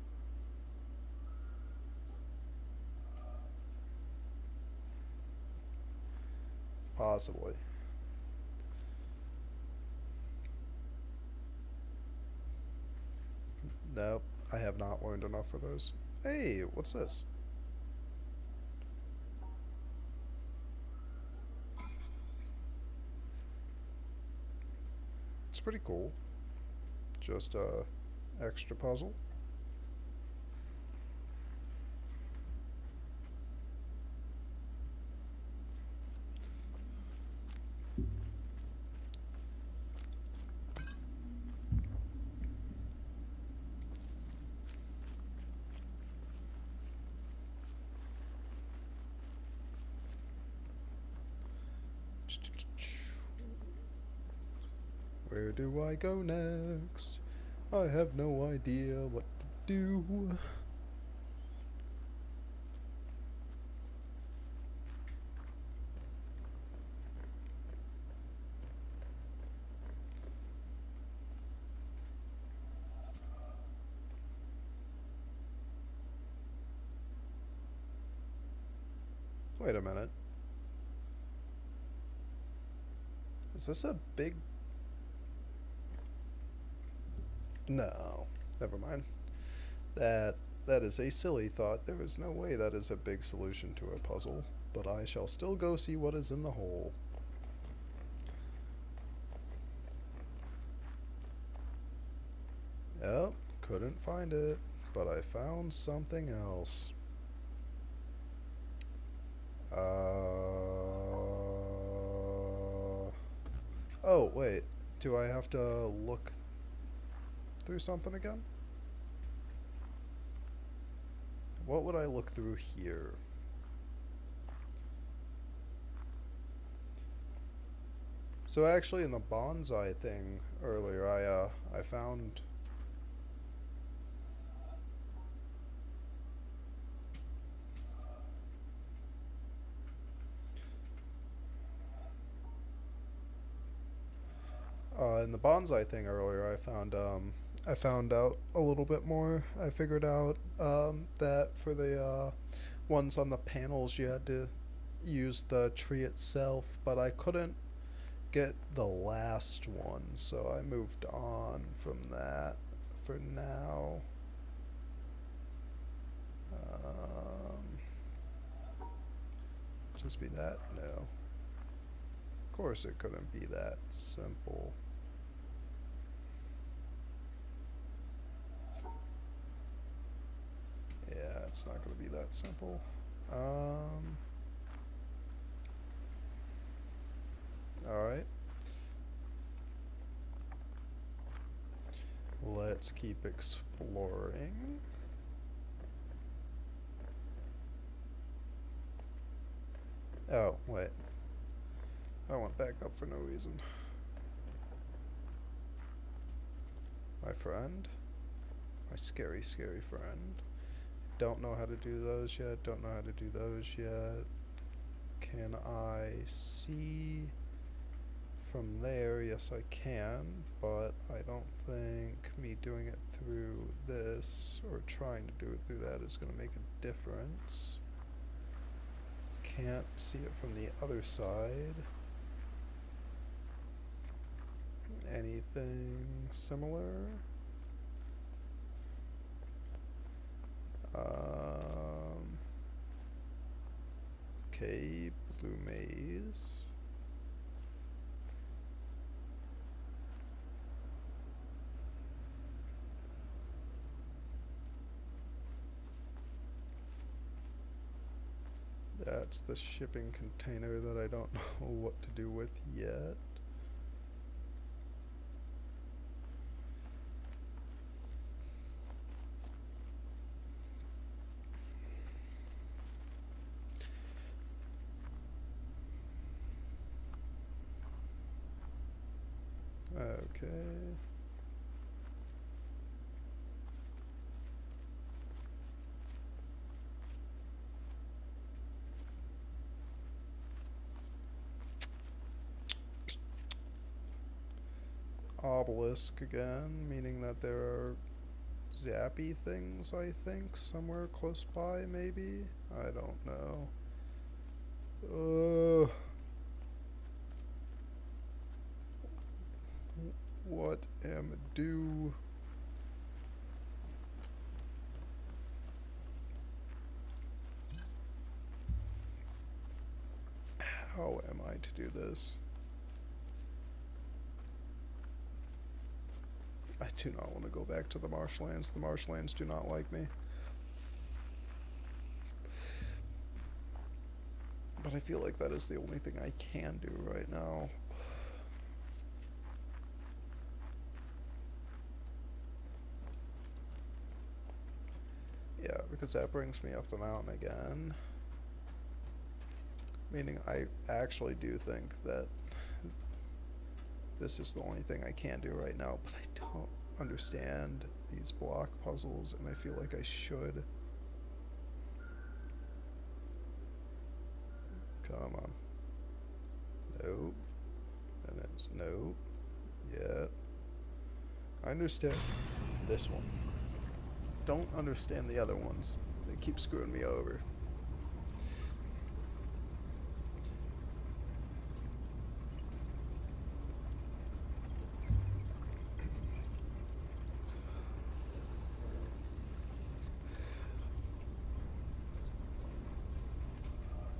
Possibly. Nope, I have not learned enough for those. Hey, what's this? It's pretty cool. Just a extra puzzle. Where do I go next? I have no idea what to do. Wait a minute. Is this a big... No, never mind. That is a silly thought. There is no way that is a big solution to a puzzle, but I shall still go see what is in the hole. Yep, couldn't find it, but I found something else. Oh, wait. Do I have to look through something again? What would I look through here? So actually in the bonsai thing earlier, I found... in the bonsai thing earlier, I found out a little bit more. I figured out that for the ones on the panels, you had to use the tree itself, but I couldn't get the last one, so I moved on from that for now. Just be that? No. Of course it couldn't be that simple. Yeah, it's not going to be that simple. Alright. Let's keep exploring. Oh, wait. I went back up for no reason. my friend. My scary, scary friend. Don't know how to do those yet. Don't know how to do those yet. Can I see from there? Yes, I can, but I don't think me doing it through this or trying to do it through that is going to make a difference. Can't see it from the other side. Anything similar? Okay, blue maze. That's the shipping container that I don't know what to do with yet. Okay. Obelisk again, meaning that there are zappy things, I think, somewhere close by, maybe? I don't know. What am do? How am I to do this? I do not want to go back to the marshlands. The marshlands do not like me. But I feel like that is the only thing I can do right now. Yeah, because that brings me up the mountain again. Meaning I actually do think that this is the only thing I can do right now, but I don't understand these block puzzles, and I feel like I should. Come on. Nope. And it's nope. Yeah. I understand this one. Don't understand the other ones. They keep screwing me over.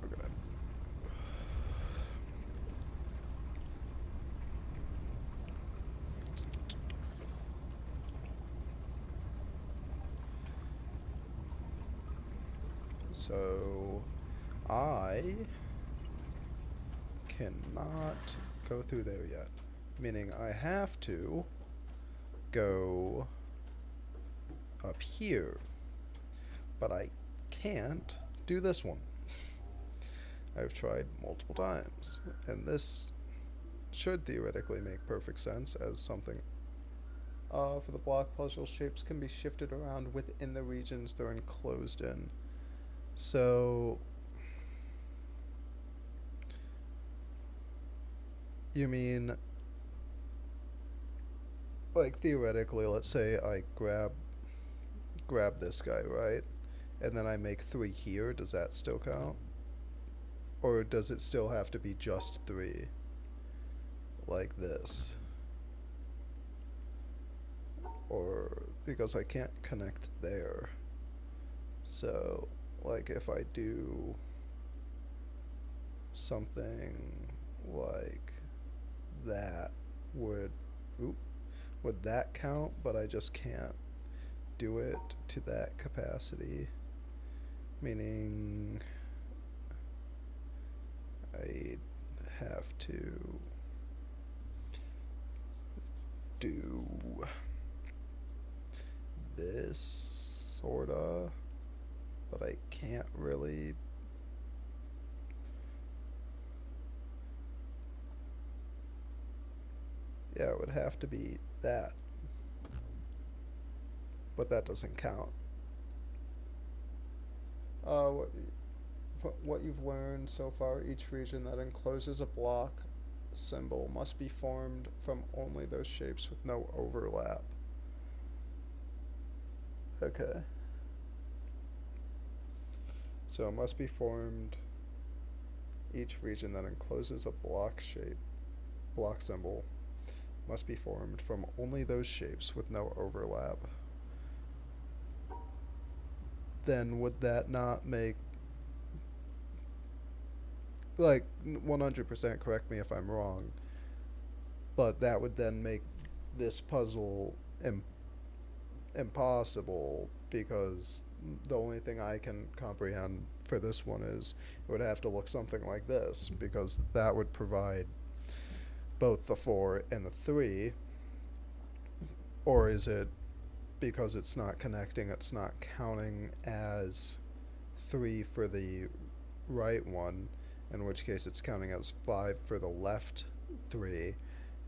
Okay. So I cannot go through there yet, meaning I have to go up here, but I can't do this one. I've tried multiple times, and this should theoretically make perfect sense as something for the block puzzle. Shapes can be shifted around within the regions they're enclosed in. So you mean, like, theoretically, let's say I grab this guy, right? And then I make 3 here, does that still count? Or does it still have to be just 3? Like this. Or, because I can't connect there. So, like, if I do something like that, would that count? But I just can't do it to that capacity. Meaning I'd have to do this, sorta, but I can't really. Yeah, it would have to be that. but that doesn't count. What you've learned so far, each region that encloses a block symbol must be formed from only those shapes with no overlap. Okay. So it must be formed, each region that encloses a block symbol must be formed from only those shapes with no overlap. Then would that not make, like, 100% correct me if I'm wrong, but that would then make this puzzle impossible, because the only thing I can comprehend for this one is it would have to look something like this, because that would provide both the 4 and the 3. Or is it because it's not connecting, it's not counting as 3 for the right one, in which case it's counting as 5 for the left 3,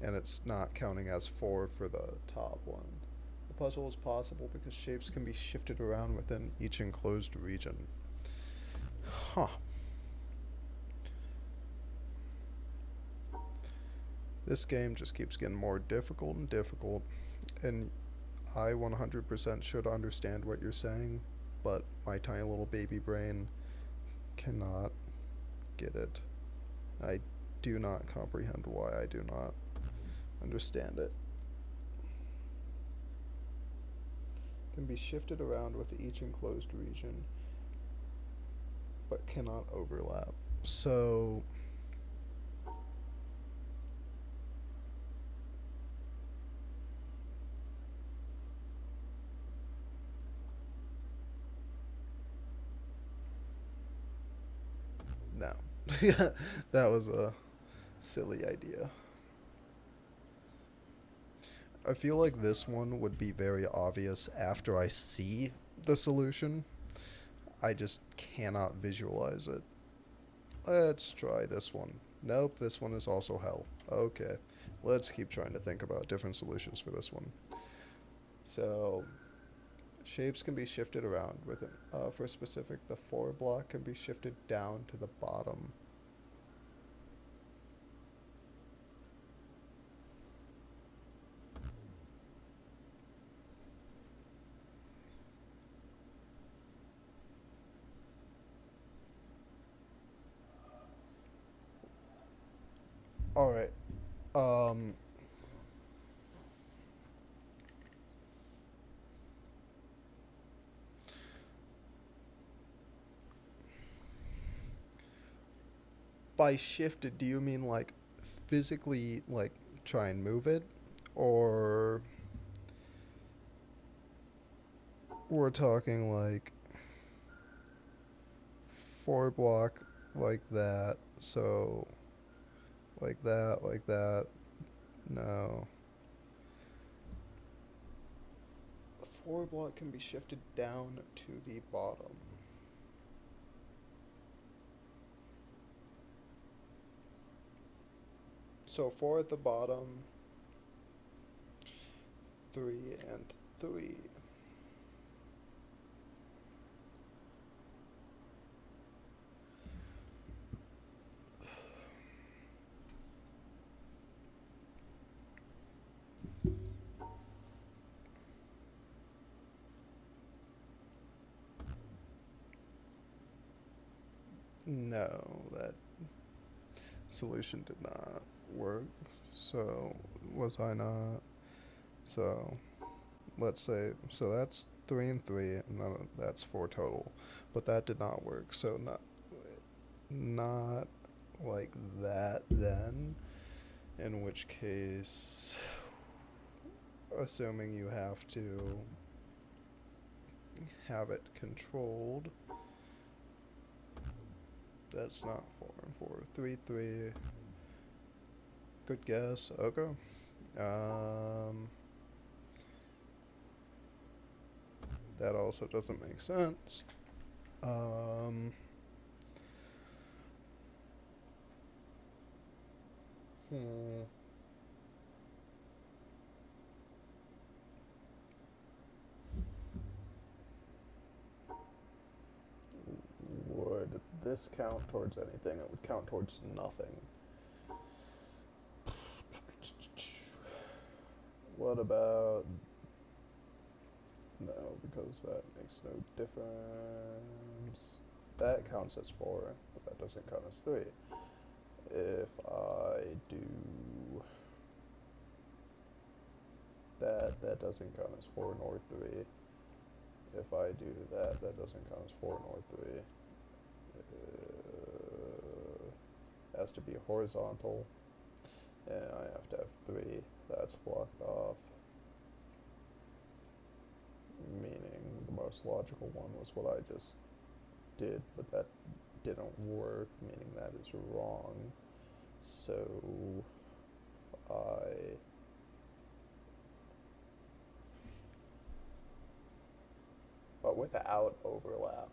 and it's not counting as 4 for the top one. The puzzle is possible because shapes can be shifted around within each enclosed region. Huh. This game just keeps getting more difficult and difficult, and I 100% should understand what you're saying, but my tiny little baby brain cannot get it. I do not comprehend why I do not understand it. Can be shifted around with each enclosed region, but cannot overlap. So no. That was a silly idea. I feel like this one would be very obvious after I see the solution. I just cannot visualize it. Let's try this one. Nope, this one is also hell. Okay, let's keep trying to think about different solutions for this one. So, shapes can be shifted around with it. For specific, the 4 block can be shifted down to the bottom. Alright. By shifted, do you mean like physically, like try and move it? Or we're talking like 4 block like that, so like that, like that. No. A 4 block can be shifted down to the bottom. So 4 at the bottom, 3 and 3. No, that solution did not work. So, was I not? So, let's say, so that's 3 and 3, and then that's 4 total. But that did not work, so not like that then. In which case, assuming you have to have it controlled, that's not 4 and 4. 3, 3. Good guess. Okay. That also doesn't make sense. this count towards anything? It would count towards nothing. What about... No, because that makes no difference. That counts as 4, but that doesn't count as 3. If I do that, that doesn't count as 4 nor 3. If I do that, that doesn't count as 4 nor 3. Has to be horizontal, and I have to have 3. That's blocked off. Meaning the most logical one was what I just did, but that didn't work, meaning that is wrong. So but without overlap.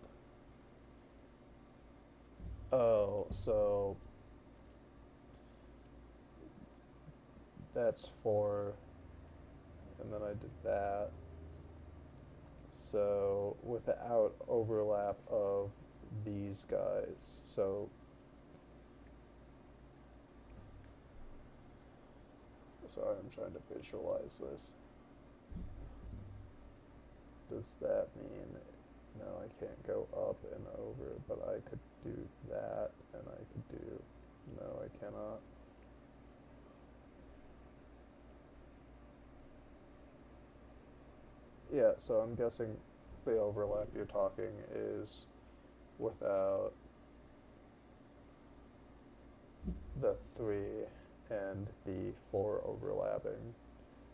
Oh, so that's 4, and then I did that. So without overlap of these guys. So sorry, I'm trying to visualize this. Does that mean, no, I can't go up and over, but I could do that, and I could do, no, I cannot. Yeah, so I'm guessing the overlap you're talking is without the 3 and the 4 overlapping,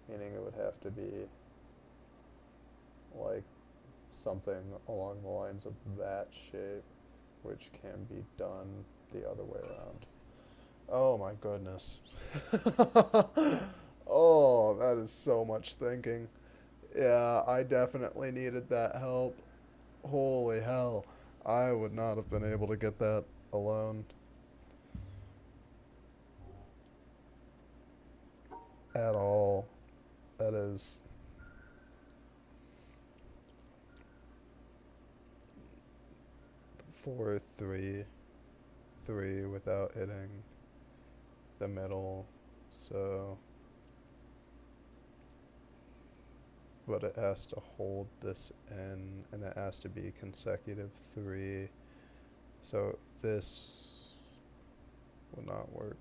meaning it would have to be like something along the lines of that shape, which can be done the other way around. Oh my goodness. Oh, that is so much thinking. Yeah, I definitely needed that help. Holy hell. I would not have been able to get that alone. At all. That is... Four, 3, 3 without hitting the middle, so... But it has to hold this in, and it has to be consecutive 3. So this would not work.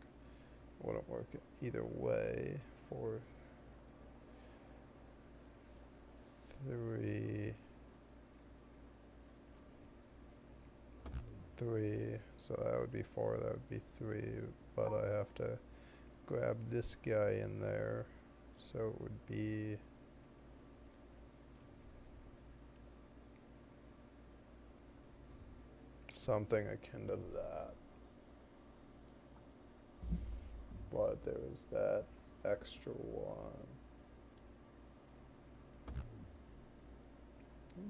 Wouldn't work either way. 4, 3, 3. So that would be 4. That would be 3. But I have to grab this guy in there. So it would be... something akin to that. But there is that extra one.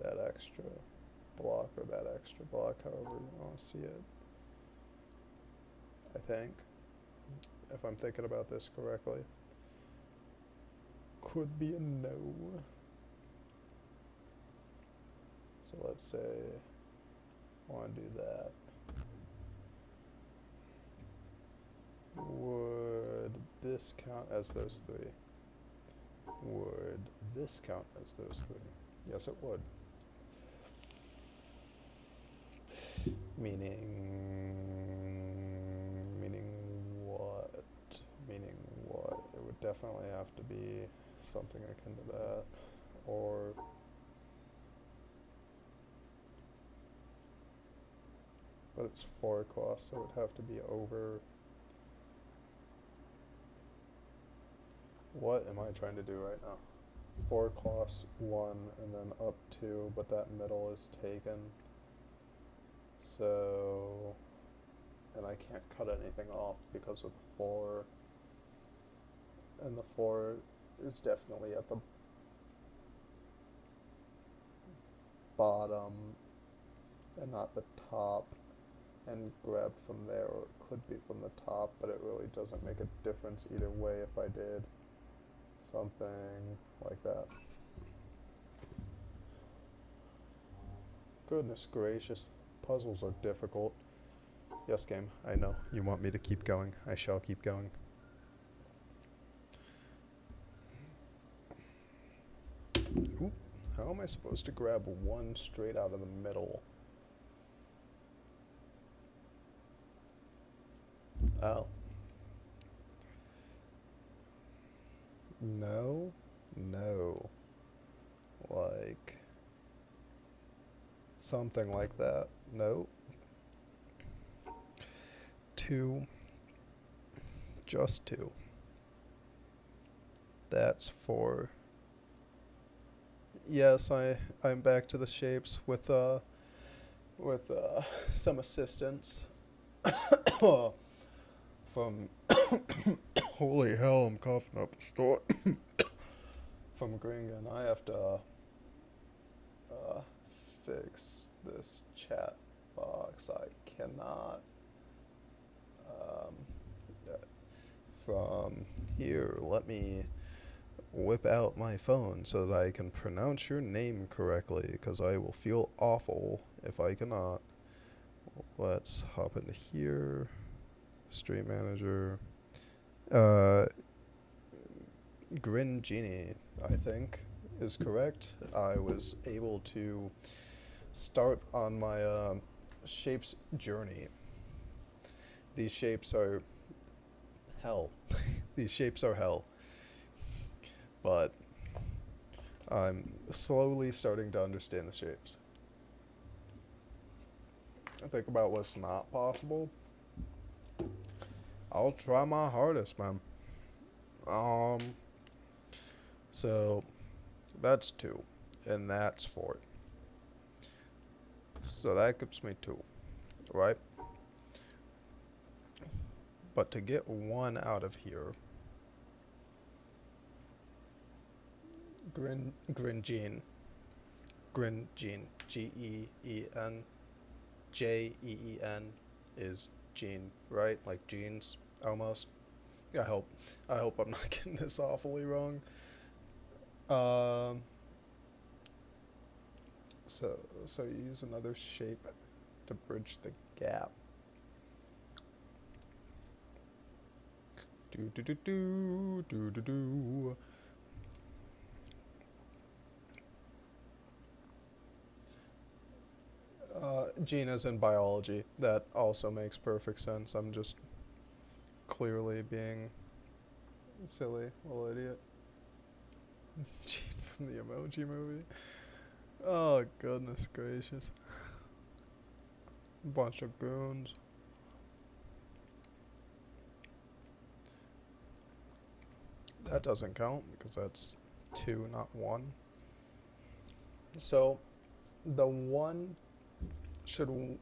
That extra block, or that extra block, however you want to see it. I think, if I'm thinking about this correctly. Could be a no. So let's say I want to do that. Would this count as those 3? Would this count as those 3? Yes, it would. Meaning what? Meaning what? It would definitely have to be something akin to that, or but it's 4 costs, so it would have to be over. What am I trying to do right now? 4 costs 1 and then up 2, but that middle is taken. So, and I can't cut anything off because of the 4. And the 4 is definitely at the bottom and not the top, and grabbed from there, or it could be from the top, but it really doesn't make a difference either way if I did something like that. Goodness gracious. Puzzles are difficult. Yes, game. I know. You want me to keep going. I shall keep going. Oop. How am I supposed to grab one straight out of the middle? Oh. No. No. Like... something like that. No. 2. Just 2. That's 4. Yes, I'm back to the shapes with some assistance from holy hell, I'm coughing up a storm from Gringan. I have to fix this chat box. I cannot from here. Let me whip out my phone so that I can pronounce your name correctly, because I will feel awful if I cannot. Let's hop into here. Stream manager. Grin Genie, I think, is correct. I was able to start on my shapes journey. These shapes are hell. These shapes are hell. But I'm slowly starting to understand the shapes. I think about what's not possible. I'll try my hardest, man. So that's 2, and that's 4. So that gives me 2, right? But to get 1 out of here, Gringeen, G-E-E-N, J-E-E-N is Gene, right? Like jeans, almost. I hope I'm not getting this awfully wrong. So you use another shape to bridge the gap. Do. Gina's in biology. That also makes perfect sense. I'm just clearly being a silly little idiot. Gene from the Emoji Movie. Oh, goodness gracious. Bunch of goons. That doesn't count because that's 2, not 1. So, the 1 should,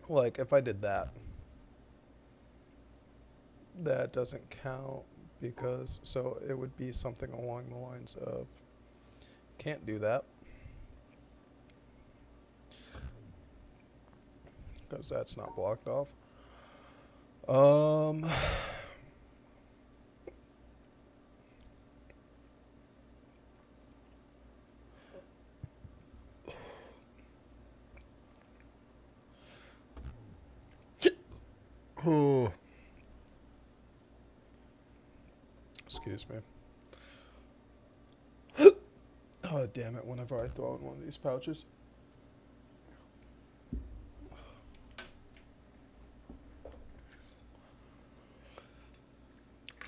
like, if I did that, that doesn't count because, so it would be something along the lines of, can't do that. Because that's not blocked off. Oh. Excuse me. Oh, damn it, whenever I throw in one of these pouches.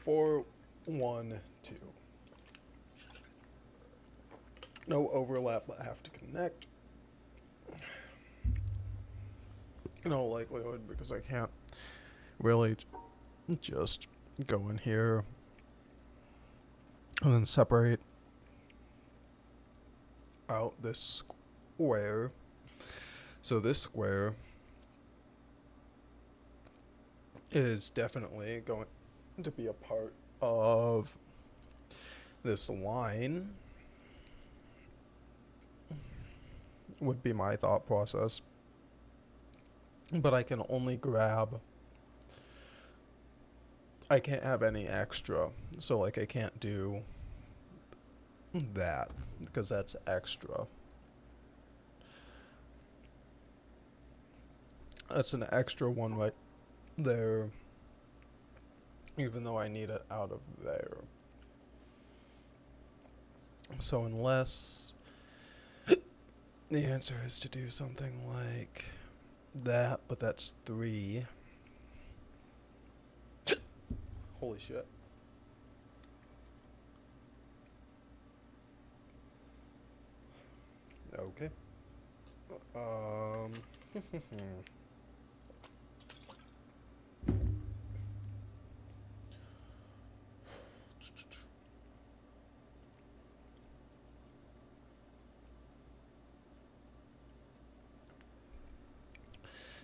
Four, 1, 2. No overlap, but have to connect. No likelihood because I can't really just go in here and then separate out this square. So this square is definitely going to be a part of this line, would be my thought process. But I can only grab, I can't have any extra, so like I can't do that because that's extra. That's an extra one right there. Even though I need it out of there. So unless the answer is to do something like that, but that's 3. Holy shit. Okay.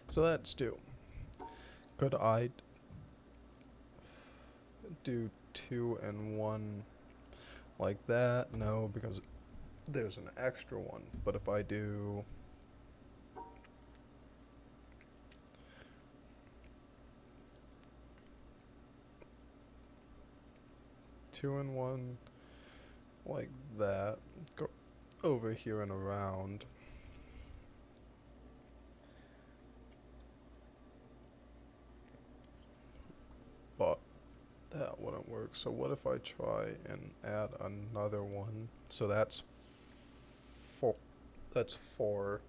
So that's 2. Could I do 2 and 1 like that? No, because there's an extra one. But if I do two and one like that, go over here and around. But that wouldn't work. So what if I try and add another one? So that's 4. That's 4.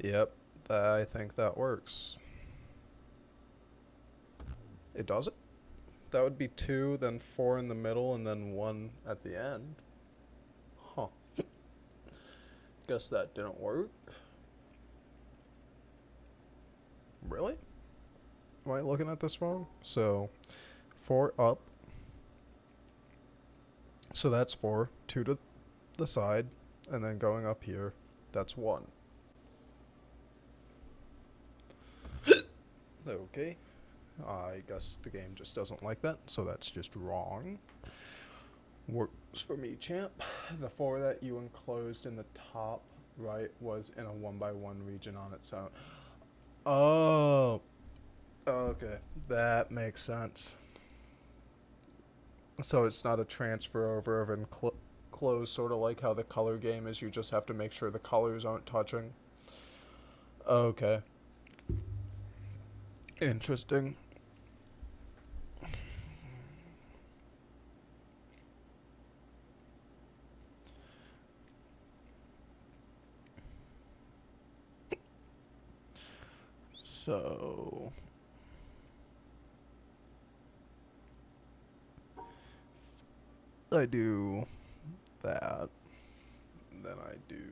Yep, I think that works. It does it? That would be 2, then 4 in the middle, and then 1 at the end. Huh. Guess that didn't work. Really? Am I looking at this wrong? So, 4 up. So that's 4. 2 to the side, and then going up here, that's 1. Okay. I guess the game just doesn't like that, so that's just wrong. Works for me, champ. The 4 that you enclosed in the top right was in a 1x1 region on its own. Oh. Okay. That makes sense. So it's not a transfer over of enclosed, sort of like how the color game is. You just have to make sure the colors aren't touching. Okay. Interesting. So I do that, then I do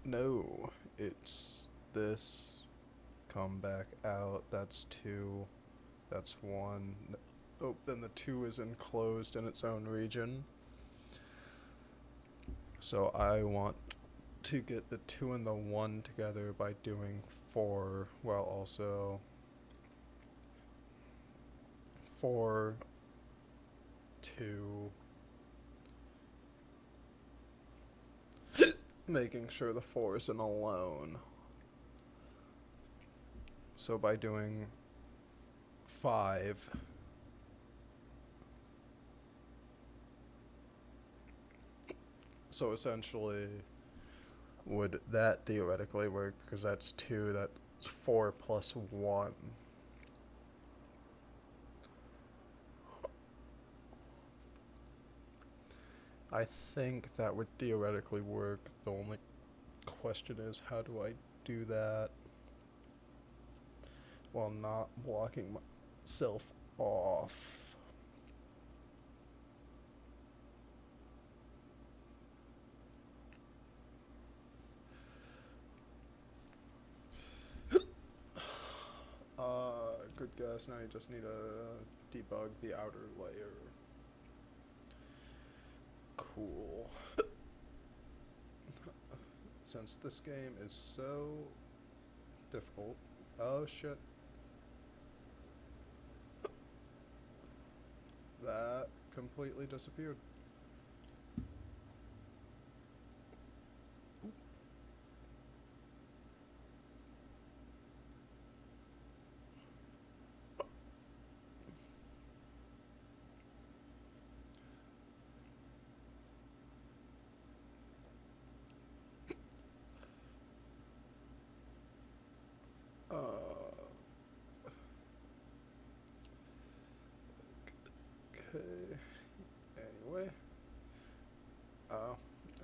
no, it's this, come back out, that's 2, that's 1, oh, then the 2 is enclosed in its own region. So I want to get the 2 and the 1 together by doing 4, while also 4, 2, making sure the 4 isn't alone. So by doing 5, so essentially, would that theoretically work? Because that's 2, that's 4 plus 1. I think that would theoretically work. The only question is, how do I do that while not blocking myself off? Good guess. Now you just need to debug the outer layer. Cool. Since this game is so difficult. Oh shit. That completely disappeared.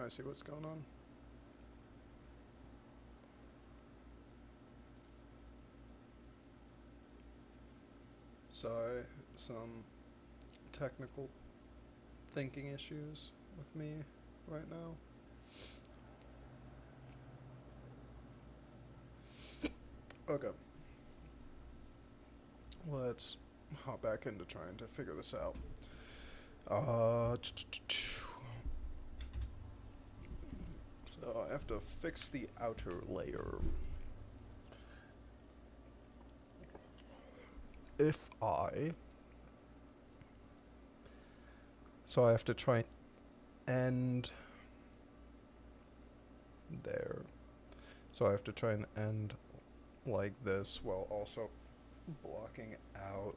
I see what's going on. Sorry, some technical thinking issues with me right now. Okay. Let's hop back into trying to figure this out. So I have to fix the outer layer. So I have to try and end there. So I have to try and end like this while also blocking out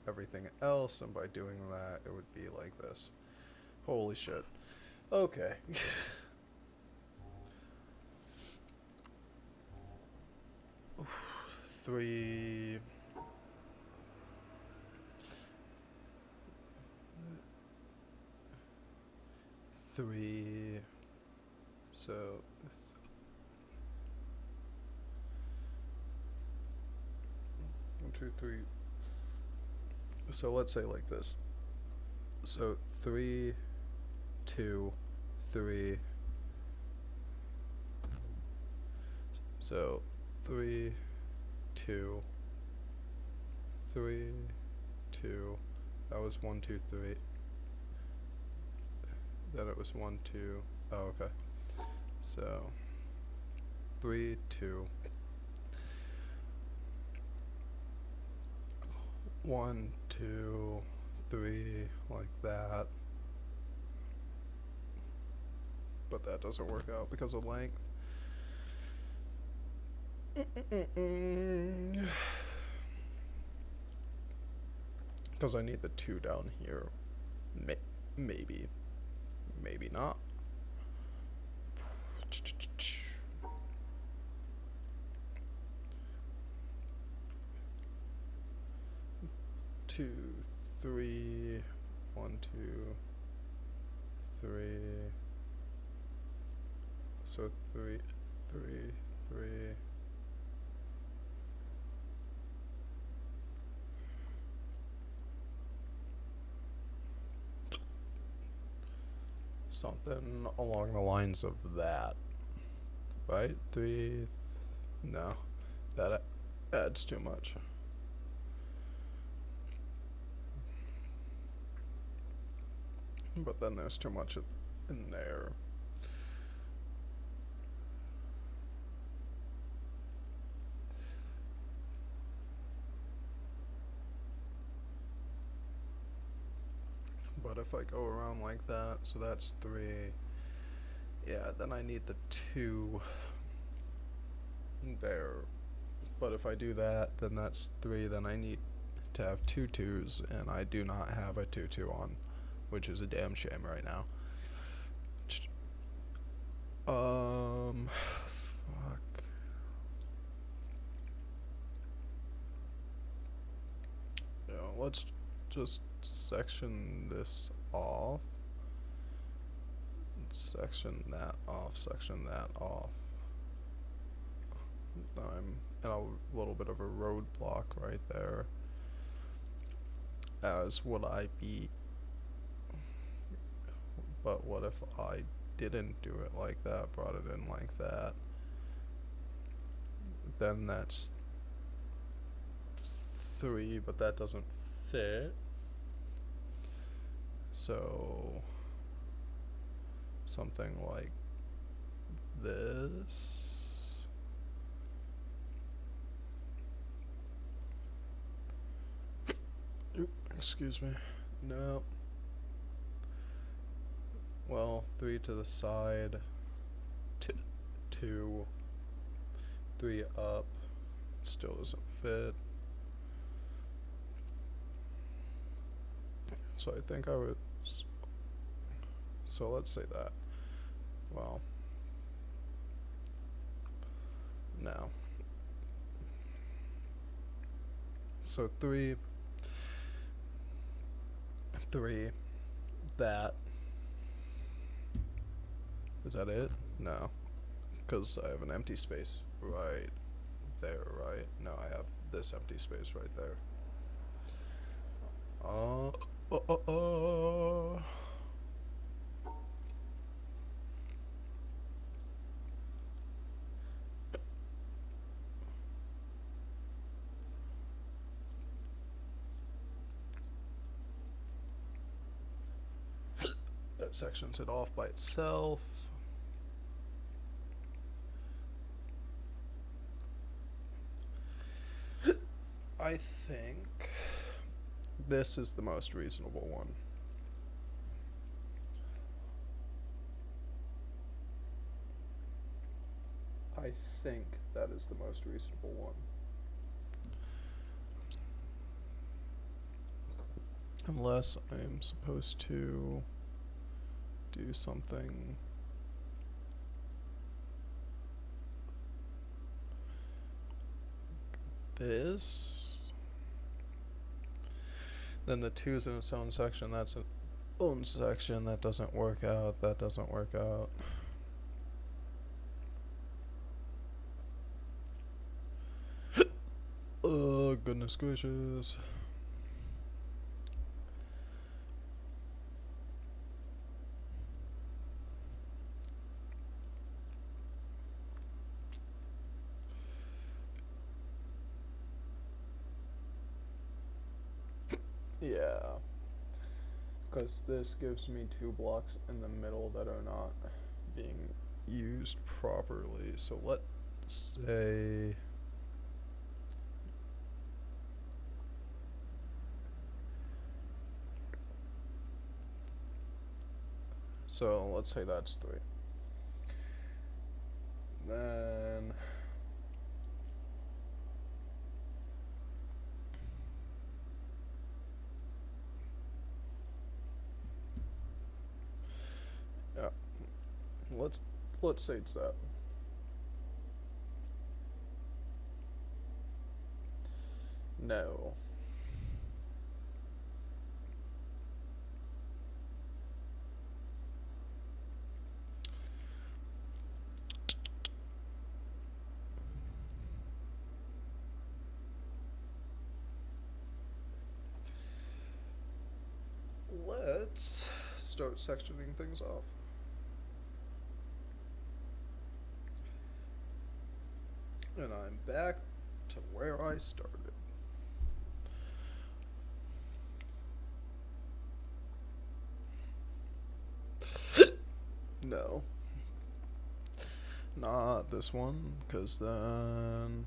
everything else, and by doing that it would be like this. Holy shit. Okay. Three. So 1, 2, 3. So let's say like this. So 3, 2, 3. So 3, 2, 3, 2. That was 1, 2, 3. Then it was 1, 2. Oh, okay. So 3, 2. 1, 2, 3, like that. But that doesn't work out because of length. Because I need the 2 down here. Maybe. Maybe not. Two, 3, 1, 2, 3. So 3, 3, 3. Something along the lines of that, right? 3. No, that adds too much. But then there's too much in there. But if I go around like that, so that's 3. Yeah, then I need the 2 there. But if I do that, then that's 3. Then I need to have 2 2s, and I do not have a 2 2 on, which is a damn shame right now. Fuck. Yeah, let's just section this off. Section that off, section that off. I'm in a little bit of a roadblock right there. As would I be. But what if I didn't do it like that, brought it in like that? Then that's 3, but that doesn't fit. So something like this. Excuse me. No. Well, 3 to the side. 2. 3 up. Still doesn't fit. So I think I would. So let's say that. Well. No. So 3. 3. That. Is that it? No. Because I have an empty space right there, right? No, I have this empty space right there. Uh. That sections it off by itself. I think this is the most reasonable one. I think that is the most reasonable one. Unless I'm supposed to do something. This. Then the 2 is in its own section. That's its own section. That doesn't work out. That doesn't work out. Oh, goodness gracious. Yeah. Because this gives me 2 blocks in the middle that are not being used properly. So let's say... So let's say that's 3. Then... yeah. Let's say it's that. No. Let's start sectioning things off. And I'm back to where I started. No. Not this one, because then...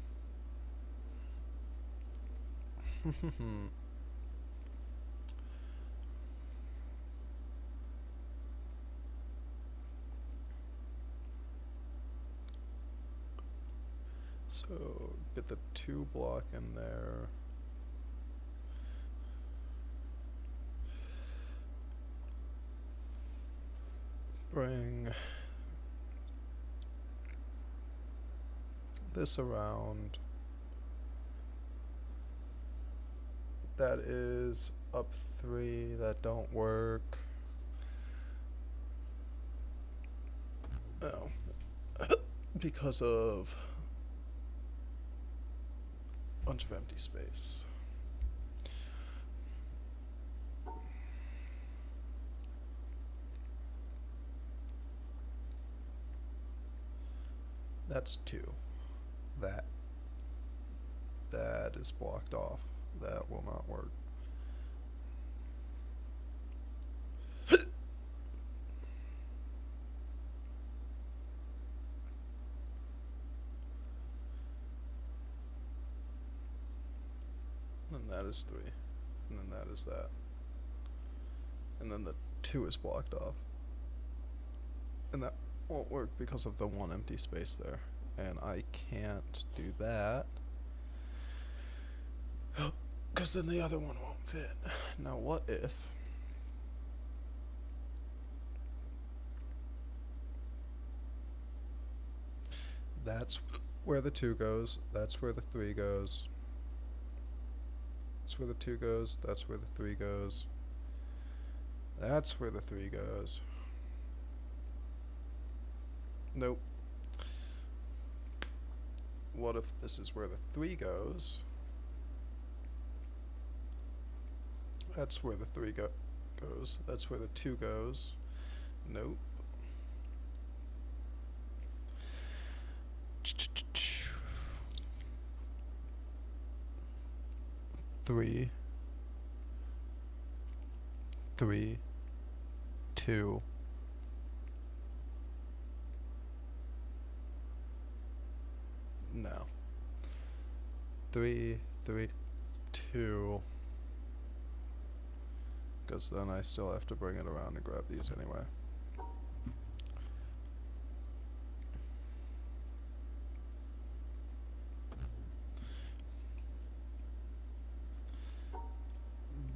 So, get the 2 block in there. Bring this around. That is up 3, that don't work. Oh. Because of bunch of empty space. That's 2. That is blocked off. That will not work. And that is 3. And then that is that. And then the 2 is blocked off. And that won't work because of the 1 empty space there. And I can't do that. Because then the other one won't fit. Now what if... That's where the 2 goes. That's where the 3 goes. That's where the 2 goes. That's where the 3 goes. That's where the 3 goes. Nope. What if this is where the 3 goes? That's where the 3 goes. That's where the 2 goes. Nope. Three, 3, 2. No. 3, 3, 2. Because then I still have to bring it around and grab these anyway.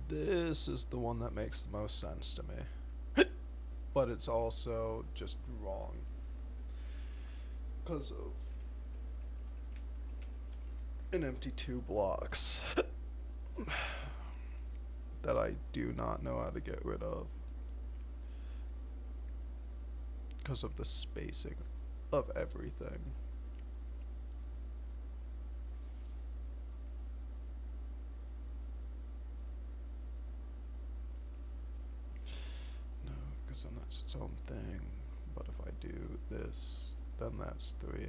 This is the one that makes the most sense to me. But it's also just wrong. Because of an empty 2 blocks that I do not know how to get rid of. Because of the spacing of everything. No, because then that's its own thing. But if I do this, then that's 3.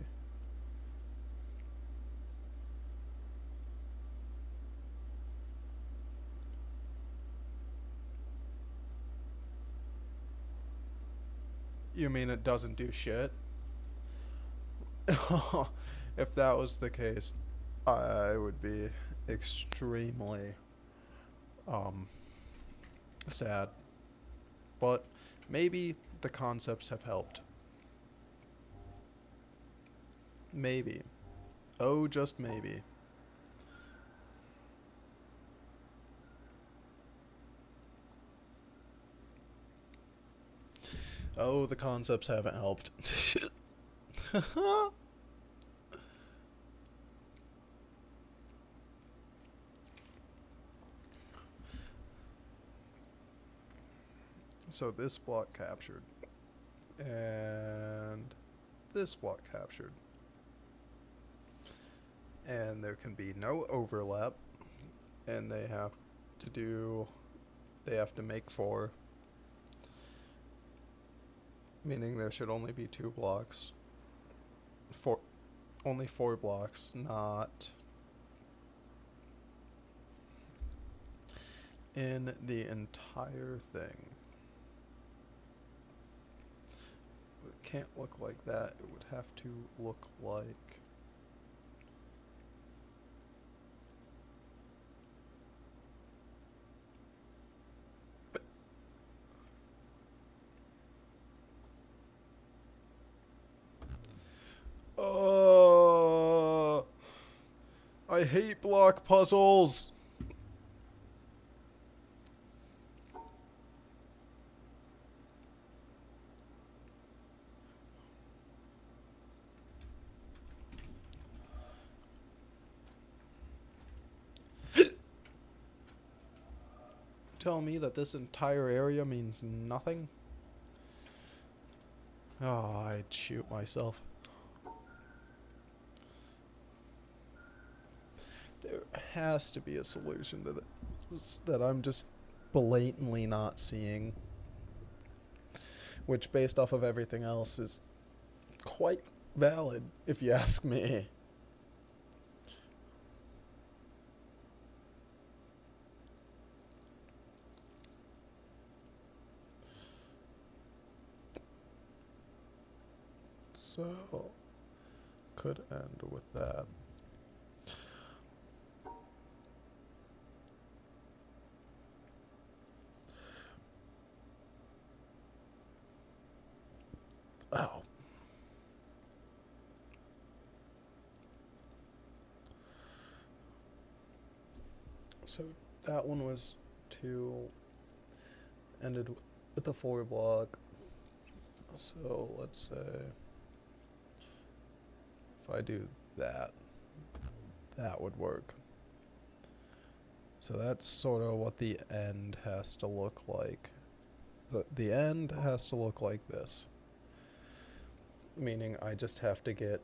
You mean it doesn't do shit? If that was the case, I would be extremely sad. But maybe the concepts have helped. Maybe. Oh, just maybe. Oh, the concepts haven't helped. So this block captured. And this block captured. And there can be no overlap. And they have to make 4. Meaning there should only be 2 blocks. Only 4 blocks, not in the entire thing. It can't look like that. It would have to look like I hate block puzzles. Tell me that this entire area means nothing? Oh, I'd shoot myself. There has to be a solution to this that I'm just blatantly not seeing. Which, based off of everything else, is quite valid, if you ask me. So, could end with that. Oh. So that one was 2, ended with a 4 block. So let's say if I do that, that would work. So that's sort of what the end has to look like. The end has to look like this. meaning I just have to get.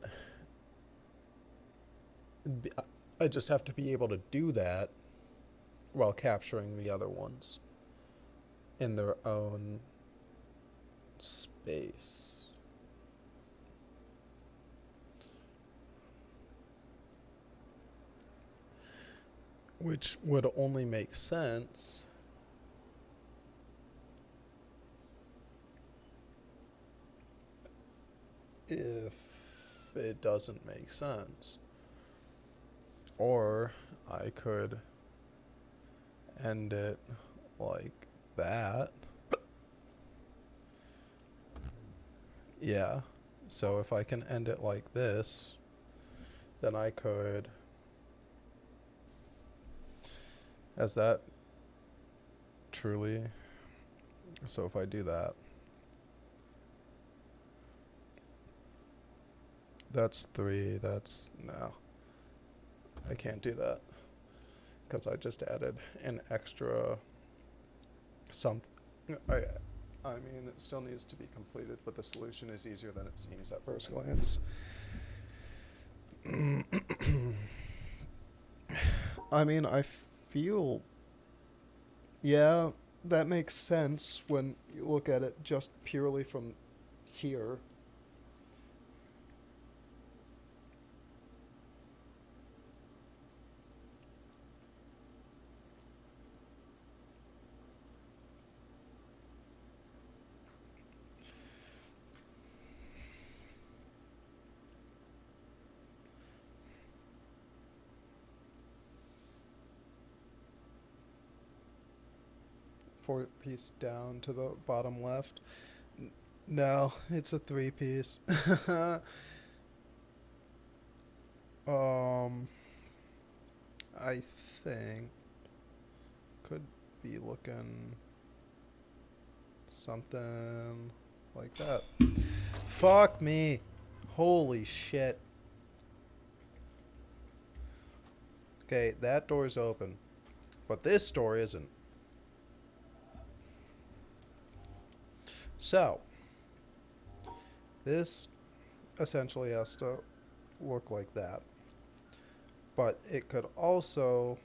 I just have to be able to do that while capturing the other ones in their own space. Which would only make sense if it doesn't make sense. Or I could end it like that. Yeah. So if I can end it like this, then I could. As that truly. So if I do that, that's 3. That's no. I can't do that because I just added an extra something. I mean, it still needs to be completed, but the solution is easier than it seems at first glance. I mean, I feel. Yeah, that makes sense when you look at it just purely from here. Four piece down to the bottom left. No, it's a 3 piece. I think could be looking something like that. Fuck me. Holy shit. Okay, that door's open, but this door isn't. So, this essentially has to look like that. But it could also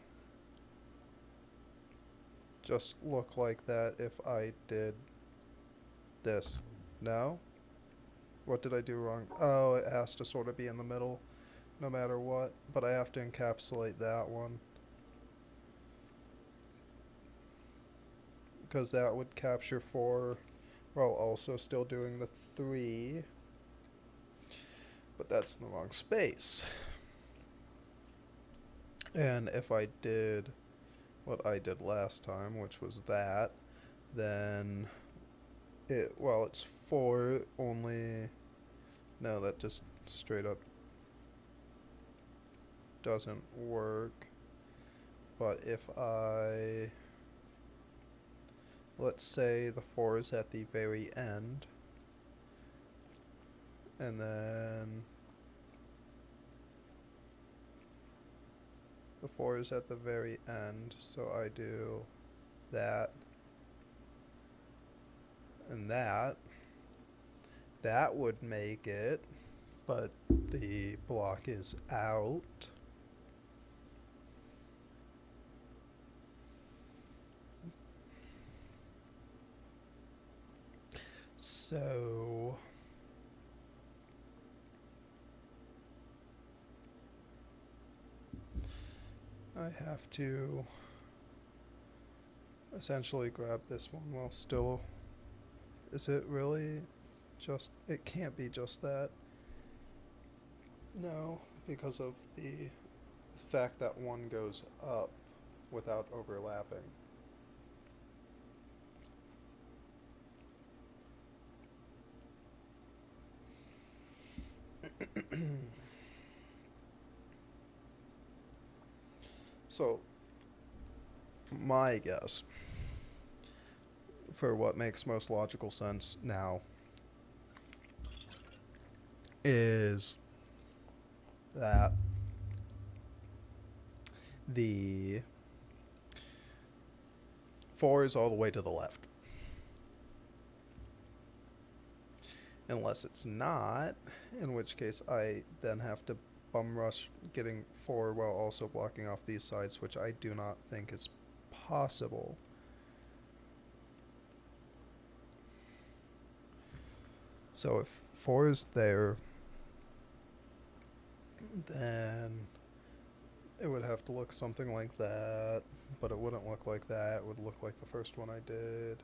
just look like that if I did this. No? What did I do wrong? Oh, it has to sort of be in the middle no matter what. But I have to encapsulate that one. Because that would capture 4 while also still doing the 3. But that's in the wrong space. And if I did what I did last time, which was that, then it's 4 only. No, that just straight up doesn't work. But if I, let's say the 4 is at the very end, and then the 4 is at the very end, so I do that and that. That would make it, but the block is out. So I have to essentially grab this one while still. Is it really just. It can't be just that. No, because of the fact that one goes up without overlapping. So, my guess for what makes most logical sense now is that the 4 is all the way to the left. Unless it's not, in which case I then have to bum rush getting 4 while also blocking off these sides, which I do not think is possible. So if 4 is there, then it would have to look something like that, but it wouldn't look like that. It would look like the first one I did,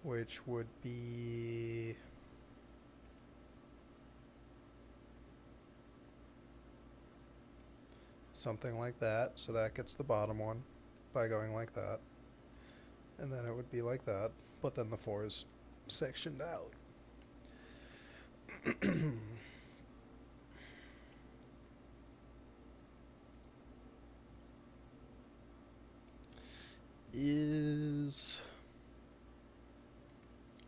which would be something like that. So that gets the bottom one by going like that, and then it would be like that, but then the 4 is sectioned out. Is,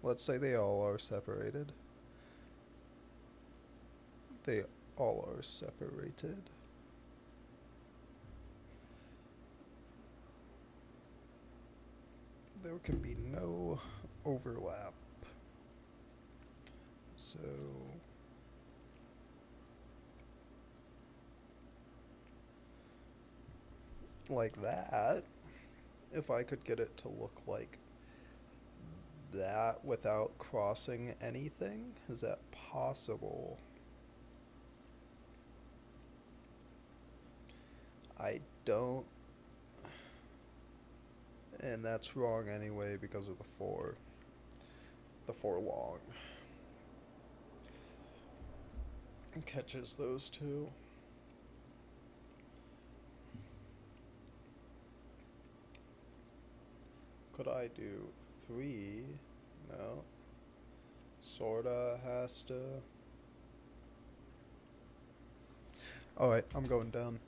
let's say they all are separated. They all are separated. There can be no overlap. So like that, if I could get it to look like that without crossing anything, is that possible? I don't, and that's wrong anyway because of the 4 long catches those two. Could I do 3? No. Sorta has to. Alright, I'm going down.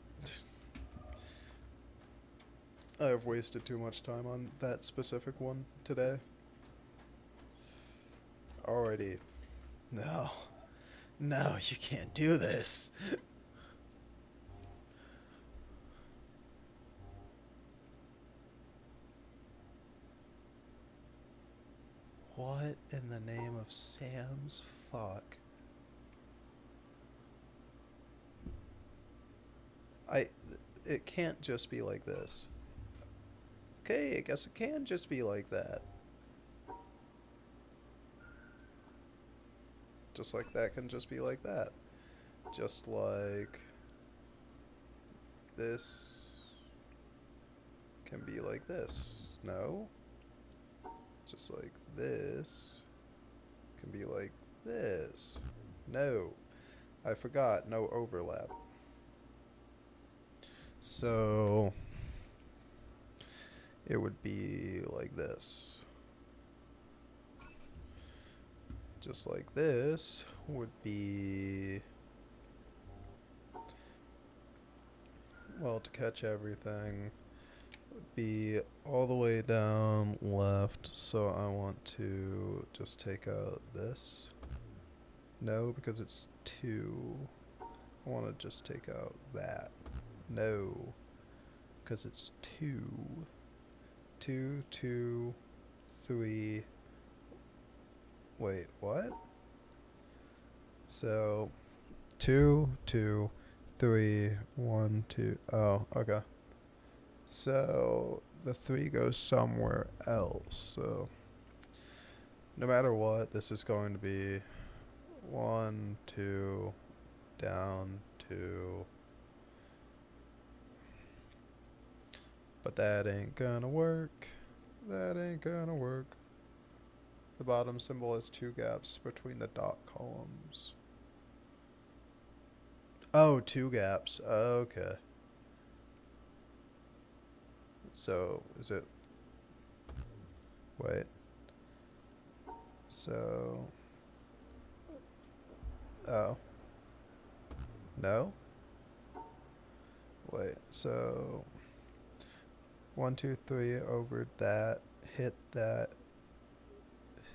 I have wasted too much time on that specific one today. Alrighty. No. No, you can't do this. What in the name of Sam's fuck? It can't just be like this. Okay, I guess it can just be like that. Just like that can just be like that. Just like this can be like this. No? Just like this can be like this. No. I forgot, no overlap. So it would be like this. Just like this would be, well, to catch everything, would be all the way down left, so I want to just take out this. No, because it's 2. I want to just take out that. No, because it's 2. 2, 2, 3. Wait, what? So 2, 2, 3, 1, 2. Oh, okay. So the 3 goes somewhere else. So no matter what, this is going to be 1, 2, down 2. But that ain't gonna work. That ain't gonna work. The bottom symbol has 2 gaps between the dot columns. Oh, 2 gaps. Okay. So, is it... Wait. So... Oh. No? Wait, so... 1, 2, 3 over that, hit that,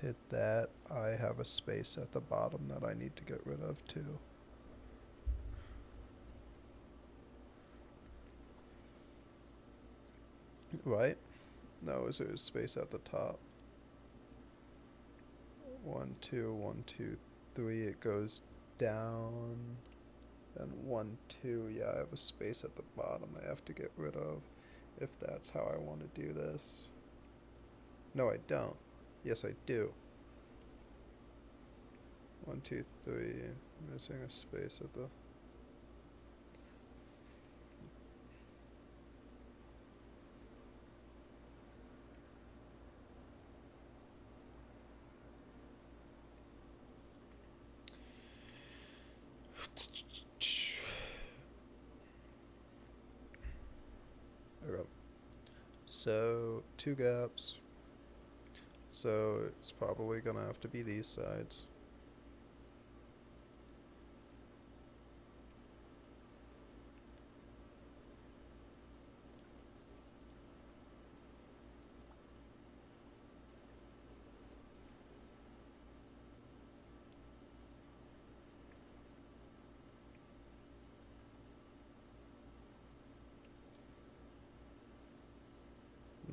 hit that. I have a space at the bottom that I need to get rid of too. Right? No, is there a space at the top? 1, 2, 1, 2, 3. It goes down. Then 1, 2. Yeah, I have a space at the bottom I have to get rid of if that's how I want to do this. No, I don't. Yes, I do. 1, 2, 3. Missing a space at the. Okay. So 2 gaps. So it's probably gonna have to be these sides.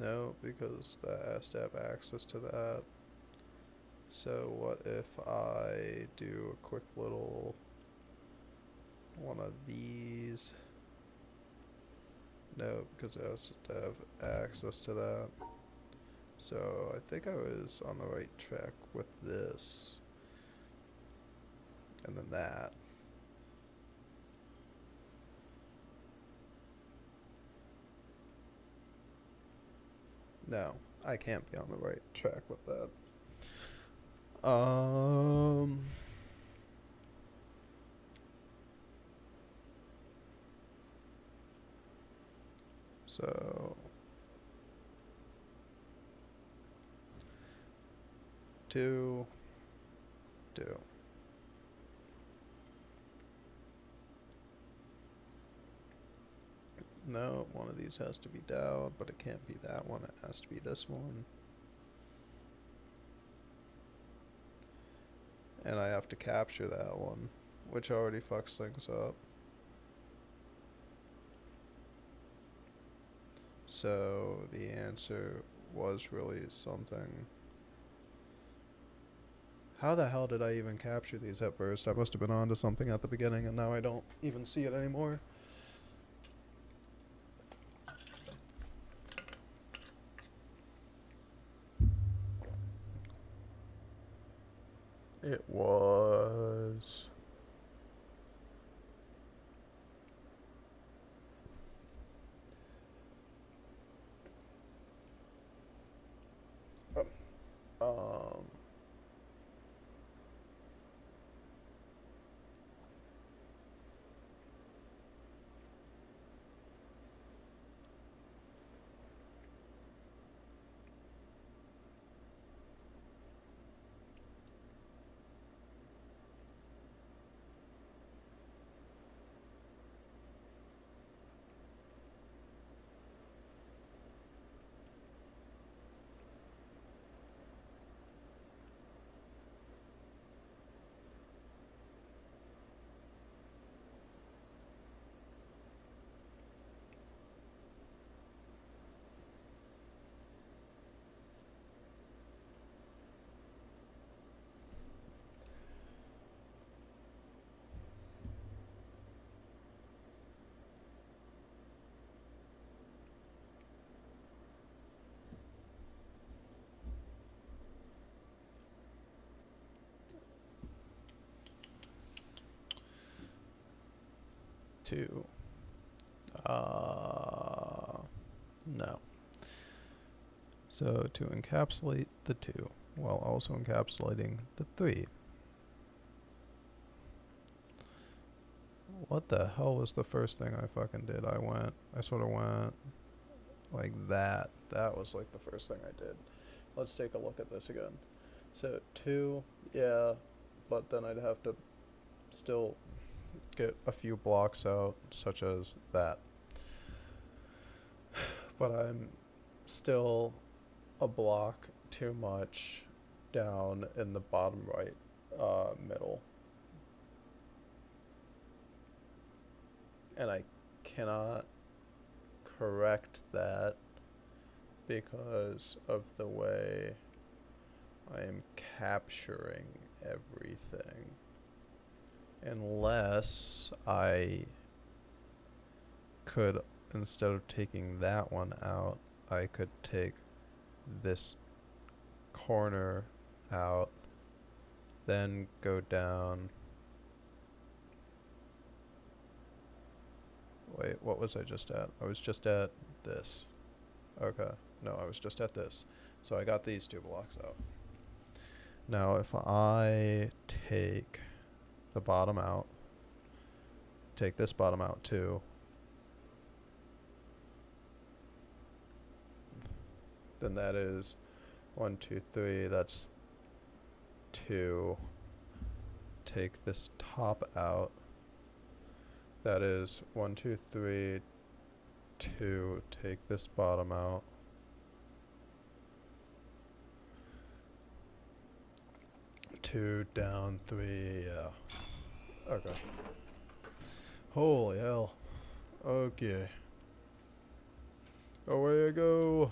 No, because that has to have access to that. So what if I do a quick little one of these? No, because it has to have access to that. So I think I was on the right track with this. And then that. No, I can't be on the right track with that. So 2, 2. No, one of these has to be down, but it can't be that one. It has to be this one. And I have to capture that one, which already fucks things up. So the answer was really something. How the hell did I even capture these at first? I must have been onto something at the beginning and now I don't even see it anymore. It was... Um... Two. No. So to encapsulate the 2 while also encapsulating the 3. What the hell was the first thing I fucking did? I sort of went like that. That was like the first thing I did. Let's take a look at this again. So 2, yeah, but then I'd have to still get a few blocks out, such as that. But I'm still a block too much down in the bottom right middle. And I cannot correct that because of the way I am capturing everything. Unless I could, instead of taking that one out, I could take this corner out, then go down. Wait, what was I just at? I was just at this. Okay. No, I was just at this. So I got these 2 blocks out. Now if I take the bottom out, take this bottom out too, then that is 1, 2, 3, that's 2. Take this top out, that is 1, 2, 3, 2. Take this bottom out. Two down, 3, yeah. Okay. Holy hell. Okay. Away I go.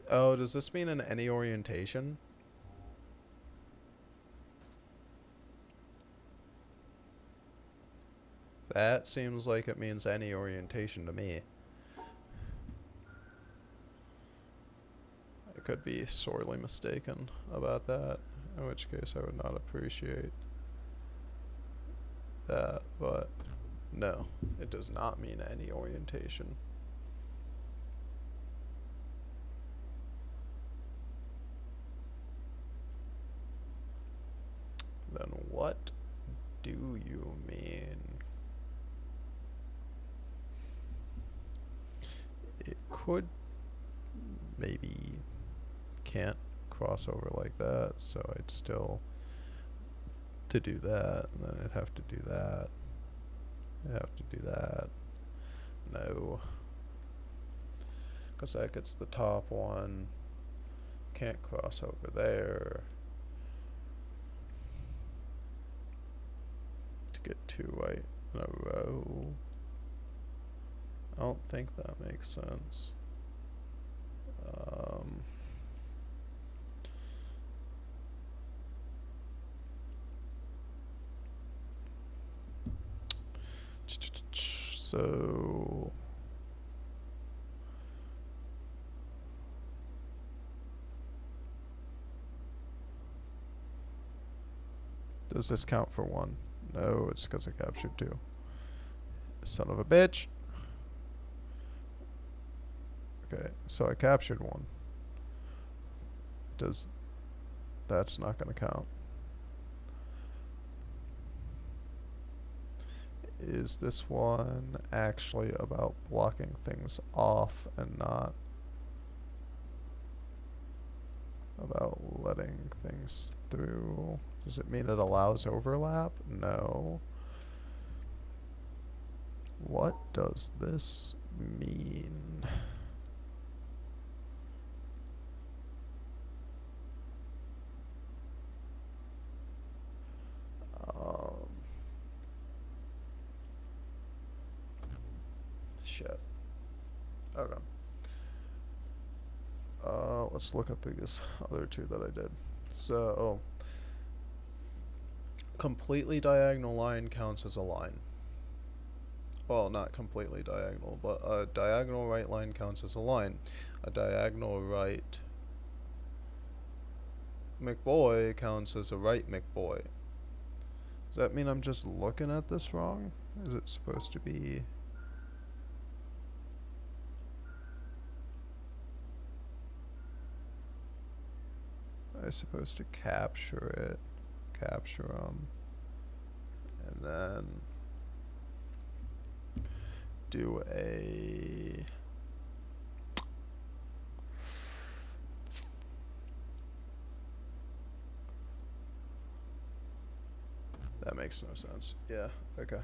Oh, does this mean in any orientation? That seems like it means any orientation to me. I could be sorely mistaken about that, in which case I would not appreciate that, but no, it does not mean any orientation. Then what do you mean? It could maybe can't cross over like that, so I'd still to do that, and then I'd have to do that. I'd have to do that. No. Because that gets the top one. Can't cross over there. To get 2 white in a row. I don't think that makes sense. So does this count for 1? No, it's because I captured 2. Son of a bitch. Okay, so I captured 1. That's not going to count. Is this one actually about blocking things off and not about letting things through? Does it mean it allows overlap? No. What does this mean? Shit. Okay. Let's look at these other 2 that I did. So, completely diagonal line counts as a line. Well, not completely diagonal, but a diagonal right line counts as a line. A diagonal right McBoy counts as a right McBoy. Does that mean I'm just looking at this wrong? Is it supposed to be... I'm supposed to capture it, capture them, and then do a that makes no sense. Yeah, okay.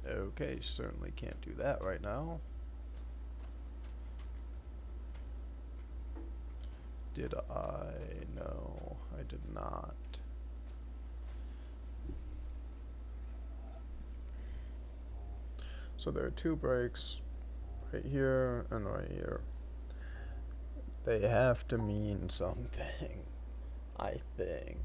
Okay, certainly can't do that right now. Did I? No, I did not. So there are 2 breaks right here and right here. They have to mean something, I think.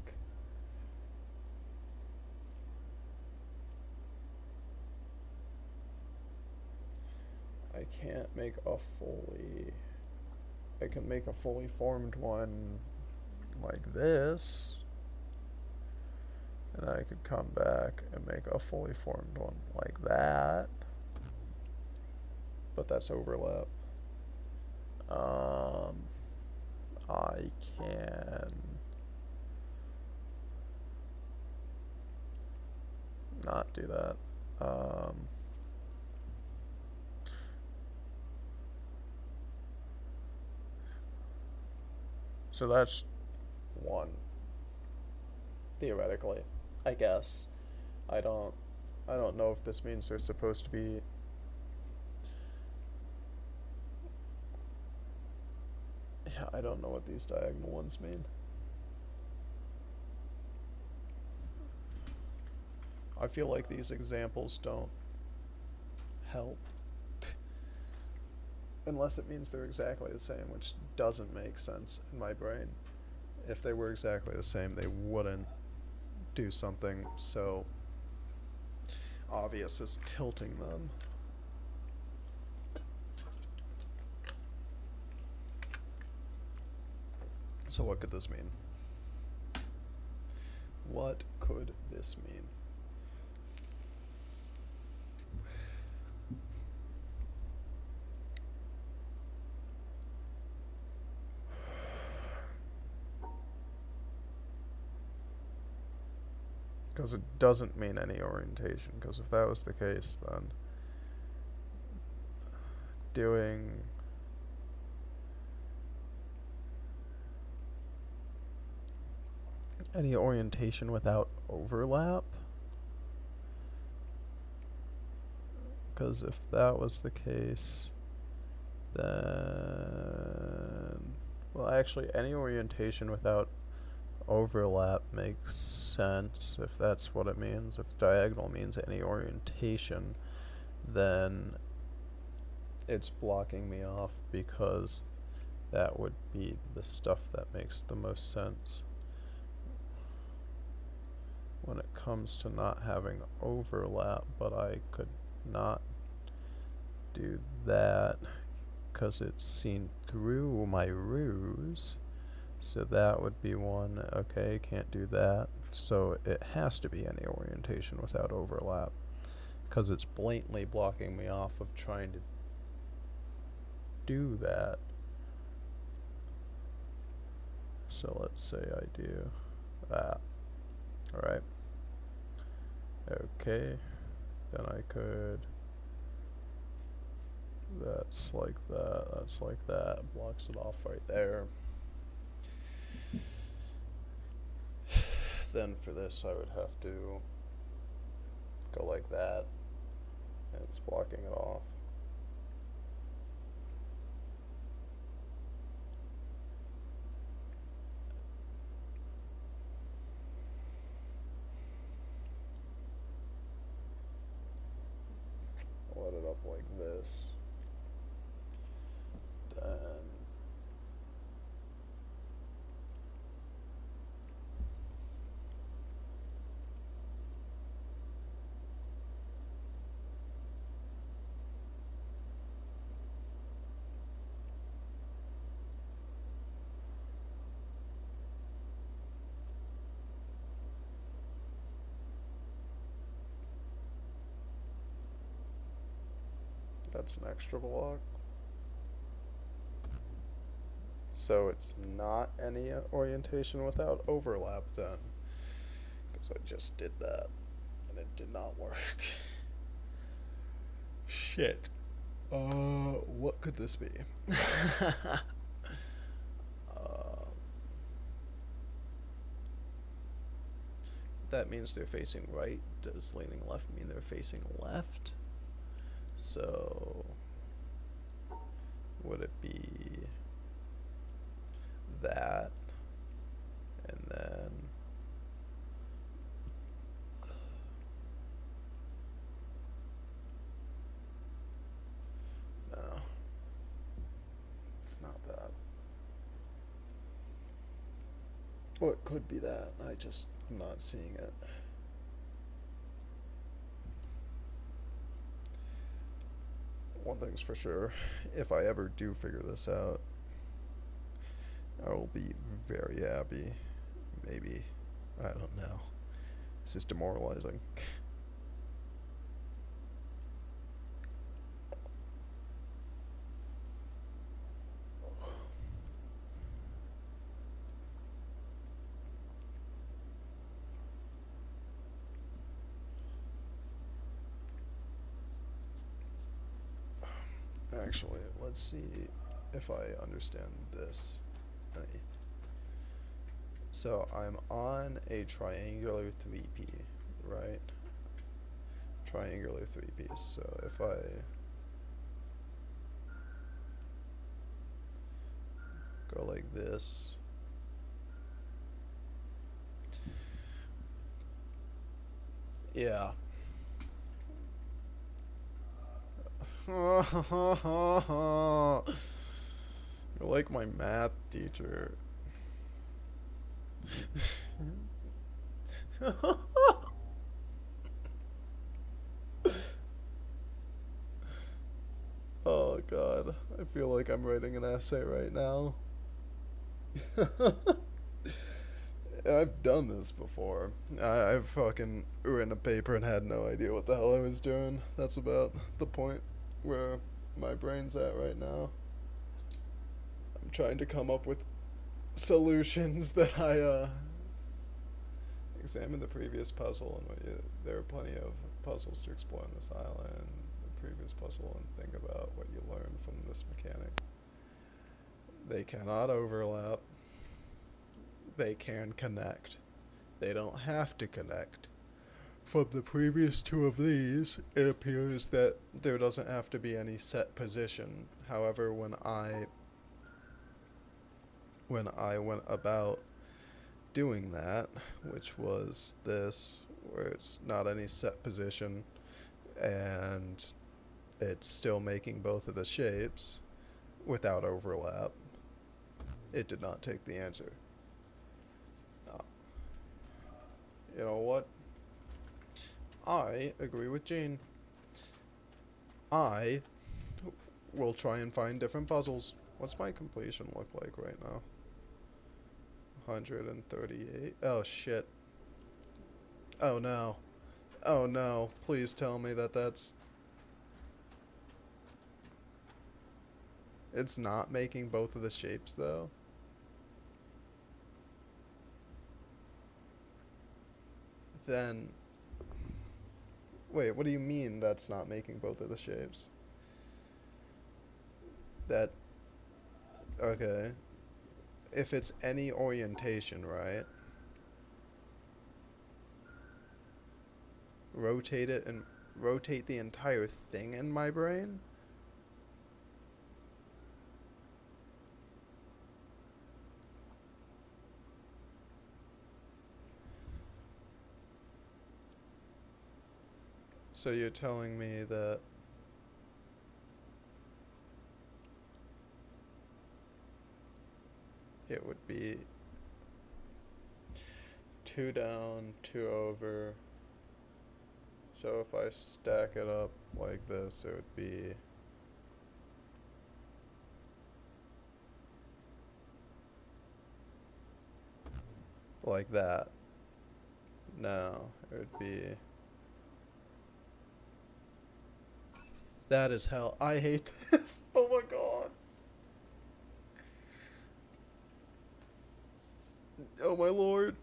I can't make a fully... I can make a fully formed one like this. And I could come back and make a fully formed one like that. But that's overlap. I can not do that. So that's 1. Theoretically, I guess. I don't know if this means they're supposed to be I don't know what these diagonal ones mean. I feel like these examples don't help. Unless it means they're exactly the same, which doesn't make sense in my brain. If they were exactly the same, they wouldn't do something so obvious as tilting them. So what could this mean? What could this mean? Because it doesn't mean any orientation, because if that was the case, then doing any orientation without overlap? Because if that was the case, then... Well, actually, any orientation without overlap makes sense, if that's what it means. If diagonal means any orientation, then it's blocking me off, because that would be the stuff that makes the most sense. When it comes to not having overlap, but I could not do that because it's seen through my ruse. So that would be one. Okay, can't do that. So it has to be any orientation without overlap, because it's blatantly blocking me off of trying to do that. So let's say I do that. Alright. Okay. Then I could... That's like that. That's like that. Blocks it off right there. Then for this I would have to go like that, and it's blocking it off. Let it up like this. Then that's an extra block. So it's not any orientation without overlap then, because I just did that and it did not work. Shit. What could this be? That means they're facing right. Does leaning left mean they're facing left? So would it be that, and then no, it's not that. Well, it could be that. I just am not seeing it. One thing's for sure, if I ever do figure this out, I will be very happy. Maybe. I don't know. This is demoralizing. Actually, let's see if I understand this. So I'm on a triangular 3P, right? Triangular 3P. So if I go like this, yeah. You're like my math teacher. Oh god, I feel like I'm writing an essay right now. I've done this before. I've fucking written a paper and had no idea what the hell I was doing. That's about the point where my brain's at right now. I'm trying to come up with solutions that I examine the previous puzzle, and there are plenty of puzzles to explore on this island. The previous puzzle, and think about what you learn from this mechanic. They cannot overlap. They can connect. They don't have to connect. From the previous two of these, it appears that there doesn't have to be any set position. However, when I went about doing that, which was this, where it's not any set position, and it's still making both of the shapes without overlap, it did not take the answer. You know what? I agree with Gene. I will try and find different puzzles. What's my completion look like right now? 138. Oh shit. Oh no. Oh no. Please tell me that that's... It's not making both of the shapes though. Then... Wait, what do you mean that's not making both of the shapes? That... Okay. If it's any orientation, right? Rotate it and rotate the entire thing in my brain? So you're telling me that it would be 2 down, 2 over. So if I stack it up like this, it would be like that. No, it would be... That is hell. I hate this. Oh my god. Oh my lord.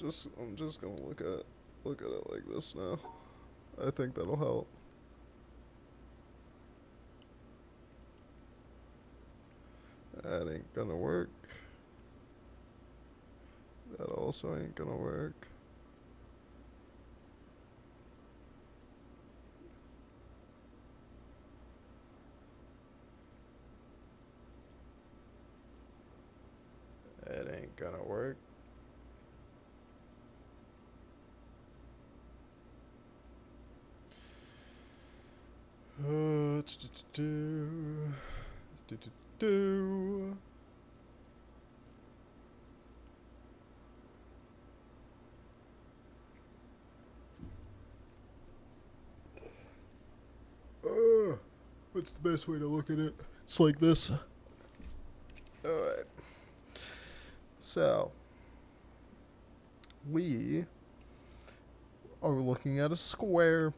I'm just gonna look at it like this now. I think that'll help. That ain't gonna work. That also ain't gonna work. It ain't gonna work. Do. What's the best way to look at it? It's like this. Alright. So, we are looking at a square.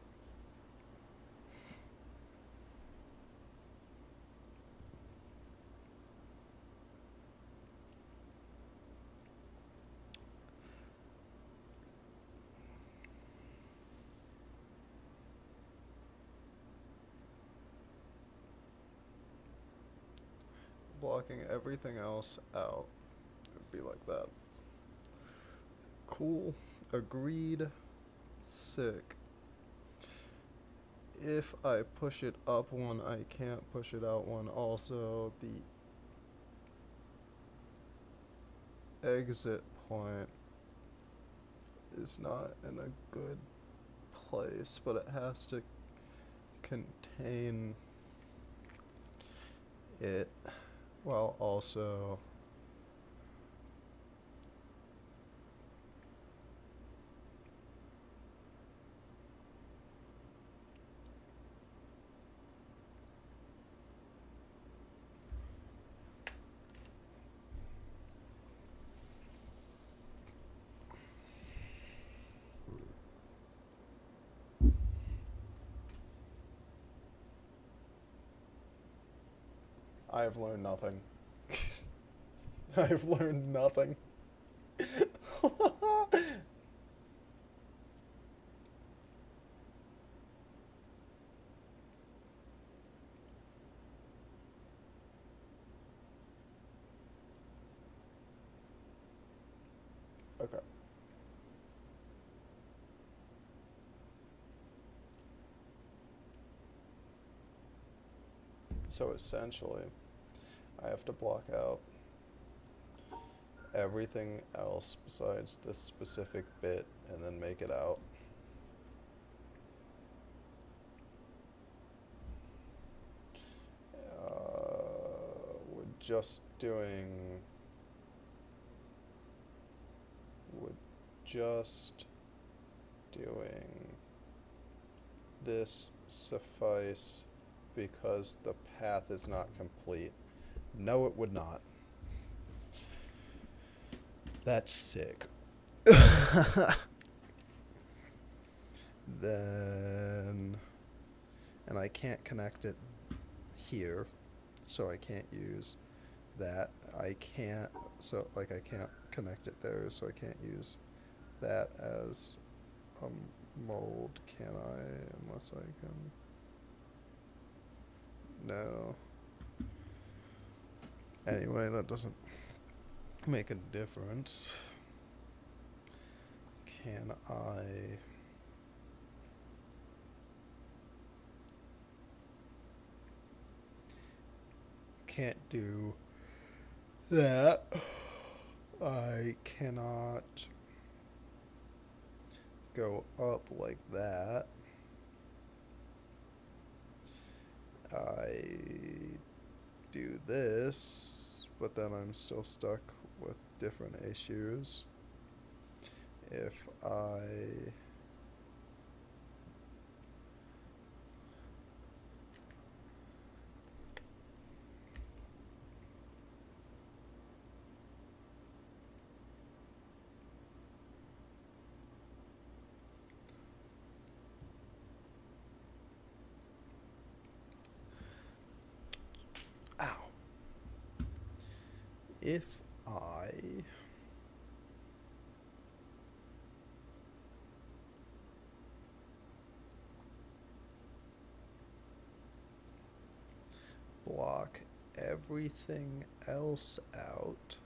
Blocking everything else out. It would be like that. Cool. Agreed. Sick. If I push it up one, I can't push it out one. Also, the exit point is not in a good place, but it has to contain it while also I have learned nothing. I have learned nothing. Okay. So essentially, I have to block out everything else besides this specific bit and then make it out. We're just doing this suffice because the path is not complete. No, it would not. That's sick. Then, and I can't connect it here, so I can't use that. I can't connect it there, so I can't use that as a mold, can I? Unless I can. No. Anyway, that doesn't make a difference. Can I? Can't do that. I cannot go up like that. I do this, but then I'm still stuck with different issues. If I if I block everything else out.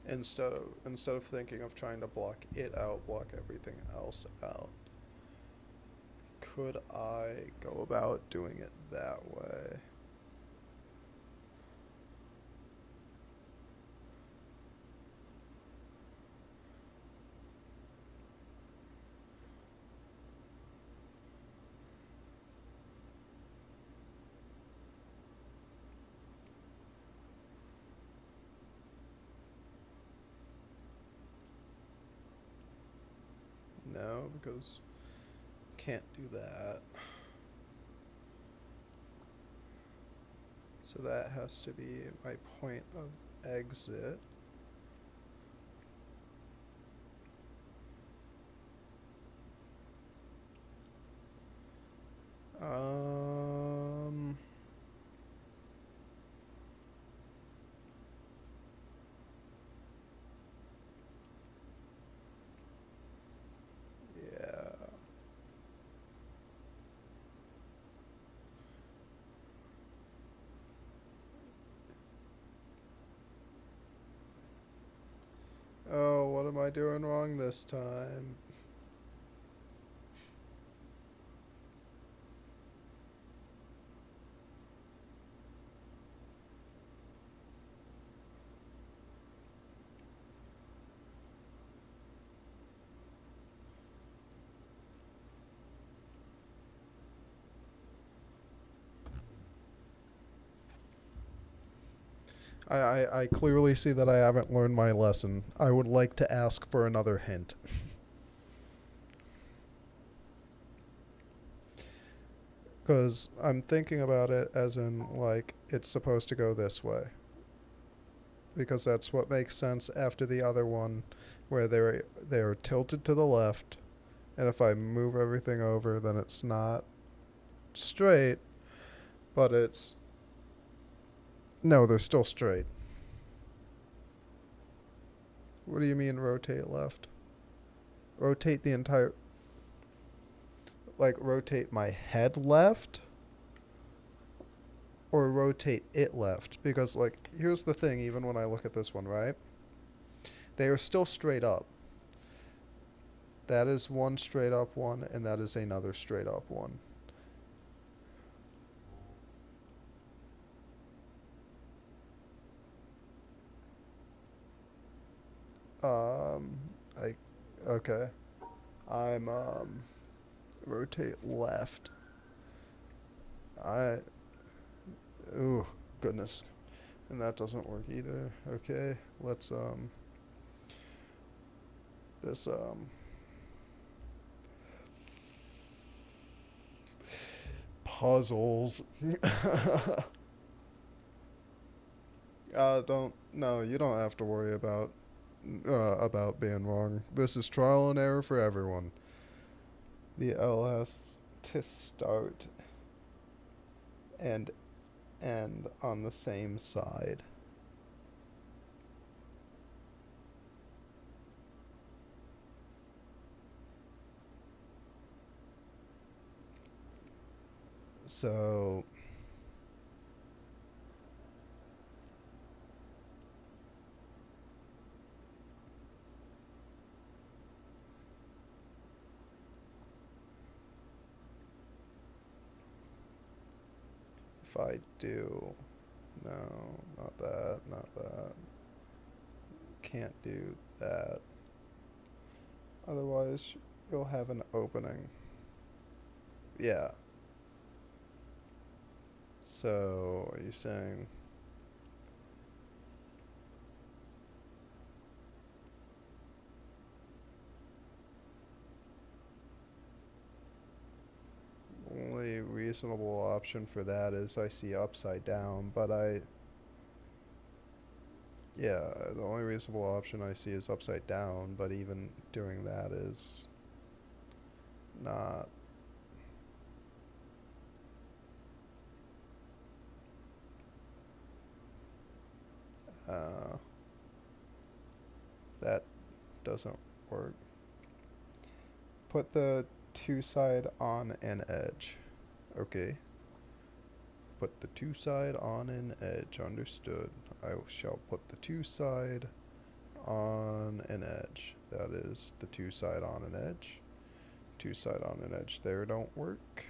Instead of thinking of trying to block it out, block everything else out. Could I go about doing it that way? No, because can't do that. So that has to be my point of exit. Um, yeah. Oh, what am I doing wrong this time? I clearly see that I haven't learned my lesson. I would like to ask for another hint. Because I'm thinking about it as in, like, it's supposed to go this way. Because that's what makes sense after the other one, where they're tilted to the left, and if I move everything over, then it's not straight, but it's... No, they're still straight. What do you mean rotate left? Rotate the entire... Like, rotate my head left? Or rotate it left? Because, like, here's the thing, even when I look at this one, right? They are still straight up. That is one straight up one, and that is another straight up one. Okay. I'm, rotate left. Ooh, goodness. And that doesn't work either. Okay, let's, this, puzzles. No, you don't have to worry about being wrong. This is trial and error for everyone. The LS to start and end on the same side. So if I do, no, not that, not that. Can't do that. Otherwise, you'll have an opening. Yeah. So, are you saying... Only reasonable option for that is I see upside down, but yeah, the only reasonable option I see is upside down, but even doing that is not... That doesn't work. Put the two side on an edge. Okay. Put the two side on an edge. Understood. I shall put the two side on an edge. That is the two side on an edge. Two side on an edge there don't work.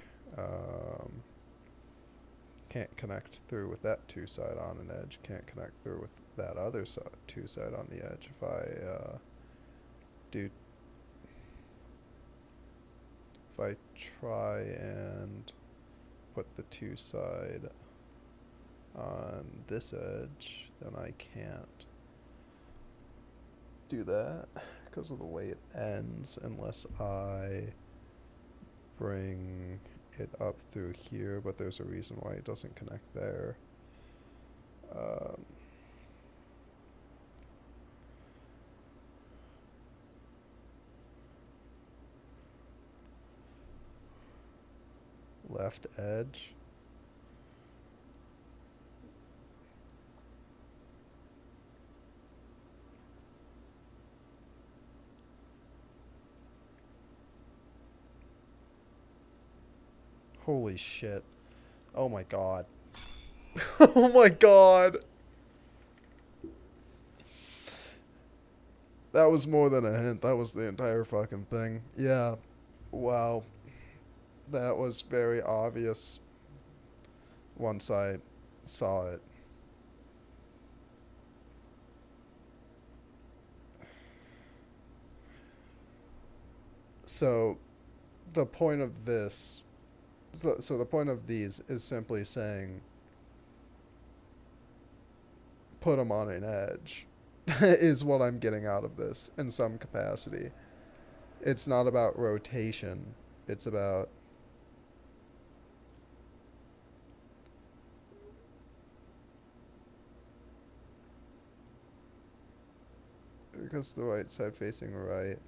Can't connect through with that two side on an edge. Can't connect through with that other side, two side on the edge. If I if I try and put the two side on this edge, then I can't do that because of the way it ends unless I bring it up through here, but there's a reason why it doesn't connect there. Left edge. Holy shit. Oh my god. Oh my god. That was more than a hint. That was the entire fucking thing. Yeah. Wow. That was very obvious once I saw it. So, the point of this... So the point of these is simply saying, put them on an edge, is what I'm getting out of this in some capacity. It's not about rotation. It's about because the right side facing right,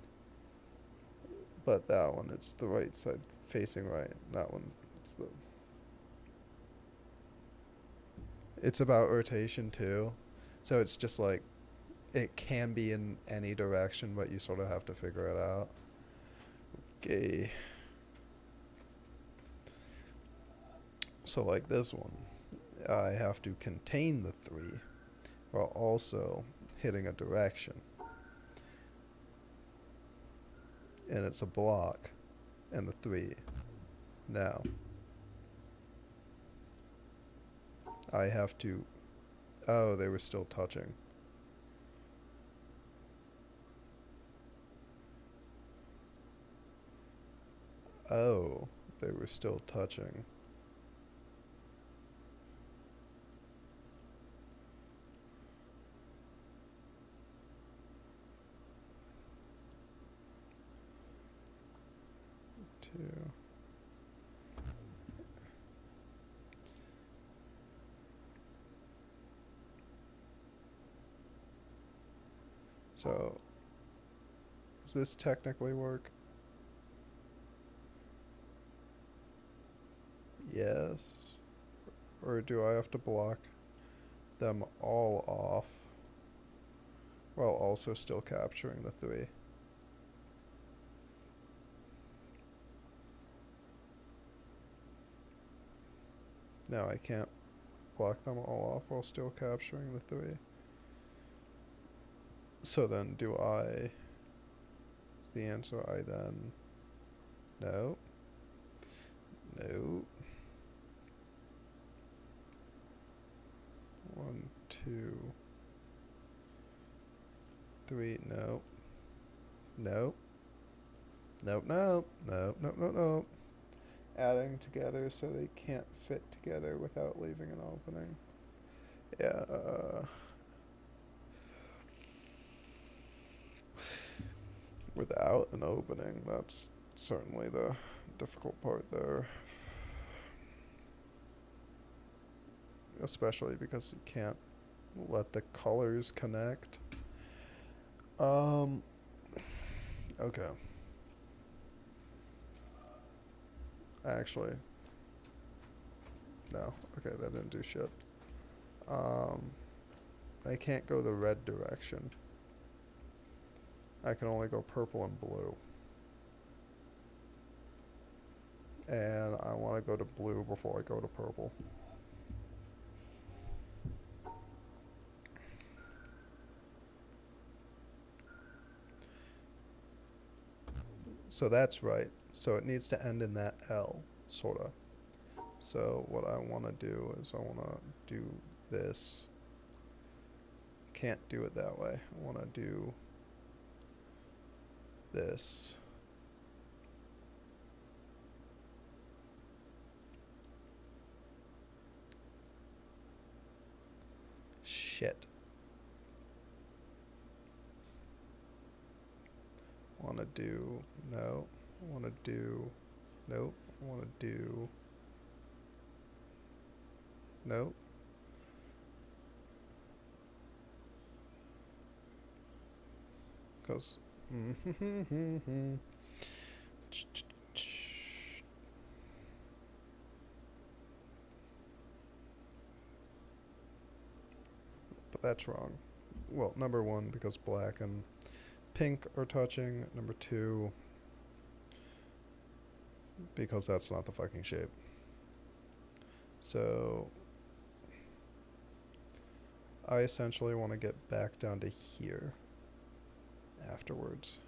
but that one, it's the right side facing right. That one, it's about rotation too. So it's just like, it can be in any direction, but you sort of have to figure it out. Okay. So like this one, I have to contain the 3 while also hitting a direction. And it's a block and the 3. Now, I have to... Oh, they were still touching. Oh, they were still touching. Two. So, does this technically work? Yes. Or do I have to block them all off while also still capturing the 3? No, I can't block them all off while still capturing the 3. So then do I... Is the answer I then... No. No. 1, 2, 3, no. No. Nope, nope. Nope, nope, nope, nope. Adding together so they can't fit together without leaving an opening. Yeah, without an opening, that's certainly the difficult part there. Especially because you can't let the colors connect. Okay. Actually, no. Okay, that didn't do shit. I can't go the red direction. I can only go purple and blue. And I want to go to blue before I go to purple. So that's right. So it needs to end in that L, sorta. So what I want to do is I want to do this. Can't do it that way. I want to do this. Shit. Want to do, no. Want to do, nope. Want to do, nope. Because, but that's wrong. Well, number one, because black and pink are touching. Number two, because that's not the fucking shape. So I essentially want to get back down to here afterwards.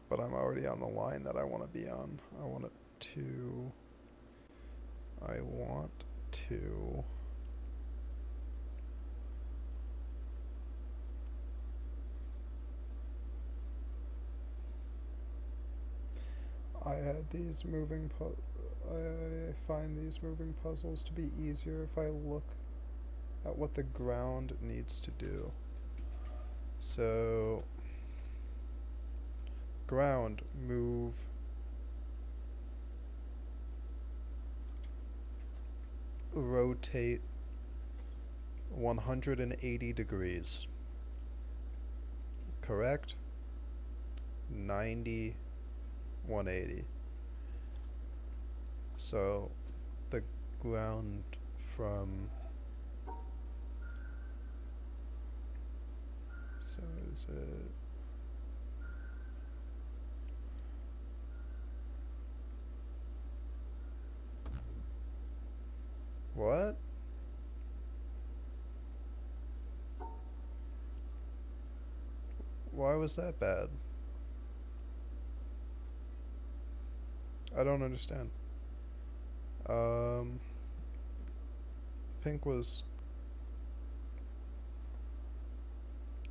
But I'm already on the line that I want to be on. I want to I find these moving puzzles to be easier if I look at what the ground needs to do. So ground, move rotate 180 degrees. Correct? 90, 180. So the ground from, so is it what? Why was that bad? I don't understand. Pink was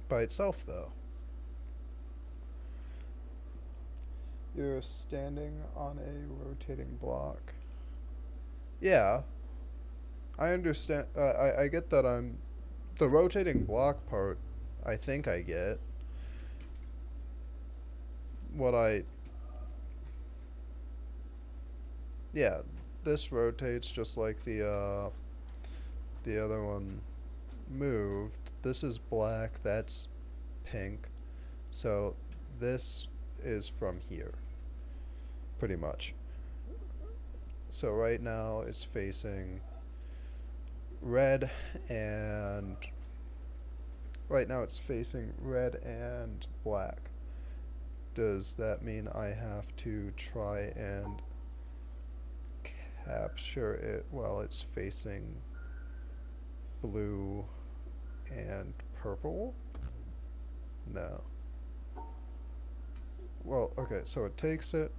by itself though. You're standing on a rotating block. Yeah. I understand. I get that I'm the rotating block part. I think I get. Yeah, this rotates just like the other one moved. This is black, that's pink. So this is from here, pretty much. So right now it's facing red and black. Does that mean I have to try and capture it while it's facing blue and purple? No. Well, okay, so it takes it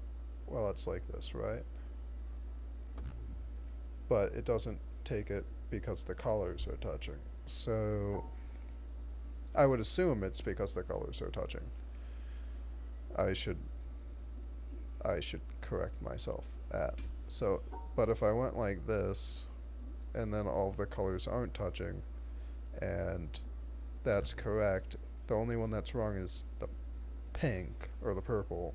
while it's like this, right? But it doesn't take it because the colors are touching. So I would assume it's because the colors are touching. I should correct myself at. So, but if I went like this, and then all of the colors aren't touching, and that's correct, the only one that's wrong is the pink, or the purple.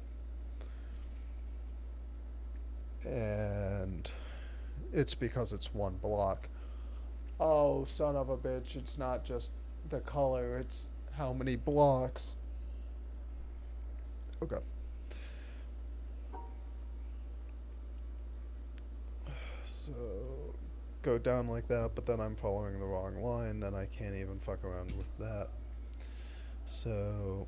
And it's because it's one block. Oh, son of a bitch, it's not just the color, it's how many blocks. Okay. So go down like that, but then I'm following the wrong line, then I can't even fuck around with that. So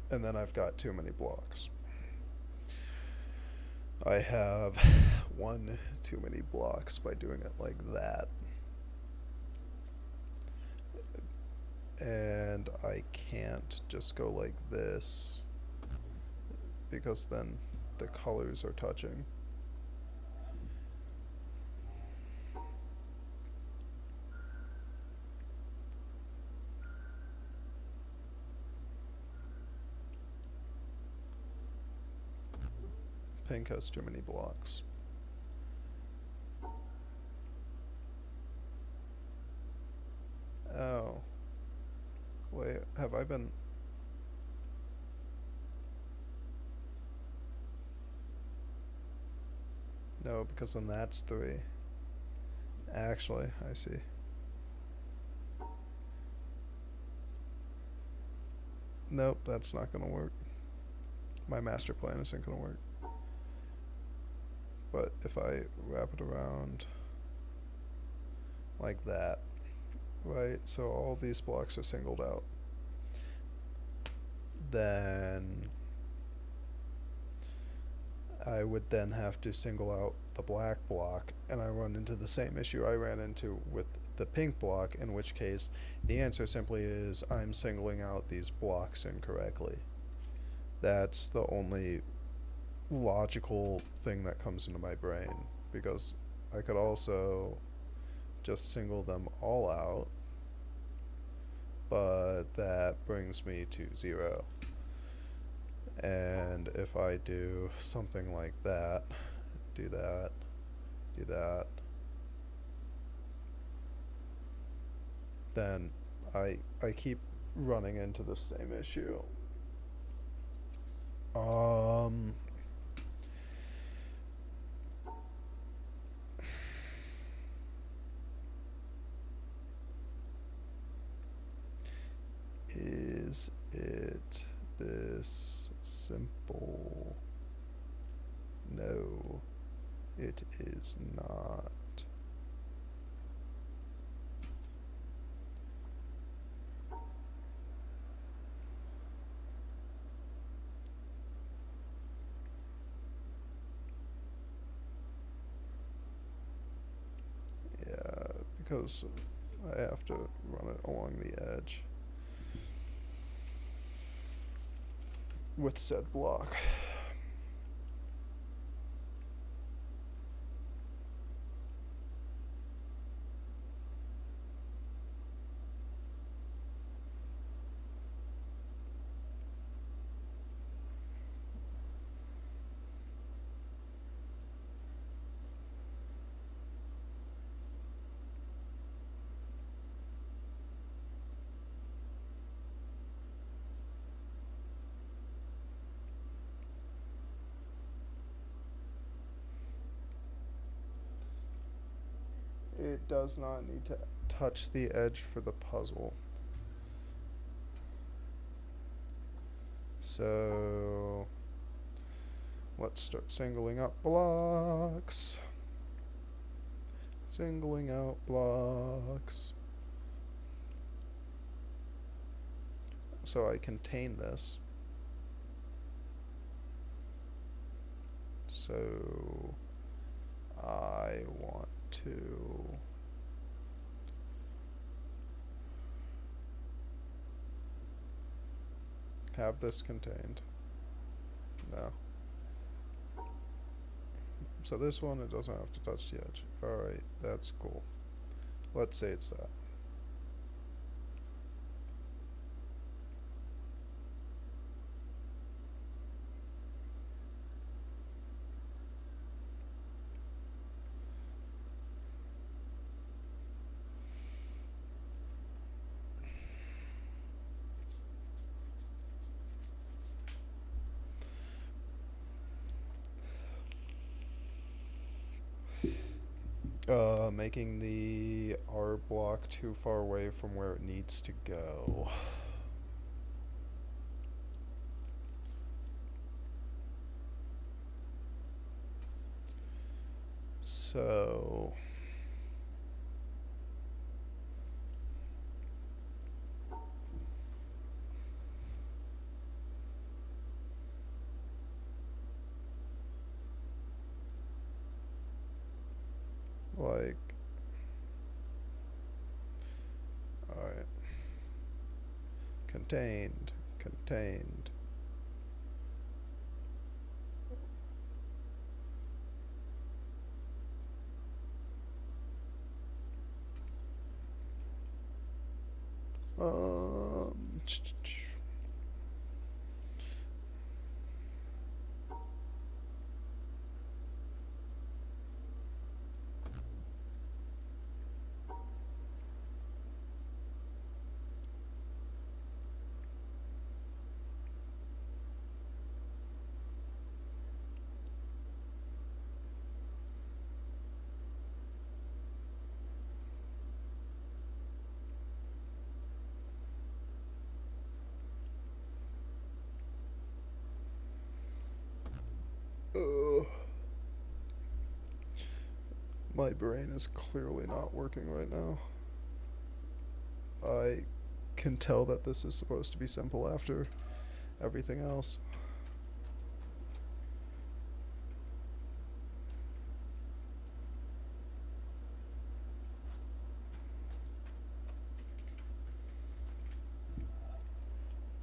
and then I've got too many blocks. I have one too many blocks by doing it like that. And I can't just go like this because then the colors are touching. Pink has too many blocks. Oh. Wait, have I been... No, because then that's 3. Actually, I see. Nope, that's not gonna work. My master plan isn't gonna work. But if I wrap it around like that, right, so all these blocks are singled out, then I would then have to single out the black block, and I run into the same issue I ran into with the pink block, in which case the answer simply is I'm singling out these blocks incorrectly. That's the only logical thing that comes into my brain, because I could also just single them all out, but that brings me to 0. And if I do something like that, do that, do that, then I keep running into the same issue. Is it this simple? No, it is not. Yeah, because I have to run it along the edge with said block. It does not need to touch the edge for the puzzle. So let's start singling out blocks. Singling out blocks. So I contain this. So I want to have this contained. No. So this one, it doesn't have to touch the edge. Alright, that's cool. Let's say it's that. Making the R block too far away from where it needs to go. So like, alright, contained, contained. ch- ch- My brain is clearly not working right now. I can tell that this is supposed to be simple after everything else.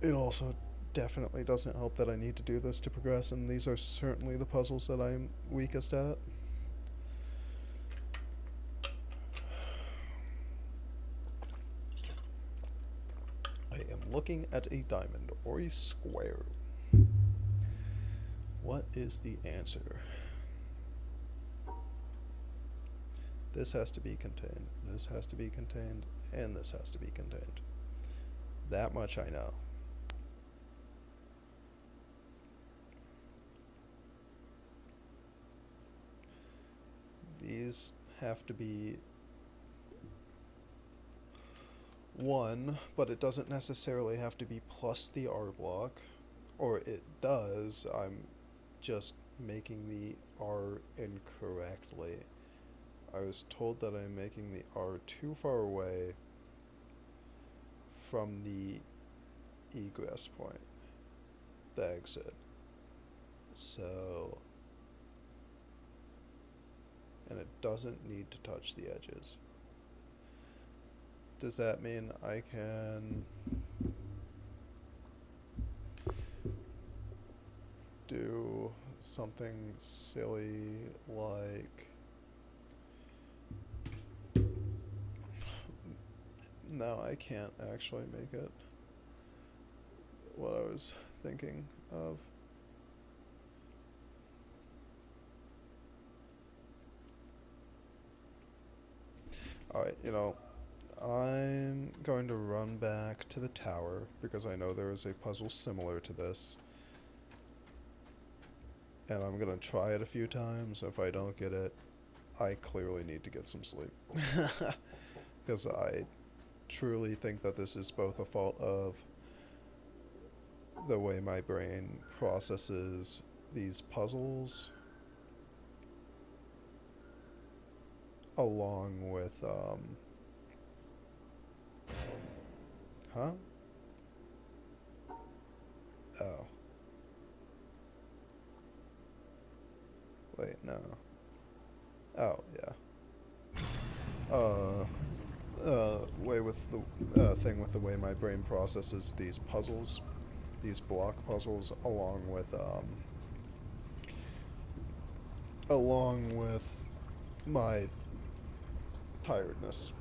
It also definitely doesn't help that I need to do this to progress, and these are certainly the puzzles that I'm weakest at. I am looking at a diamond or a square. What is the answer? This has to be contained, this has to be contained, and this has to be contained. That much I know. These have to be one, but it doesn't necessarily have to be plus the R block, or it does. I'm just making the R incorrectly. I was told that I'm making the R too far away from the egress point, the exit. So, and it doesn't need to touch the edges. Does that mean I can do something silly like, no, I can't actually make it what I was thinking of. Alright, you know, I'm going to run back to the tower because I know there is a puzzle similar to this. And I'm going to try it a few times. If I don't get it, I clearly need to get some sleep. Because I truly think that this is both a fault of the way my brain processes these puzzles, along with, huh? Oh. Wait, no. Oh, yeah. Way with the, thing with the way my brain processes these puzzles, these block puzzles, along with my tiredness.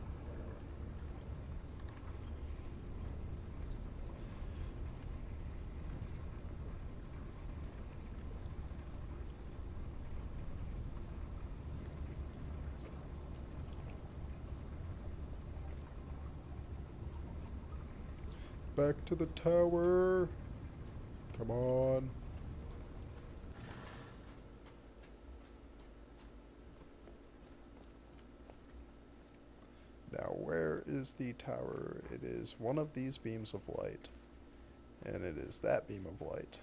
Back to the tower. Come on. Now, where is the tower? It is one of these beams of light. And it is that beam of light.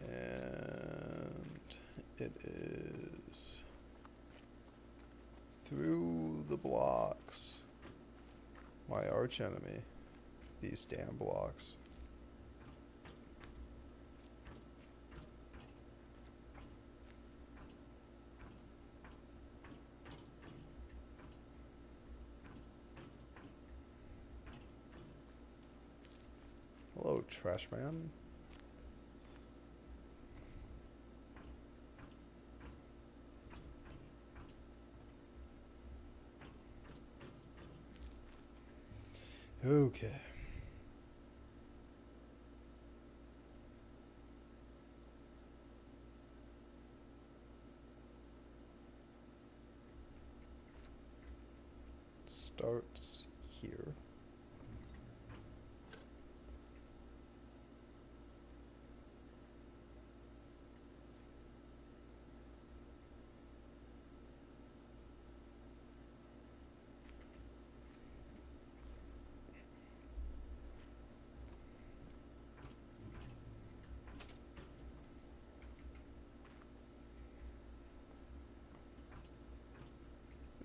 And it is through the blocks. My arch enemy. These damn blocks. Hello, trash man. Okay. Starts here.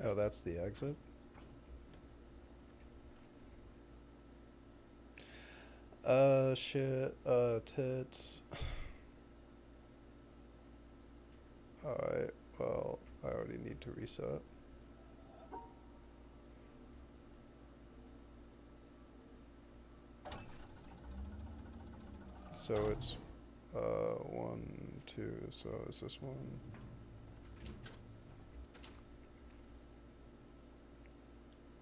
Oh, that's the exit. Shit, tits. Alright, well, I already need to reset. So it's, 1, 2, so is this one?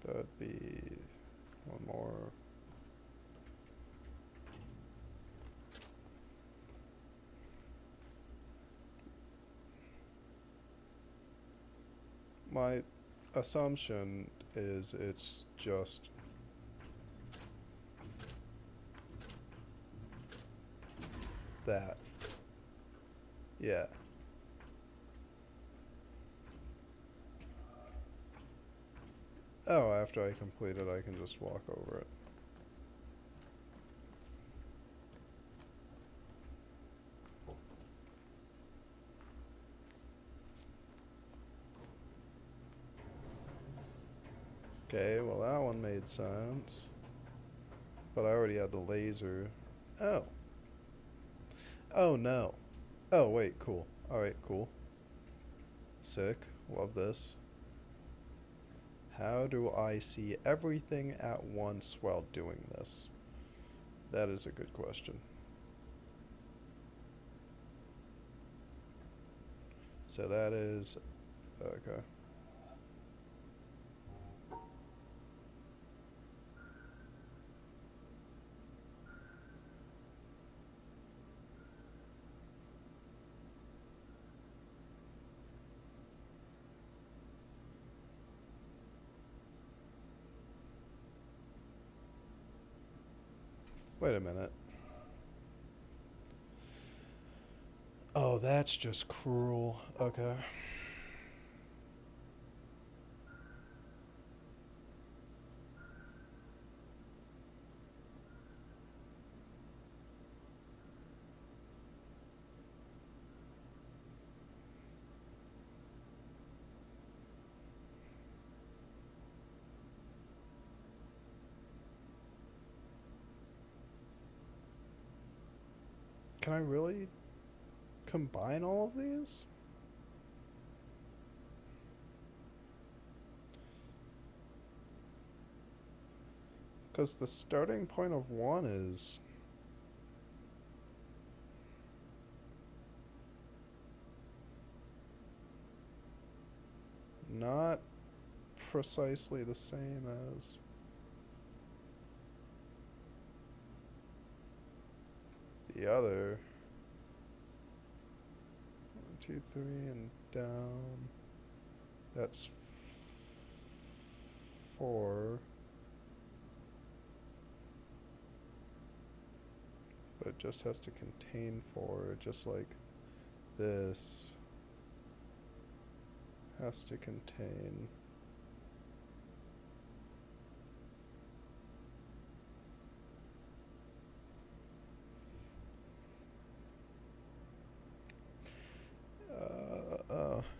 That'd be one more. My assumption is it's just that. Yeah. Oh, after I complete it, I can just walk over it. Okay, well that one made sense. But I already had the laser. Oh. Oh no. Oh wait, cool. Alright, cool. Sick. Love this. How do I see everything at once while doing this? That is a good question. So that is... okay. Wait a minute. Oh, that's just cruel. Okay. Can I really combine all of these? Because the starting point of one is... not precisely the same as... the other. 1, 2, 3, and down. That's 4. it just has to contain 4, just like this has to contain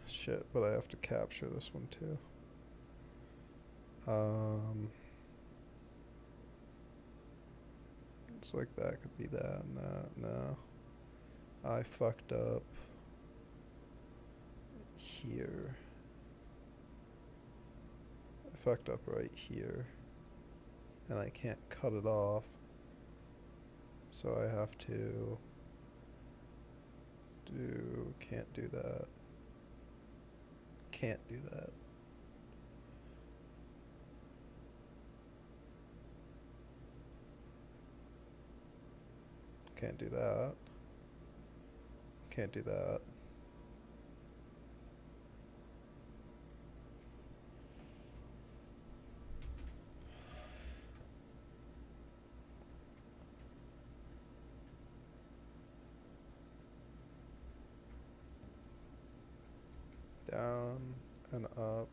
shit, but I have to capture this one too. It's like that could be that and that. No. I fucked up here. I fucked up right here. And I can't cut it off. So I have to can't do that. Can't do that. Can't do that. Can't do that. Down and up.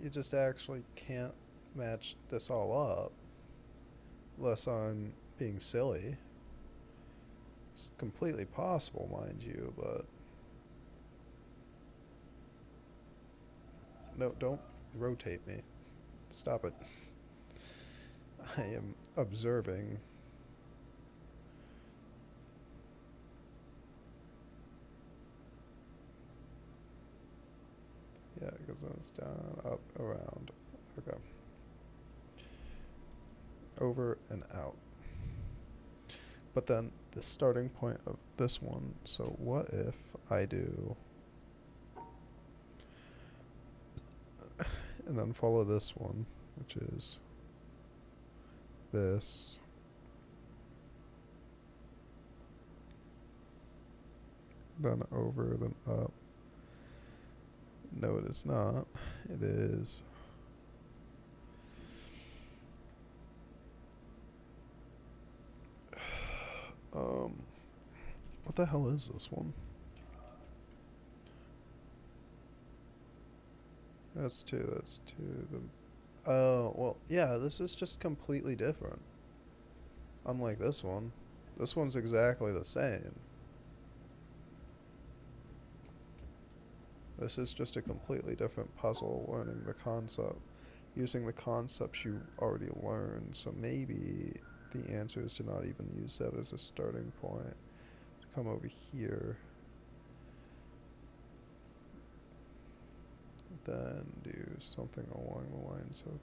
You just actually can't match this all up unless I'm being silly. It's completely possible, mind you, but no, don't rotate me. Stop it. I am observing. Yeah, because then it's down, up, around. Okay. Over and out. But then the starting point of this one, so what if I do and then follow this one, which is this, then over, then up. No, it is not. It is what the hell is this one? That's 2, that's 2. Oh, well, yeah, this is just completely different. Unlike this one. This one's exactly the same. This is just a completely different puzzle, learning the concept, using the concepts you already learned. So maybe the answer is to not even use that as a starting point. To come over here, then do something along the lines of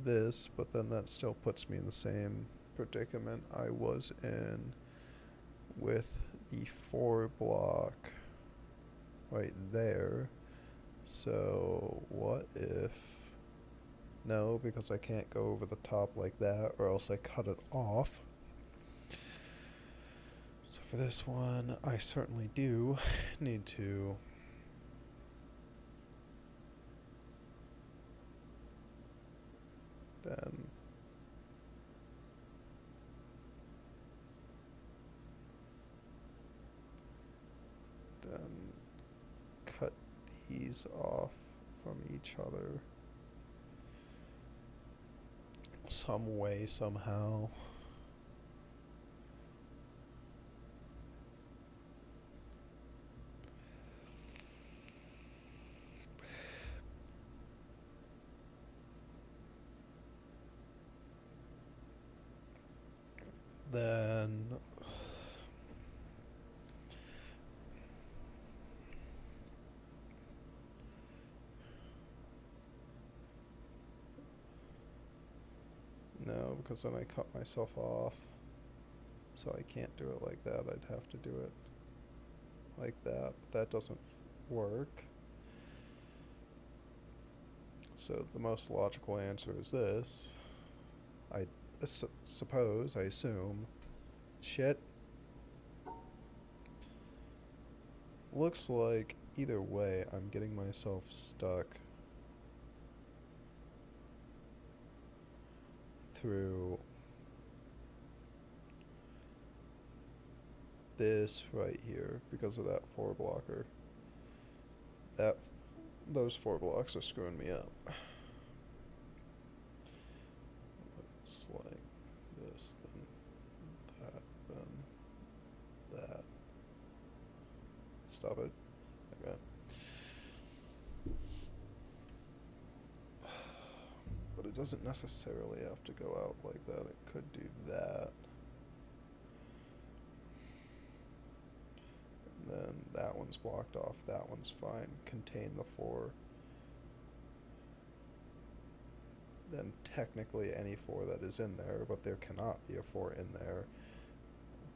this, but then that still puts me in the same predicament I was in with the 4 block right there. So what if, no, because I can't go over the top like that, or else I cut it off. So for this one, I certainly do need to then cut these off from each other some way, somehow. Then no, because then I cut myself off. So I can't do it like that. I'd have to do it like that. But that doesn't work. So the most logical answer is this. I suppose, I assume. Shit. Looks like either way I'm getting myself stuck. through this right here because of that 4 blocker. Those 4 blocks are screwing me up. It's like this, then that, then that. Stop it. Okay. But it doesn't necessarily have to go out like that. It could do that. And then that one's blocked off. That one's fine. Contain the 4. Then technically any 4 that is in there, but there cannot be a 4 in there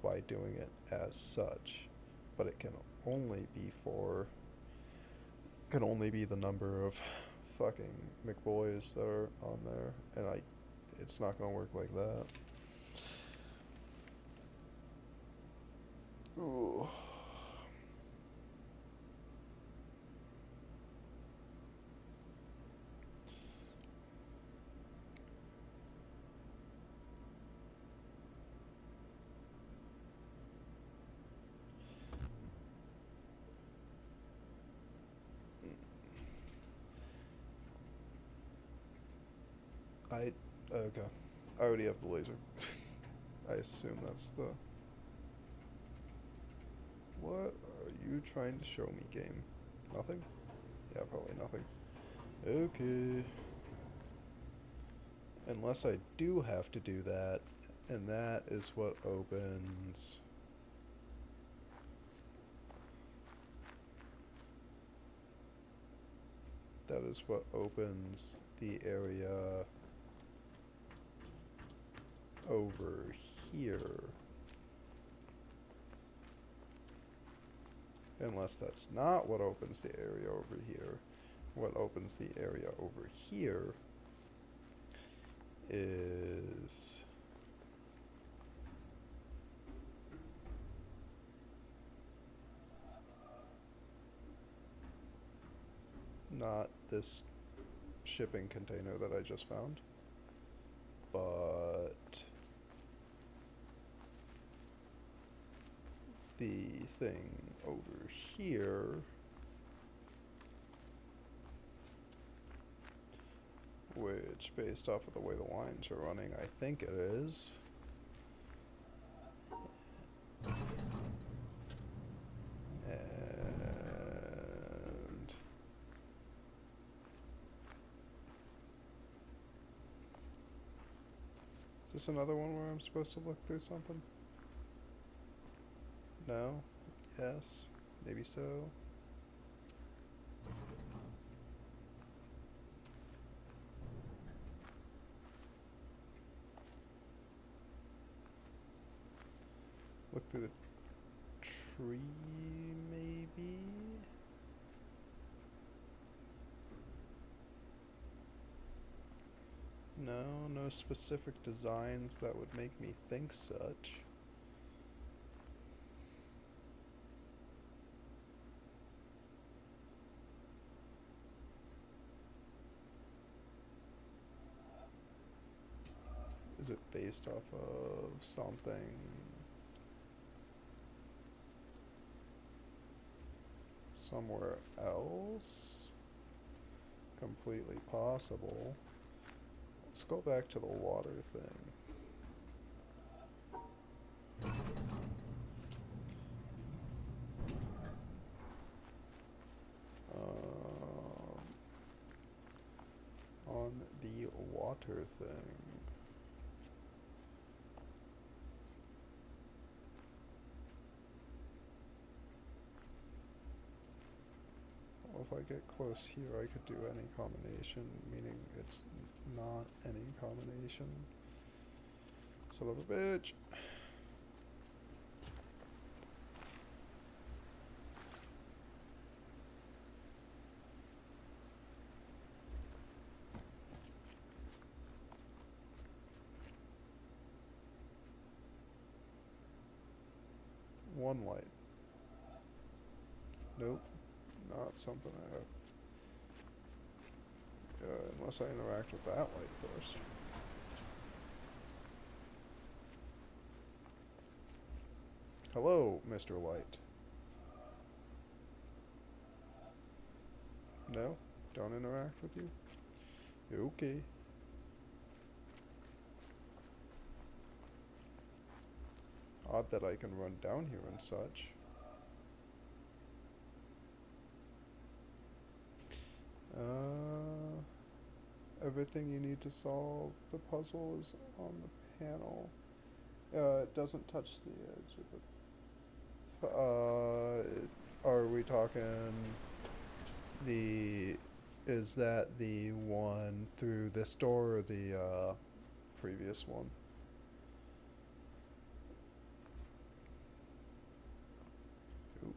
by doing it as such. But it can only be can only be the number of fucking McBoys that are on there, and it's not gonna work like that. Ooh. Okay. I already have the laser. I assume that's the... What are you trying to show me, game? Nothing? Yeah, probably nothing. Okay. Unless I do have to do that, and that is what opens... That is what opens the area over here. Unless that's not what opens the area over here. What opens the area over here is not this shipping container that I just found, but the thing over here, which based off of the way the lines are running, I think it is. And is this another one where I'm supposed to look through something? No? Yes? Maybe so? Look through the tree, maybe? No, no specific designs that would make me think such. Is it based off of something somewhere else? Completely possible. Let's go back to the water thing. On the water thing. Well, if I get close here, I could do any combination, meaning it's not any combination. Son of a bitch. One light. Nope. Not something I have. Unless I interact with that light first. Hello, Mr. Light. No? Don't interact with you? Okay. Odd that I can run down here and such. Everything you need to solve the puzzle is on the panel. It doesn't touch the edge of it. Are we talking the... Is that the one through this door or the, previous one? Oop.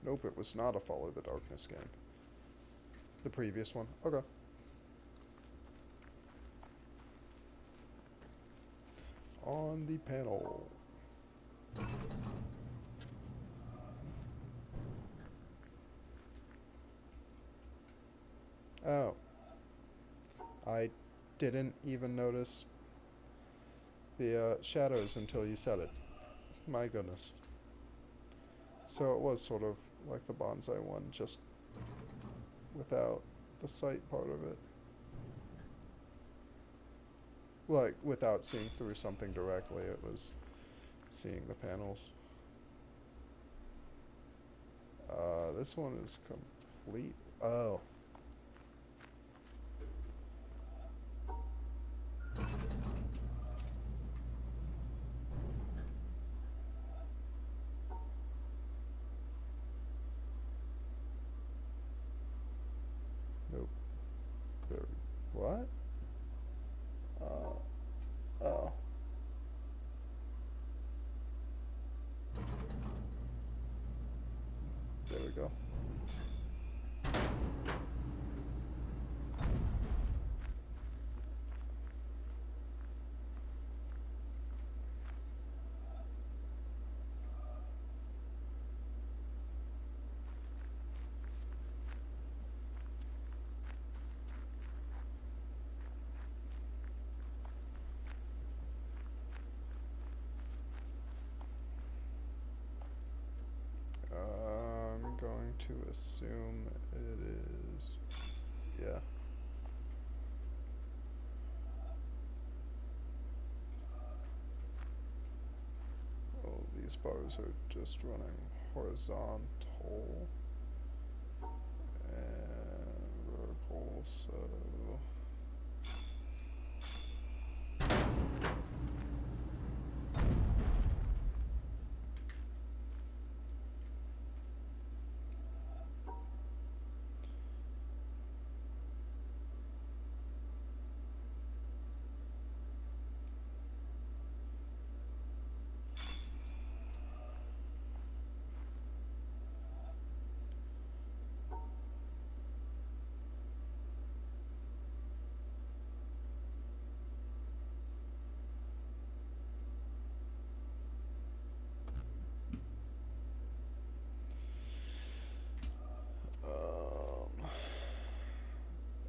Nope, it was not a Follow the Darkness game. The previous one. Okay. On the panel. Oh. I didn't even notice the shadows until you said it. My goodness. So it was sort of like the bonsai one, just without the sight part of it. Like, without seeing through something directly, it was seeing the panels. This one is complete. Oh. Nope. There. What? Oh. There we go. I'm going to assume it is, yeah. Oh, these bars are just running horizontal and vertical, so...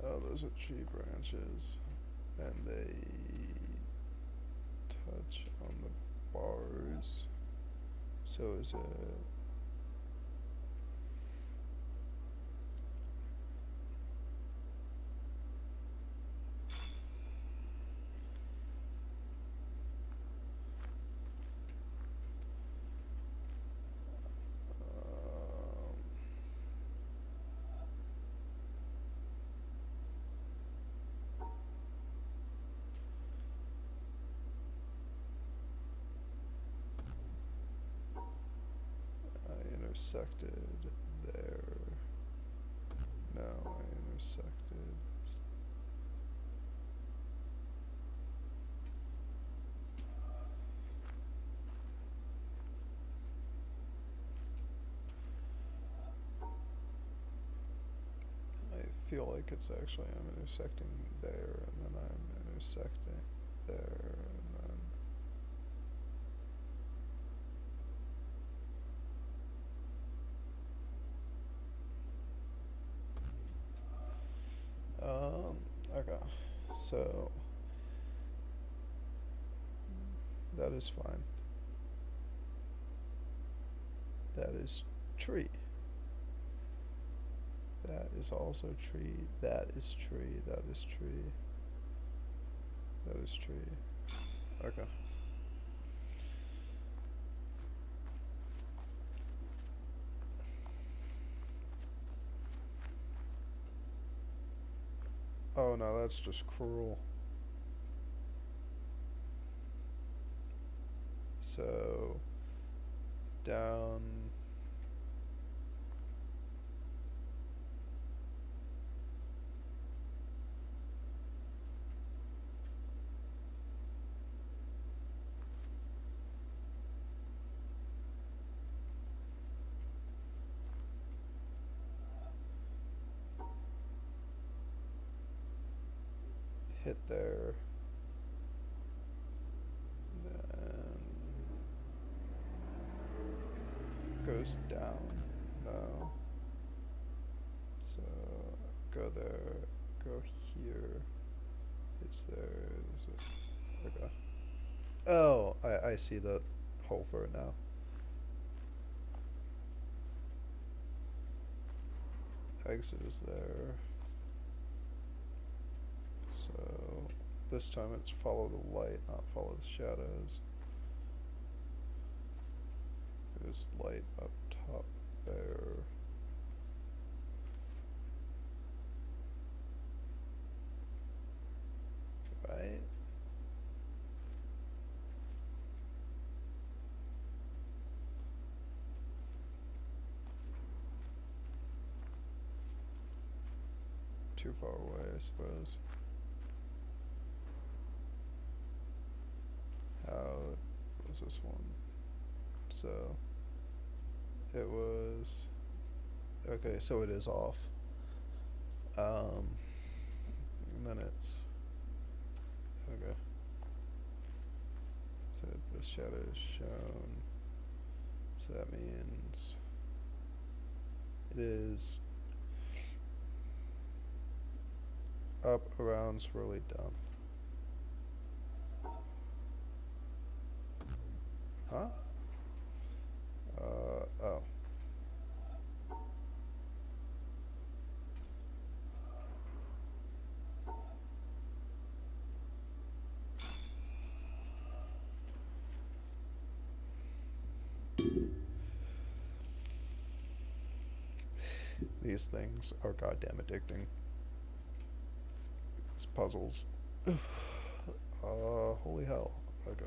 Oh, those are tree branches, and they touch on the bars. So is it... I intersected there. No, I intersected. feel like it's actually I'm intersecting there, and then I'm intersecting there, and then. Okay, so that is fine. That is tree. That is also tree. That is tree. That is tree. That is tree. Okay. Oh no, that's just cruel. So down. Hit there. Then goes down. No. So go there. Go here. It's there. There's a, okay. Oh, I see the hole for it now. Exit is there. So this time it's follow the light, not follow the shadows. There's light up top there. Right? Too far away, I suppose. How was this one? So it was okay, so it is off. And then it's okay. So the shadow is shown. So that means it is up, around, swirly, down. Huh? Oh. These things are goddamn addicting. These puzzles. Holy hell. Okay.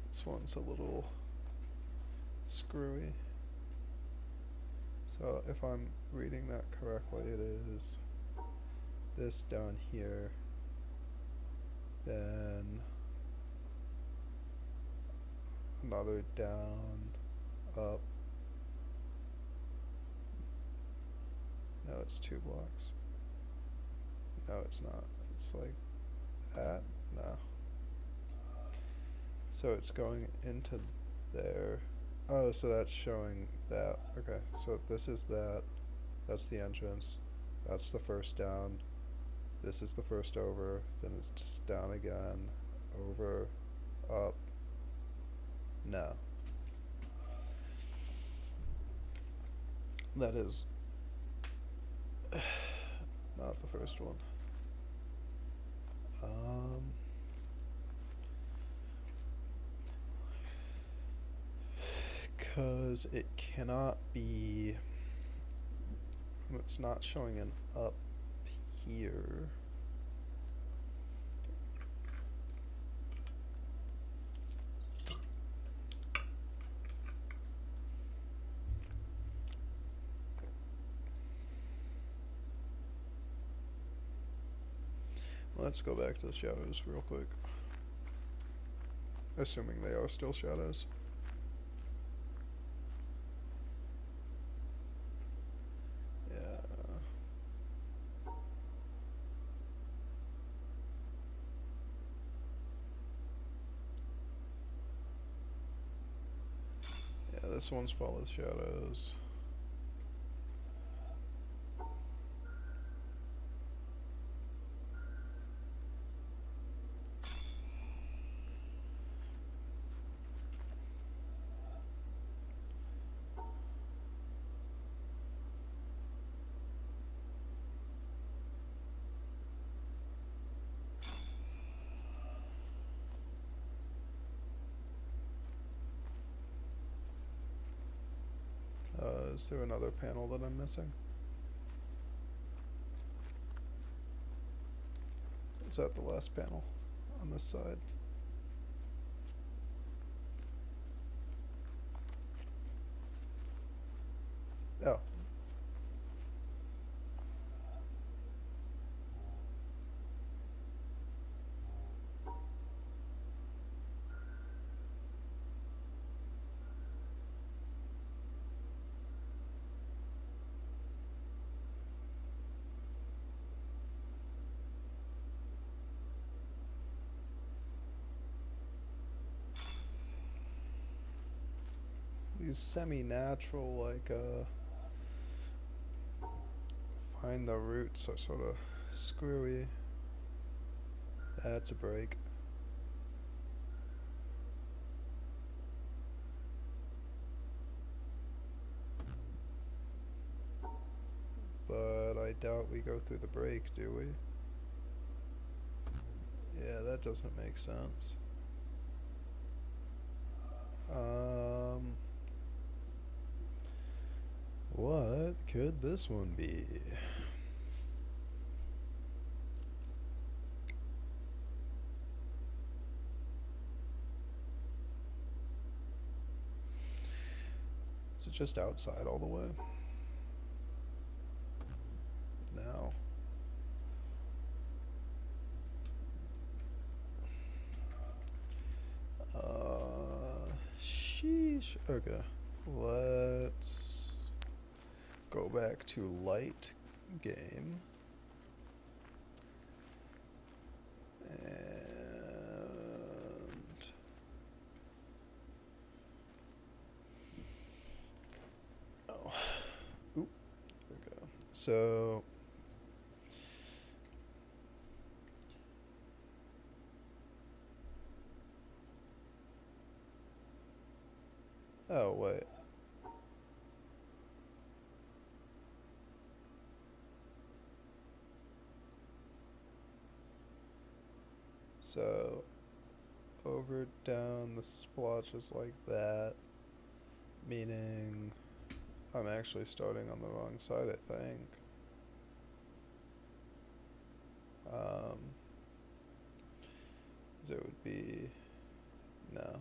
This one's a little screwy. So if I'm reading that correctly, it is this down here, then another down, up. No, it's 2 blocks. No, it's not. It's like that. No. So it's going into there. Oh, so that's showing that. Okay, so this is that. That's the entrance. That's the first down. This is the first over. Then it's just down again. Over. Up. No. That is not the first one. Because it cannot be. It's not showing an up here. Let's go back to the shadows real quick. Assuming they are still shadows. this one's full of shadows. Is there another panel that I'm missing? Is that the last panel on this side? Oh. These semi-natural, like, find the roots are sort of screwy. That's a break. But I doubt we go through the break, do we? Yeah, that doesn't make sense. What could this one be? Is it just outside all the way? No. Sheesh. Okay. Let's go back to light game. And oh. Oop. There we go. So oh wait. So over down the splotches like that, meaning I'm actually starting on the wrong side, I think. There would be no.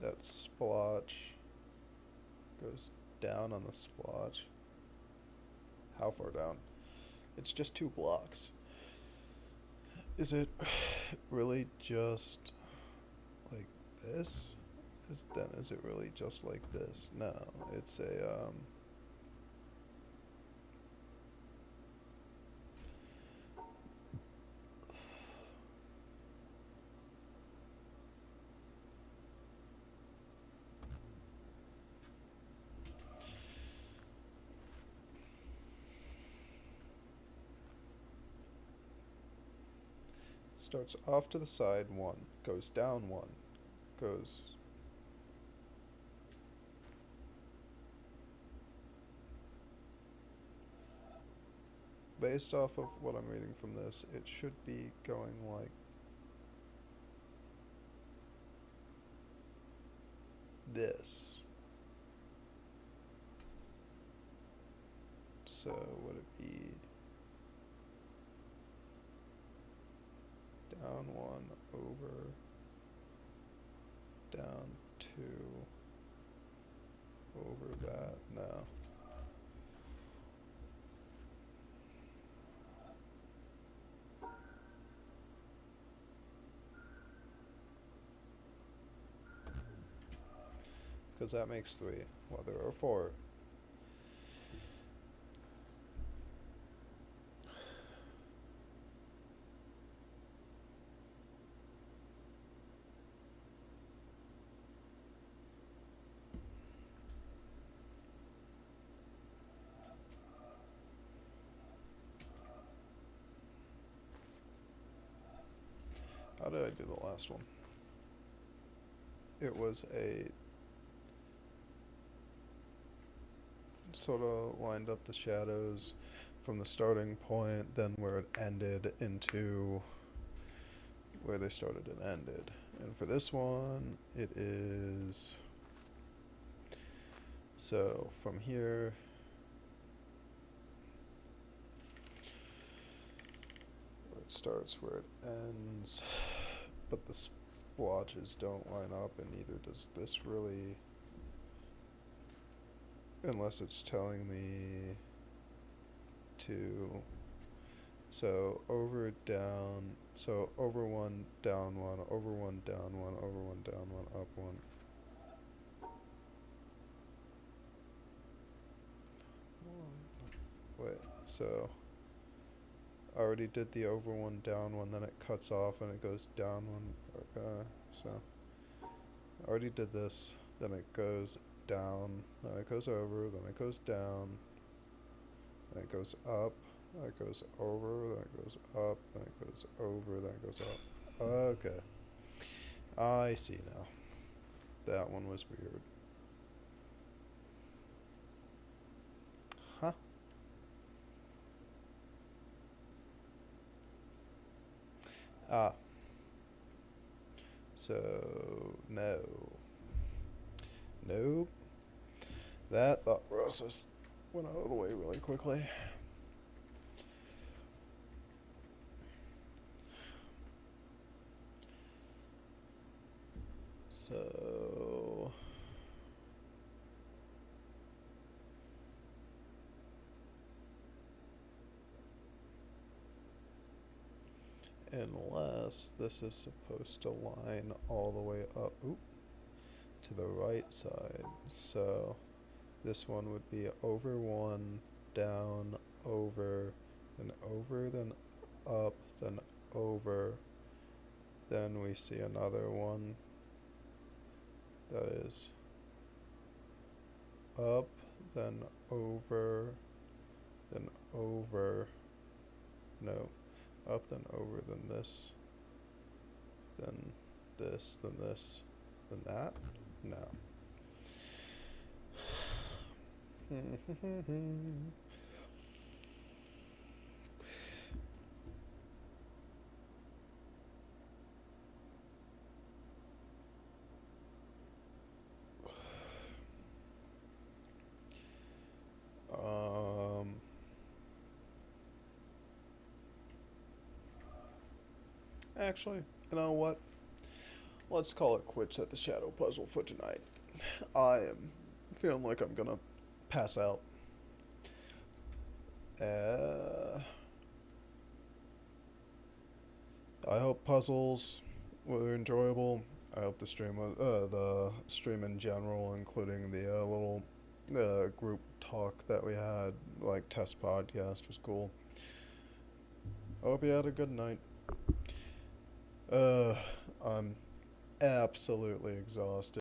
That splotch goes down on the splotch. How far down? It's just 2 blocks. Is it really just like this? Is it really just like this? No, it's a starts off to the side 1, goes down 1, goes based off of what I'm reading from this, it should be going like this. So would it be down 1, over, down 2, over that? No. Because that makes 3. Well, there are 4. How did I do the last one? It was a sort of lined up the shadows from the starting point, then where it ended into where they started and ended. And for this one, it is so from here. It starts where it ends, but the splotches don't line up, and neither does this really, unless it's telling me to. So over, down, so over one, down one, over one, down one, over one, down one, up one. Wait, so I already did the over one, down one, then it cuts off and it goes down one. Okay, so I already did this, then it goes down, then it goes over, then it goes down, then it goes up, then it goes over, then it goes up, then it goes over, then it goes up. Okay, I see now. That one was weird. Huh? Ah. So, no. Nope. That thought process went out of the way really quickly. So... unless this is supposed to line all the way up to the right side. So this one would be over one, down, over, then up, then over. Then we see another one that is up, then over, no, up, then over, then this, then this, then this, then that? No. Actually, you know what? Let's call it quits at the shadow puzzle for tonight. I am feeling like I'm gonna pass out. I hope puzzles were enjoyable. I hope the stream was, the stream in general, including the little group talk that we had, like test podcast, was cool. I hope you had a good night. I'm absolutely exhausted.